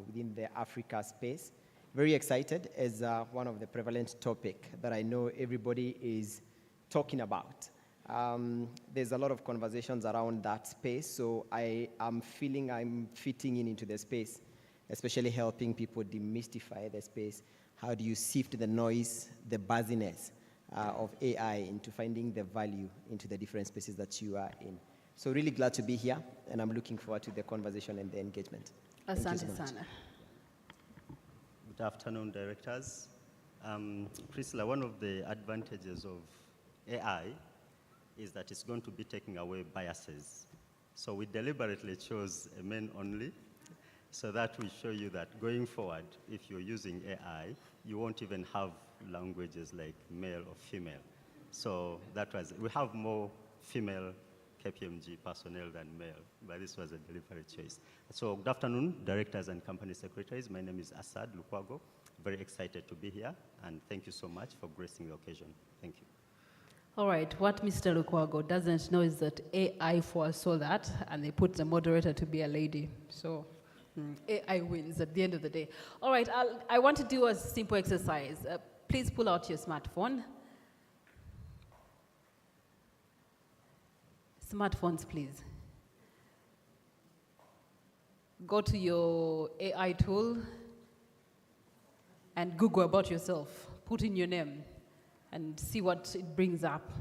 within the Africa space. Very excited as one of the prevalent topic that I know everybody is talking about. There's a lot of conversations around that space, so I am feeling I'm fitting into the space, especially helping people demystify the space. How do you sift the noise, the buzziness of AI into finding the value into the different spaces that you are in? So really glad to be here, and I'm looking forward to the conversation and the engagement. Asante sana. Good afternoon, directors. Priscilla, one of the advantages of AI is that it's going to be taking away biases. So we deliberately chose a men only, so that will show you that going forward, if you're using AI, you won't even have languages like male or female. So that was, we have more female KPMG personnel than male, but this was a deliberate choice. So good afternoon, directors and company secretaries. My name is Asad Lukwago. Very excited to be here, and thank you so much for gracing the occasion. Thank you. All right, what Mr. Lukwago doesn't know is that AI foresaw that, and they put the moderator to be a lady. So AI wins at the end of the day. All right, I want to do a simple exercise. Please pull out your smartphone. Smartphones, please. Go to your AI tool and Google about yourself. Put in your name and see what it brings up.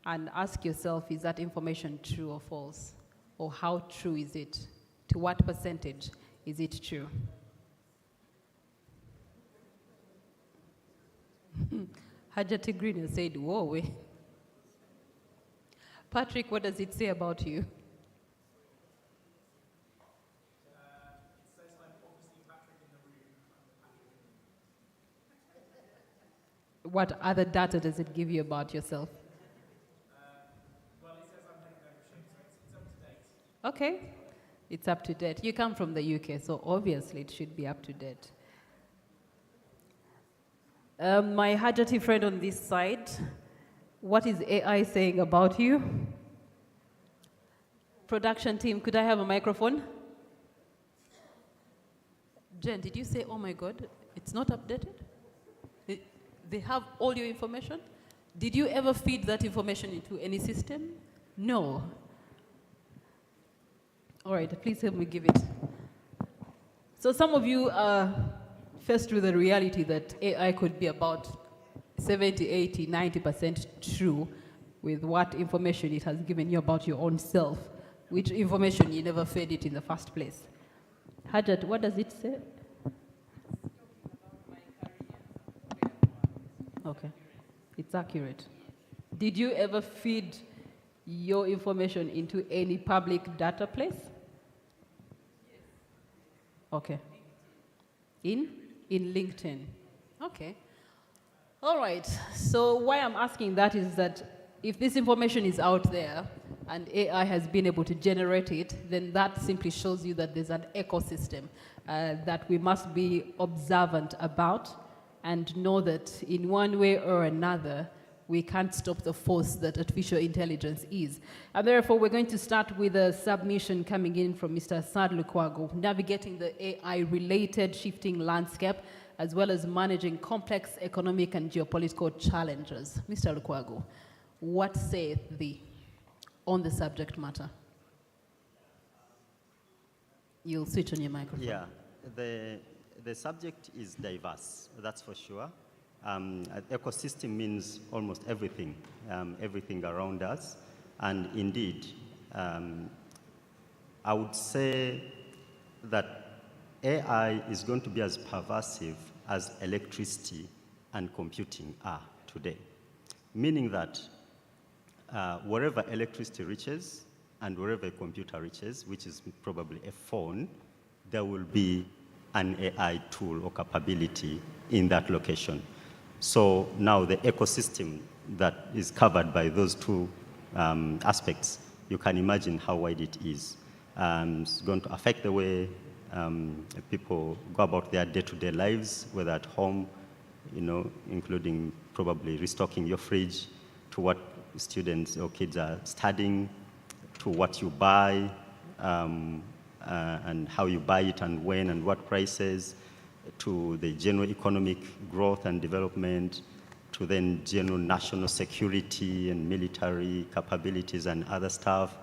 And ask yourself, is that information true or false? Or how true is it? To what percentage is it true? Hajati Green has said, whoa, we. Patrick, what does it say about you? What other data does it give you about yourself? Well, it says I'm head of membership, so it's up to date. Okay, it's up to date. You come from the UK, so obviously it should be up to date. My Hajati friend on this side, what is AI saying about you? Production team, could I have a microphone? Jen, did you say, oh my God, it's not updated? They have all your information? Did you ever feed that information into any system? No. All right, please help me give it. So some of you are faced with the reality that AI could be about 70, 80, 90% true with what information it has given you about your own self, which information you never fed it in the first place. Hajat, what does it say? Okay, it's accurate. Did you ever feed your information into any public data place? Okay. In LinkedIn. Okay. All right. So why I'm asking that is that if this information is out there and AI has been able to generate it, then that simply shows you that there's an ecosystem that we must be observant about and know that in one way or another, we can't stop the force that artificial intelligence is. And therefore, we're going to start with a submission coming in from Mr. Sad Lukwago, navigating the AI-related shifting landscape, as well as managing complex economic and geopolitical challenges. Mr. Lukwago, what saith thee on the subject matter? You'll switch on your microphone. Yeah, the subject is diverse, that's for sure. Ecosystem means almost everything, everything around us. And indeed, I would say that AI is going to be as pervasive as electricity and computing are today. Meaning that wherever electricity reaches and wherever a computer reaches, which is probably a phone, there will be an AI tool or capability in that location. So now the ecosystem that is covered by those two aspects, you can imagine how wide it is. It's going to affect the way people go about their day-to-day lives, whether at home, including probably restocking your fridge, to what students or kids are studying, to what you buy, and how you buy it and when and what prices, to the general economic growth and development, to then general national security and military capabilities and other stuff,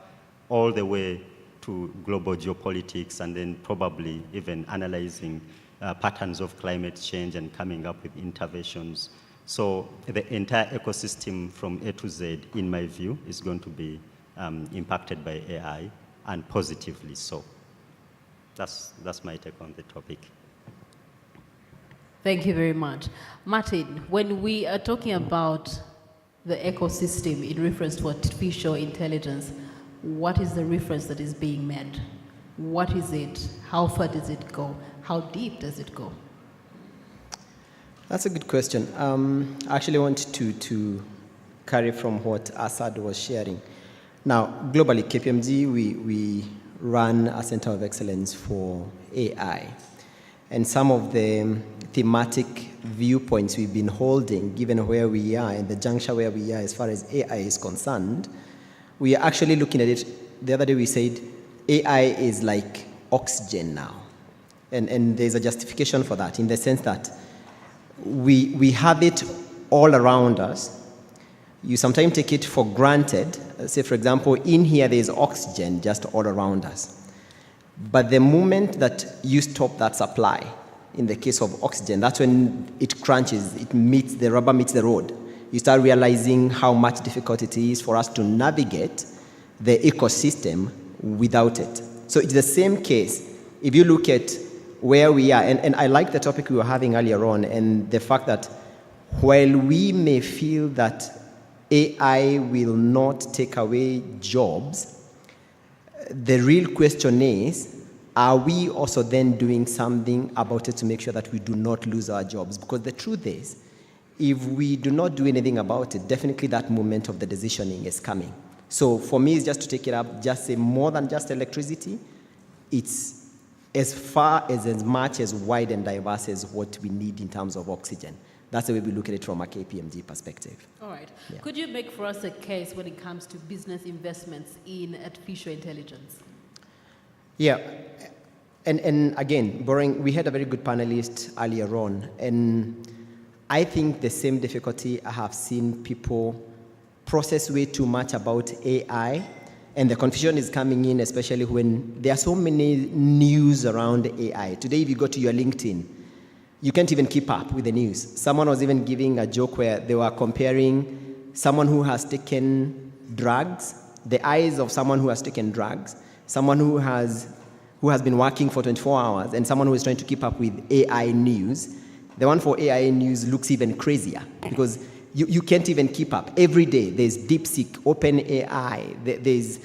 all the way to global geopolitics, and then probably even analyzing patterns of climate change and coming up with interventions. So the entire ecosystem from A to Z, in my view, is going to be impacted by AI, and positively so. That's my take on the topic. Thank you very much. Martin, when we are talking about the ecosystem in reference to artificial intelligence, what is the reference that is being made? What is it? How far does it go? How deep does it go? That's a good question. I actually want to carry from what Assad was sharing. Now, globally, KPMG, we run a Center of Excellence for AI. And some of the thematic viewpoints we've been holding, given where we are and the juncture where we are as far as AI is concerned, we are actually looking at it. The other day we said AI is like oxygen now. And there's a justification for that in the sense that we have it all around us. You sometimes take it for granted. Say, for example, in here there's oxygen just all around us. But the moment that you stop that supply, in the case of oxygen, that's when it crunches, the rubber meets the road. You start realizing how much difficult it is for us to navigate the ecosystem without it. So it's the same case. If you look at where we are, and I like the topic we were having earlier on, and the fact that while we may feel that AI will not take away jobs, the real question is, are we also then doing something about it to make sure that we do not lose our jobs? Because the truth is, if we do not do anything about it, definitely that moment of the decisioning is coming. So for me, it's just to take it up, just say more than just electricity. It's as much as wide and diverse as what we need in terms of oxygen. That's the way we look at it from a KPMG perspective. All right. Yeah. Could you make for us a case when it comes to business investments in artificial intelligence? Yeah. And again, we had a very good panelist earlier on, and I think the same difficulty I have seen people process way too much about AI, and the confusion is coming in, especially when there are so many news around AI. Today, if you go to your LinkedIn, you can't even keep up with the news. Someone was even giving a joke where they were comparing someone who has taken drugs, the eyes of someone who has taken drugs, someone who has been working for 24 hours, and someone who is trying to keep up with AI news. The one for AI news looks even crazier because you can't even keep up. Every day there's DeepSeek, OpenAI, there's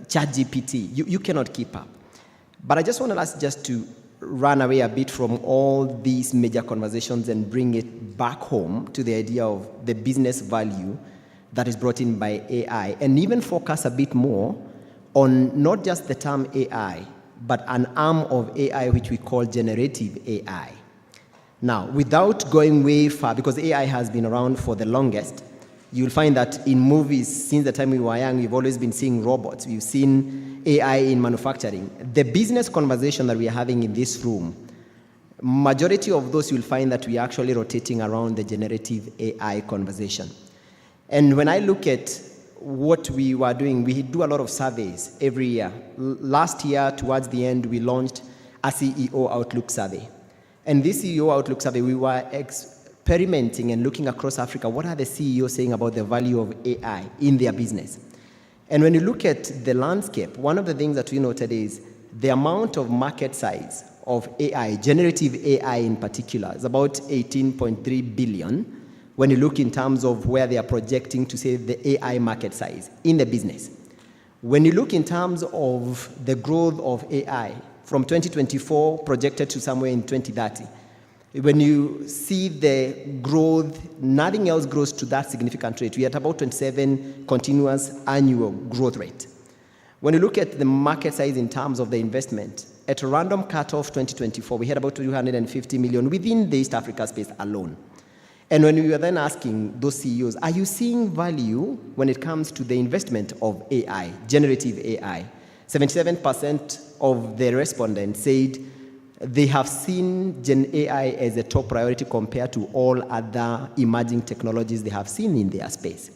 ChatGPT. You cannot keep up. But I just wanted us just to run away a bit from all these major conversations and bring it back home to the idea of the business value that is brought in by AI, and even focus a bit more on not just the term AI, but an arm of AI which we call generative AI. Now, without going way far, because AI has been around for the longest, you'll find that in movies, since the time we were young, we've always been seeing robots. We've seen AI in manufacturing. The business conversation that we are having in this room, majority of those you'll find that we are actually rotating around the generative AI conversation. And when I look at what we were doing, we do a lot of surveys every year. Last year, towards the end, we launched a CEO Outlook survey. And this CEO Outlook survey, we were experimenting and looking across Africa, what are the CEOs saying about the value of AI in their business? And when you look at the landscape, one of the things that we noted is the amount of market size of AI, generative AI in particular, is about 18.3 billion when you look in terms of where they are projecting to say the AI market size in the business. When you look in terms of the growth of AI from 2024 projected to somewhere in 2030, when you see the growth, nothing else grows to that significant rate. We are at about 27 continuous annual growth rate. When you look at the market size in terms of the investment, at a random cutoff 2024, we had about 250 million within the East Africa space alone. And when we were then asking those CEOs, are you seeing value when it comes to the investment of AI, generative AI? 77% of the respondents said they have seen Gen AI as a top priority compared to all other emerging technologies they have seen in their space.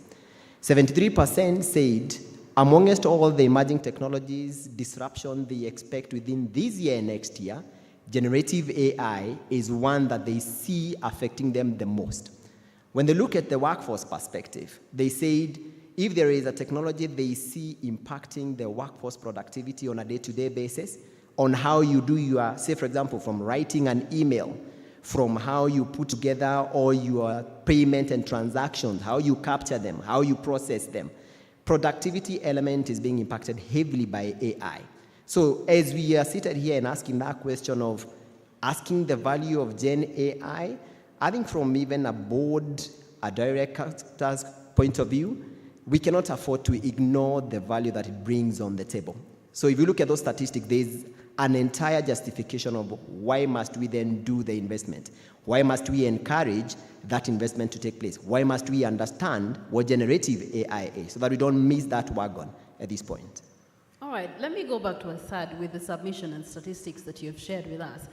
73% said amongst all the emerging technologies, disruption they expect within this year and next year, generative AI is one that they see affecting them the most. When they look at the workforce perspective, they said if there is a technology they see impacting the workforce productivity on a day-to-day basis, on how you do your, say for example, from writing an email, from how you put together all your payment and transactions, how you capture them, how you process them. Productivity element is being impacted heavily by AI. So as we are seated here and asking that question of asking the value of Gen AI, I think from even a board, a director's point of view, we cannot afford to ignore the value that it brings on the table. So if you look at those statistics, there's an entire justification of why must we then do the investment? Why must we encourage that investment to take place? Why must we understand what generative AI is so that we don't miss that wagon at this point? All right, let me go back to Asad with the submission and statistics that you've shared with us.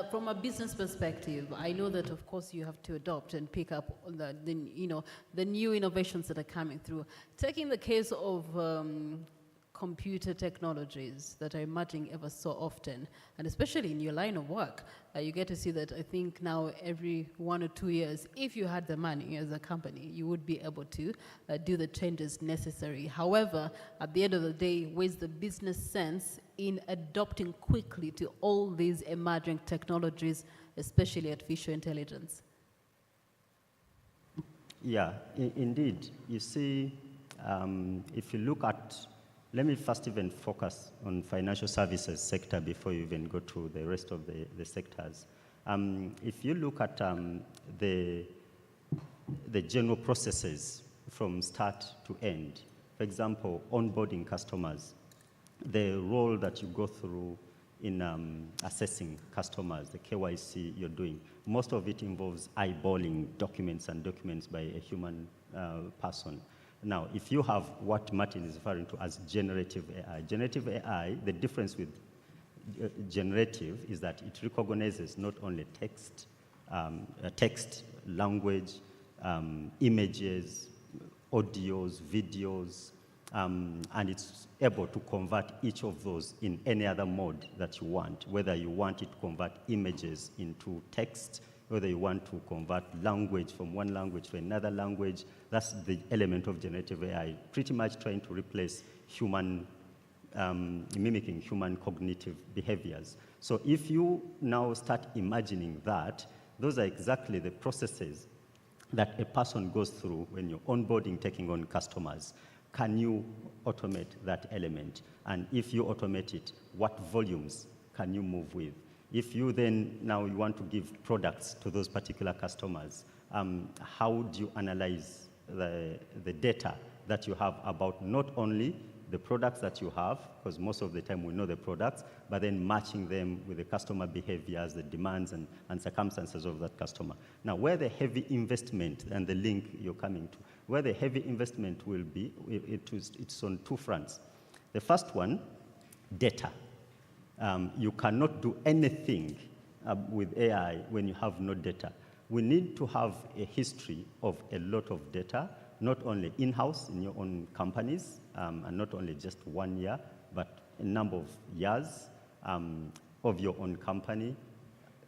From a business perspective, I know that of course you have to adopt and pick up on the new innovations that are coming through. Taking the case of computer technologies that are emerging ever so often, and especially in your line of work, you get to see that I think now every 1 or 2 years, if you had the money as a company, you would be able to do the changes necessary. However, at the end of the day, where's the business sense in adopting quickly to all these emerging technologies, especially artificial intelligence? Yeah, indeed. You see, if you look at, let me first even focus on financial services sector before you even go to the rest of the sectors. If you look at the general processes from start to end, for example, onboarding customers, the role that you go through in assessing customers, the KYC you're doing, most of it involves eyeballing documents by a human person. Now, if you have what Martin is referring to as generative AI, the difference with generative is that it recognizes not only text, language, images, audios, videos, and it's able to convert each of those in any other mode that you want, whether you want it to convert images into text, whether you want to convert language from one language to another language. That's the element of generative AI, pretty much trying to replace human, mimicking human cognitive behaviors. So if you now start imagining that, Those are exactly the processes that a person goes through when you're onboarding, taking on customers. Can you automate that element? And if you automate it, what volumes can you move with? If you then now you want to give products to those particular customers, how do you analyze the data that you have about not only the products that you have, because most of the time we know the products, but then matching them with the customer behaviors, the demands and circumstances of that customer. Now, where the heavy investment and the link you're coming to, where the heavy investment will be, it's on two fronts. The first one, data. You cannot do anything with AI when you have no data. We need to have a history of a lot of data, not only in-house in your own companies, and not only just 1 year, but a number of years of your own company,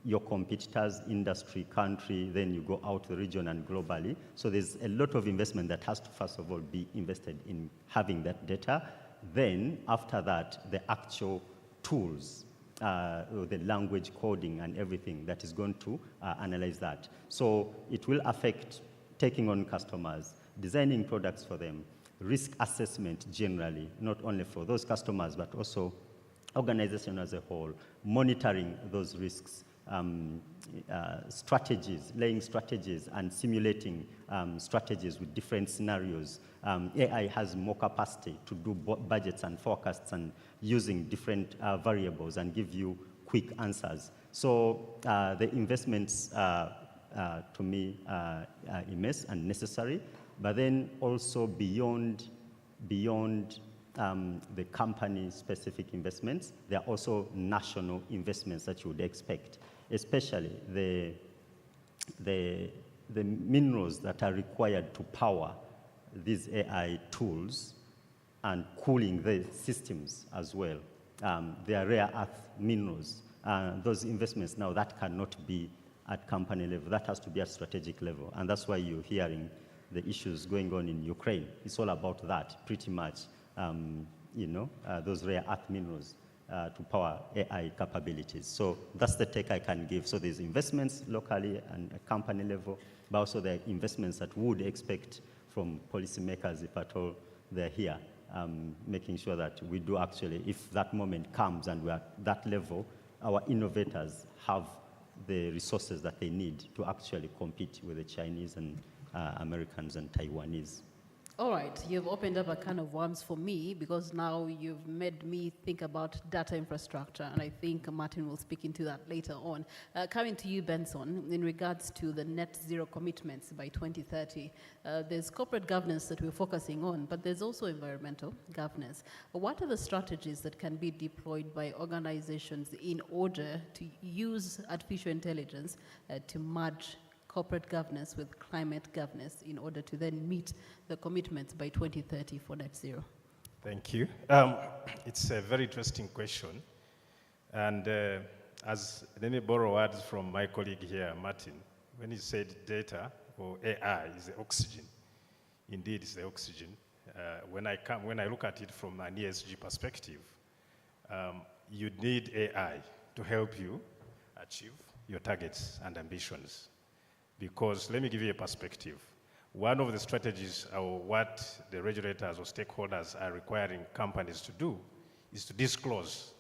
your competitors, industry, country, then you go out the region and globally. So there's a lot of investment that has to, first of all, be invested in having that data. Then, after that, the actual tools, the language coding and everything that is going to analyze that. So it will affect taking on customers, designing products for them, risk assessment generally, not only for those customers, but also organization as a whole, monitoring those risks, strategies, laying strategies and simulating strategies with different scenarios. AI has more capacity to do budgets and forecasts and using different variables and give you quick answers. So the investments, to me, are immense and necessary, but then also beyond the company-specific investments, there are also national investments that you would expect, especially the minerals that are required to power these AI tools and cooling the systems as well. They are rare earth minerals. Those investments now, that cannot be at company level. That has to be at strategic level. And that's why you're hearing the issues going on in Ukraine. It's all about that, pretty much, those rare earth minerals to power AI capabilities. So that's the take I can give. So there's investments locally and at company level, but also there are investments that we would expect from policymakers, if at all they're here, making sure that we do actually, if that moment comes and we're at that level, our innovators have the resources that they need to actually compete with the Chinese and Americans and Taiwanese. All right, you've opened up a can of worms for me because now you've made me think about data infrastructure, and I think Martin will speak into that later on. Coming to you, Benson, in regards to the net zero commitments by 2030, there's corporate governance that we're focusing on, but there's also environmental governance. What are the strategies that can be deployed by organizations in order to use artificial intelligence to merge corporate governance with climate governance in order to then meet the commitments by 2030 for net zero? Thank you. It's a very interesting question. And let me borrow words from my colleague here, Martin, when he said data or AI is the oxygen. Indeed, it's the oxygen. When I look at it from an ESG perspective, you need AI to help you achieve your targets and ambitions. Because let me give you a perspective. One of the strategies or what the regulators or stakeholders are requiring companies to do is to disclose.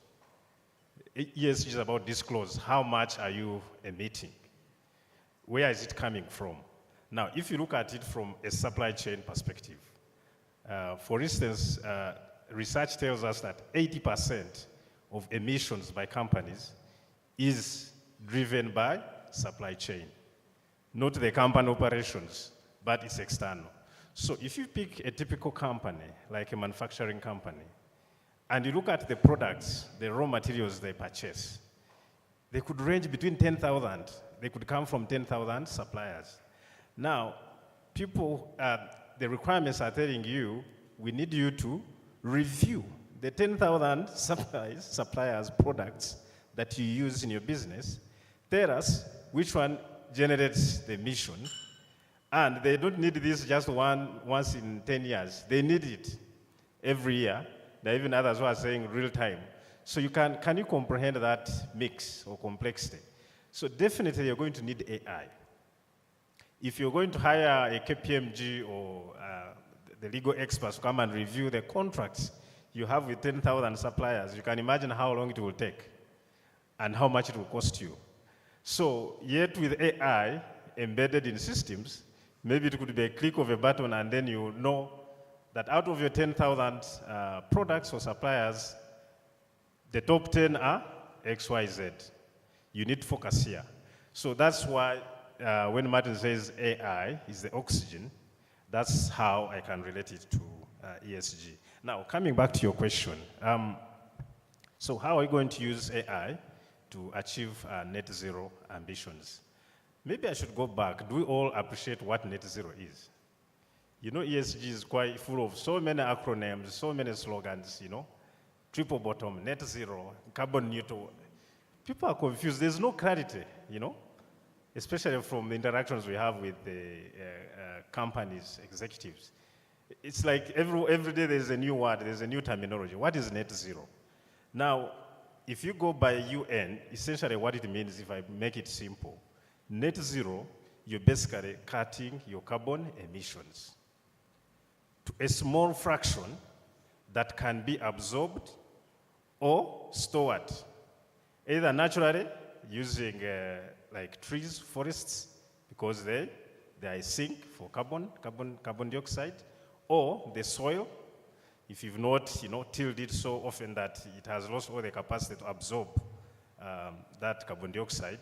ESG is about disclose. How much are you emitting? Where is it coming from? Now, if you look at it from a supply chain perspective, for instance, research tells us that 80% of emissions by companies is driven by supply chain. Not the company operations, but it's external. So if you pick a typical company, like a manufacturing company, and you look at the products, the raw materials they purchase, they could range between 10,000. They could come from 10,000 suppliers. Now, people, the requirements are telling you, we need you to review the 10,000 suppliers' products that you use in your business. Tell us which one generates the emission, and they don't need this just once in 10 years. They need it every year. There are even others who are saying real time. So can you comprehend that mix or complexity? So definitely you're going to need AI. If you're going to hire a KPMG or the legal experts to come and review the contracts you have with 10,000 suppliers, you can imagine how long it will take and how much it will cost you. So yet with AI embedded in systems, maybe it could be a click of a button and then you know that out of your 10,000 products or suppliers, the top 10 are XYZ. You need to focus here. So that's why when Martin says AI is the oxygen, that's how I can relate it to ESG. Now, coming back to your question, so how are we going to use AI to achieve net zero ambitions? Maybe I should go back. Do we all appreciate what net zero is? You know, ESG is quite full of so many acronyms, so many slogans, you know, triple bottom, net zero, carbon neutral. People are confused. There's no clarity, you know, especially from the interactions we have with the companies, executives. It's like every day there's a new word, there's a new terminology. What is net zero? Now, if you go by UN, essentially what it means, if I make it simple, net zero, you're basically cutting your carbon emissions to a small fraction that can be absorbed or stored, either naturally using like trees, forests, because they are a sink for carbon dioxide, or the soil, if you've not tilled it so often that it has lost all the capacity to absorb that carbon dioxide,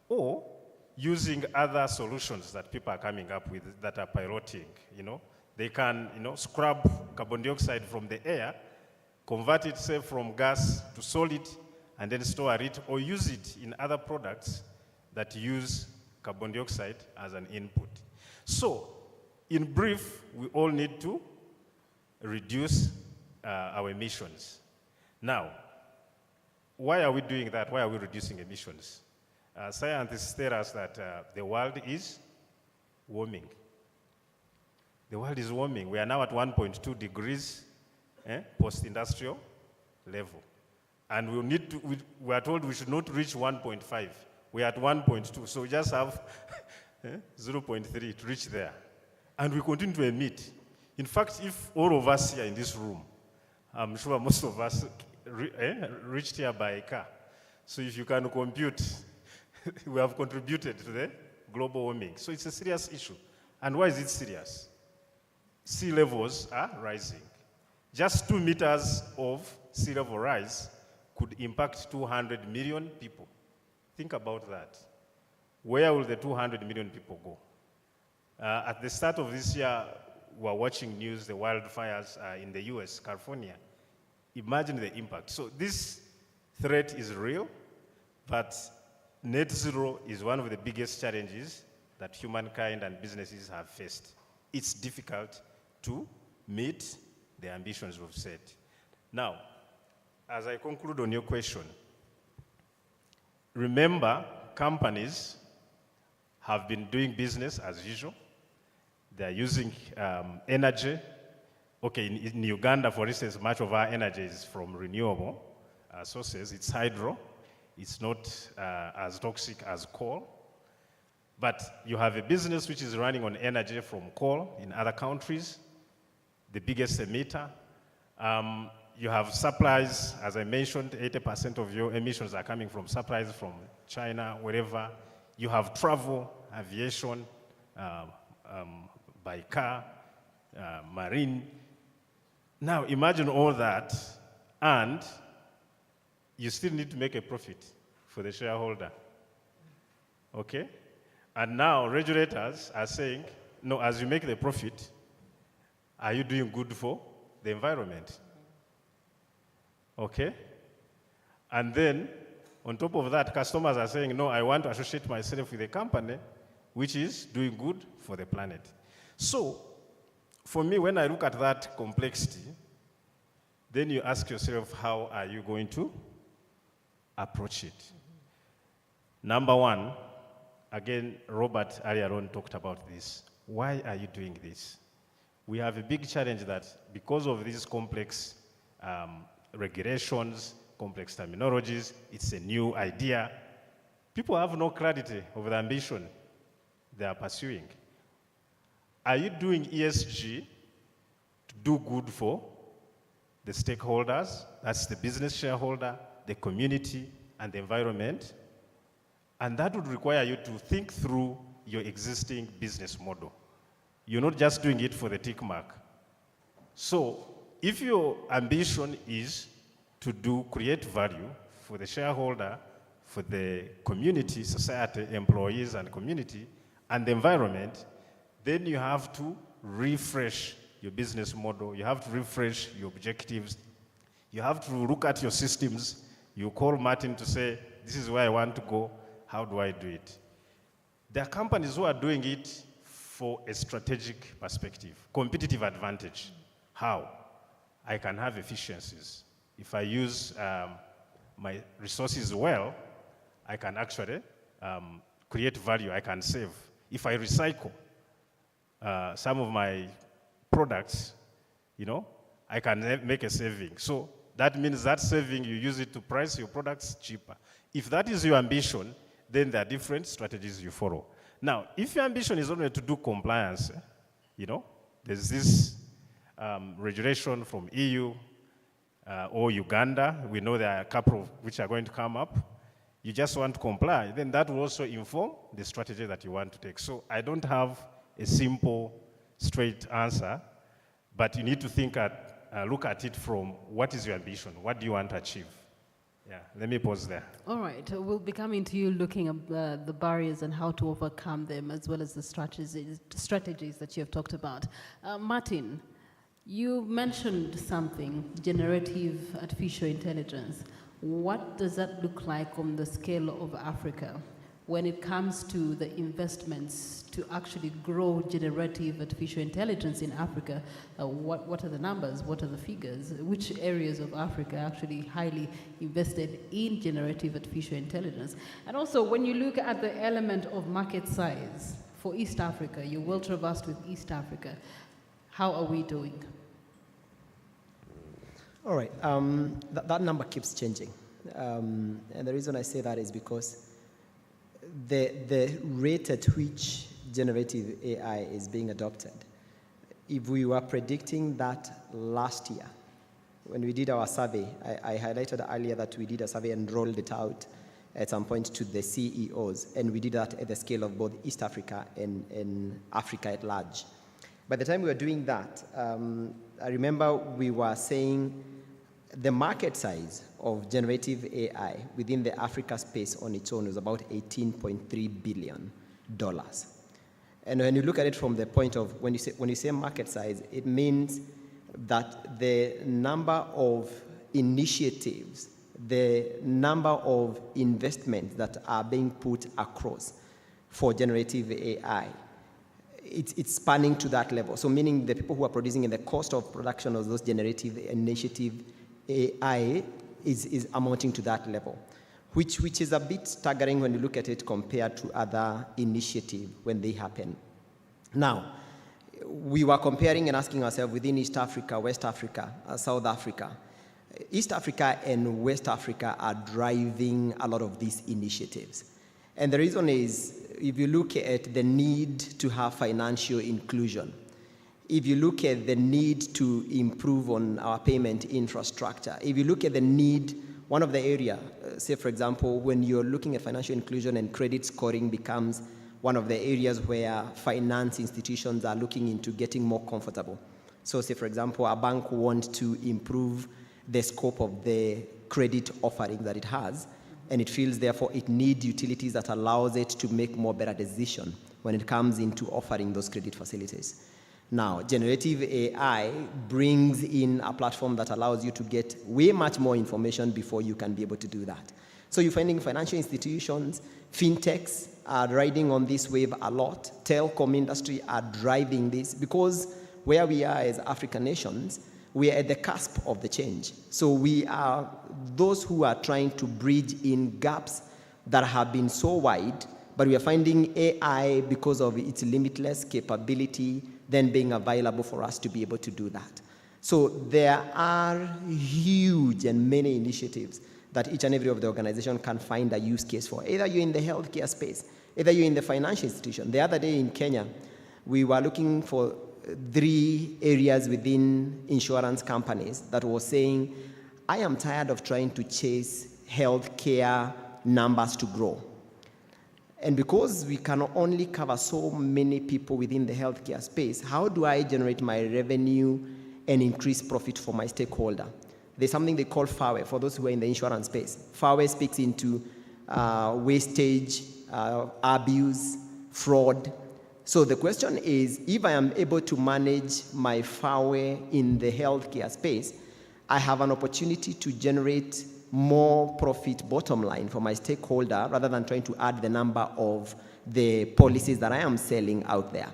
or using other solutions that people are coming up with that are piloting. They can scrub carbon dioxide from the air, convert it, say, from gas to solid, and then store it, or use it in other products that use carbon dioxide as an input. So, in brief, we all need to reduce our emissions. Now, why are we doing that? Why are we reducing emissions? Scientists tell us that the world is warming. The world is warming. We are now at 1.2 degrees post-industrial level. And we are told we should not reach 1.5. We are at 1.2, so we just have 0.3 to reach there. And we continue to emit. In fact, if all of us here in this room, I'm sure most of us reached here by a car. So if you can compute, we have contributed to the global warming. So it's a serious issue. And why is it serious? Sea levels are rising. Just 2 meters of sea level rise could impact 200 million people. Think about that. Where will the 200 million people go? At the start of this year, we were watching news, the wildfires in the US, California. Imagine the impact. So this threat is real, but net zero is one of the biggest challenges that humankind and businesses have faced. It's difficult to meet the ambitions we've set. Now, as I conclude on your question, remember, companies have been doing business as usual. They're using energy. Okay, in Uganda, for instance, much of our energy is from renewable sources. It's hydro. It's not as toxic as coal. But you have a business which is running on energy from coal in other countries, the biggest emitter. You have supplies, as I mentioned, 80% of your emissions are coming from supplies from China, wherever. You have travel, aviation, by car, marine. Now imagine all that, and you still need to make a profit for the shareholder. Okay? And now regulators are saying, no, as you make the profit, are you doing good for the environment? Okay? And then, on top of that, customers are saying, no, I want to associate myself with a company which is doing good for the planet. So, for me, when I look at that complexity, then you ask yourself, how are you going to approach it? Number one, again, Robert earlier on talked about this. Why are you doing this? We have a big challenge that because of these complex regulations, complex terminologies, it's a new idea. people have no clarity of the ambition they are pursuing. Are you doing ESG to do good for the stakeholders, that's the business shareholder, the community, and the environment? And that would require you to think through your existing business model. You're not just doing it for the tick mark. So if your ambition is to create value for the shareholder, for the community, society, employees and community, and the environment, then you have to refresh your business model, you have to refresh your objectives, you have to look at your systems. You call Martin to say, this is where I want to go, how do I do it? There are companies who are doing it for a strategic perspective, competitive advantage. How? I can have efficiencies. If I use my resources well, I can actually create value, I can save. If I recycle some of my products, I can make a saving. So that means that saving, you use it to price your products cheaper. If that is your ambition, then there are different strategies you follow. Now, if your ambition is only to do compliance, there's this regulation from EU or Uganda. We know there are a couple of which are going to come up. You just want to comply, then that will also inform the strategy that you want to take. So I don't have a simple, straight answer, but you need to look at it from what is your ambition, what do you want to achieve? Yeah, let me pause there. All right, we'll be coming to you looking at the barriers and how to overcome them, as well as the strategies that you have talked about. Martin, you mentioned something, generative artificial intelligence. What does that look like on the scale of Africa when it comes to the investments to actually grow generative artificial intelligence in Africa? What are the numbers? What are the figures? Which areas of Africa are actually highly invested in generative artificial intelligence? And also, when you look at the element of market size for East Africa, you're well traversed with East Africa. How are we doing? All right, that number keeps changing. And the reason I say that is because the rate at which generative AI is being adopted, if we were predicting that last year, when we did our survey, I highlighted earlier that we did a survey and rolled it out at some point to the CEOs, and we did that at the scale of both East Africa and Africa at large. By the time we were doing that, I remember we were saying the market size of generative AI within the Africa space on its own is about $18.3 billion. And when you look at it from the point of, when you say market size, it means that the number of initiatives, the number of investments that are being put across for generative AI, it's spanning to that level. So meaning the people who are producing and the cost of production of those generative initiative AI is amounting to that level, which is a bit staggering when you look at it compared to other initiatives when they happen. Now, we were comparing and asking ourselves within East Africa, West Africa, South Africa. East Africa and West Africa are driving a lot of these initiatives. And the reason is, if you look at the need to have financial inclusion, if you look at the need to improve on our payment infrastructure, if you look at the need, one of the areas, say for example, when you're looking at financial inclusion and credit scoring becomes one of the areas where finance institutions are looking into getting more comfortable. So say for example, a bank wants to improve the scope of the credit offering that it has, and it feels therefore it needs utilities that allows it to make more better decisions when it comes into offering those credit facilities. Now, generative AI brings in a platform that allows you to get way much more information before you can be able to do that. So you're finding financial institutions, fintechs are riding on this wave a lot. Telecom industry are driving this because where we are as African nations, we are at the cusp of the change. So we are those who are trying to bridge in gaps that have been so wide, but we are finding AI, because of its limitless capability, then being available for us to be able to do that. So there are huge and many initiatives that each and every of the organization can find a use case for. Either you're in the healthcare space, either you're in the financial institution. The other day in Kenya, we were looking for 3 areas within insurance companies that was saying, I am tired of trying to chase healthcare numbers to grow. And because we can only cover so many people within the healthcare space, how do I generate my revenue and increase profit for my stakeholder? There's something they call FAWE, for those who are in the insurance space. FAWE speaks into wastage, abuse, fraud. So the question is, if I am able to manage my FAWE in the healthcare space, I have an opportunity to generate more profit bottom line for my stakeholder rather than trying to add the number of the policies that I am selling out there.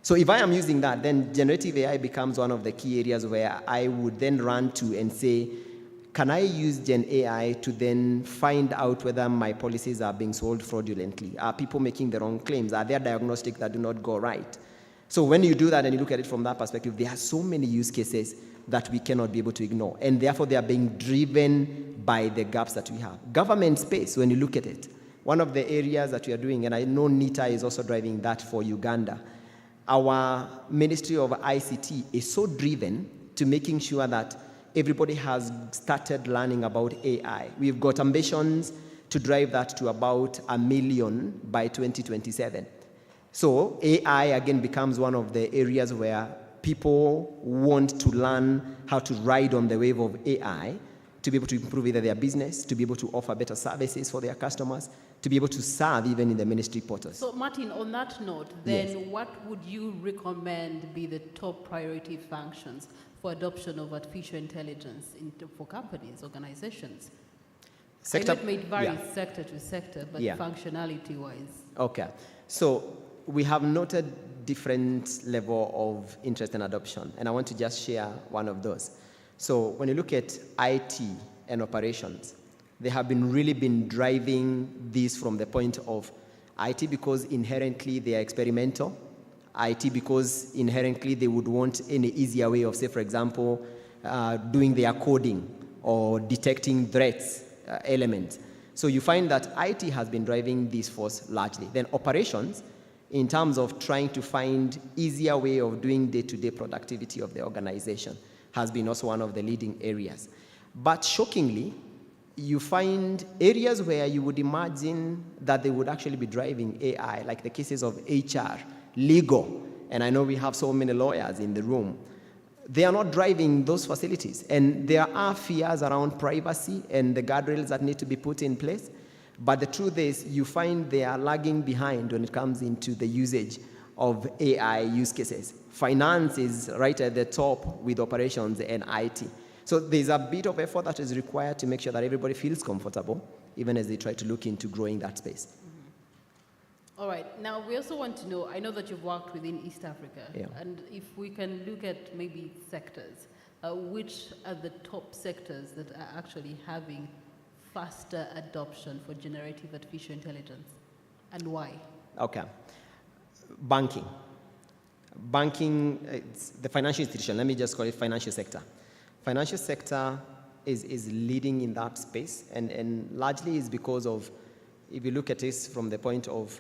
So if I am using that, then generative AI becomes one of the key areas where I would then run to and say, can I use Gen AI to then find out whether my policies are being sold fraudulently? Are people making the wrong claims? Are there diagnostics that do not go right? So when you do that and you look at it from that perspective, there are so many use cases that we cannot be able to ignore. And therefore, they are being driven by the gaps that we have. Government space, when you look at it, one of the areas that we are doing, and I know NITA is also driving that for Uganda, our Ministry of ICT is so driven to making sure that everybody has started learning about AI. We've got ambitions to drive that to about 1 million by 2027. So AI, again, becomes one of the areas where people want to learn how to ride on the wave of AI to be able to improve either their business, to be able to offer better services for their customers, to be able to serve even in the ministry portals. So Martin, on that note, then what would you recommend be the top priority functions for adoption of artificial intelligence for companies, organizations? Sector, I know it may vary sector to sector, but functionality-wise. Okay. So we have noted different level of interest and adoption, and I want to just share one of those. So when you look at IT and operations, they have really been driving this from the point of IT because inherently they are experimental, IT because inherently they would want any easier way of, say, for example, doing their coding or detecting threats elements. So you find that IT has been driving this force largely. Then operations, in terms of trying to find easier way of doing day-to-day productivity of the organization, has been also one of the leading areas. But shockingly, you find areas where you would imagine that they would actually be driving AI, like the cases of HR, legal, and I know we have so many lawyers in the room. They are not driving those facilities, and there are fears around privacy and the guardrails that need to be put in place. But the truth is, you find they are lagging behind when it comes into the usage of AI use cases. Finance is right at the top with operations and IT. So there's a bit of effort that is required to make sure that everybody feels comfortable, even as they try to look into growing that space. All right. Now, we also want to know, I know that you've worked within East Africa, and if we can look at maybe sectors, which are the top sectors that are actually having faster adoption for generative artificial intelligence, and why? Okay. Banking. Banking, it's the financial institution. Let me just call it financial sector. Financial sector is leading in that space, and largely is because of, if you look at this from the point of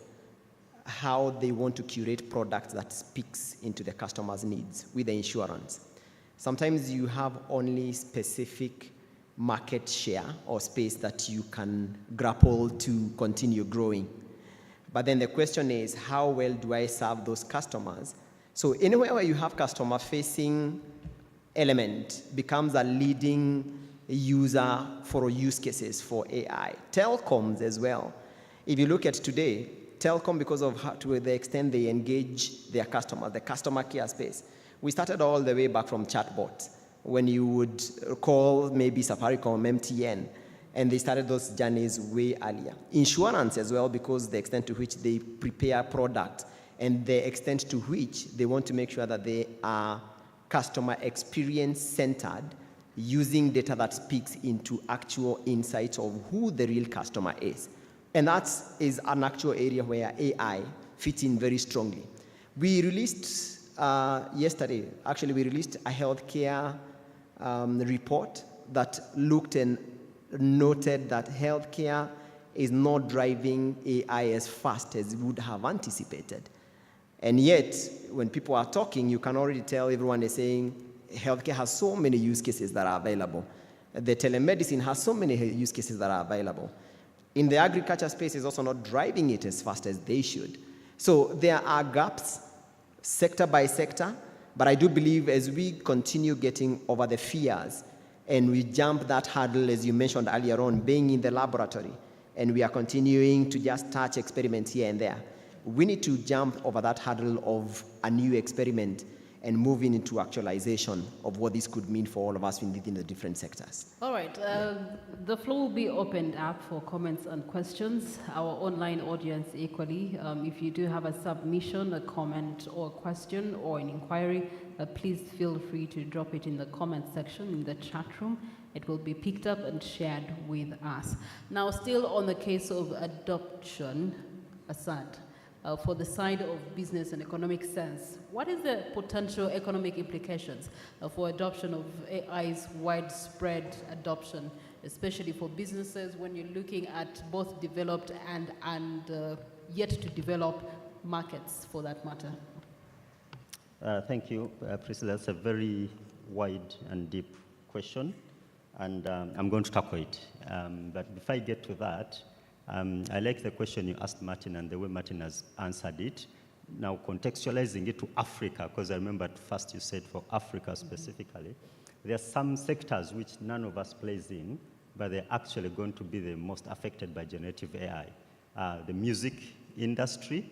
how they want to curate products that speaks into the customer's needs with the insurance. Sometimes you have only specific market share or space that you can grapple to continue growing. But then the question is, how well do I serve those customers? So anywhere where you have customer-facing element becomes a leading user for use cases for AI. Telecoms as well. If you look at today, telecom, because of how, to the extent they engage their customers, the customer care space. We started all the way back from chatbots, when you would call maybe Safaricom, MTN, and they started those journeys way earlier. Insurance as well, because the extent to which they prepare product and the extent to which they want to make sure that they are customer experience centered, using data that speaks into actual insights of who the real customer is. And that is an actual area where AI fits in very strongly. We released yesterday, actually we released a healthcare report that looked and noted that healthcare is not driving AI as fast as we would have anticipated. And yet, when people are talking, you can already tell everyone is saying healthcare has so many use cases that are available. The telemedicine has so many use cases that are available. In the agriculture space, is also not driving it as fast as they should. So there are gaps, sector by sector, but I do believe as we continue getting over the fears and we jump that hurdle, as you mentioned earlier on, being in the laboratory, and we are continuing to just touch experiments here and there, we need to jump over that hurdle of a new experiment and moving into actualization of what this could mean for all of us within the different sectors. All right, the floor will be opened up for comments and questions. Our online audience equally. If you do have a submission, a comment, or a question, or an inquiry, please feel free to drop it in the comment section in the chat room. It will be picked up and shared with us. Now, still on the case of adoption, Asad, for the side of business and economic sense, what is the potential economic implications for adoption of AI's widespread adoption, especially for businesses when you're looking at both developed and yet to develop markets for that matter? Thank you, Priscilla. That's a very wide and deep question, and I'm going to tackle it. But before I get to that, I like the question you asked Martin and the way Martin has answered it. Now contextualizing it to Africa, because I remember at first you said for Africa specifically, there are some sectors which none of us plays in, but they're actually going to be the most affected by generative AI. The music industry,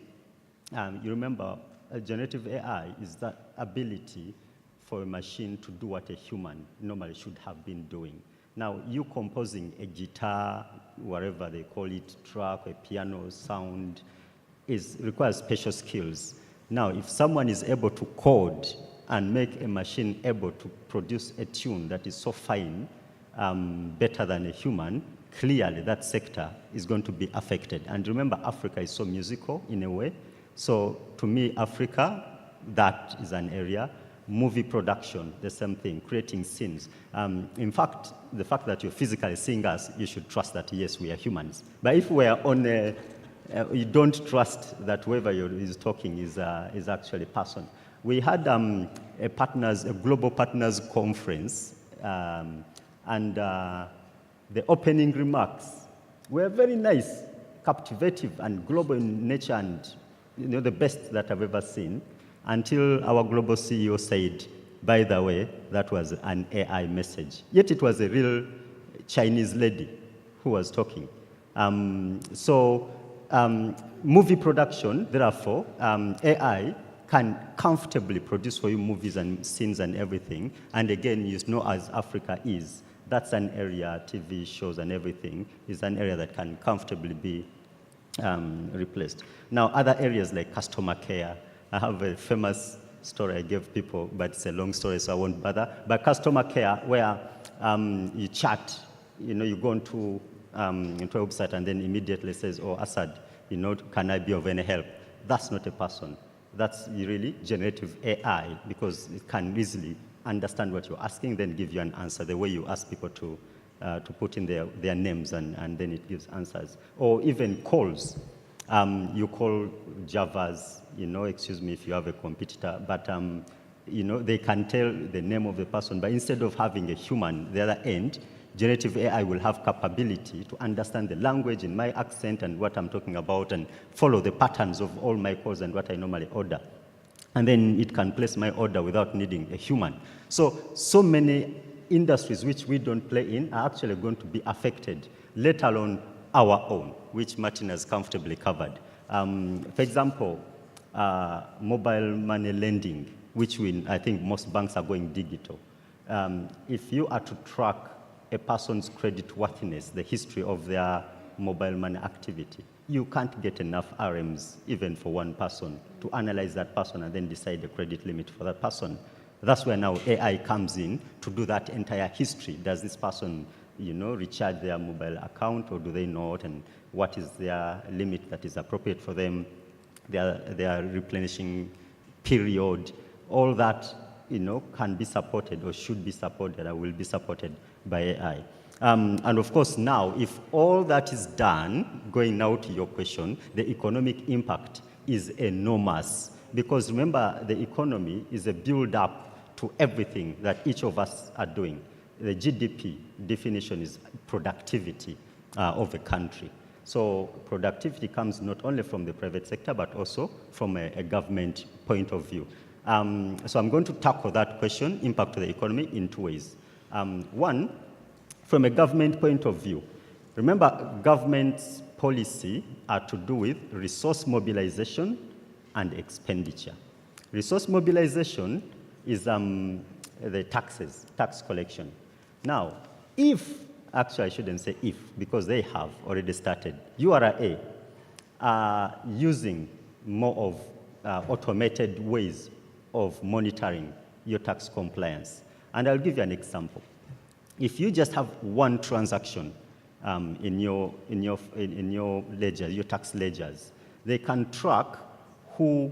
you remember generative AI is that ability for a machine to do what a human normally should have been doing. Now, you composing a guitar, whatever they call it, track, a piano, sound, requires special skills. Now, if someone is able to code and make a machine able to produce a tune that is so fine, better than a human, clearly that sector is going to be affected. And remember, Africa is so musical in a way. So to me, Africa, that is an area. Movie production, the same thing, creating scenes. In fact, the fact that you're physically seeing us, you should trust that, yes, we are humans. But if we are on a, you don't trust that whoever is talking is actually a person. We had a global partners conference, and the opening remarks were very nice, captivative, and global in nature, and the best that I've ever seen. Until our global CEO said, by the way, that was an AI message. Yet it was a real Chinese lady who was talking. Movie production, therefore, AI can comfortably produce for you movies and scenes and everything. And again, you know, as Africa is, that's an area, TV shows and everything, is an area that can comfortably be replaced. Now, other areas like customer care, I have a famous story I gave people, but it's a long story, so I won't bother. But customer care, where you chat, you go into a website and then immediately says, oh, Asad, can I be of any help? That's not a person. That's really generative AI, because it can easily understand what you're asking, then give you an answer, the way you ask people to put in their names, and then it gives answers. Or even calls. You call Javas, excuse me if you have a competitor, but they can tell the name of the person, but instead of having a human at the other end, generative AI will have capability to understand the language in my accent and what I'm talking about, and follow the patterns of all my calls and what I normally order. And then it can place my order without needing a human. So many industries which we don't play in are actually going to be affected, let alone our own, which Martin has comfortably covered. For example, mobile money lending, which I think most banks are going digital. If you are to track a person's credit worthiness, the history of their mobile money activity, you can't get enough RMs even for one person to analyze that person and then decide the credit limit for that person. That's where now AI comes in to do that entire history. Does this person recharge their mobile account, or do they not? And what is their limit that is appropriate for them? Their replenishing period. All that, can be supported or should be supported or will be supported by AI. And of course, now, if all that is done, going now to your question, the economic impact is enormous. Because remember, the economy is a build-up to everything that each of us are doing. The GDP definition is productivity of a country. So productivity comes not only from the private sector, but also from a government point of view. So I'm going to tackle that question, impact to the economy, in two ways. One, from a government point of view. Remember, government's policy are to do with resource mobilization and expenditure. Resource mobilization is the taxes, tax collection. Now, actually I shouldn't say if, because they have already started. URA are using more of automated ways of monitoring your tax compliance. And I'll give you an example. If you just have one transaction in your ledger, your tax ledgers, they can track who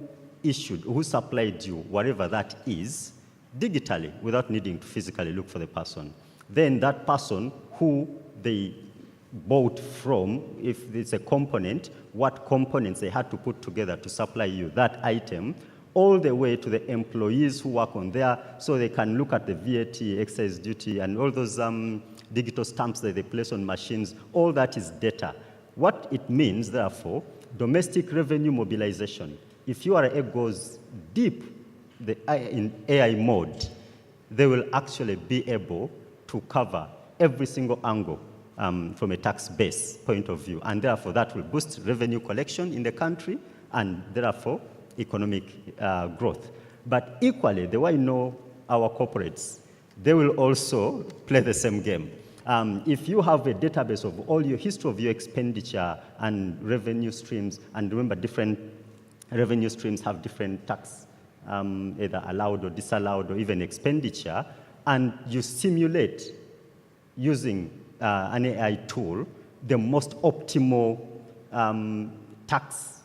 supplied you, whatever that is, digitally, without needing to physically look for the person. Then that person who they bought from, if it's a component, what components they had to put together to supply you that item, all the way to the employees who work on there, so they can look at the VAT, excise duty, and all those digital stamps that they place on machines. All that is data. What it means, therefore, domestic revenue mobilization. If URA goes deep in AI mode, they will actually be able to cover every single angle from a tax base point of view. And therefore, that will boost revenue collection in the country, and therefore, economic growth. But equally, the way I know our corporates, they will also play the same game. If you have a database of all your history of your expenditure and revenue streams, and remember, different revenue streams have different tax, either allowed or disallowed, or even expenditure, and you simulate using an AI tool the most optimal tax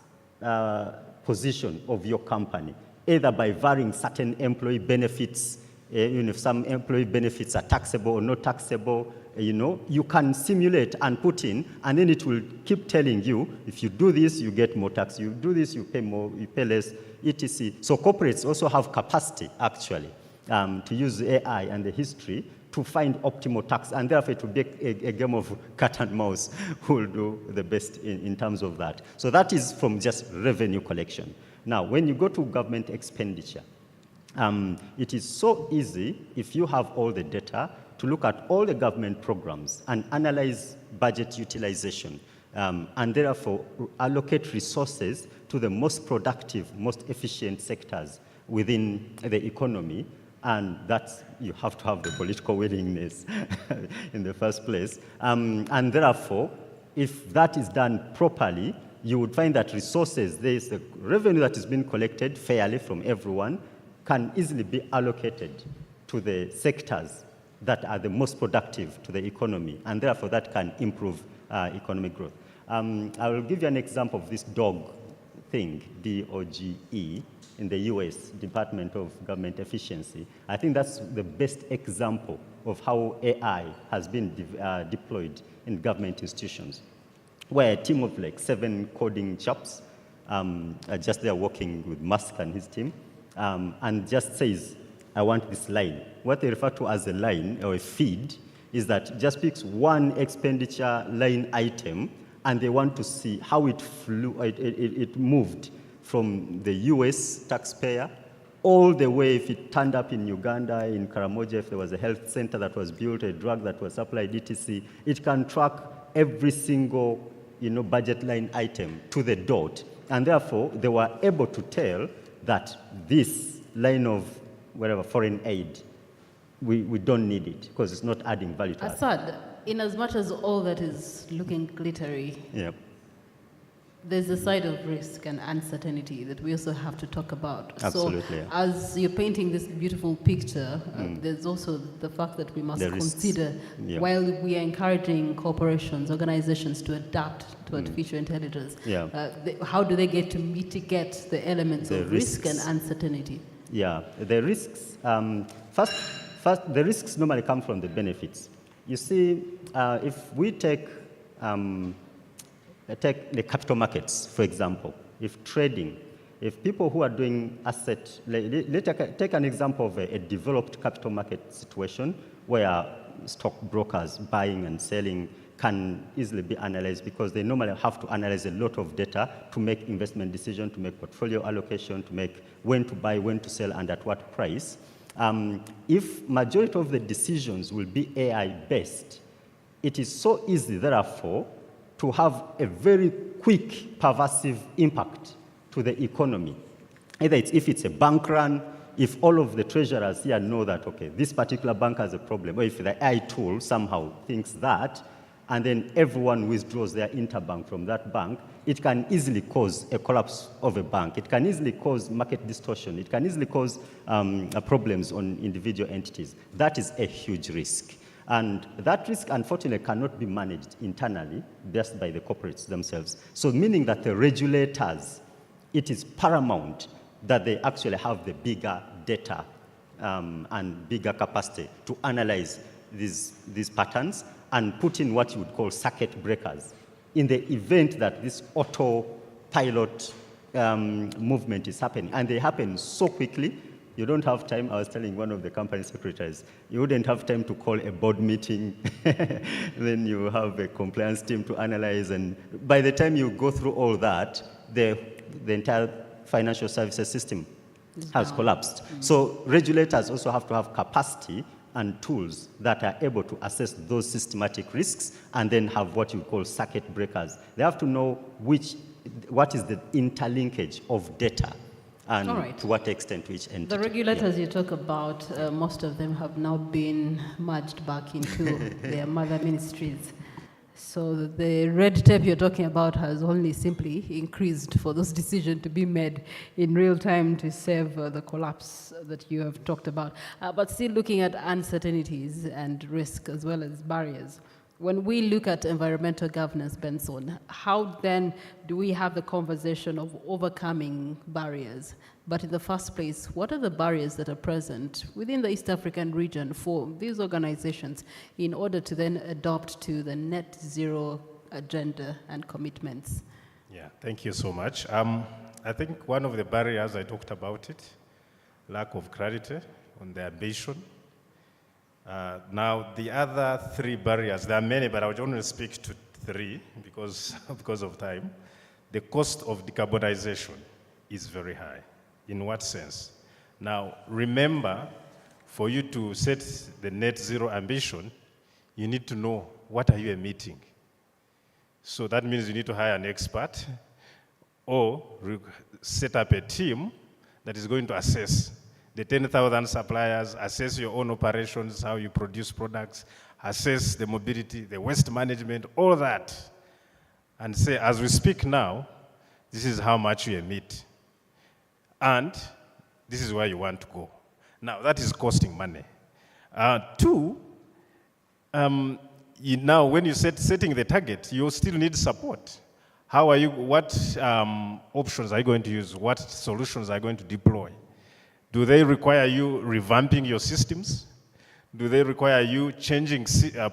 position of your company, either by varying certain employee benefits, if some employee benefits are taxable or not taxable, you can simulate and put in, and then it will keep telling you, if you do this, you get more tax, you do this, you pay more, you pay less, etc. So corporates also have capacity, actually, to use AI and the history to find optimal tax, and therefore it will be a game of cat and mouse who will do the best in terms of that. So that is from just revenue collection. Now, when you go to government expenditure, it is so easy, if you have all the data, to look at all the government programs and analyze budget utilization, and therefore allocate resources to the most productive, most efficient sectors within the economy. And that's, you have to have the political willingness in the first place. And therefore, if that is done properly, you would find that resources, there's the revenue that is being collected fairly from everyone, can easily be allocated to the sectors that are the most productive to the economy, and therefore that can improve economic growth. I will give you an example of this DOGE thing, D-O-G-E, in the US, Department of Government Efficiency. I think that's the best example of how AI has been deployed in government institutions, where a team of like 7 coding chaps are just there working with Musk and his team, and just says, I want this line. What they refer to as a line or a feed is that just picks one expenditure line item, and they want to see how it flew, it moved from the US taxpayer all the way, if it turned up in Uganda, in Karamoja, if there was a health center that was built, a drug that was supplied, etc. It can track every single budget line item to the dot. And therefore, they were able to tell that this line of whatever foreign aid, we don't need it because it's not adding value to us. Assad, in as much as all that is looking glittery, yep, there's a side of risk and uncertainty that we also have to talk about. Absolutely. So as you're painting this beautiful picture, there's also the fact that we must consider, while we are encouraging corporations, organizations to adapt to artificial intelligence, how do they get to mitigate the elements of risk and uncertainty? Yeah, the risks, first, the risks normally come from the benefits. You see, if we take the capital markets, for example, if trading, if people who are doing asset, let's take an example of a developed capital market situation where stockbrokers buying and selling can easily be analyzed because they normally have to analyze a lot of data to make investment decisions, to make portfolio allocation, to make when to buy, when to sell, and at what price. If majority of the decisions will be AI-based, it is so easy, therefore, to have a very quick, pervasive impact to the economy. Either if it's a bank run, if all of the treasurers here know that, okay, this particular bank has a problem, or if the AI tool somehow thinks that, and then everyone withdraws their interbank from that bank, it can easily cause a collapse of a bank. It can easily cause market distortion. It can easily cause problems on individual entities. That is a huge risk. And that risk, unfortunately, cannot be managed internally, just by the corporates themselves. So meaning that the regulators, it is paramount that they actually have the bigger data and bigger capacity to analyze these patterns and put in what you would call circuit breakers in the event that this autopilot movement is happening. And they happen so quickly, you don't have time. I was telling one of the company secretaries, you wouldn't have time to call a board meeting. Then you have a compliance team to analyze. And by the time you go through all that, the entire financial services system has collapsed. So regulators also have to have capacity and tools that are able to assess those systematic risks and then have what you call circuit breakers. They have to know what is the interlinkage of data and to what extent to each entity. The regulators you talk about, most of them have now been merged back into their mother ministries. So the red tape you're talking about has only simply increased for those decisions to be made in real time to save the collapse that you have talked about. But still looking at uncertainties and risk as well as barriers. When we look at environmental governance, Benson, how then do we have the conversation of overcoming barriers? But in the first place, what are the barriers that are present within the East African region for these organizations in order to then adopt to the net zero agenda and commitments? Yeah, thank you so much. I think one of the barriers, I talked about it, lack of clarity on the ambition. Now, the other three barriers, there are many, but I would only speak to three because of time. The cost of decarbonization is very high. In what sense? Now, remember, for you to set the net zero ambition, you need to know what are you emitting. So that means you need to hire an expert or set up a team that is going to assess the 10,000 suppliers, assess your own operations, how you produce products, assess the mobility, the waste management, all that, and say, as we speak now, this is how much you emit, and this is where you want to go. Now, that is costing money. Two, now when you setting the target, you still need support. What options are you going to use? What solutions are you going to deploy? Do they require you revamping your systems? Do they require you changing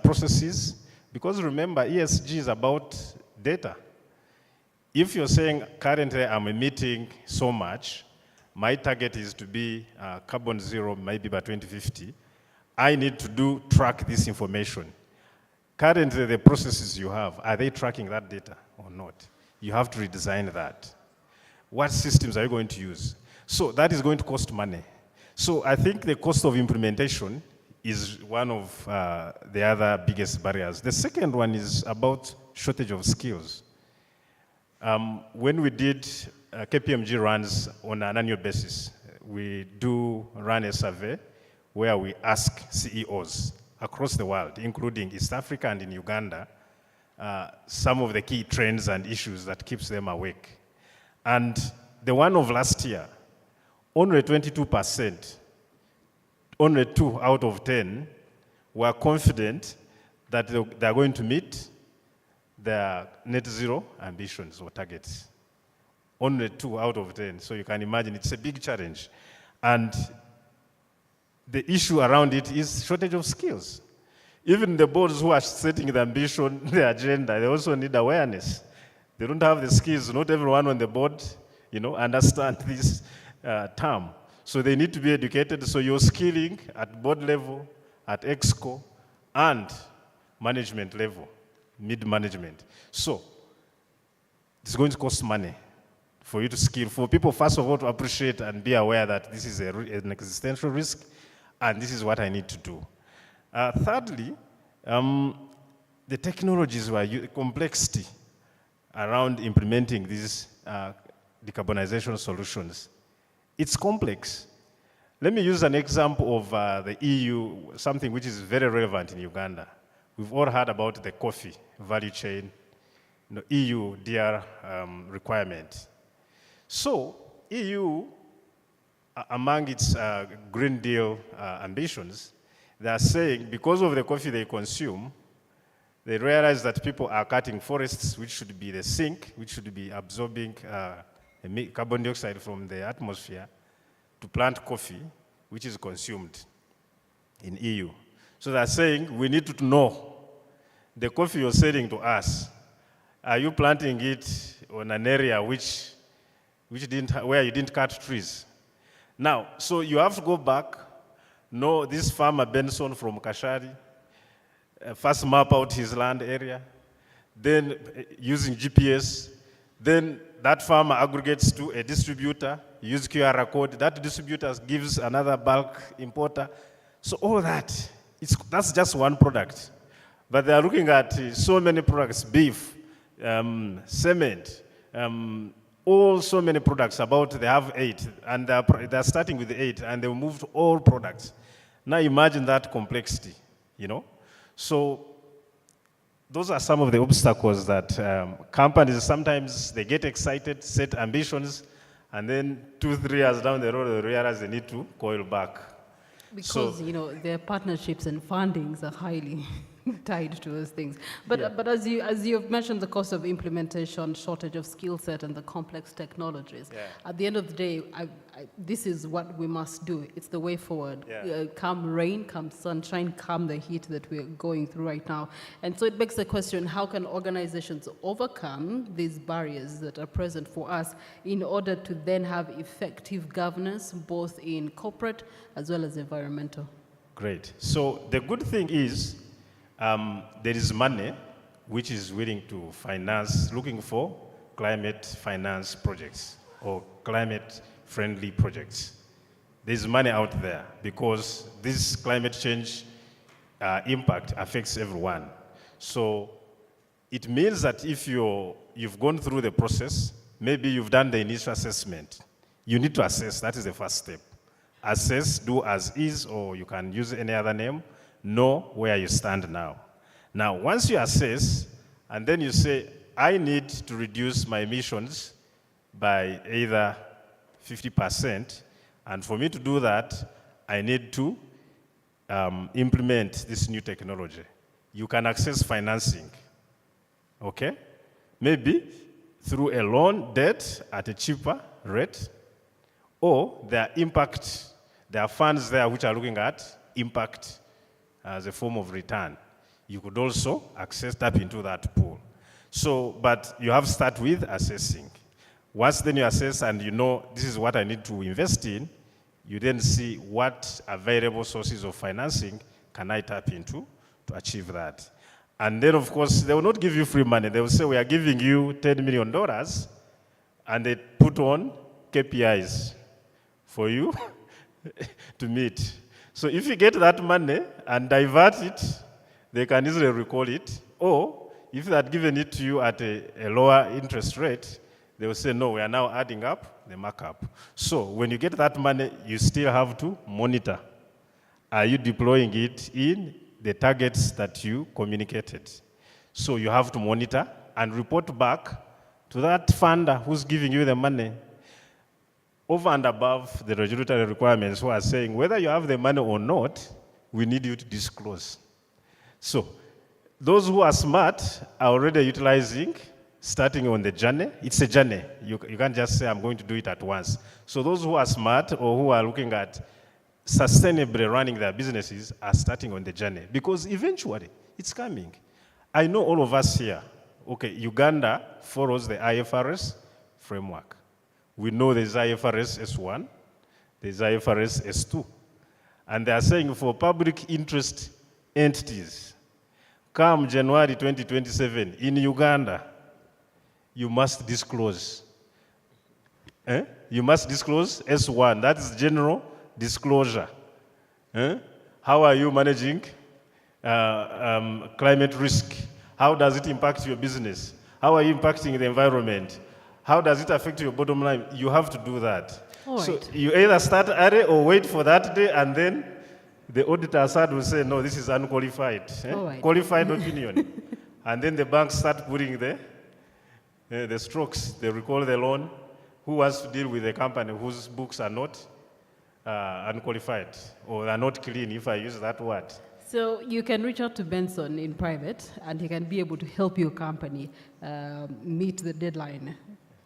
processes? Because remember, ESG is about data. If you're saying, currently I'm emitting so much, my target is to be carbon zero maybe by 2050, I need to track this information. Currently, the processes you have, are they tracking that data or not? You have to redesign that. What systems are you going to use? So that is going to cost money. So I think the cost of implementation is one of the other biggest barriers. The second one is about shortage of skills. When we did KPMG runs on an annual basis, we do run a survey where we ask CEOs across the world, including East Africa and in Uganda, some of the key trends and issues that keeps them awake. And the one of last year, only 22%, only 2 out of 10 were confident that they're going to meet their net zero ambitions or targets. Only 2 out of 10. So you can imagine it's a big challenge. And the issue around it is shortage of skills. even the boards who are setting the ambition, the agenda, they also need awareness. They don't have the skills. Not everyone on the board, understand this term. So they need to be educated. So you're skilling at board level, at EXCO, and management level, mid-management. So it's going to cost money for you to skill, for people, first of all, to appreciate and be aware that this is an existential risk, and this is what I need to do. Thirdly, the technologies were complexity around implementing these decarbonization solutions. It's complex. Let me use an example of the EU, something which is very relevant in Uganda. We've all heard about the coffee value chain, EU DR requirement. So EU, among its Green Deal ambitions, they are saying because of the coffee they consume, they realize that people are cutting forests, which should be the sink, which should be absorbing carbon dioxide from the atmosphere, to plant coffee, which is consumed in EU. So they're saying we need to know the coffee you're selling to us. Are you planting it on an area where you didn't cut trees? Now, so you have to go back, know this farmer Benson from Kashari, first map out his land area, then using GPS, then that farmer aggregates to a distributor, use QR code, that distributor gives another bulk importer. So all that, that's just one product. But they are looking at so many products, beef, cement, so many products, they have 8, and they're starting with 8, and they moved all products. Now imagine that complexity, So those are some of the obstacles that companies, sometimes they get excited, set ambitions, and then 2-3 years down the road, they realize they need to coil back. Because, their partnerships and fundings are highly tied to those things. But as you've mentioned, the cost of implementation, shortage of skill set, and the complex technologies, at the end of the day, this is what we must do. It's the way forward. Come rain, come sunshine, come the heat that we're going through right now. And so it begs the question, how can organizations overcome these barriers that are present for us in order to then have effective governance, both in corporate as well as environmental? Great. So the good thing is, there is money which is willing to finance, looking for climate finance projects or climate-friendly projects. There's money out there because this climate change impact affects everyone. So it means that if you've gone through the process, maybe you've done the initial assessment, you need to assess. That is the first step. Assess, do as is, or you can use any other name. Know where you stand now. Now, once you assess, and then you say, I need to reduce my emissions by either 50%, and for me to do that, I need to implement this new technology. You can access financing, okay? Maybe through a loan, debt at a cheaper rate, or there are funds there which are looking at impact as a form of return. You could also tap into that pool. So, but you have to start with assessing. Once then you assess and you know this is what I need to invest in, you then see what available sources of financing can I tap into to achieve that. And then, of course, they will not give you free money. They will say, we are giving you $10 million, and they put on KPIs for you to meet. So if you get that money and divert it, they can easily recall it. Or if they had given it to you at a lower interest rate, they will say, no, we are now adding up the markup. So when you get that money, you still have to monitor. Are you deploying it in the targets that you communicated? So you have to monitor and report back to that funder who's giving you the money, over and above the regulatory requirements, who are saying whether you have the money or not, we need you to disclose. So those who are smart are already utilizing, starting on the journey. It's a journey. You can't just say, I'm going to do it at once. So those who are smart or who are looking at sustainably running their businesses are starting on the journey, because eventually it's coming. I know all of us here, okay, Uganda follows the IFRS framework. We know there's IFRS S1, there's IFRS S2. And they are saying for public interest entities, come January 2027, in Uganda, you must disclose. You must disclose S1, that is general disclosure. How are you managing climate risk? How does it impact your business? How are you impacting the environment? How does it affect your bottom line? You have to do that. So you either start early or wait for that day, and then the auditor side will say, no, this is unqualified. Qualified opinion. And then the banks start putting the strokes. They recall the loan. Who wants to deal with a company whose books are not unqualified or are not clean, if I use that word? So you can reach out to Benson in private, and he can be able to help your company meet the deadline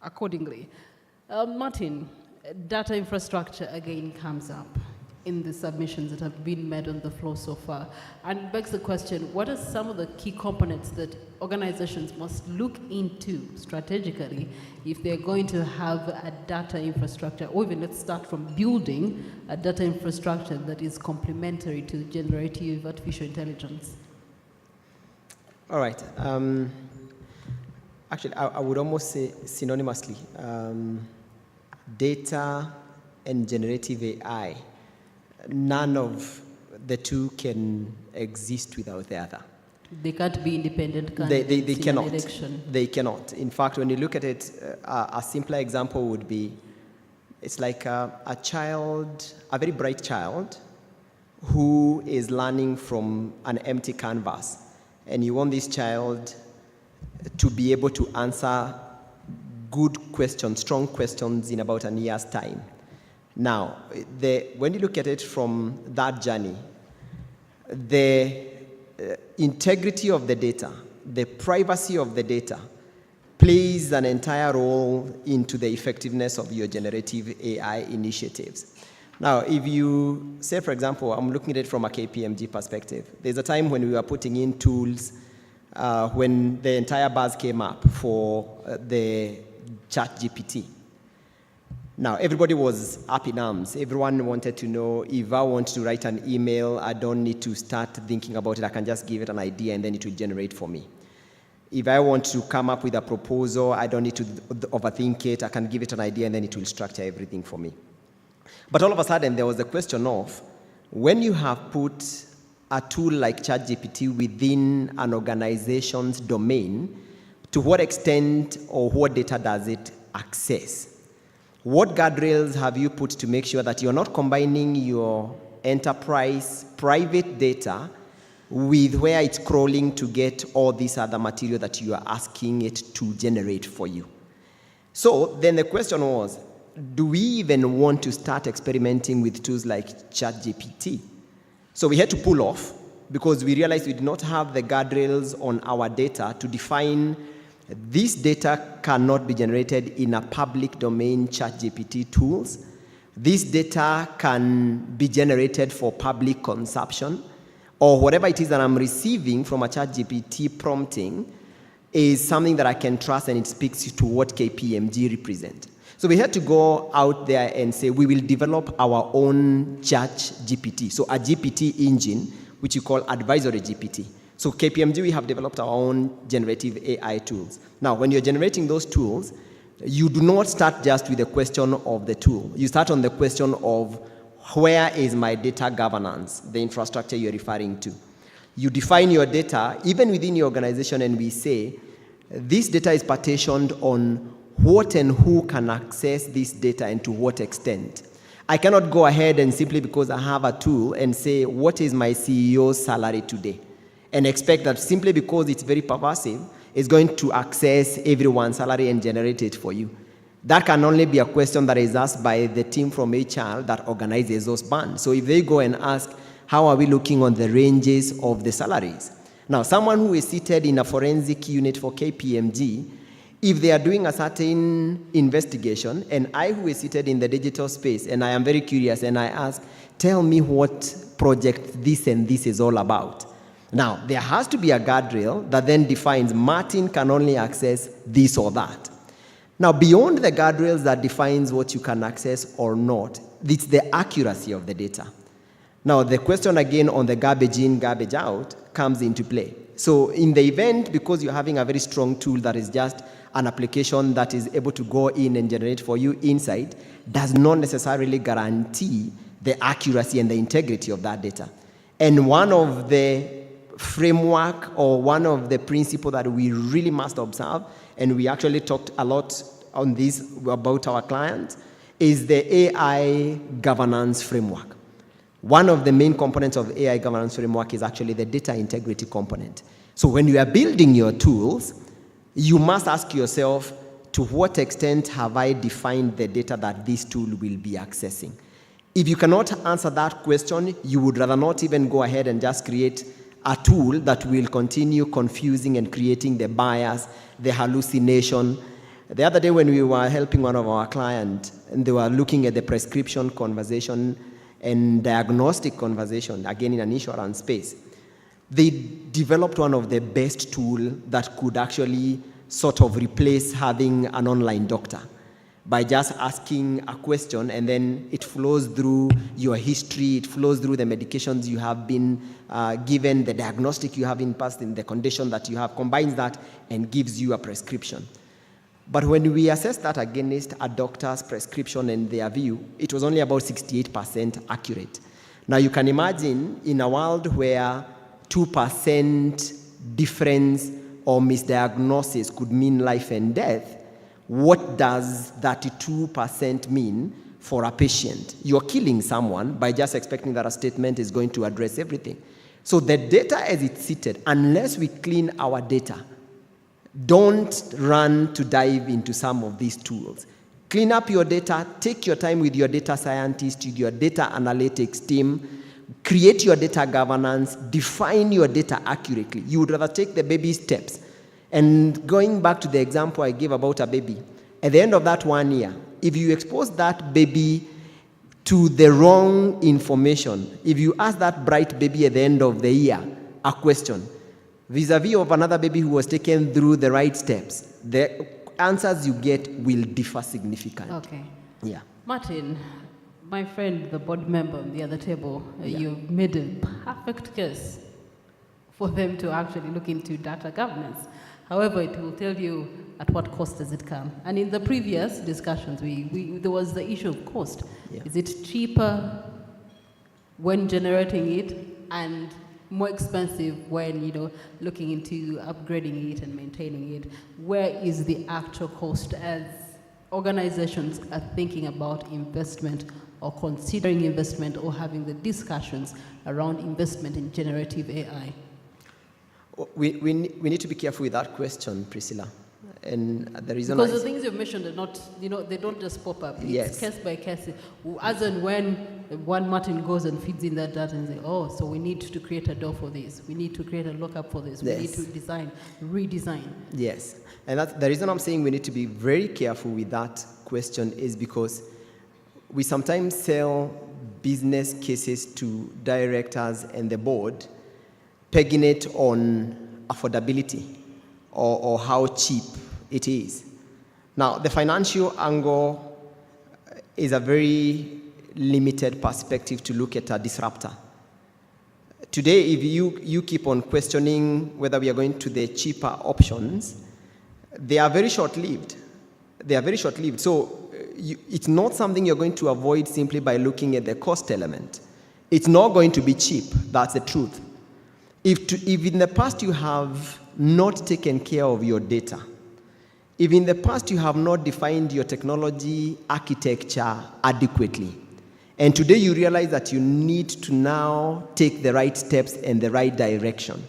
accordingly. Martin, data infrastructure again comes up in the submissions that have been made on the floor so far, and begs the question, what are some of the key components that organizations must look into strategically if they're going to have a data infrastructure, or even let's start from building a data infrastructure that is complementary to generative artificial intelligence? All right. Actually, I would almost say synonymously, data and generative AI, none of the two can exist without the other. They can't be independent candidates they cannot. in an election. They cannot. In fact, when you look at it, a simpler example would be, it's like a child, a very bright child, who is learning from an empty canvas. And you want this child to be able to answer good questions, strong questions in about a year's time. Now, when you look at it from that journey, the integrity of the data, the privacy of the data, plays an entire role into the effectiveness of your generative AI initiatives. Now, if you say, for example, I'm looking at it from a KPMG perspective, there's a time when we were putting in tools when the entire buzz came up for the ChatGPT. Now, everybody was up in arms. Everyone wanted to know, if I want to write an email, I don't need to start thinking about it. I can just give it an idea and then it will generate for me. If I want to come up with a proposal, I don't need to overthink it. I can give it an idea and then it will structure everything for me. But all of a sudden, there was the question of, when you have put a tool like ChatGPT within an organization's domain, to what extent or what data does it access? What guardrails have you put to make sure that you're not combining your enterprise private data with where it's crawling to get all this other material that you are asking it to generate for you? So then the question was, do we even want to start experimenting with tools like ChatGPT? So we had to pull off because we realized we did not have the guardrails on our data to define this data cannot be generated in a public domain ChatGPT tools. This data can be generated for public consumption, or whatever it is that I'm receiving from a ChatGPT prompting is something that I can trust and it speaks to what KPMG represent. So we had to go out there and say, we will develop our own ChatGPT. So a GPT engine, which you call advisory GPT. So KPMG, we have developed our own generative AI tools. Now, when you're generating those tools, you do not start just with the question of the tool. You start on the question of, where is my data governance, the infrastructure you're referring to? You define your data, even within your organization, and we say, this data is partitioned on what and who can access this data and to what extent. I cannot go ahead and simply because I have a tool and say, what is my CEO's salary today? And expect that simply because it's very pervasive, it's going to access everyone's salary and generate it for you. That can only be a question that is asked by the team from HR that organizes those bands. So if they go and ask, how are we looking on the ranges of the salaries? Now, someone who is seated in a forensic unit for KPMG, if they are doing a certain investigation, and I who is seated in the digital space, and I am very curious, and I ask, tell me what project this and this is all about. Now, there has to be a guardrail that then defines Martin can only access this or that. Now, beyond the guardrails that defines what you can access or not, it's the accuracy of the data. Now, the question again on the garbage in, garbage out comes into play. So in the event, because you're having a very strong tool that is just an application that is able to go in and generate for you insight, does not necessarily guarantee the accuracy and the integrity of that data. And one of the framework or one of the principles that we really must observe, and we actually talked a lot on this about our clients, is the AI governance framework. One of the main components of AI governance framework is actually the data integrity component. So when you are building your tools, you must ask yourself, to what extent have I defined the data that this tool will be accessing? If you cannot answer that question, you would rather not even go ahead and just create a tool that will continue confusing and creating the bias, the hallucination. The other day when we were helping one of our clients, and they were looking at the prescription conversation and diagnostic conversation, again in an insurance space, they developed one of the best tools that could actually sort of replace having an online doctor by just asking a question, and then it flows through your history, it flows through the medications you have been given, the diagnostic you have in past, in the condition that you have, combines that and gives you a prescription. But when we assess that against a doctor's prescription and their view, it was only about 68% accurate. Now you can imagine in a world where 2% difference or misdiagnosis could mean life and death, what does 32% mean for a patient? You're killing someone by just expecting that a statement is going to address everything. So the data as it's seated, unless we clean our data, don't run to dive into some of these tools. Clean up your data, take your time with your data scientist, your data analytics team, create your data governance, define your data accurately. You would rather take the baby steps. And going back to the example I gave about a baby, at the end of that 1 year, if you expose that baby to the wrong information, if you ask that bright baby at the end of the year a question, vis-a-vis of another baby who was taken through the right steps, the answers you get will differ significantly. Okay. Yeah. Martin, my friend, the board member on the other table, you made a perfect case for them to actually look into data governance. However, it will tell you at what cost does it come. And in the previous discussions, there was the issue of cost. Yeah. Is it cheaper when generating it and more expensive when, looking into upgrading it and maintaining it? Where is the actual cost as organizations are thinking about investment or considering investment or having the discussions around investment in generative AI? We need to be careful with that question, Priscilla. And the reason because the things you've mentioned are not, they don't just pop up. It's yes. Case by case. As and when one Martin goes and feeds in that data and says, oh, so we need to create a door for this. We need to create a lookup for this. Yes. We need to redesign. Yes. And that's the reason I'm saying we need to be very careful with that question is because we sometimes sell business cases to directors and the board, pegging it on affordability or how cheap it is. Now, the financial angle is a very limited perspective to look at a disruptor. Today, if you keep on questioning whether we are going to the cheaper options, they are very short-lived. They are very short-lived. So it's not something you're going to avoid simply by looking at the cost element. It's not going to be cheap. That's the truth. If in the past you have not taken care of your data, if in the past you have not defined your technology architecture adequately, and today you realize that you need to now take the right steps and the right direction,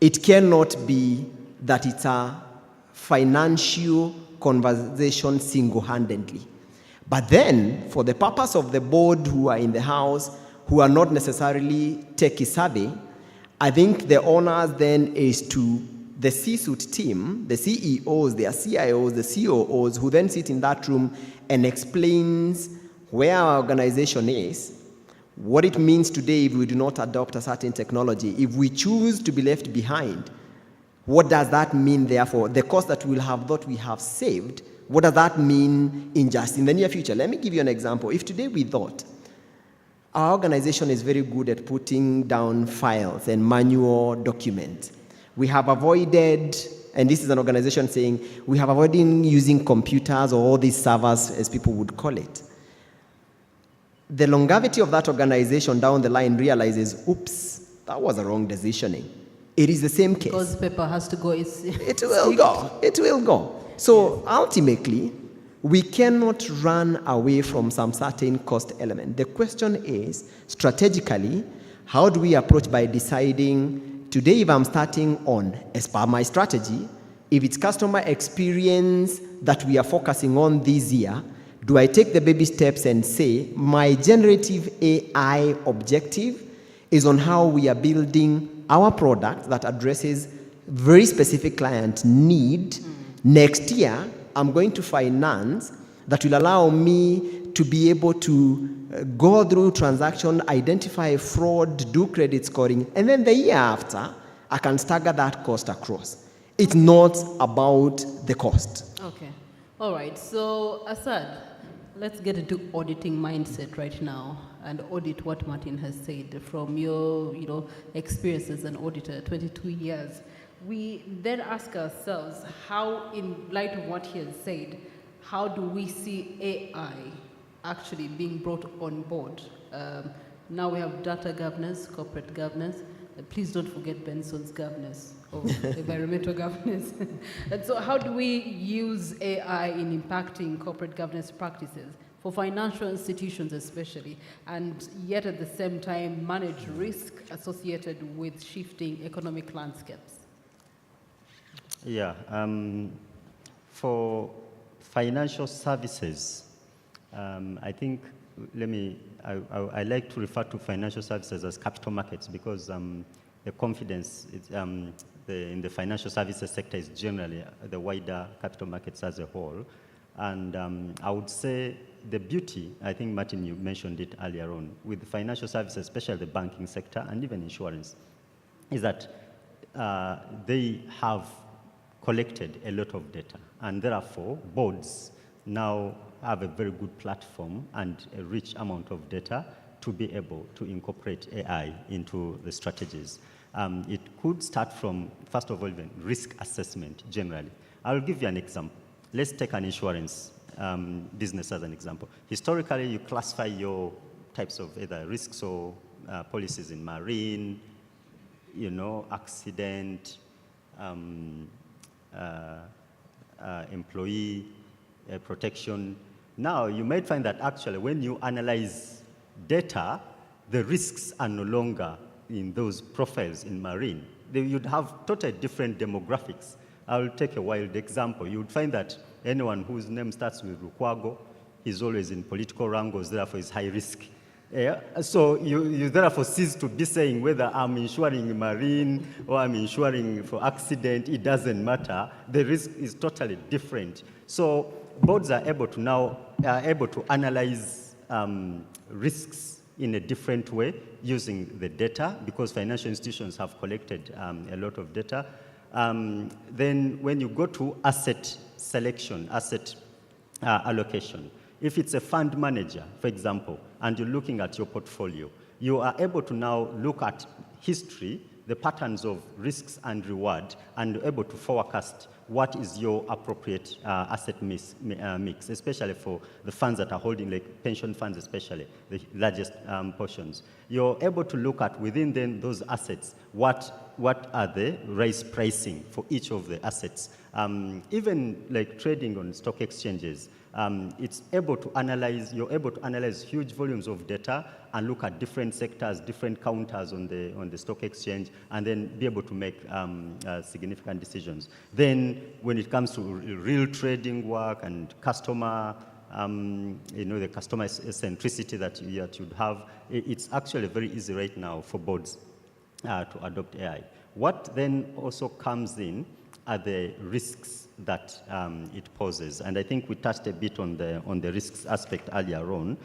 it cannot be that it's a financial conversation single-handedly. But then, for the purpose of the board who are in the house, who are not necessarily techie savvy, I think the honors then is to the C-suite team, the CEOs, their CIOs, the COOs, who then sit in that room and explains where our organization is, what it means today if we do not adopt a certain technology, if we choose to be left behind, what does that mean therefore? The cost that we'll have thought we have saved, what does that mean in the near future? Let me give you an example. If today we thought our organization is very good at putting down files and manual documents, we have avoided, and this is an organization saying, we have avoided using computers or all these servers, as people would call it. The longevity of that organization down the line realizes, oops, that was a wrong decisioning. It is the same case. Because paper has to go. It will go. It will go. So ultimately, we cannot run away from some certain cost element. The question is, strategically, how do we approach by deciding, today if I'm starting on, as per my strategy, if it's customer experience that we are focusing on this year, do I take the baby steps and say, my generative AI objective is on how we are building our product that addresses very specific client need. Next year, I'm going to finance that will allow me to be able to go through transaction, identify fraud, do credit scoring, and then the year after, I can stagger that cost across. It's not about the cost. Okay. All right. So, Asad, let's get into auditing mindset right now and audit what Martin has said from your, experience as an auditor, 22 years. We then ask ourselves, how, in light of what he has said, how do we see AI actually being brought on board? Now we have data governance, corporate governance. Please don't forget Benson's governance of environmental governance. And so how do we use AI in impacting corporate governance practices for financial institutions especially, and yet at the same time manage risk associated with shifting economic landscapes? Yeah, for financial services, I think, I like to refer to financial services as capital markets because the confidence in the financial services sector is generally the wider capital markets as a whole. And I would say the beauty, I think Martin, you mentioned it earlier on, with financial services, especially the banking sector and even insurance, is that they have collected a lot of data, and therefore boards now have a very good platform and a rich amount of data to be able to incorporate AI into the strategies. It could start from, first of all, even risk assessment generally. I'll give you an example. Let's take an insurance business as an example. Historically, you classify your types of either risks or policies in marine, accident, employee protection. Now, you might find that actually when you analyze data, the risks are no longer in those profiles in marine. You'd have totally different demographics. I'll take a wild example. You would find that anyone whose name starts with Rukwago is always in political wrangles, therefore is high risk. Yeah? So you therefore cease to be saying whether I'm insuring marine or I'm insuring for accident, it doesn't matter. The risk is totally different. So boards are able to now analyze risks in a different way using the data because financial institutions have collected a lot of data. Then when you go to asset selection, asset allocation, if it's a fund manager, for example, and you're looking at your portfolio, you are able to now look at history, the patterns of risks and reward, and able to forecast what is your appropriate asset mix, especially for the funds that are holding, like pension funds especially, the largest portions. You're able to look at within then those assets, what are the raised pricing for each of the assets. Even like trading on stock exchanges, it's able to analyze, you're able to analyze huge volumes of data and look at different sectors, different counters on the stock exchange, and then be able to make significant decisions. Then when it comes to real trading work and customer, the customer centricity that you'd have, it's actually very easy right now for boards to adopt AI. What then also comes in are the risks that it poses. And I think we touched a bit on the risks aspect earlier on.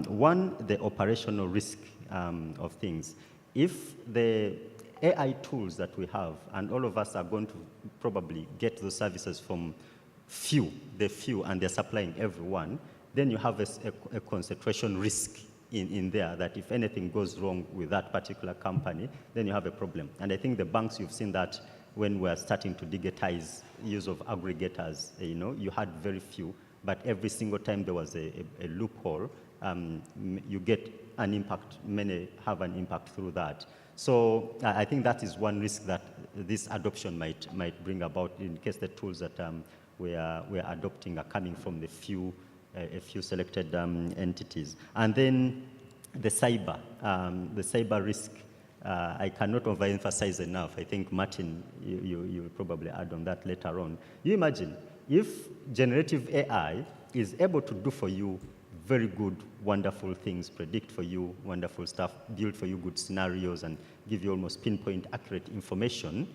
One, the operational risk of things. If the AI tools that we have, and all of us are going to probably get those services from the few, and they're supplying everyone, then you have a concentration risk in there that if anything goes wrong with that particular company, then you have a problem. And I think the banks, you've seen that when we're starting to digitize use of aggregators, you had very few, but every single time there was a loophole, you get an impact, many have an impact through that. So I think that is one risk that this adoption might bring about in case the tools that we're adopting are coming from a few selected entities. And then the cyber risk, I cannot overemphasize enough. I think, Martin, you will probably add on that later on. You imagine if generative AI is able to do for you very good, wonderful things, predict for you wonderful stuff, build for you good scenarios, and give you almost pinpoint accurate information,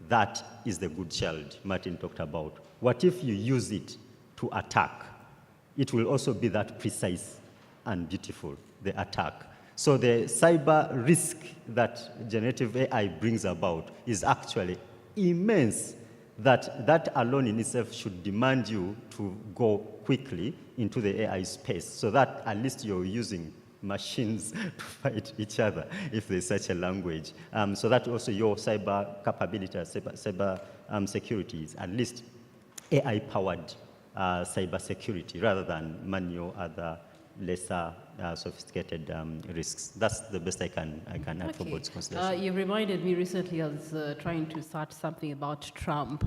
that is the good child Martin talked about. What if you use it to attack? It will also be that precise and beautiful, the attack. So the cyber risk that generative AI brings about is actually immense, that alone in itself should demand you to go quickly into the AI space so that at least you're using machines to fight each other, if there's such a language. So that also your cyber capability, cyber security is at least AI-powered cyber security rather than manual other lesser sophisticated risks. That's the best I can add for board's consideration. You reminded me recently I was trying to start something about Trump,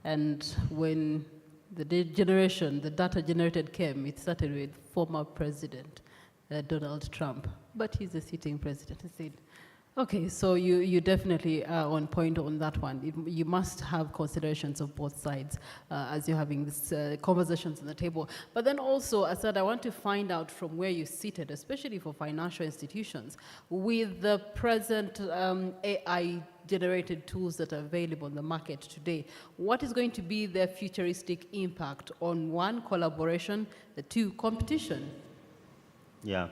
and when the data generated came, it started with former President Donald Trump, but he's a sitting president. I said, okay, so you definitely are on point on that one. You must have considerations of both sides as you're having these conversations on the table. But then also, I said, I want to find out from where you seated, especially for financial institutions, with the present AI-generated tools that are available in the market today, what is going to be their futuristic impact on, one, collaboration, two, competition? Yeah,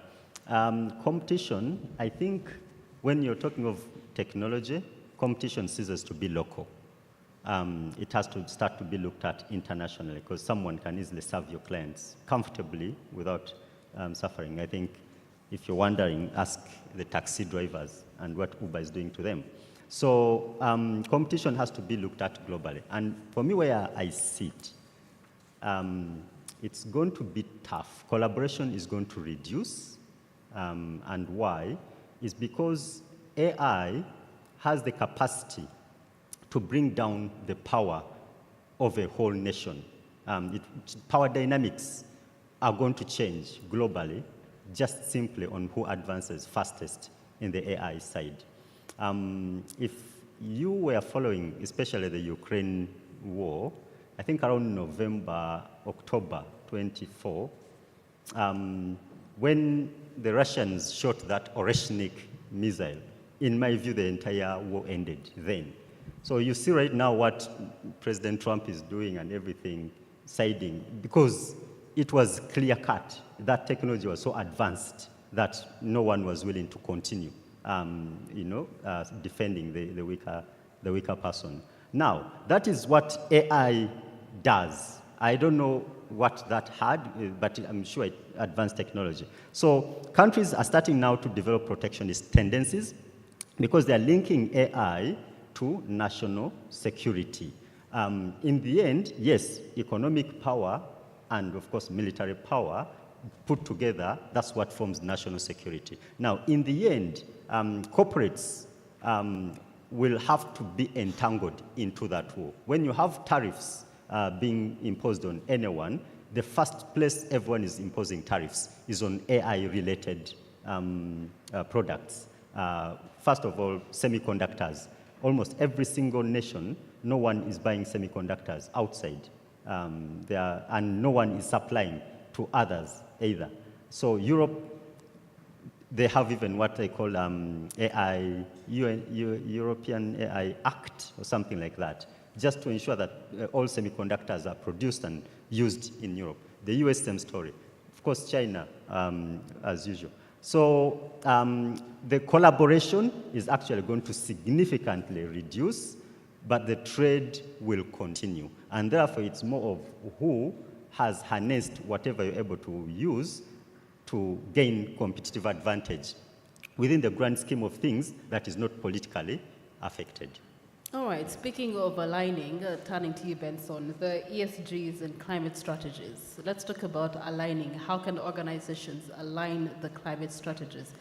competition, I think, when you're talking of technology, competition ceases to be local. It has to start to be looked at internationally because someone can easily serve your clients comfortably without suffering. I think if you're wondering, ask the taxi drivers and what Uber is doing to them. So competition has to be looked at globally. And for me, where I sit, it's going to be tough. Collaboration is going to reduce. And why? Is because AI has the capacity to bring down the power of a whole nation. Power dynamics are going to change globally just simply on who advances fastest in the AI side. If you were following, especially the Ukraine war, I think around November, October 24, when the Russians shot that Oreshnik missile, in my view, the entire war ended then. So you see right now what President Trump is doing and everything, siding, because it was clear-cut. That technology was so advanced that no one was willing to continue, defending the weaker person. Now, that is what AI does. I don't know what that had, but I'm sure advanced technology. So countries are starting now to develop protectionist tendencies because they're linking AI to national security. In the end, yes, economic power and, of course, military power put together, that's what forms national security. Now, in the end, corporates will have to be entangled into that war. When you have tariffs being imposed on anyone, the first place everyone is imposing tariffs is on AI-related products. First of all, semiconductors. Almost every single nation, no one is buying semiconductors outside. And no one is supplying to others either. So Europe, they have even what they call European AI Act or something like that, just to ensure that all semiconductors are produced and used in Europe. The US, same story. Of course, China, as usual. So the collaboration is actually going to significantly reduce, but the trade will continue. And therefore, it's more of who has harnessed whatever you're able to use to gain competitive advantage within the grand scheme of things that is not politically affected. All right, speaking of aligning, turning to you, Benson, the ESGs and climate strategies. Let's talk about aligning. How can organizations align the climate strategies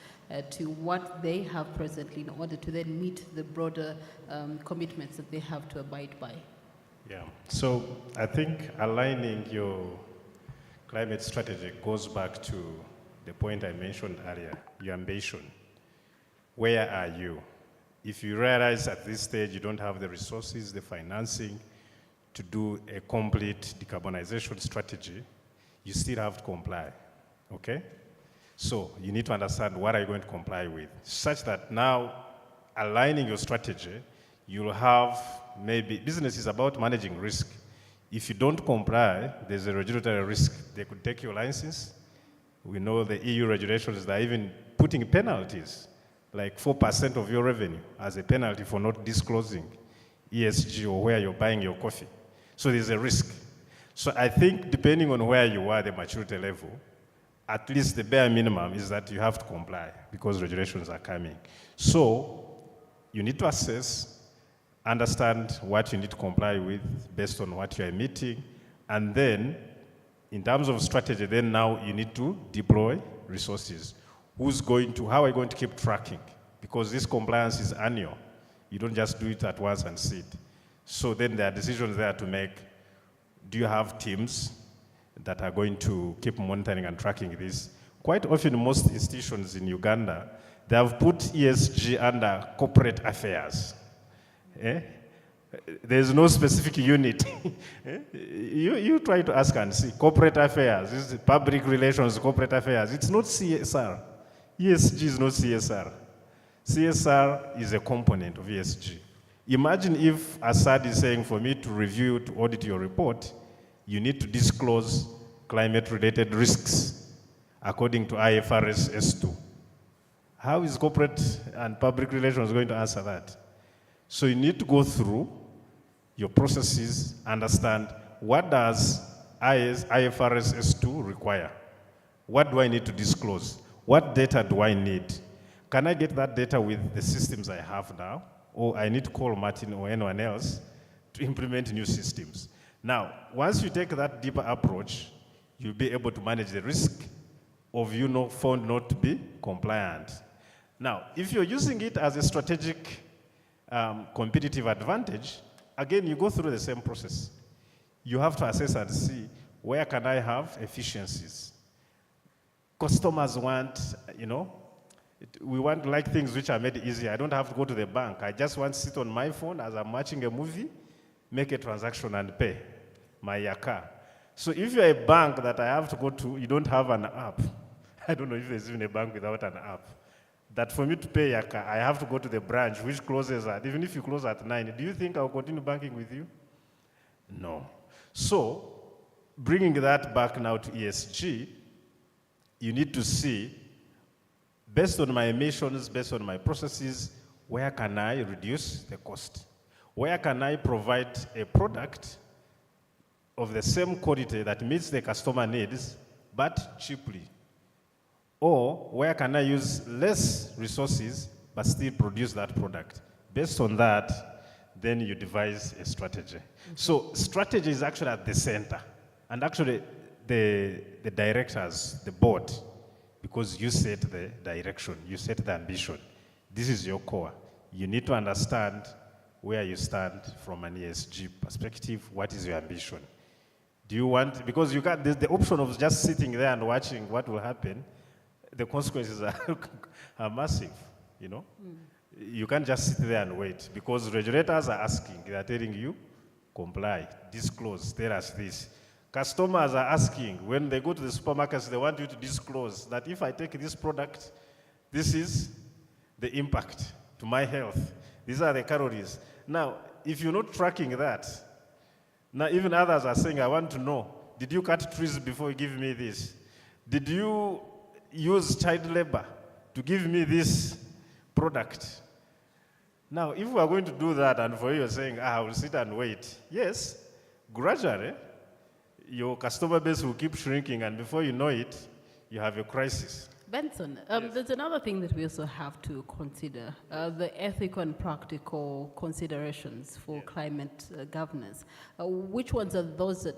to what they have presently in order to then meet the broader commitments that they have to abide by? Yeah, so I think aligning your climate strategy goes back to the point I mentioned earlier, your ambition. Where are you? If you realize at this stage you don't have the resources, the financing to do a complete decarbonization strategy, you still have to comply, okay? So you need to understand what are you going to comply with, such that now aligning your strategy, you'll have maybe, business is about managing risk. If you don't comply, there's a regulatory risk. They could take your license. We know the EU regulations, they're even putting penalties, like 4% of your revenue as a penalty for not disclosing ESG or where you're buying your coffee. So there's a risk. So I think depending on where you are, the maturity level, at least the bare minimum is that you have to comply because regulations are coming. So you need to assess, understand what you need to comply with based on what you are emitting, and then in terms of strategy, then now you need to deploy resources. How are you going to keep tracking? Because this compliance is annual. You don't just do it at once and see it. So then there are decisions there to make. Do you have teams that are going to keep monitoring and tracking this? Quite often, most institutions in Uganda, they have put ESG under corporate affairs. There's no specific unit. You try to ask and see. Corporate affairs, this is public relations, corporate affairs. It's not CSR. ESG is not CSR. CSR is a component of ESG. Imagine if Assad is saying, for me to review, to audit your report, you need to disclose climate-related risks according to IFRS S2. How is corporate and public relations going to answer that? So you need to go through your processes, understand what does IFRS S2 require? What do I need to disclose? What data do I need? Can I get that data with the systems I have now? Or I need to call Martin or anyone else to implement new systems? Now, once you take that deeper approach, you'll be able to manage the risk of found not to be compliant. Now, if you're using it as a strategic competitive advantage, again, you go through the same process. You have to assess and see, where can I have efficiencies? Customers want, we want like things which are made easy. I don't have to go to the bank. I just want to sit on my phone as I'm watching a movie, make a transaction and pay my car. So if you're a bank that I have to go to, you don't have an app. I don't know if there's even a bank without an app. That for me to pay your car, I have to go to the branch, which closes even if you close at 9, do you think I'll continue banking with you? No. So, bringing that back now to ESG, you need to see, based on my emissions, based on my processes, where can I reduce the cost? Where can I provide a product of the same quality that meets the customer needs, but cheaply? Or where can I use less resources, but still produce that product? Based on that, then you devise a strategy. So strategy is actually at the center. And actually, the directors, the board, because you set the direction, you set the ambition. This is your core. You need to understand where you stand from an ESG perspective. What is your ambition? Do you want, because you got the option of just sitting there and watching what will happen, the consequences are massive, You can't just sit there and wait, because regulators are asking, they are telling you, comply, disclose, tell us this. Customers are asking, when they go to the supermarkets, they want you to disclose that if I take this product, This is the impact to my health. These are the calories. Now, if you're not tracking that, now even others are saying, I want to know, did you cut trees before you give me this? Did you use child labor to give me this product? Now, if we are going to do that, and for you you're saying, I will sit and wait, yes, gradually, your customer base will keep shrinking, and before you know it, you have a crisis. Benson, there's another thing that we also have to consider, the ethical and practical considerations for climate governance. Which ones are those that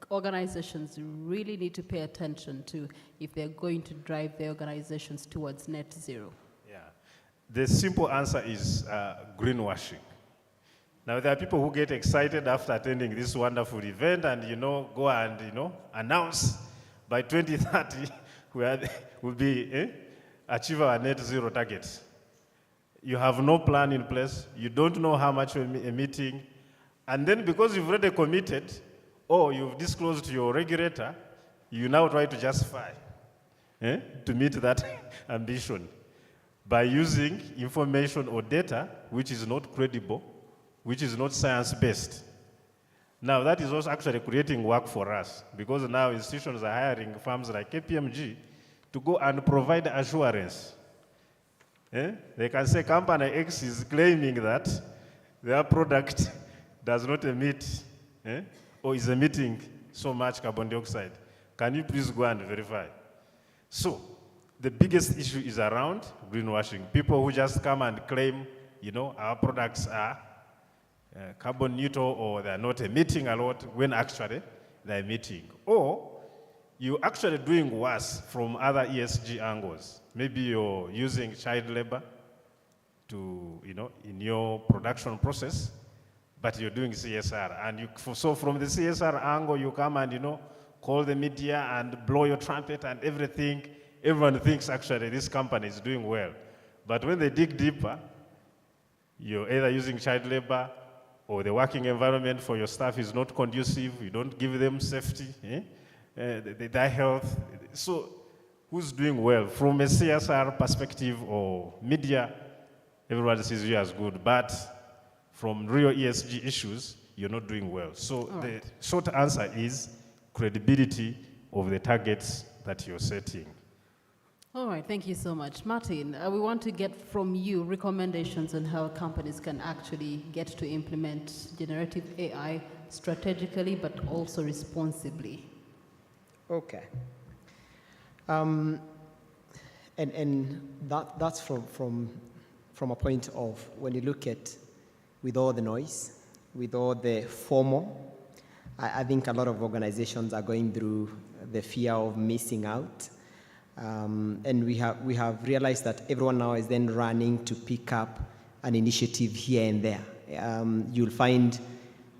organizations really need to pay attention to if they're going to drive their organizations towards net zero? Yeah, the simple answer is greenwashing. Now, there are people who get excited after attending this wonderful event and, go and, announce by 2030 we'll be achieve our net zero targets. You have no plan in place. You don't know how much you're emitting. And then because you've already committed or you've disclosed to your regulator, you now try to justify to meet that ambition by using information or data which is not credible, which is not science-based. Now, that is also actually creating work for us because now institutions are hiring firms like KPMG to go and provide assurance. They can say company X is claiming that their product does not emit or is emitting so much carbon dioxide. Can you please go and verify? So, the biggest issue is around greenwashing. People who just come and claim, our products are carbon neutral or they're not emitting a lot when actually they're emitting. Or you're actually doing worse from other ESG angles. Maybe you're using child labor to, in your production process, but you're doing CSR. And so from the CSR angle, you come and, call the media and blow your trumpet and everything. Everyone thinks actually this company is doing well. But when they dig deeper, you're either using child labor or the working environment for your staff is not conducive, you don't give them safety, their health. So who's doing well? From a CSR perspective or media, everyone sees you as good, but from real ESG issues, you're not doing well. So the short answer is credibility of the targets that you're setting. All right, thank you so much. Martin, we want to get from you recommendations on how companies can actually get to implement generative AI strategically, but also responsibly. Okay. And that's from a point of when you look at with all the noise, with all the FOMO, I think a lot of organizations are going through the fear of missing out. And we have realized that everyone now is then running to pick up an initiative here and there. You'll find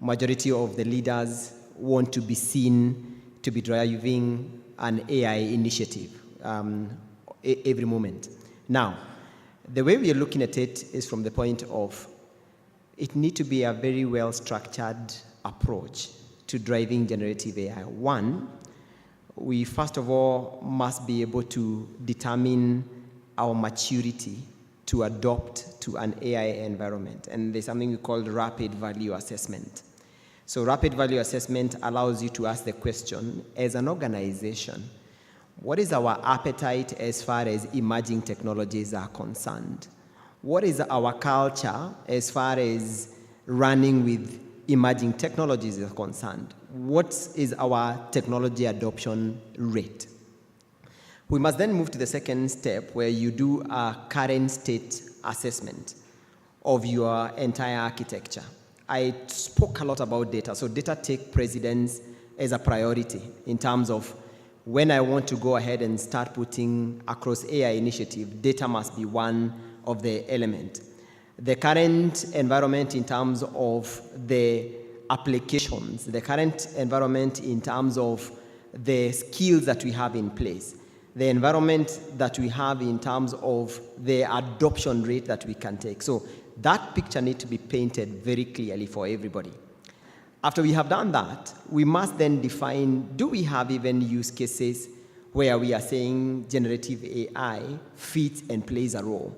majority of the leaders want to be seen to be driving an AI initiative every moment. Now, the way we are looking at it is from the point of it needs to be a very well-structured approach to driving generative AI. One, we first of all must be able to determine our maturity to adopt to an AI environment. And there's something we call rapid value assessment. So rapid value assessment allows you to ask the question, as an organization, what is our appetite as far as emerging technologies are concerned? What is our culture as far as running with emerging technologies is concerned? What is our technology adoption rate? We must then move to the second step where you do a current state assessment of your entire architecture. I spoke a lot about data, so data take precedence as a priority in terms of when I want to go ahead and start putting across AI initiative, data must be one of the elements. The current environment in terms of the applications, the current environment in terms of the skills that we have in place, the environment that we have in terms of the adoption rate that we can take. So that picture needs to be painted very clearly for everybody. After we have done that, we must then define, do we have even use cases where we are saying generative AI fits and plays a role.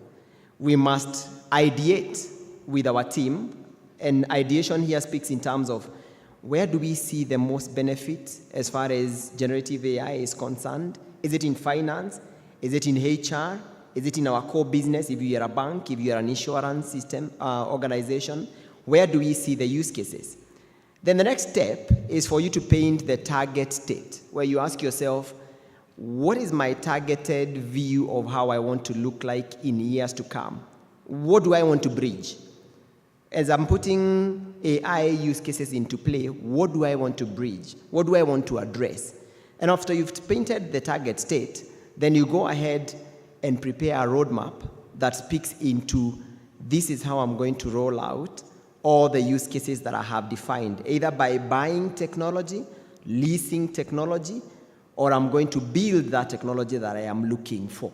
We must ideate with our team, and ideation here speaks in terms of where do we see the most benefit as far as generative AI is concerned? Is it in finance? Is it in HR? Is it in our core business? If you are a bank, if you are an insurance system organization, where do we see the use cases? Then the next step is for you to paint the target state, where you ask yourself, what is my targeted view of how I want to look like in years to come? What do I want to bridge? As I'm putting AI use cases into play, what do I want to bridge? What do I want to address? And after you've painted the target state, then you go ahead and prepare a roadmap that speaks into this is how I'm going to roll out all the use cases that I have defined, either by buying technology, leasing technology, or I'm going to build that technology that I am looking for.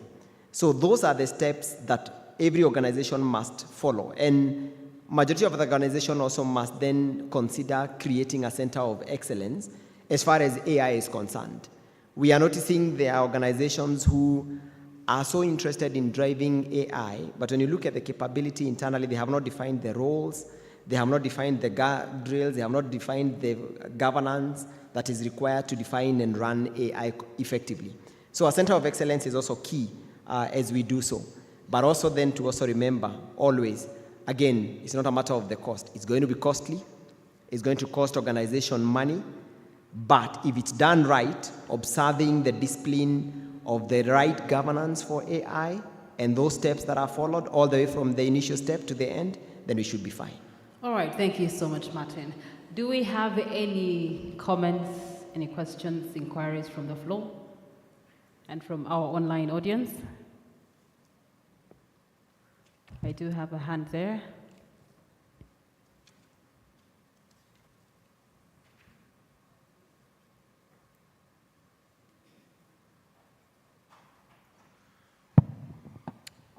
So those are the steps that every organization must follow. And majority of the organization also must then consider creating a center of excellence as far as AI is concerned. We are noticing there are organizations who are so interested in driving AI, but when you look at the capability internally, they have not defined the roles, they have not defined the guardrails, they have not defined the governance that is required to define and run AI effectively. So a center of excellence is also key as we do so. But also then to also remember always, again, it's not a matter of the cost. It's going to be costly. It's going to cost organization money. But if it's done right, observing the discipline of the right governance for AI and those steps that are followed all the way from the initial step to the end, then we should be fine. All right, thank you so much, Martin. Do we have any comments, any questions, inquiries from the floor and from our online audience? I do have a hand there.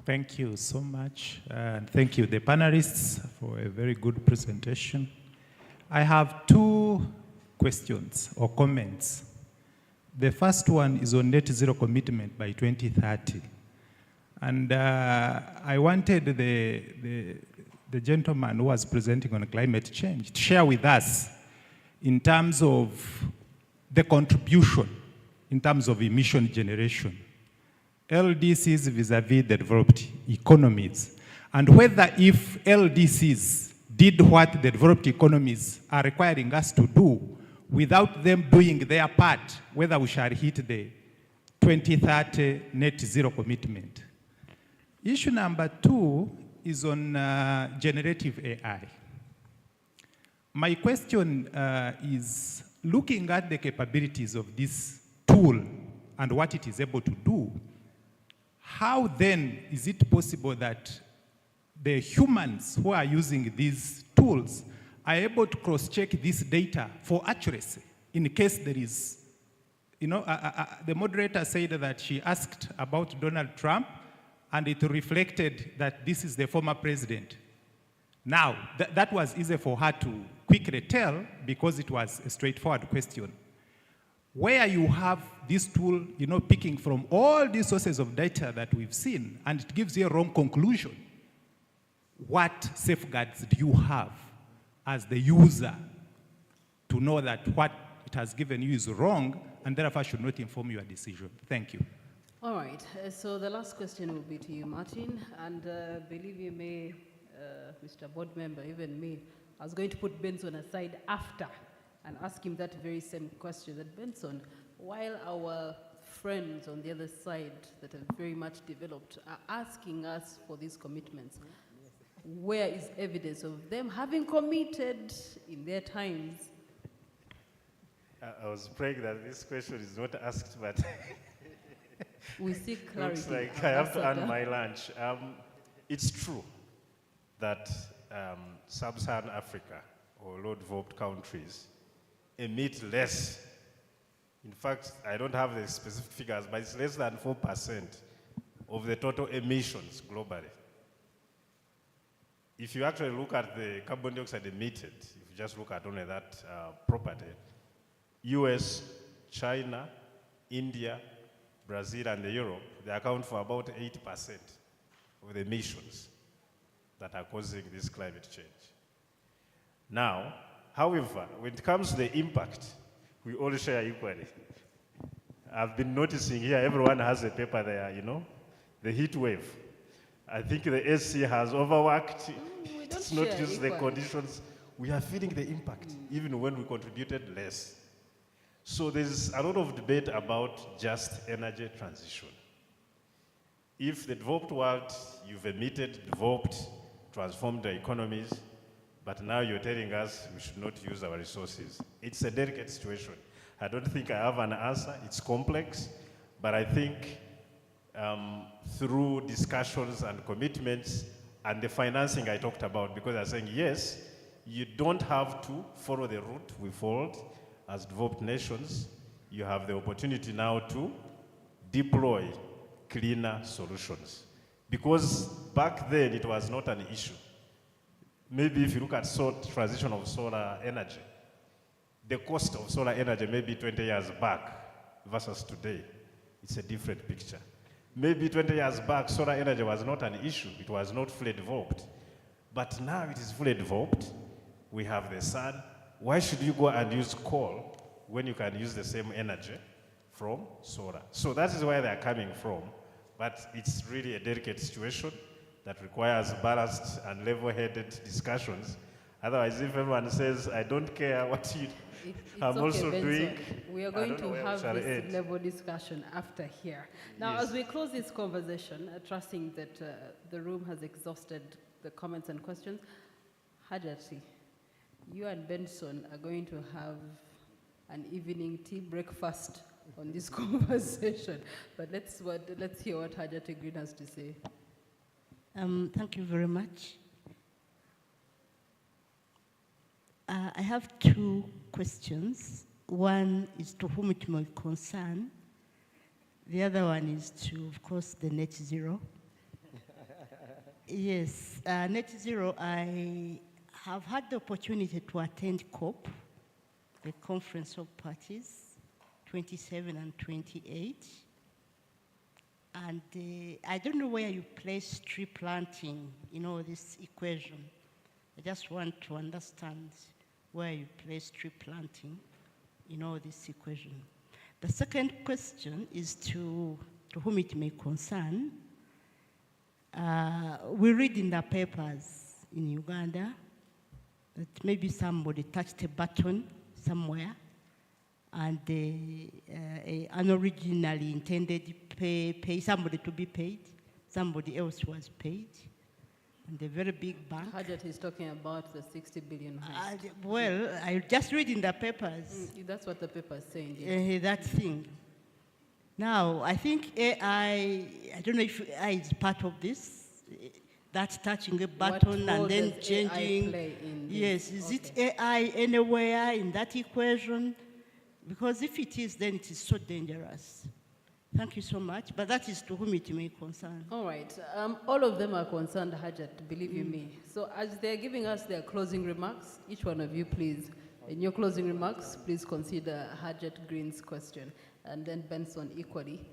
Thank you so much, and thank you, the panelists, for a very good presentation. I have two questions or comments. The first one is on net zero commitment by 2030. And I wanted the gentleman who was presenting on climate change to share with us in terms of the contribution, in terms of emission generation, LDCs vis-a-vis the developed economies, and whether if LDCs did what the developed economies are requiring us to do without them doing their part, whether we shall hit the 2030 net zero commitment. Issue number two is on generative AI. My question is, looking at the capabilities of this tool and what it is able to do, how then is it possible that the humans who are using these tools are able to cross-check this data for accuracy in case there is, you know, the moderator said that she asked about Donald Trump and it reflected that this is the former president. Now, that was easy for her to quickly tell because it was a straightforward question. Where you have this tool, you know, picking from all these sources of data that we've seen, and it gives you a wrong conclusion, what safeguards do you have as the user to know that what it has given you is wrong and therefore should not inform your decision? Thank you. All right, so the last question will be to you, Martin, and believe you me, Mr. Board Member, even me, I was going to put Benson aside after and ask him that very same question. That Benson, while our friends on the other side that have very much developed are asking us for these commitments, where is evidence of them having committed in their times? I was praying that this question is not asked, but we seek clarity. Looks like I have to earn my lunch. It's true that sub-Saharan Africa or low-developed countries emit less. In fact, I don't have the specific figures, but it's less than 4% of the total emissions globally. If you actually look at the carbon dioxide emitted, if you just look at only that property, US, China, India, Brazil and Europe, they account for about 80% of the emissions that are causing this climate change. Now, however, when it comes to the impact, we all share equally. I've been noticing here, everyone has a paper there, you know, the heat wave. I think the SC has overworked, it's not used the conditions. We are feeling the impact, even when we contributed less. So there's a lot of debate about just energy transition. If the developed world, you've emitted, developed, transformed the economies, but now you're telling us we should not use our resources. It's a delicate situation. I don't think I have an answer. It's complex, but I think through discussions and commitments and the financing I talked about, because I'm saying, yes, you don't have to follow the route we followed as developed nations. You have the opportunity now to deploy cleaner solutions. Because back then it was not an issue. Maybe if you look at transition of solar energy, the cost of solar energy maybe 20 years back versus today, it's a different picture. Maybe 20 years back, solar energy was not an issue. It was not fully developed. But now it is fully developed. We have the sun. Why should you go and use coal when you can use the same energy from solar? So that is where they are coming from. But it's really a delicate situation that requires balanced and level-headed discussions. Otherwise, if everyone says, I don't care what you I'm also doing. We are going to have this level discussion after here. Now, Yes. as we close this conversation, trusting that the room has exhausted the comments and questions, Hajati, you and Benson are going to have an evening tea breakfast on this conversation. But let's hear what Hajati Green has to say. Thank you very much. I have two questions. One is to whom it may concern. The other one is to, of course, the net zero. Yes, net zero, I have had the opportunity to attend COP, the Conference of Parties, 27 and 28. And I don't know where you place tree planting in all this equation. I just want to understand where you place tree planting in all this equation. The second question is to whom it may concern. We read in the papers in Uganda that maybe somebody touched a button somewhere and an originally intended pay somebody to be paid, somebody else was paid, and a very big bank. Hajat is talking about the 60 billion heist. Well, I just read in the papers. That's what the paper is saying. That thing. Now, I think AI, I don't know if AI is part of this, that's touching a button and then changing. Yes, is it AI anywhere in that equation? Because if it is, then it is so dangerous. Thank you so much, but that is to whom it may concern. All right, all of them are concerned, Hajat, believe you me. So as they're giving us their closing remarks, each one of you, please, in your closing remarks, please consider Hajat Green's question. And then Benson equally,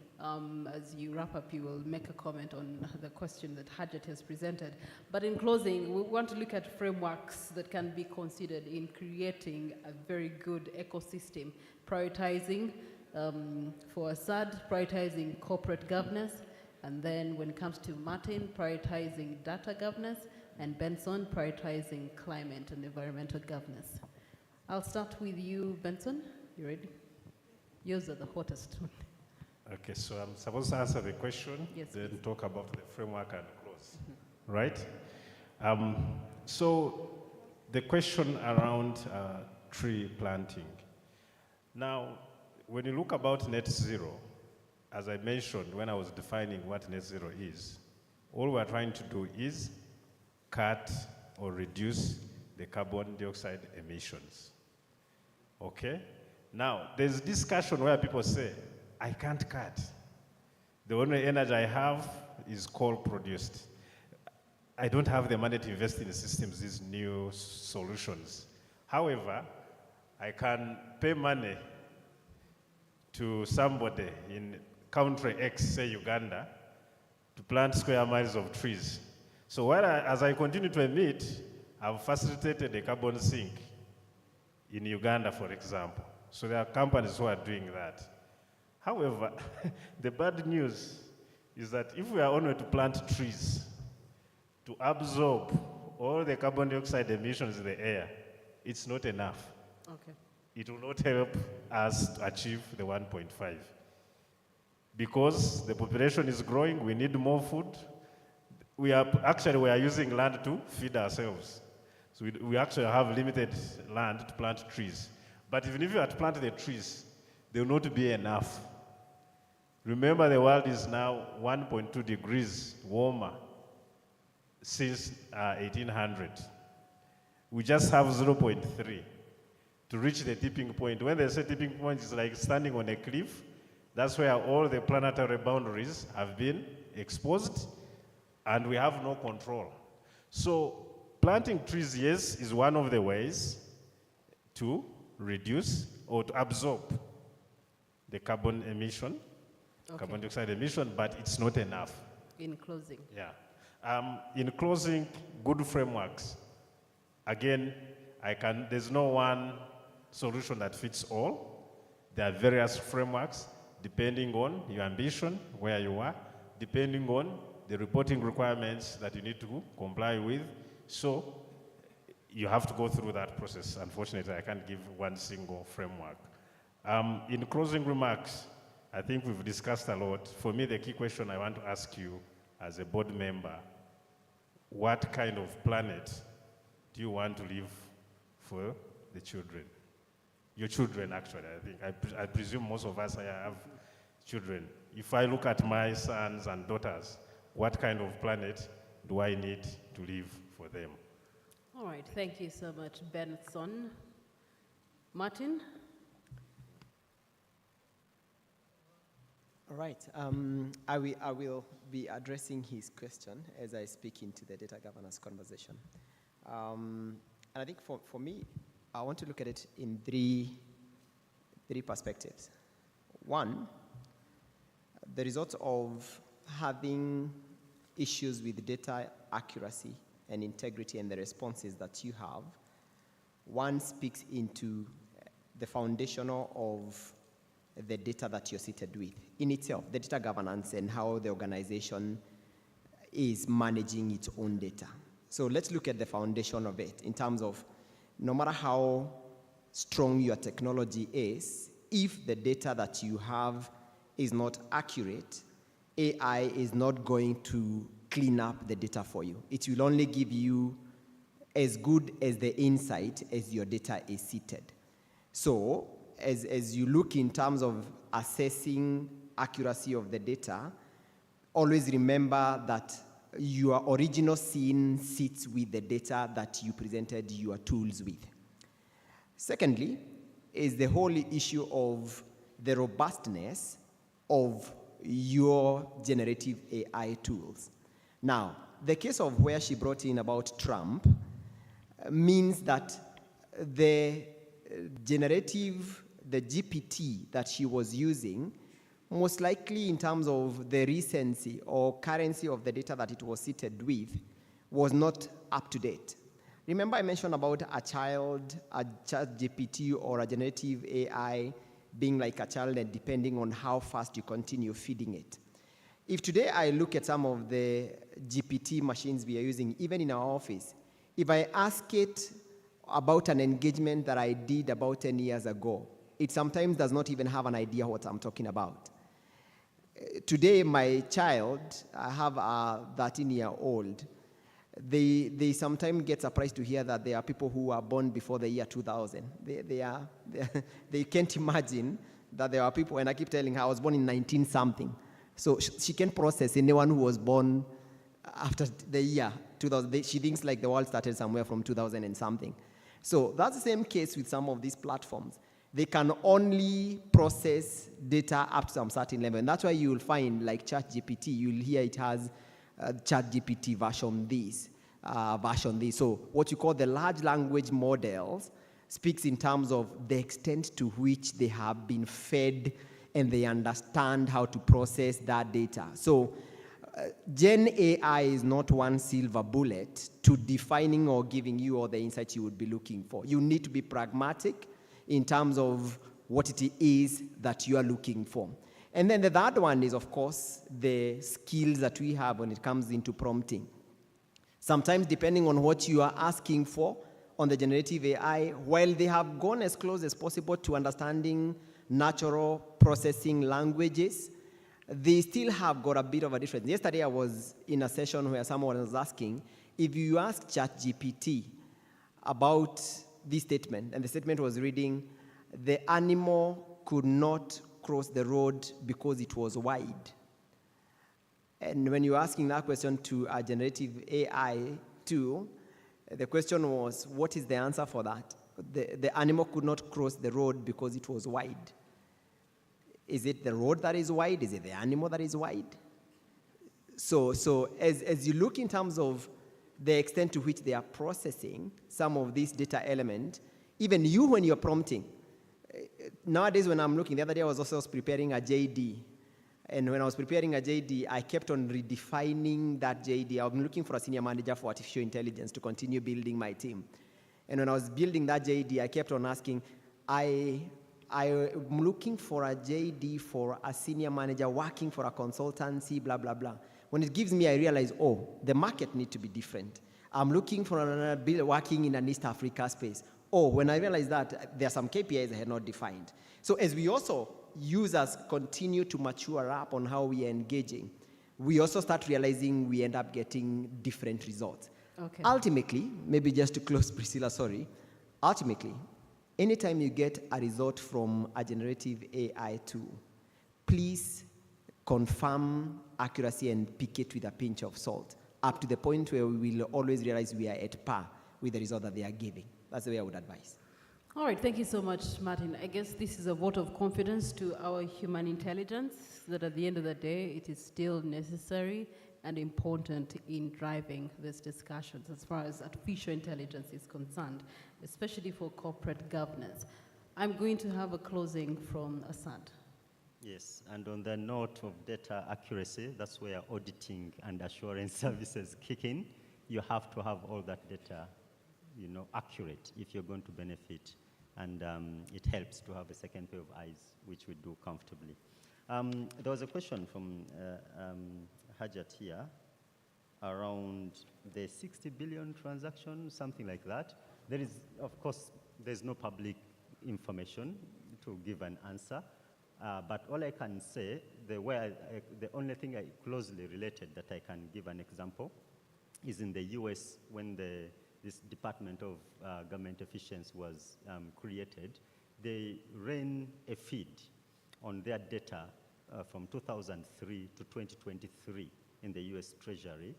as you wrap up, you will make a comment on the question that Hajat has presented. But in closing, we want to look at frameworks that can be considered in creating a very good ecosystem, prioritizing for Assad, prioritizing corporate governance, and then when it comes to Martin, prioritizing data governance, and Benson, prioritizing climate and environmental governance. I'll start with you, Benson. You ready? Yours are the hottest. Okay, so I'm supposed to answer the question, yes, then please. Talk about the framework and close, right? So the question around tree planting. Now, when you look about net zero, as I mentioned when I was defining what net zero is, all we're trying to do is cut or reduce the carbon dioxide emissions. Okay? Now, there's discussion where people say, I can't cut. The only energy I have is coal produced. I don't have the money to invest in the systems, these new solutions. However, I can pay money to somebody in country X, say Uganda, to plant square miles of trees. So as I continue to emit, I've facilitated a carbon sink in Uganda, for example. So there are companies who are doing that. However, the bad news is that if we are only to plant trees to absorb all the carbon dioxide emissions in the air, it's not enough. Okay. It will not help us to achieve the 1.5. Because the population is growing, we need more food. We are using land to feed ourselves. So we actually have limited land to plant trees. But even if you are to plant the trees, they will not be enough. Remember, the world is now 1.2 degrees warmer since 1800. We just have 0.3 to reach the tipping point. When they say tipping point, it's like standing on a cliff. That's where all the planetary boundaries have been exposed, and we have no control. So planting trees, yes, is one of the ways to reduce or to absorb the carbon emission, carbon dioxide emission, but it's not enough. In closing. Yeah. In closing, good frameworks. Again, there's no one solution that fits all. There are various frameworks depending on your ambition, where you are, depending on the reporting requirements that you need to comply with. So you have to go through that process. Unfortunately, I can't give one single framework. In closing remarks, I think we've discussed a lot. For me, the key question I want to ask you as a board member, what kind of planet do you want to leave for the children? Your children, actually, I think. I presume most of us have children. If I look at my sons and daughters, what kind of planet do I need to leave for them? All right, thank you so much, Benson. Martin? All right, I will be addressing his question as I speak into the data governance conversation. And I think for me, I want to look at it in three perspectives. One, the result of having issues with data accuracy and integrity and the responses that you have. One speaks into the foundational of the data that you're seated with in itself, the data governance and how the organization is managing its own data. So let's look at the foundation of it in terms of no matter how strong your technology is, if the data that you have is not accurate, AI is not going to clean up the data for you. It will only give you as good as the insight as your data is seated. So as you look in terms of assessing accuracy of the data, always remember that your original scene sits with the data that you presented your tools with. Secondly, is the whole issue of the robustness of your generative AI tools. Now, the case of where she brought in about Trump means that the GPT that she was using, most likely in terms of the recency or currency of the data that it was seated with, was not up to date. Remember I mentioned about a chat GPT or a generative AI being like a child and depending on how fast you continue feeding it. If today I look at some of the GPT machines we are using, even in our office, if I ask it about an engagement that I did about 10 years ago, it sometimes does not even have an idea what I'm talking about. Today, my child, I have a 13-year-old, they sometimes get surprised to hear that there are people who are born before the year 2000. They can't imagine that there are people, and I keep telling her I was born in 19-something. So she can't process anyone who was born after the year 2000. She thinks like the world started somewhere from 2000 and something. So that's the same case with some of these platforms. They can only process data up to some certain level. And that's why you'll find like ChatGPT, you'll hear it has ChatGPT version this, version this. So what you call the large language models speaks in terms of the extent to which they have been fed and they understand how to process that data. So Gen AI is not one silver bullet to defining or giving you all the insights you would be looking for. You need to be pragmatic in terms of what it is that you are looking for. And then the third one is, of course, the skills that we have when it comes into prompting. Sometimes, depending on what you are asking for on the generative AI, while they have gone as close as possible to understanding natural processing languages, they still have got a bit of a difference. Yesterday, I was in a session where someone was asking, if you ask ChatGPT about this statement, and the statement was reading, the animal could not cross the road because it was wide. And when you're asking that question to a generative AI tool, the question was, what is the answer for that? The animal could not cross the road because it was wide. Is it the road that is wide? Is it the animal that is wide? So as you look in terms of the extent to which they are processing some of these data element, even you when you're prompting, nowadays when I'm looking, the other day I was also preparing a JD. And when I was preparing a JD, I kept on redefining that JD. I'm looking for a senior manager for artificial intelligence to continue building my team. And when I was building that JD, I kept on asking, I'm looking for a JD for a senior manager working for a consultancy, blah, blah, blah. When it gives me, I realize, oh, the market needs to be different. I'm looking for another bill working in an East Africa space. Oh, when I realized that, there are some KPIs I had not defined. So as we also users continue to mature up on how we are engaging, we also start realizing we end up getting different results. Okay. Ultimately, maybe just to close, Priscilla, sorry. Ultimately, anytime you get a result from a generative AI tool, please confirm accuracy and pick it with a pinch of salt, up to the point where we will always realize we are at par with the result that they are giving. That's the way I would advise. All right, thank you so much, Martin. I guess this is a vote of confidence to our human intelligence that at the end of the day, it is still necessary and important in driving these discussions as far as artificial intelligence is concerned, especially for corporate governance. I'm going to have a closing from Asad. Yes, and on the note of data accuracy, that's where auditing and assurance services kick in. You have to have all that data, accurate if you're going to benefit. And it helps to have a second pair of eyes, which we do comfortably. There was a question from Hajat here around the 60 billion transaction, something like that. There is, of course, there's no public information to give an answer. But all I can say, the only thing I closely related that I can give an example is in the US when this Department of Government Efficiency was created. They ran a feed on their data from 2003 to 2023 in the US Treasury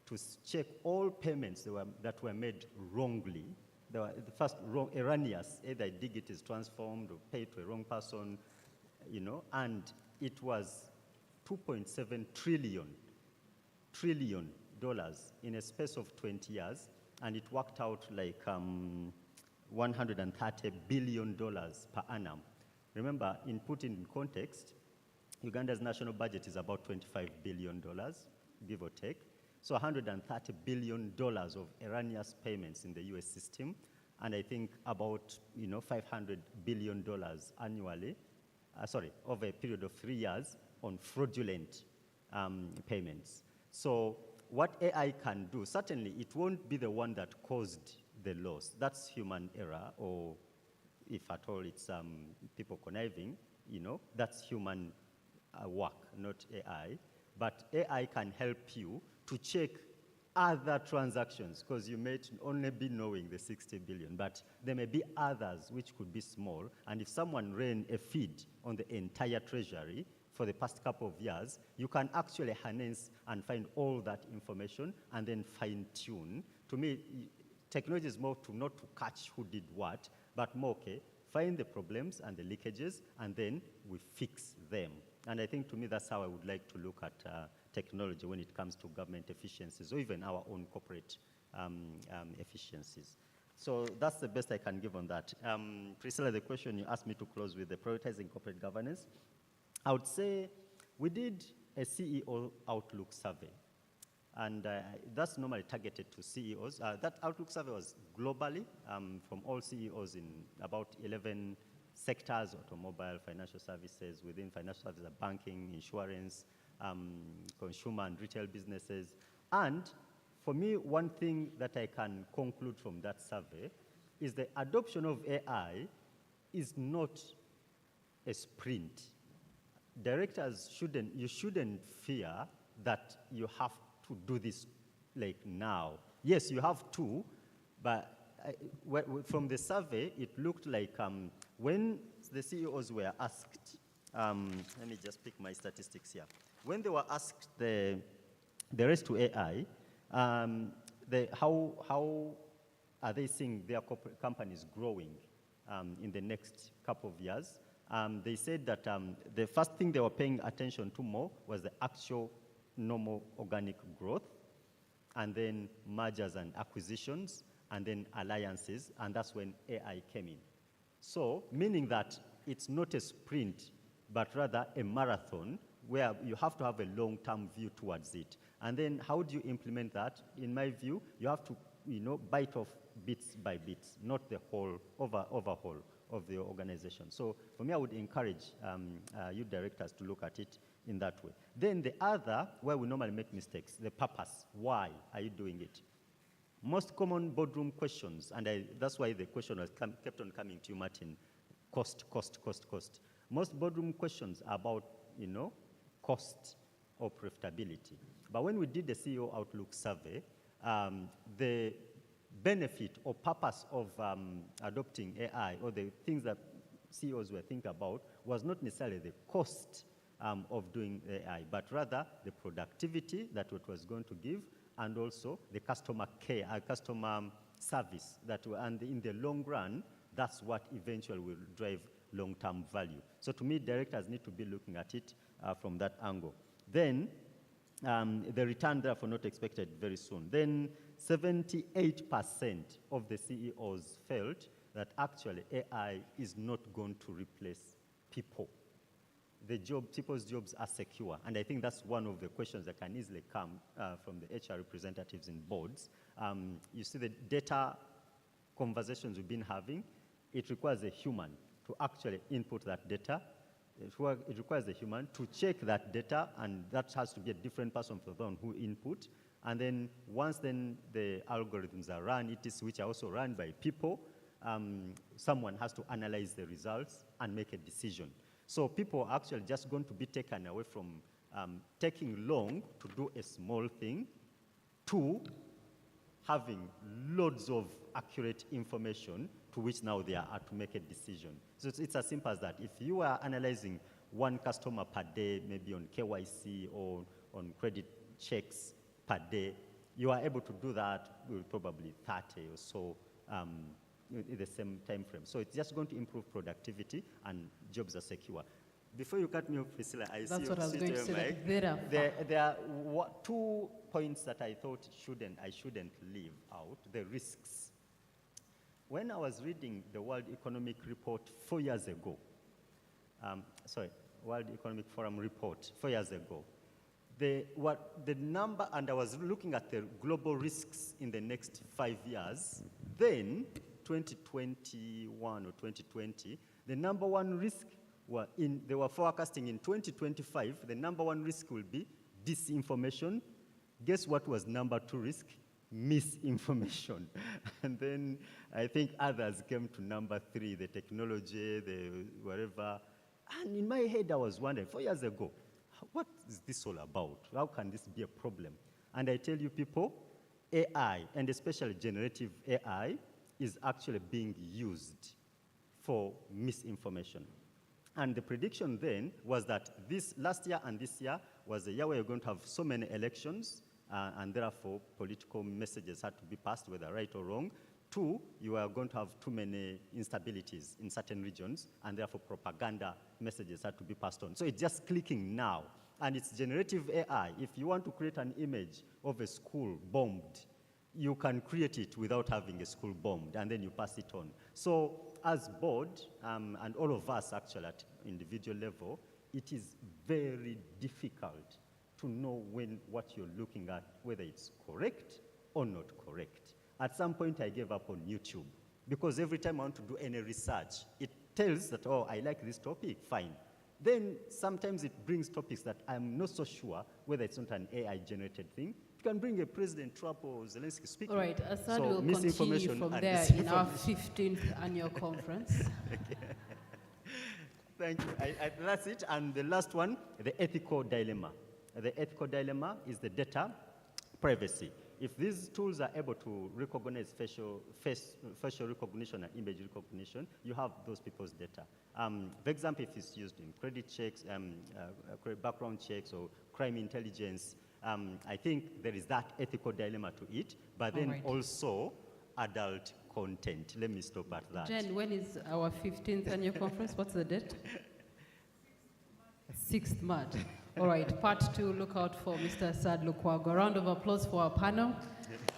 to check all payments that were made wrongly. The first wrong, erroneous, either digit is transformed or paid to a wrong person, and it was $2.7 trillion in a space of 20 years. And it worked out like $130 billion per annum. Remember, put in context, Uganda's national budget is about $25 billion, give or take. So $130 billion of erroneous payments in the US system, and I think about $500 billion annually, over a period of 3 years on fraudulent payments. So what AI can do, certainly it won't be the one that caused the loss. That's human error, or if at all it's people conniving, that's human work, not AI. But AI can help you to check other transactions, because you may only be knowing the 60 billion, but there may be others which could be small. And if someone ran a feed on the entire treasury for the past couple of years, you can actually harness and find all that information and then fine-tune. To me, technology is more not to catch who did what, but more, find the problems and the leakages, and then we fix them. And I think, to me, that's how I would like to look at technology when it comes to government efficiencies, or even our own corporate efficiencies. So that's the best I can give on that. Priscilla, the question you asked me to close with, the prioritizing corporate governance. I would say we did a CEO Outlook survey, and that's normally targeted to CEOs. That Outlook survey was globally from all CEOs in about 11 sectors: automobile, financial services, within financial services, banking, insurance, consumer and retail businesses. And for me, one thing that I can conclude from that survey is the adoption of AI is not a sprint. Directors shouldn't fear that you have to do this like now. Yes, you have to, but from the survey, it looked like when the CEOs were asked, let me just pick my statistics here. When they were asked the race to AI, how are they seeing their companies growing in the next couple of years? They said that the first thing they were paying attention to more was the actual normal organic growth, and then mergers and acquisitions, and then alliances, and that's when AI came in. So, meaning that it's not a sprint, but rather a marathon where you have to have a long-term view towards it. And then how do you implement that? In my view, you have to, bite off bits by bits, not the whole overhaul of the organization. So for me, I would encourage you directors to look at it in that way. Then the other, where we normally make mistakes, the purpose. Why are you doing it? Most common boardroom questions, and that's why the question has kept on coming to you, Martin, cost. Most boardroom questions are about, cost or profitability. But when we did the CEO Outlook survey, the benefit or purpose of adopting AI, or the things that CEOs were thinking about, was not necessarily the cost of doing AI, but rather the productivity that it was going to give, and also the customer care, customer service. And in the long run, that's what eventually will drive long-term value. So to me, directors need to be looking at it from that angle. Then the return, therefore, not expected very soon. Then 78% of the CEOs felt that actually AI is not going to replace people. People's jobs are secure. And I think that's one of the questions that can easily come from the HR representatives in boards. You see the data conversations we've been having, it requires a human to actually input that data. It requires a human to check that data, and that has to be a different person for the one who input. And then once then the algorithms are run, which are also run by people, someone has to analyze the results and make a decision. So people are actually just going to be taken away from taking long to do a small thing to having loads of accurate information to which now they are to make a decision. So it's as simple as that. If you are analyzing one customer per day, maybe on KYC or on credit checks per day, you are able to do that with probably 30 or so in the same time frame. So it's just going to improve productivity, and jobs are secure. Before you cut me off, Priscilla, I see what I was going to say. There are 2 points that I thought I shouldn't leave out: the risks. When I was reading the World Economic Report 4 years ago, World Economic Forum report 4 years ago, the number, and I was looking at the global risks in the next 5 years, then 2021 or 2020, the number one risk they were forecasting in 2025, the number one risk will be disinformation. Guess what was number 2 risk? Misinformation. And then I think others came to number 3, the technology, the whatever. And in my head, I was wondering, 4 years ago, what is this all about? How can this be a problem? And I tell you people, AI, and especially generative AI, is actually being used for misinformation. And the prediction then was that this last year and this year was a year where you're going to have so many elections, and therefore political messages had to be passed, whether right or wrong. 2, you are going to have too many instabilities in certain regions, and therefore propaganda messages had to be passed on. So it's just clicking now, and it's generative AI. If you want to create an image of a school bombed, you can create it without having a school bombed, and then you pass it on. So as board, and all of us actually at individual level, it is very difficult to know when what you're looking at, whether it's correct or not correct. At some point, I gave up on YouTube because every time I want to do any research, it tells that, oh, I like this topic, fine. Then sometimes it brings topics that I'm not so sure whether it's not an AI-generated thing. It can bring a President Trump or Zelensky speaking. All right, Assad So will continue from there in our 15th annual conference. Thank you. That's it. And the last one, the ethical dilemma. The ethical dilemma is the data privacy. If these tools are able to recognize facial recognition and image recognition, you have those people's data. For example, if it's used in credit checks, background checks, or crime intelligence, I think there is that ethical dilemma to it, but then also adult content. Let me stop at that. Jen, when is our 15th annual conference? What's the date? 6th March. All right, part 2, look out for Mr. Assad Lukwago. A round of applause for our panel.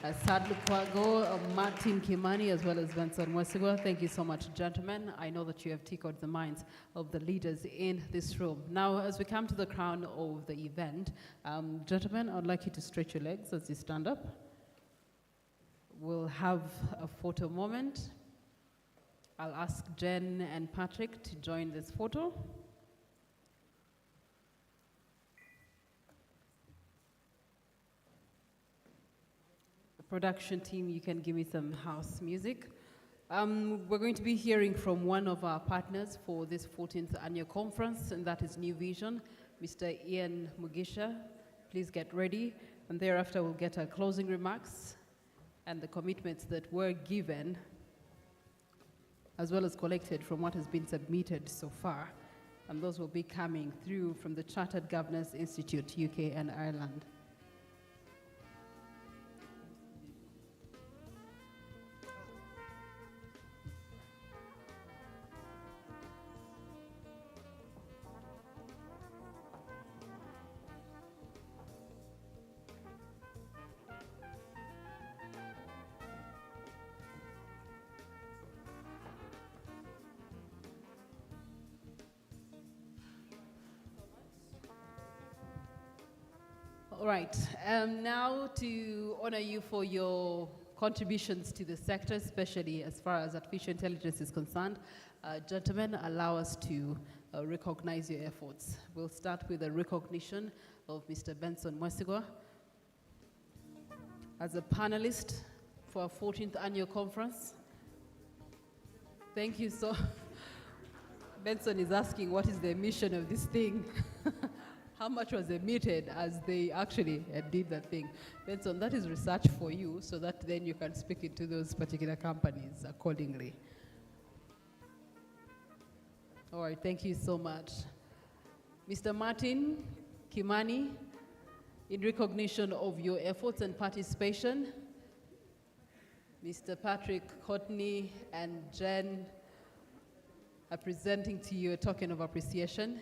Assad Lukwago, Martin Kimani, as well as Benson Mwesigwa. Thank you so much, gentlemen. I know that you have tickled the minds of the leaders in this room. Now, as we come to the crown of the event, gentlemen, I'd like you to stretch your legs as you stand up. We'll have a photo moment. I'll ask Jen and Patrick to join this photo. Production team, you can give me some house music. We're going to be hearing from one of our partners for this 14th annual conference, and that is New Vision, Mr. Ian Mugisha. Please get ready, and thereafter we'll get our closing remarks and the commitments that were given, as well as collected from what has been submitted so far. And those will be coming through from the Chartered Governors Institute, UK and Ireland. All right, now to honor you for your contributions to the sector, especially as far as artificial intelligence is concerned, gentlemen, allow us to recognize your efforts. We'll start with a recognition of Mr. Benson Mwesigwa as a panelist for our 14th annual conference. Thank you so. Benson is asking, what is the mission of this thing? How much was emitted as they actually did that thing? Benson, that is research for you, so that then you can speak it to those particular companies accordingly. All right, thank you so much. Mr. Martin Kimani, in recognition of your efforts and participation, Mr. Patrick Courtney and Jen are presenting to you a token of appreciation.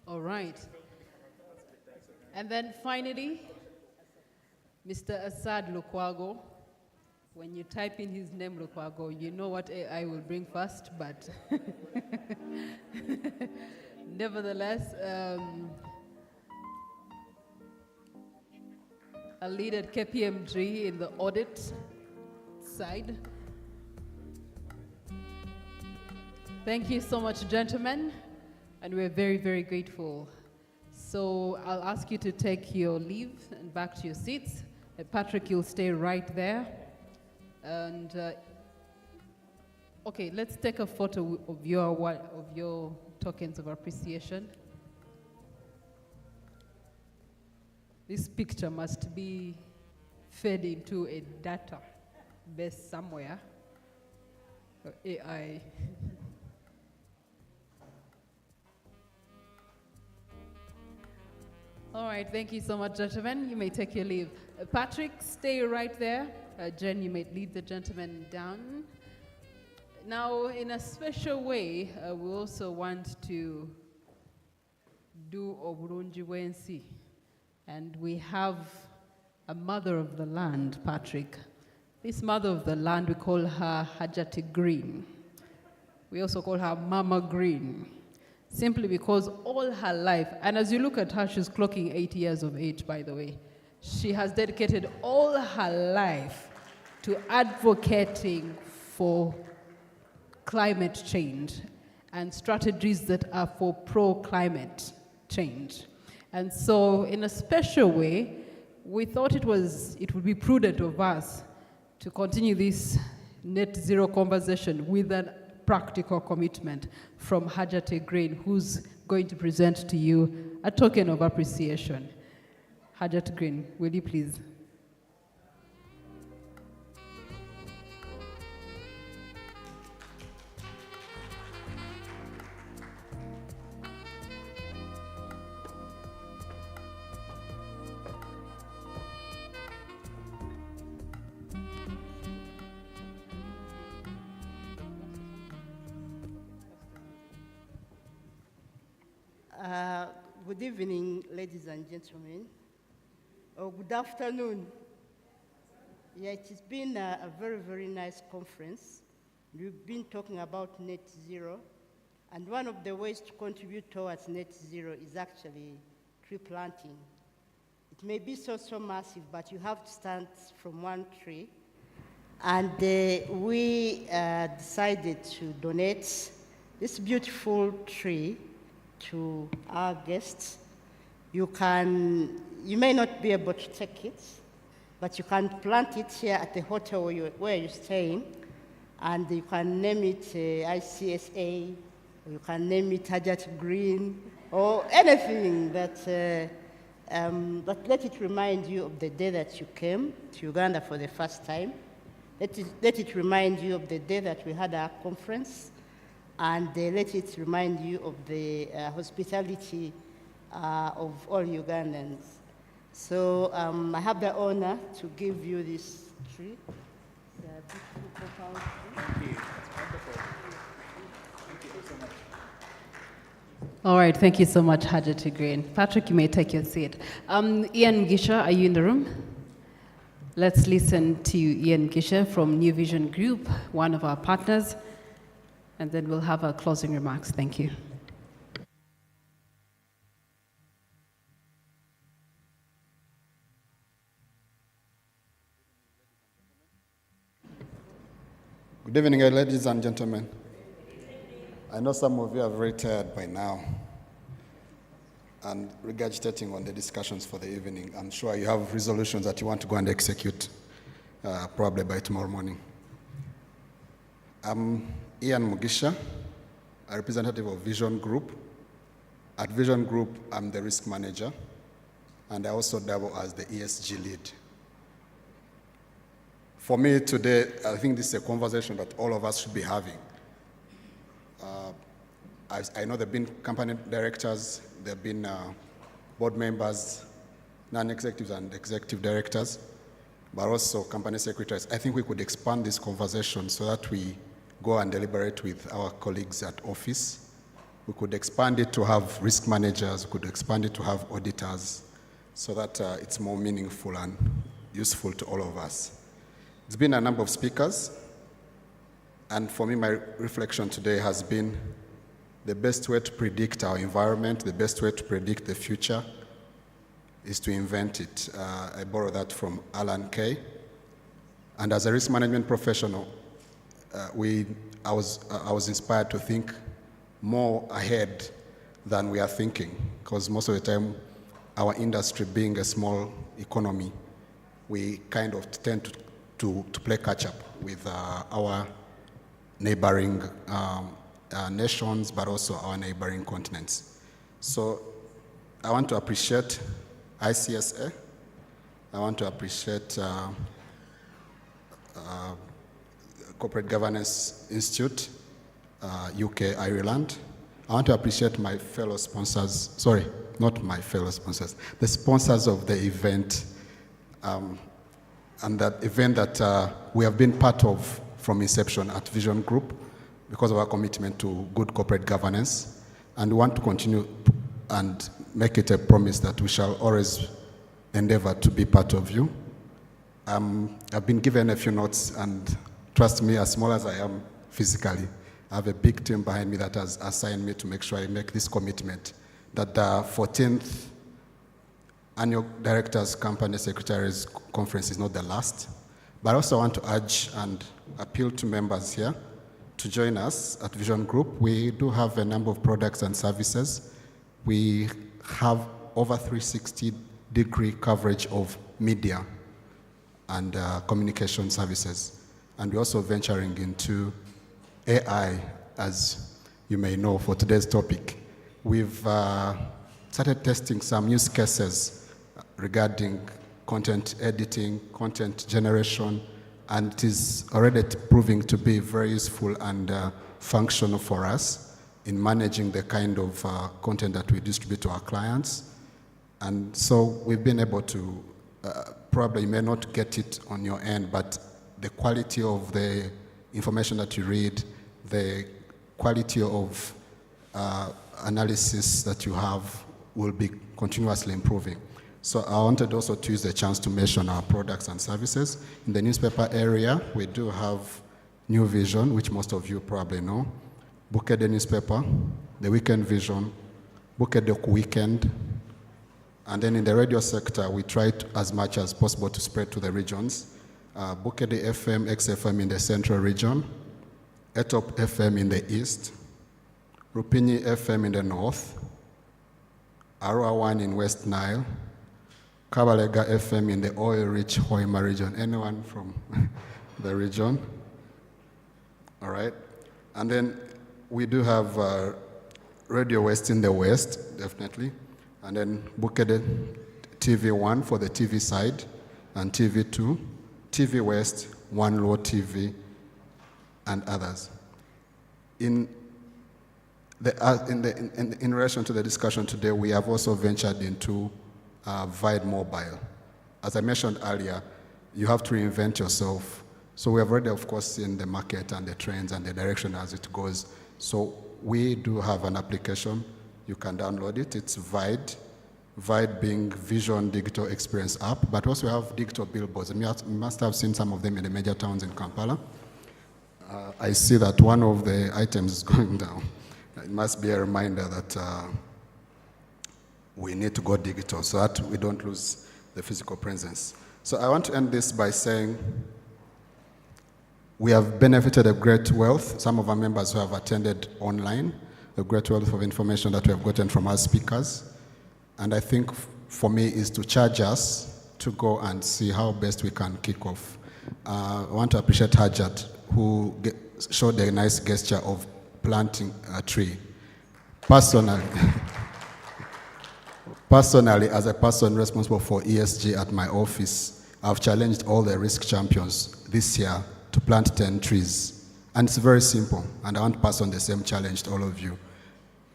All right. And then finally, Mr. Assad Lukwago. When you type in his name, Lukwago, you know what AI will bring first, but nevertheless, a lead at KPMG in the audit side. Thank you so much, gentlemen. And we're very, very grateful. So I'll ask you to take your leave and back to your seats. Patrick, you'll stay right there. And okay, let's take a photo of your tokens of appreciation. This picture must be fed into a database somewhere, or AI. All right, thank you so much, gentlemen. You may take your leave. Patrick, stay right there. Jen, you may lead the gentleman down. Now, in a special way, we also want to do obulungi bw'ensi. And we have a mother of the land, Patrick. This mother of the land, we call her Hajati Green. We also call her Mama Green, simply because all her life, and as you look at her, she's clocking 80 years of age, by the way. She has dedicated all her life to advocating for climate change and strategies that are for pro-climate change. And so in a special way, we thought it would be prudent of us to continue this net zero conversation with a practical commitment from Hajati Green, who's going to present to you a token of appreciation. Hajati Green, will you please? Good evening, ladies and gentlemen. Or good afternoon. Yeah, it has been a very, very nice conference. We've been talking about net zero, and one of the ways to contribute towards net zero is actually tree planting. It may be so massive, but you have to start from one tree. And we decided to donate this beautiful tree to our guests. You may not be able to take it, but you can plant it here at the hotel where you're staying, and you can name it ICSA, or you can name it Hajati Green, or anything that, but let it remind you of the day that you came to Uganda for the first time. Let it remind you of the day that we had our conference, and let it remind you of the hospitality of all Ugandans. So I have the honor to give you this tree. It's a beautiful compound tree. Thank you. That's wonderful. Thank you so much. All right, thank you so much, Hajati Green. Patrick, you may take your seat. Ian Gisha, are you in the room? Let's listen to Ian Gisha from New Vision Group, one of our partners, and then we'll have our closing remarks. Thank you. Good evening, ladies and gentlemen. I know some of you are very tired by now and regurgitating on the discussions for the evening. I'm sure you have resolutions that you want to go and execute probably by tomorrow morning. I'm Ian Mugisha, a representative of Vision Group. At Vision Group, I'm the risk manager, and I also double as the ESG lead. For me today, I think this is a conversation that all of us should be having. I know there have been company directors, there have been board members, non-executives and executive directors, but also company secretaries. I think we could expand this conversation so that we go and deliberate with our colleagues at office. We could expand it to have risk managers, we could expand it to have auditors, so that it's more meaningful and useful to all of us. It's been a number of speakers, and for me, my reflection today has been the best way to predict our environment, the best way to predict the future is to invent it. I borrow that from Alan Kay. And as a risk management professional, I was inspired to think more ahead than we are thinking, because most of the time, our industry being a small economy, we kind of tend to play catch up with our neighboring nations, but also our neighboring continents. So I want to appreciate ICSA. I want to appreciate Corporate Governance Institute, UK, Ireland. I want to appreciate my fellow sponsors, sorry, not my fellow sponsors, the sponsors of the event, and that event that we have been part of from inception at Vision Group because of our commitment to good corporate governance, and we want to continue and make it a promise that we shall always endeavor to be part of you. I've been given a few notes, and trust me, as small as I am physically, I have a big team behind me that has assigned me to make sure I make this commitment that the 14th Annual Directors Company Secretaries Conference is not the last. But I also want to urge and appeal to members here to join us at Vision Group. We do have a number of products and services. We have over 360-degree coverage of media and communication services. And we're also venturing into AI, as you may know, for today's topic. We've started testing some use cases regarding content editing, content generation, and it is already proving to be very useful and functional for us in managing the kind of content that we distribute to our clients. And so we've been able to, probably you may not get it on your end, but the quality of the information that you read, the quality of analysis that you have will be continuously improving. So I wanted also to use the chance to mention our products and services. In the newspaper area, we do have New Vision, which most of you probably know, Bukede newspaper, the Weekend Vision, Bukede Weekend, and then in the radio sector, we tried as much as possible to spread to the regions. Bukede FM, XFM in the central region, Etop FM in the east, Rupini FM in the north, Arua 1 in West Nile, Kabalega FM in the oil-rich Hoima region. Anyone from the region? All right. And then we do have Radio West in the west, definitely. And then Bukede TV 1 for the TV side, and TV 2, TV West, One Low TV, and others. In relation to the discussion today, we have also ventured into Vide Mobile. As I mentioned earlier, you have to reinvent yourself. So we have already, of course, seen the market and the trends and the direction as it goes. So we do have an application. You can download it. It's Vide. Vide being Vision Digital Experience app, but also we have digital billboards. You must have seen some of them in the major towns in Kampala. I see that one of the items is going down. It must be a reminder that we need to go digital so that we don't lose the physical presence. So I want to end this by saying we have benefited a great wealth. Some of our members who have attended online, a great wealth of information that we have gotten from our speakers. And I think for me is to charge us to go and see how best we can kick off. I want to appreciate Hajat, who showed a nice gesture of planting a tree. Personally, as a person responsible for ESG at my office, I've challenged all the risk champions this year to plant 10 trees. And it's very simple, and I want to pass on the same challenge to all of you.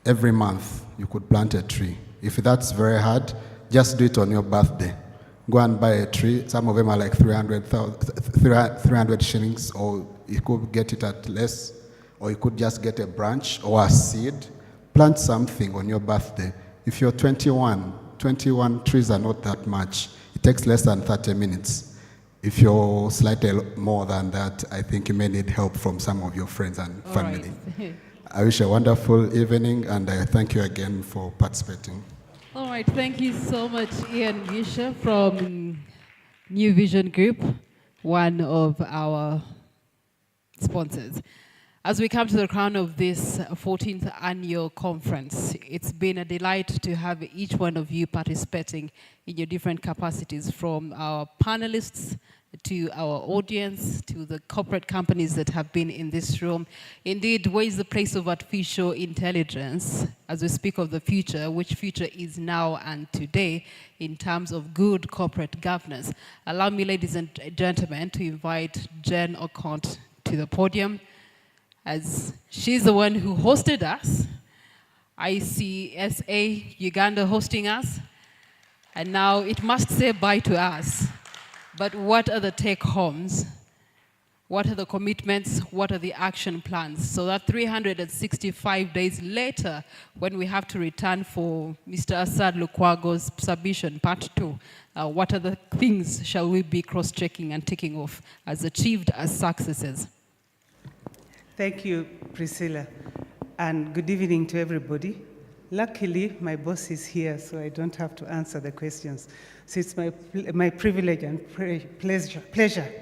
Every month, you could plant a tree. If that's very hard, just do it on your birthday. Go and buy a tree. Some of them are like 300 shillings, or you could get it at less, or you could just get a branch or a seed. Plant something on your birthday. If you're 21 trees are not that much. It takes less than 30 minutes. If you're slightly more than that, I think you may need help from some of your friends and family. Right. I wish you a wonderful evening, and I thank you again for participating. All right, thank you so much, Ian Gisha from New Vision Group, one of our sponsors. As we come to the crown of this 14th annual conference, it's been a delight to have each one of you participating in your different capacities, from our panelists to our audience, to the corporate companies that have been in this room. Indeed, where is the place of artificial intelligence as we speak of the future, which future is now and today in terms of good corporate governance? Allow me, ladies and gentlemen, to invite Jen Ocont to the podium, as she's the one who hosted us, ICSA Uganda hosting us, and now it must say bye to us. But what are the take-homes? What are the commitments? What are the action plans? So that 365 days later, when we have to return for Mr. Assad Lukwago's submission, part 2, what are the things shall we be cross-checking and ticking off as achieved as successes? Thank you, Priscilla, and good evening to everybody. Luckily, my boss is here, so I don't have to answer the questions. So it's my privilege and pleasure,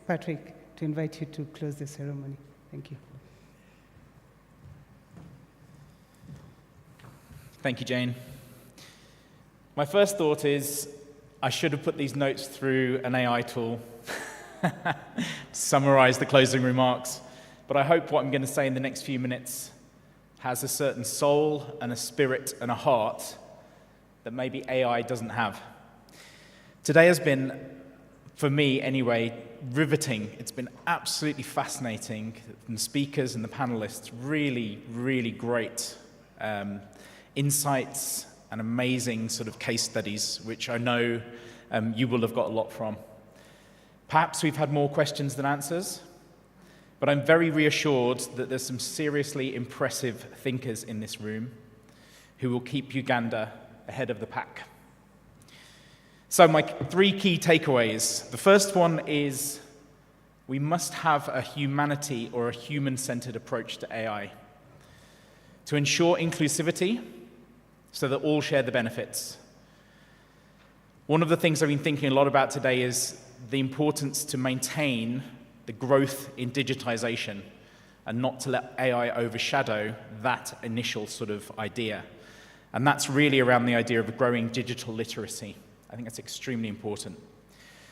Patrick, to invite you to close the ceremony. Thank you. Thank you, Jane. My first thought is I should have put these notes through an AI tool to summarize the closing remarks, but I hope what I'm going to say in the next few minutes has a certain soul and a spirit and a heart that maybe AI doesn't have. Today has been, for me anyway, riveting. It's been absolutely fascinating. And the speakers and the panelists, really, really great insights and amazing sort of case studies, which I know you will have got a lot from. Perhaps we've had more questions than answers, but I'm very reassured that there's some seriously impressive thinkers in this room who will keep Uganda ahead of the pack. So my 3 key takeaways. The first one is we must have a humanity or a human-centered approach to AI to ensure inclusivity so that all share the benefits. One of the things I've been thinking a lot about today is the importance to maintain the growth in digitization and not to let AI overshadow that initial sort of idea. And that's really around the idea of a growing digital literacy. I think that's extremely important.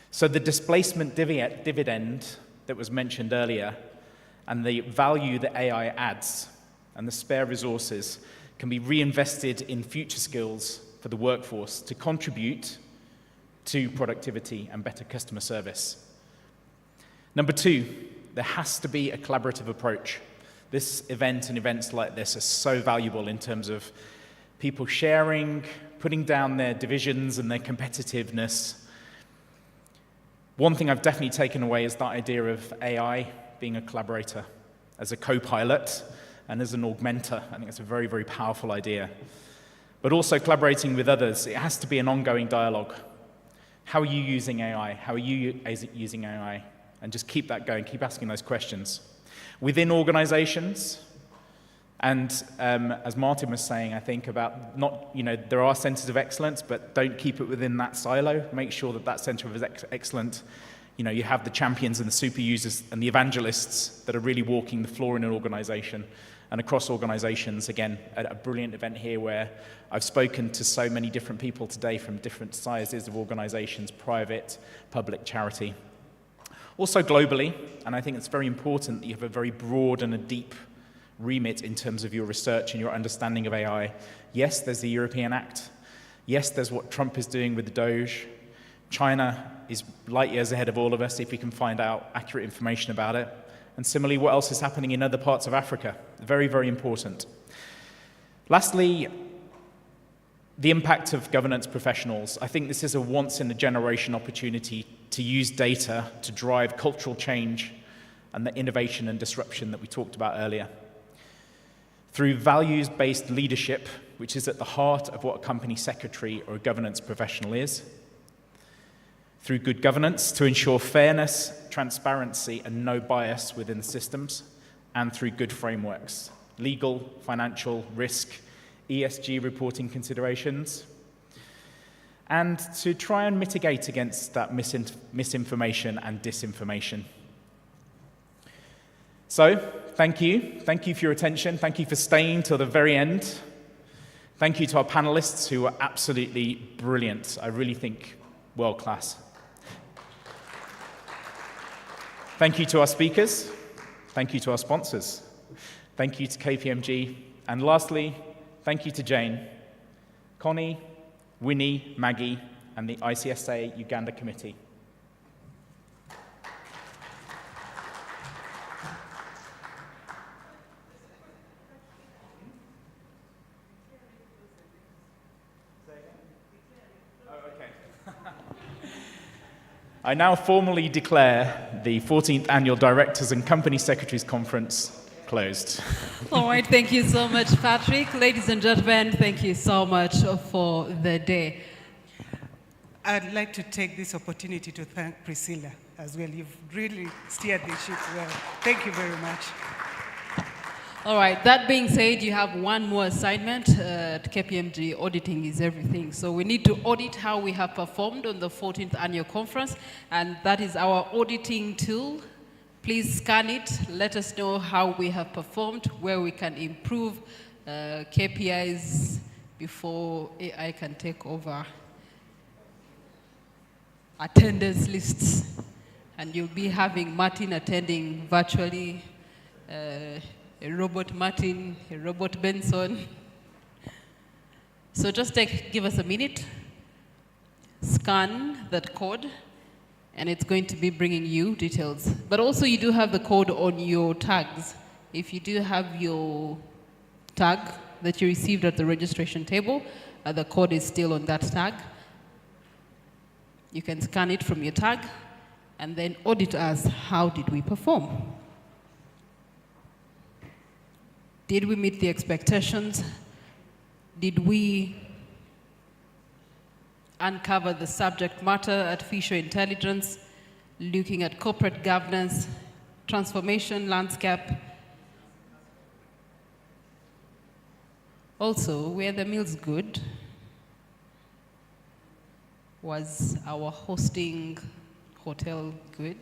So the displacement dividend that was mentioned earlier and the value that AI adds and the spare resources can be reinvested in future skills for the workforce to contribute to productivity and better customer service. Number 2, there has to be a collaborative approach. This event and events like this are so valuable in terms of people sharing, putting down their divisions and their competitiveness. One thing I've definitely taken away is that idea of AI being a collaborator, as a co-pilot and as an augmenter. I think it's a very, very powerful idea. But also collaborating with others, it has to be an ongoing dialogue. How are you using AI? How are you using AI? And just keep that going, keep asking those questions. Within organizations, and as Martin was saying, I think about there are centers of excellence, but don't keep it within that silo. Make sure that that center of excellence, you have the champions and the super users and the evangelists that are really walking the floor in an organization. And across organizations, again, a brilliant event here where I've spoken to so many different people today from different sizes of organizations, private, public, charity. Also globally, and I think it's very important that you have a very broad and a deep remit in terms of your research and your understanding of AI. Yes, there's the European Act. Yes, there's what Trump is doing with the Doge. China is light years ahead of all of us if we can find out accurate information about it. And similarly, what else is happening in other parts of Africa? Very, very important. Lastly, the impact of governance professionals. I think this is a once-in-a-generation opportunity to use data to drive cultural change and the innovation and disruption that we talked about earlier. Through values-based leadership, which is at the heart of what a company secretary or a governance professional is. Through good governance to ensure fairness, transparency, and no bias within the systems. And through good frameworks, legal, financial, risk, ESG reporting considerations. And to try and mitigate against that misinformation and disinformation. So, thank you. Thank you for your attention. Thank you for staying till the very end. Thank you to our panelists who are absolutely brilliant. I really think world class. Thank you to our speakers. Thank you to our sponsors. Thank you to KPMG. And lastly, thank you to Jane, Connie, Winnie, Maggie, and the ICSA Uganda Committee. I now formally declare the 14th Annual Directors and Company Secretaries Conference closed. All right, thank you so much, Patrick. Ladies and gentlemen, thank you so much for the day. I'd like to take this opportunity to thank Priscilla as well. You've really steered the ship well. Thank you very much. All right, that being said, you have one more assignment at KPMG. Auditing is everything. So we need to audit how we have performed on the 14th annual conference, and that is our auditing tool. Please scan it, let us know how we have performed, where we can improve KPIs before AI can take over attendance lists. And you'll be having Martin attending virtually, a robot Martin, a robot Benson. So just give us a minute, scan that code, and it's going to be bringing you details. But also you do have the code on your tags. If you do have your tag that you received at the registration table, the code is still on that tag. You can scan it from your tag and then audit us. How did we perform? Did we meet the expectations? Did we uncover the subject matter, artificial intelligence, looking at corporate governance, transformation landscape? Also, were the meals good? Was our hosting hotel good?